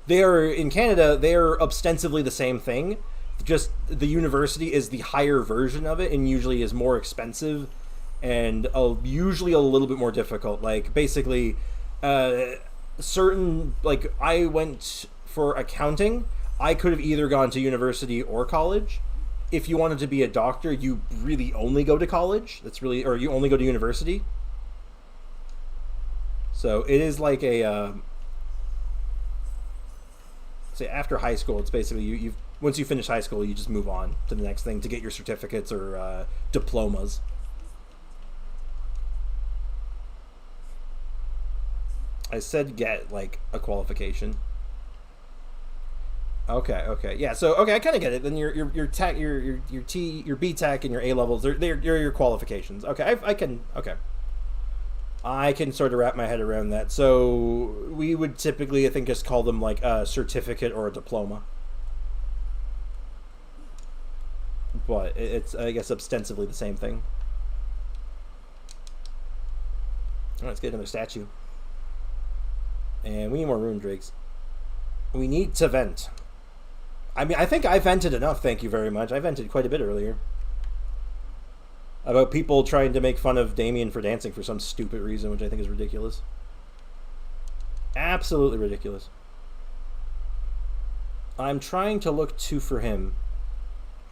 They are in Canada. They are ostensibly the same thing. Just the university is the higher version of it, and usually is more expensive, and usually a little bit more difficult. Like basically, certain like I went for accounting. I could have either gone to university or college. If you wanted to be a doctor, you really only go to college. That's really, or you only go to university. So it is like a, say after high school, it's basically you once you finish high school, you just move on to the next thing to get your certificates or diplomas. I said get like a qualification. Okay, yeah. So okay, I kind of get it. Then your tech, your B Tech and your A levels, they're your qualifications. Okay, I can sort of wrap my head around that. So we would typically, I think, just call them like a certificate or a diploma. But it's, I guess, ostensibly the same thing. All right, let's get another statue. And we need more rune drakes. We need to vent. I mean, I think I vented enough, thank you very much. I vented quite a bit earlier. About people trying to make fun of Damien for dancing for some stupid reason, which I think is ridiculous. Absolutely ridiculous. I'm trying to look to for him.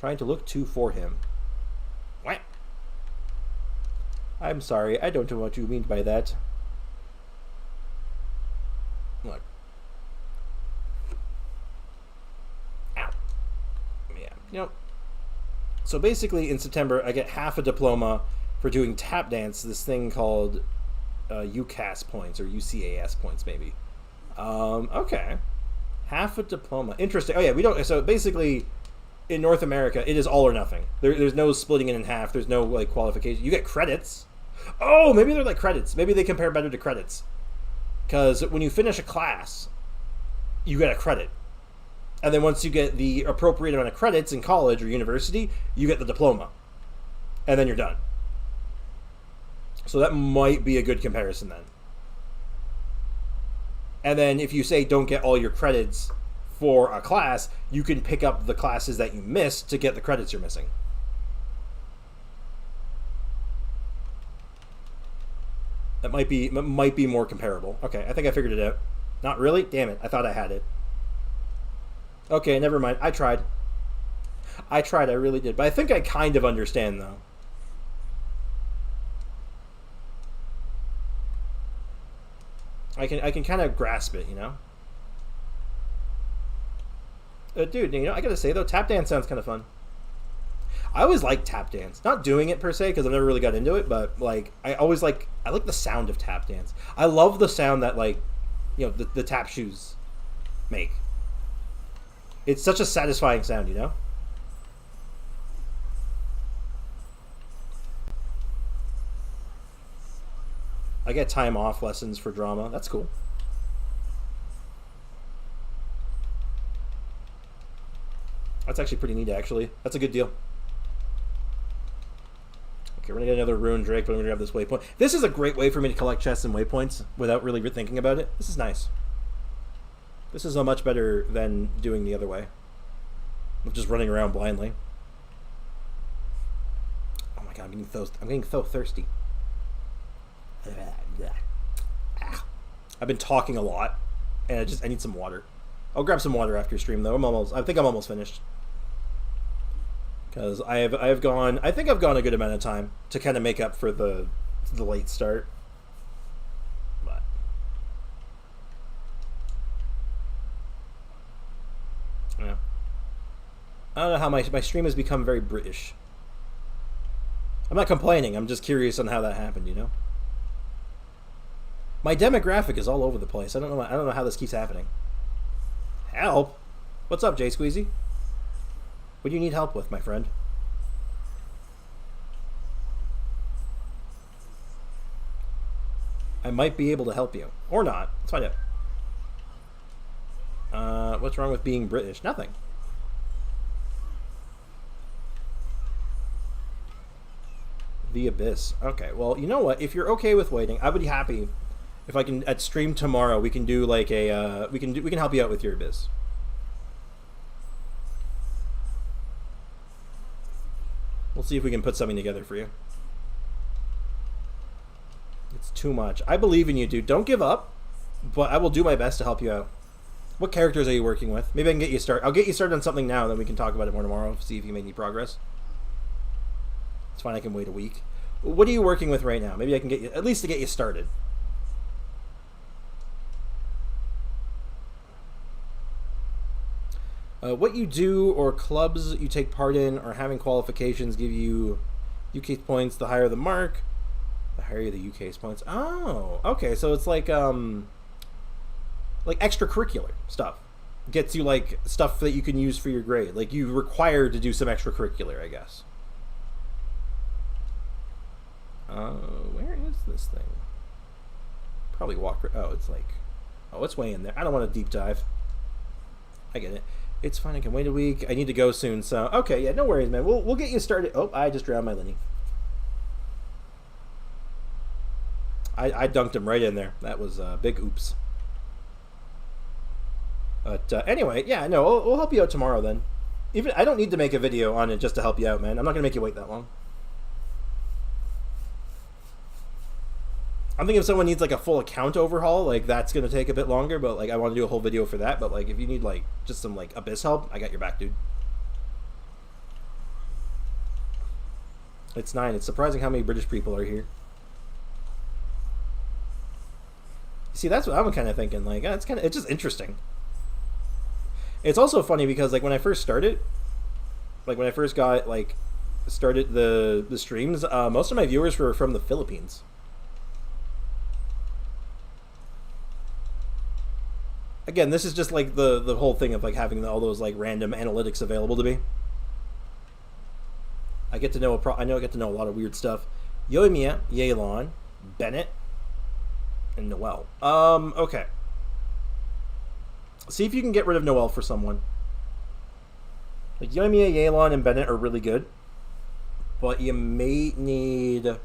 Trying to look to for him. What? I'm sorry, I don't know what you mean by that. Look. Ow. Yeah, you know. So basically, in September, I get half a diploma for doing tap dance, this thing called UCAS points, or UCAS points, maybe. Okay. Half a diploma. Interesting. Oh, yeah, we don't... So basically, in North America, it is all or nothing. There's no splitting it in half. There's no, like, qualification. You get credits. Oh, maybe they're like credits. Maybe they compare better to credits. Because when you finish a class, you get a credit. And then once you get the appropriate amount of credits in college or university, you get the diploma. And then you're done. So that might be a good comparison then. And then if you say don't get all your credits for a class, you can pick up the classes that you missed to get the credits you're missing. That might be more comparable. Okay, I think I figured it out. Not really? Damn it, I thought I had it. Okay, never mind. I tried, I really did. But I think I kind of understand, though. I can kind of grasp it, you know? Dude, you know, I gotta say, though, tap dance sounds kind of fun. I always like tap dance. Not doing it, per se, because I've never really got into it, but, like, I like the sound of tap dance. I love the sound that, like, you know, the tap shoes make. It's such a satisfying sound, you know? I get time off lessons for drama. That's cool. That's actually pretty neat, actually. That's a good deal. Okay, we're gonna get another rune drake, but I'm gonna grab this waypoint. This is a great way for me to collect chests and waypoints without really thinking about it. This is nice. This is a much better than doing the other way. Of just running around blindly. Oh my god, I'm getting so thirsty. I've been talking a lot, and I need some water. I'll grab some water after stream though. I think I'm almost finished. Because I think I've gone a good amount of time to kind of make up for the late start. But yeah. I don't know how my stream has become very British. I'm not complaining, I'm just curious on how that happened, you know? My demographic is all over the place. I don't know how this keeps happening. Help? What's up, Jay Squeezy? What do you need help with, my friend? I might be able to help you. Or not. Let's find out. What's wrong with being British? Nothing. The Abyss. Okay, well, you know what? If you're okay with waiting, I would be happy if I can, at stream tomorrow, we can do like a, we can help you out with your Abyss. We'll see if we can put something together for you. It's too much. I believe in you, dude. Don't give up, but I will do my best to help you out. What characters are you working with? Maybe I can get you started. I'll get you started on something now, then we can talk about it more tomorrow, see if you made any progress. It's fine, I can wait a week. What are you working with right now? Maybe I can get you, at least to get you started. What you do or clubs you take part in or having qualifications give you UK points. The higher the mark, the higher the UK points. Oh, okay. So it's like extracurricular stuff. Gets you like stuff that you can use for your grade. Like you're required to do some extracurricular, I guess. Where is this thing? Probably walk. Oh, it's like, oh, it's way in there. I don't want to deep dive. I get it. It's fine. I can wait a week. I need to go soon. So okay, yeah, no worries, man. We'll get you started. Oh, I just drowned my Lenny. I dunked him right in there. That was a big oops. But anyway, yeah, no, we'll help you out tomorrow then. Even I don't need to make a video on it just to help you out, man. I'm not gonna make you wait that long. I'm thinking if someone needs like a full account overhaul, like that's gonna take a bit longer, but like I want to do a whole video for that. But like if you need like just some like Abyss help, I got your back, dude. It's 9. It's surprising how many British people are here. See, that's what I'm kind of thinking. Like it's just interesting. It's also funny because like when I first started, like when I first got like started the streams, most of my viewers were from the Philippines. Again, this is just like the whole thing of like having all those like random analytics available to me. I get to know I get to know a lot of weird stuff. Yoimiya, Yelan, Bennett, and Noel. Okay. See if you can get rid of Noel for someone. Like Yoimiya, Yelan, and Bennett are really good, but you may need.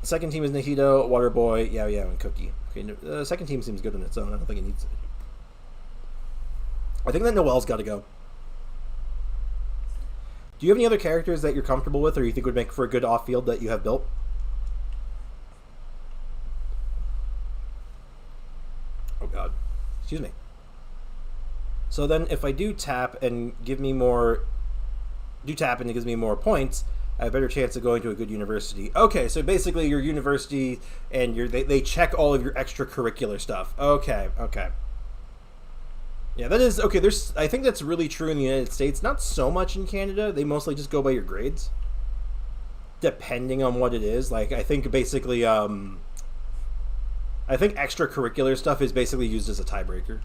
Second team is Nahito, Waterboy, Yao Yao, and Cookie. Okay, the second team seems good on its own. I don't think it needs it. I think that Noel's got to go. Do you have any other characters that you're comfortable with or you think would make for a good off-field that you have built? Oh, God. Excuse me. So then if I do tap and give me more... Do tap and it gives me more points... I have a better chance of going to a good university. Okay, so basically your university and they check all of your extracurricular stuff. Okay. Yeah, that is okay. I think that's really true in the United States. Not so much in Canada. They mostly just go by your grades, depending on what it is. Like I think basically, I think extracurricular stuff is basically used as a tiebreaker.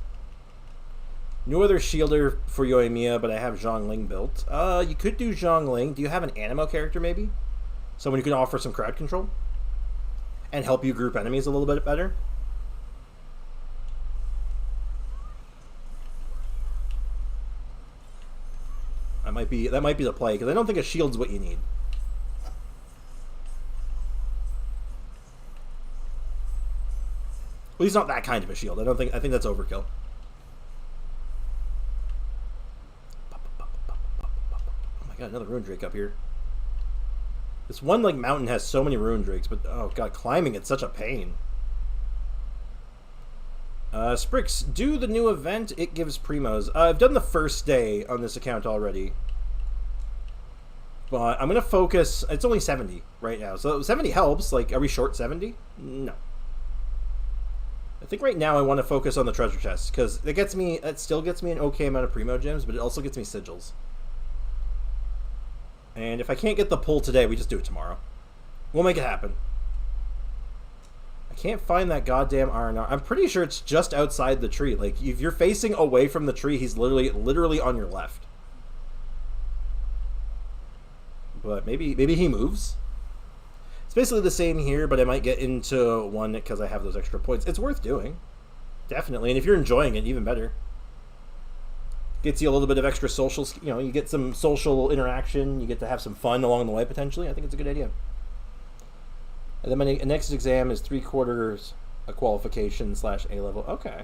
No other shielder for Yoimiya, but I have Zhongli built. You could do Zhongli. Do you have an Animo character, maybe? Someone who can offer some crowd control? And help you group enemies a little bit better? That might be the play, because I don't think a shield's what you need. Well, he's not that kind of a shield. I think that's overkill. Got another Rune Drake up here. This one like mountain has so many Rune Drakes, but oh god, climbing it's such a pain. Sprix, do the new event. It gives primos. I've done the first day on this account already, but I'm gonna focus. It's only 70 right now, so 70 helps. Like, are we short 70? No. I think right now I want to focus on the treasure chest because it still gets me an okay amount of primo gems, but it also gets me sigils. And if I can't get the pull today, we just do it tomorrow. We'll make it happen. I can't find that goddamn R&R. I'm pretty sure it's just outside the tree. Like, if you're facing away from the tree, he's literally on your left. But maybe he moves. basically the same here, but I might get into one because I have those extra points. It's worth doing, definitely, and if you're enjoying it, even better. Gets you a little bit of extra social, you know, you get some social interaction, you get to have some fun along the way, potentially. I think it's a good idea. And then my next exam is 3/4 a qualification / A level. Okay.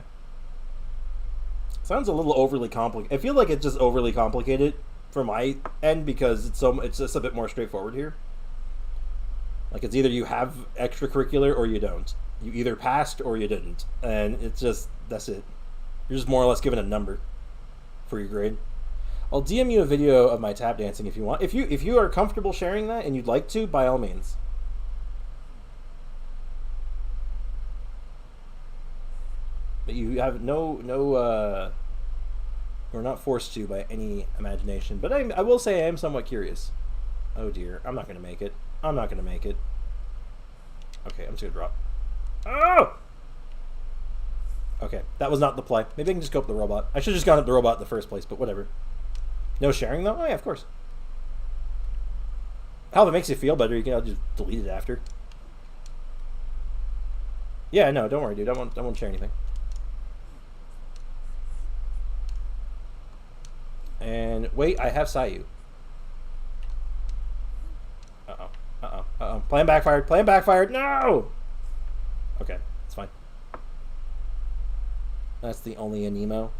Sounds a little overly complicated. I feel like it's just overly complicated for my end because it's just a bit more straightforward here. Like, it's either you have extracurricular or you don't. You either passed or you didn't. And it's just, that's it. You're just more or less given a number for your grade. I'll DM you a video of my tap dancing if you want. If you are comfortable sharing that and you'd like to, by all means. But you have we're not forced to by any imagination. But I will say I am somewhat curious. Oh dear, I'm not going to make it. I'm not going to make it. Okay, I'm just going to drop. Oh! Okay, that was not the play. Maybe I can just go up the robot. I should have just gone up the robot in the first place, but whatever. No sharing, though? Oh, yeah, of course. How if it makes you feel better, I'll just delete it after. Yeah, no, don't worry, dude. I won't share anything. And wait, I have Sayu. Uh-oh. Uh-oh. Uh-oh. Plan backfired. Plan backfired. No! Okay, it's fine. That's the only Anemo.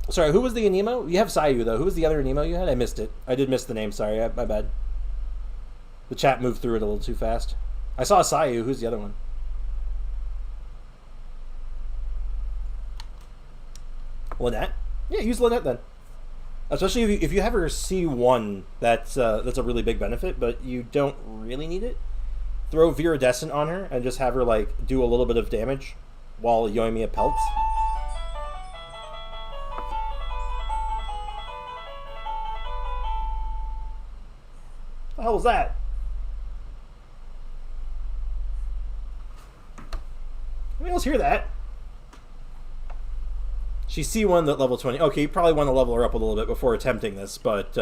Sorry, who was the Anemo? You have Sayu, though. Who was the other Anemo you had? I missed it. I did miss the name. Sorry, my bad. The chat moved through it a little too fast. I saw Sayu. Who's the other one? Lynette? Yeah, use Lynette then. Especially if you have her C1, that's a really big benefit, but you don't really need it. Throw Viridescent on her and just have her like do a little bit of damage while Yoimiya pelts. What the hell was that? Anybody else hear that? She's C1 at level 20. Okay, you probably want to level her up a little bit before attempting this, but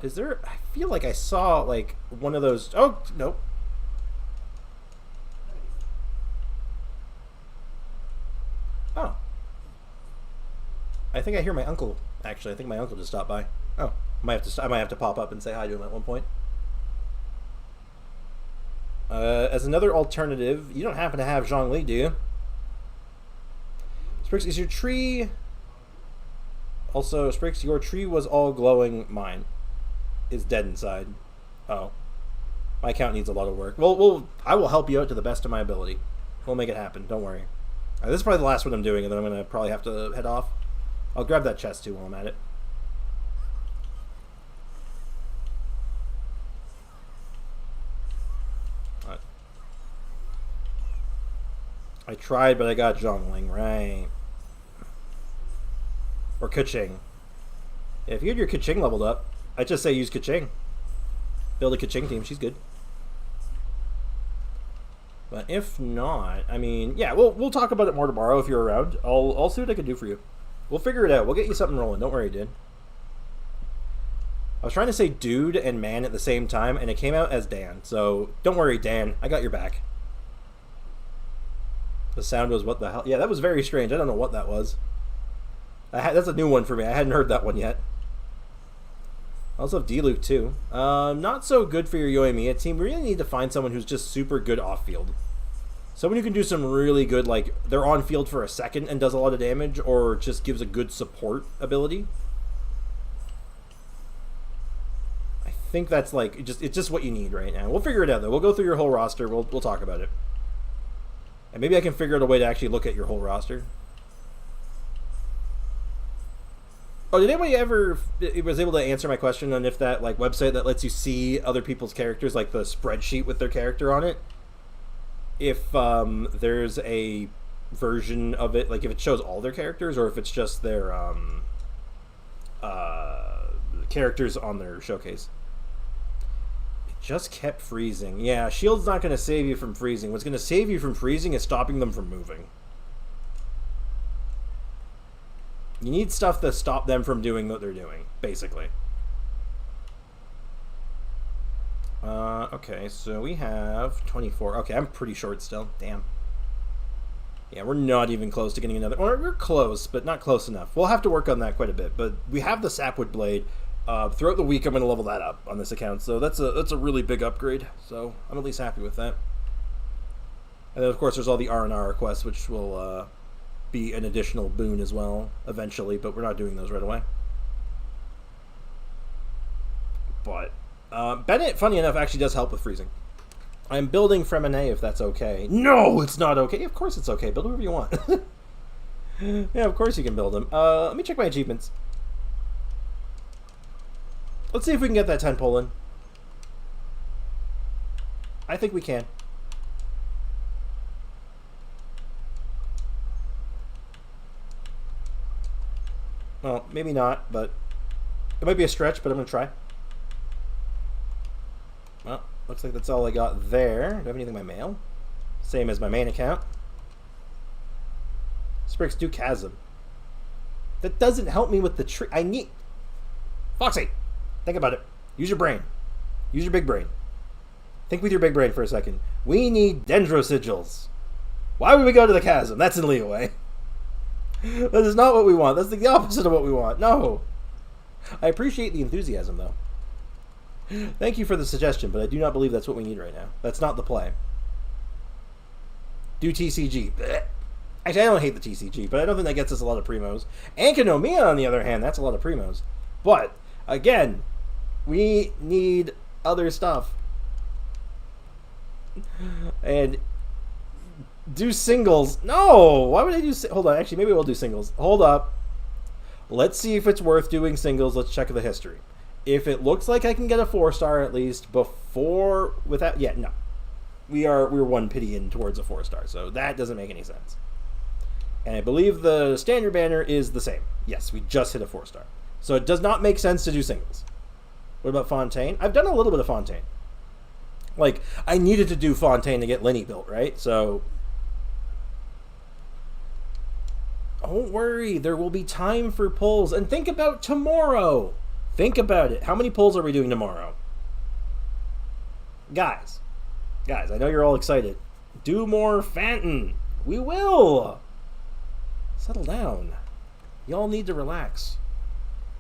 is there... I feel like I saw, like, one of those... Oh, nope. Oh. I think I hear my uncle, actually. I think my uncle just stopped by. Oh, I might have to pop up and say hi to him at one point. As another alternative, you don't happen to have Zhongli, do you? Sprix, is your tree... Also, Sprix, your tree was all glowing. Mine is dead inside. Oh. My account needs a lot of work. Well, I will help you out to the best of my ability. We'll make it happen. Don't worry. This is probably the last one I'm doing, and then I'm going to probably have to head off. I'll grab that chest, too, while I'm at it. Right. I tried, but I got Zhongling, right. Or Kaching. Yeah, if you had your Kaching leveled up, I'd just say use Kaching. Build a Kaching team, she's good. But if not, I mean, yeah, we'll talk about it more tomorrow if you're around. I'll see what I can do for you. We'll figure it out. We'll get you something rolling. Don't worry, dude. I was trying to say dude and man at the same time, and it came out as Dan. So don't worry, Dan. I got your back. The sound was what the hell? Yeah, that was very strange. I don't know what that was. That's a new one for me. I hadn't heard that one yet. I also have D-Luke too. Not so good for your Yoimiya team. We really need to find someone who's just super good off-field. Someone who can do some really good, like, they're on field for a second and does a lot of damage, or just gives a good support ability. I think that's, like, it's just what you need right now. We'll figure it out, though. We'll go through your whole roster. We'll talk about it. And maybe I can figure out a way to actually look at your whole roster. Oh, did anybody ever was able to answer my question on if that like website that lets you see other people's characters, like the spreadsheet with their character on it, if there's a version of it, like if it shows all their characters or if it's just their characters on their showcase? It just kept freezing. Yeah, shield's not going to save you from freezing. What's going to save you from freezing is stopping them from moving. You need stuff to stop them from doing what they're doing, basically. Okay, so we have 24. Okay, I'm pretty short still. Damn. Yeah, we're not even close to getting another. Or we're close, but not close enough. We'll have to work on that quite a bit. But we have the Sapwood Blade. Throughout the week, I'm going to level that up on this account. So that's a really big upgrade. So I'm at least happy with that. And then, of course, there's all the R&R requests, which will be an additional boon as well eventually. But we're not doing those right away. But Bennett, funny enough, actually does help with freezing. I'm building Fremine if that's okay. No, it's not okay. Of course it's okay. Build whatever you want. Yeah, of course you can build them. Let me check my achievements. Let's see if we can get that 10 pull in. I think we can. Well, maybe not, but it might be a stretch, but I'm going to try. Well, looks like that's all I got there. Do I have anything in my mail? Same as my main account. Sprig's do chasm. That doesn't help me with the tree. I need... Foxy! Think about it. Use your brain. Use your big brain. Think with your big brain for a second. We need dendrosigils. Why would we go to the chasm? That's in Leeway. That is not what we want. That's the opposite of what we want. No. I appreciate the enthusiasm, though. Thank you for the suggestion, but I do not believe that's what we need right now. That's not the play. Do TCG. Blech. Actually, I don't hate the TCG, but I don't think that gets us a lot of primos. Ankonomia, on the other hand, that's a lot of primos. But, again, we need other stuff. And do singles. No! Why would I do... Hold on, actually, maybe we'll do singles. Hold up. Let's see if it's worth doing singles. Let's check the history. If it looks like I can get a 4-star at least before... Without... Yeah, no. We're one pity in towards a 4-star, so that doesn't make any sense. And I believe the standard banner is the same. Yes, we just hit a 4-star. So it does not make sense to do singles. What about Fontaine? I've done a little bit of Fontaine. Like, I needed to do Fontaine to get Lenny built, right? So... Don't worry, there will be time for pulls. And think about tomorrow. Think about it. How many pulls are we doing tomorrow? Guys, I know you're all excited. Do more Phantom. We will. Settle down. Y'all need to relax.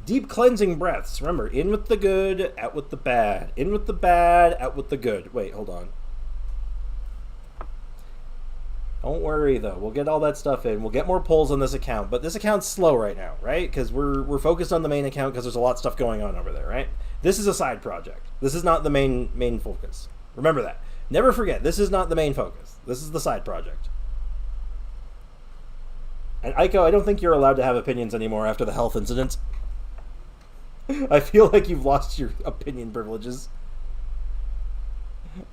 Deep cleansing breaths. Remember, in with the good, out with the bad. In with the bad, out with the good. Wait, hold on. Don't worry, though. We'll get all that stuff in. We'll get more pulls on this account. But this account's slow right now, right? Because we're focused on the main account because there's a lot of stuff going on over there, right? This is a side project. This is not the main focus. Remember that. Never forget, this is not the main focus. This is the side project. And Aiko, I don't think you're allowed to have opinions anymore after the health incident. I feel like you've lost your opinion privileges.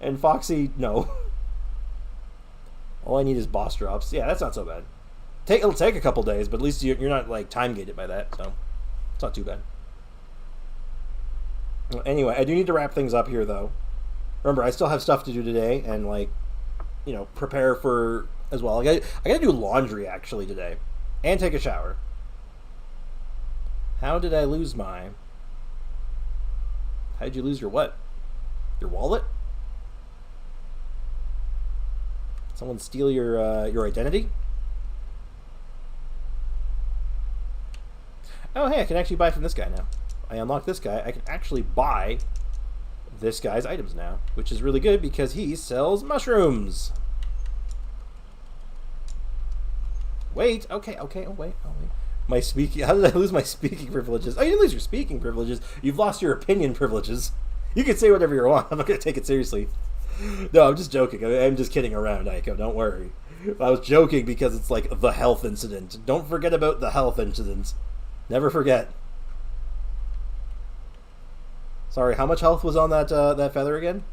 And Foxy, no. All I need is boss drops. Yeah, that's not so bad. It'll take a couple days, but at least you're not like time gated by that, so it's not too bad. Well, anyway, I do need to wrap things up here, though. Remember, I still have stuff to do today, and like, you know, prepare for as well. I gotta do laundry actually today, and take a shower. How did I lose my? How did you lose your what? Your wallet? Someone steal your identity? Oh, hey, I can actually buy from this guy now. I unlocked this guy. I can actually buy this guy's items now, which is really good because he sells mushrooms. Wait, okay, oh wait. My speaking, how did I lose my speaking privileges? Oh, you didn't lose your speaking privileges. You've lost your opinion privileges. You can say whatever you want. I'm not going to take it seriously. No, I'm just joking. I'm just kidding around, Aiko. Don't worry. I was joking because it's like the health incident. Don't forget about the health incident. Never forget. Sorry, how much health was on that that feather again?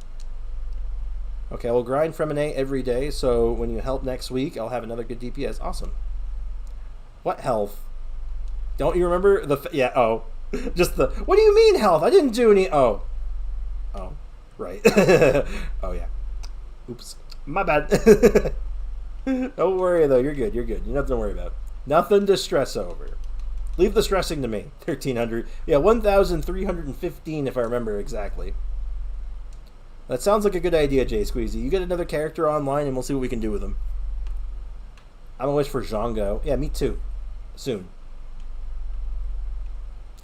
Okay, I will grind Fremine every day, so when you help next week, I'll have another good DPS. Awesome. What health? Don't you remember the... Yeah, oh. Just the... What do you mean health? I didn't do any... Oh. Oh. Right. Oh, yeah. Oops. My bad. Don't worry, though. You're good. You're good. You're nothing to worry about. Nothing to stress over. Leave the stressing to me. 1,300. Yeah, 1,315 if I remember exactly. That sounds like a good idea, Jay Squeezy. You get another character online, and we'll see what we can do with him. I'm gonna wish for Zhongo. Yeah, me too. Soon.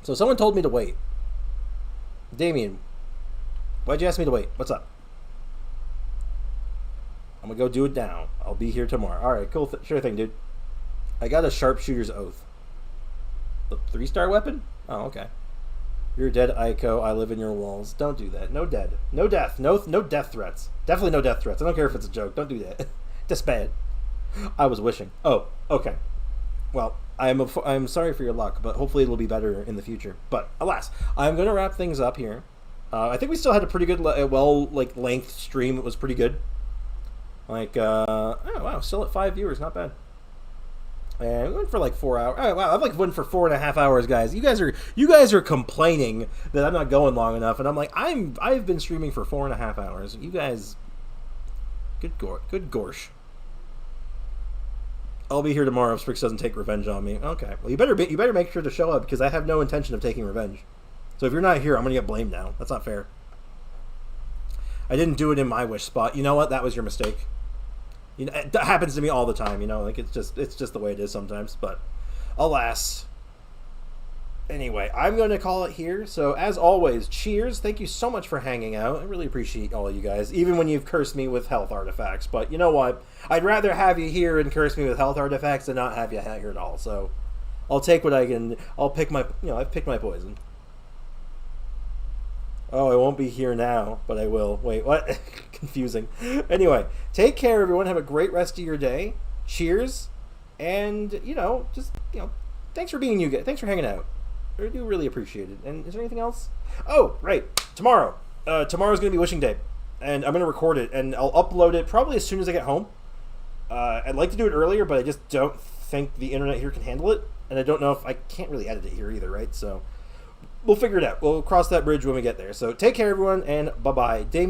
So someone told me to wait. Damien, why'd you ask me to wait? What's up? I'm gonna go do it now. I'll be here tomorrow. Alright, cool. Sure thing, dude. I got a sharpshooter's oath. The 3-star weapon? Oh, okay. You're dead, Aiko. I live in your walls. Don't do that. No dead. No death. No death threats. Definitely no death threats. I don't care if it's a joke. Don't do that. That's bad. I was wishing. Oh, okay. Well, I'm sorry for your luck, but hopefully it'll be better in the future. But alas, I'm going to wrap things up here. I think we still had a pretty good, length stream. It was pretty good. Oh wow, still at 5 viewers, not bad. And we went for 4 hours. Oh wow, I've went for 4.5 hours, guys. You guys are complaining that I'm not going long enough, and I'm I've been streaming for 4.5 hours. You guys, good gorsh. I'll be here tomorrow if Sprix doesn't take revenge on me. Okay, well you better make sure to show up because I have no intention of taking revenge. So if you're not here, I'm gonna get blamed now. That's not fair. I didn't do it in my wish spot. You know what? That was your mistake. You know, that happens to me all the time. You know, it's just the way it is sometimes. But alas. Anyway, I'm going to call it here. So as always, cheers. Thank you so much for hanging out. I really appreciate all of you guys, even when you've cursed me with health artifacts. But you know what? I'd rather have you here and curse me with health artifacts than not have you here at all. So I'll take what I can. I'll pick my. I've picked my poison. Oh, I won't be here now, but I will. Wait, what? Confusing. Anyway, take care, everyone. Have a great rest of your day. Cheers. And, thanks for being you guys. Thanks for hanging out. I do really appreciate it. And is there anything else? Oh, right. Tomorrow. Tomorrow's going to be Wishing Day. And I'm going to record it. And I'll upload it probably as soon as I get home. I'd like to do it earlier, but I just don't think the internet here can handle it. And I don't know if I can't really edit it here either, right? So we'll figure it out. We'll cross that bridge when we get there. So take care, everyone, and bye-bye. Damien.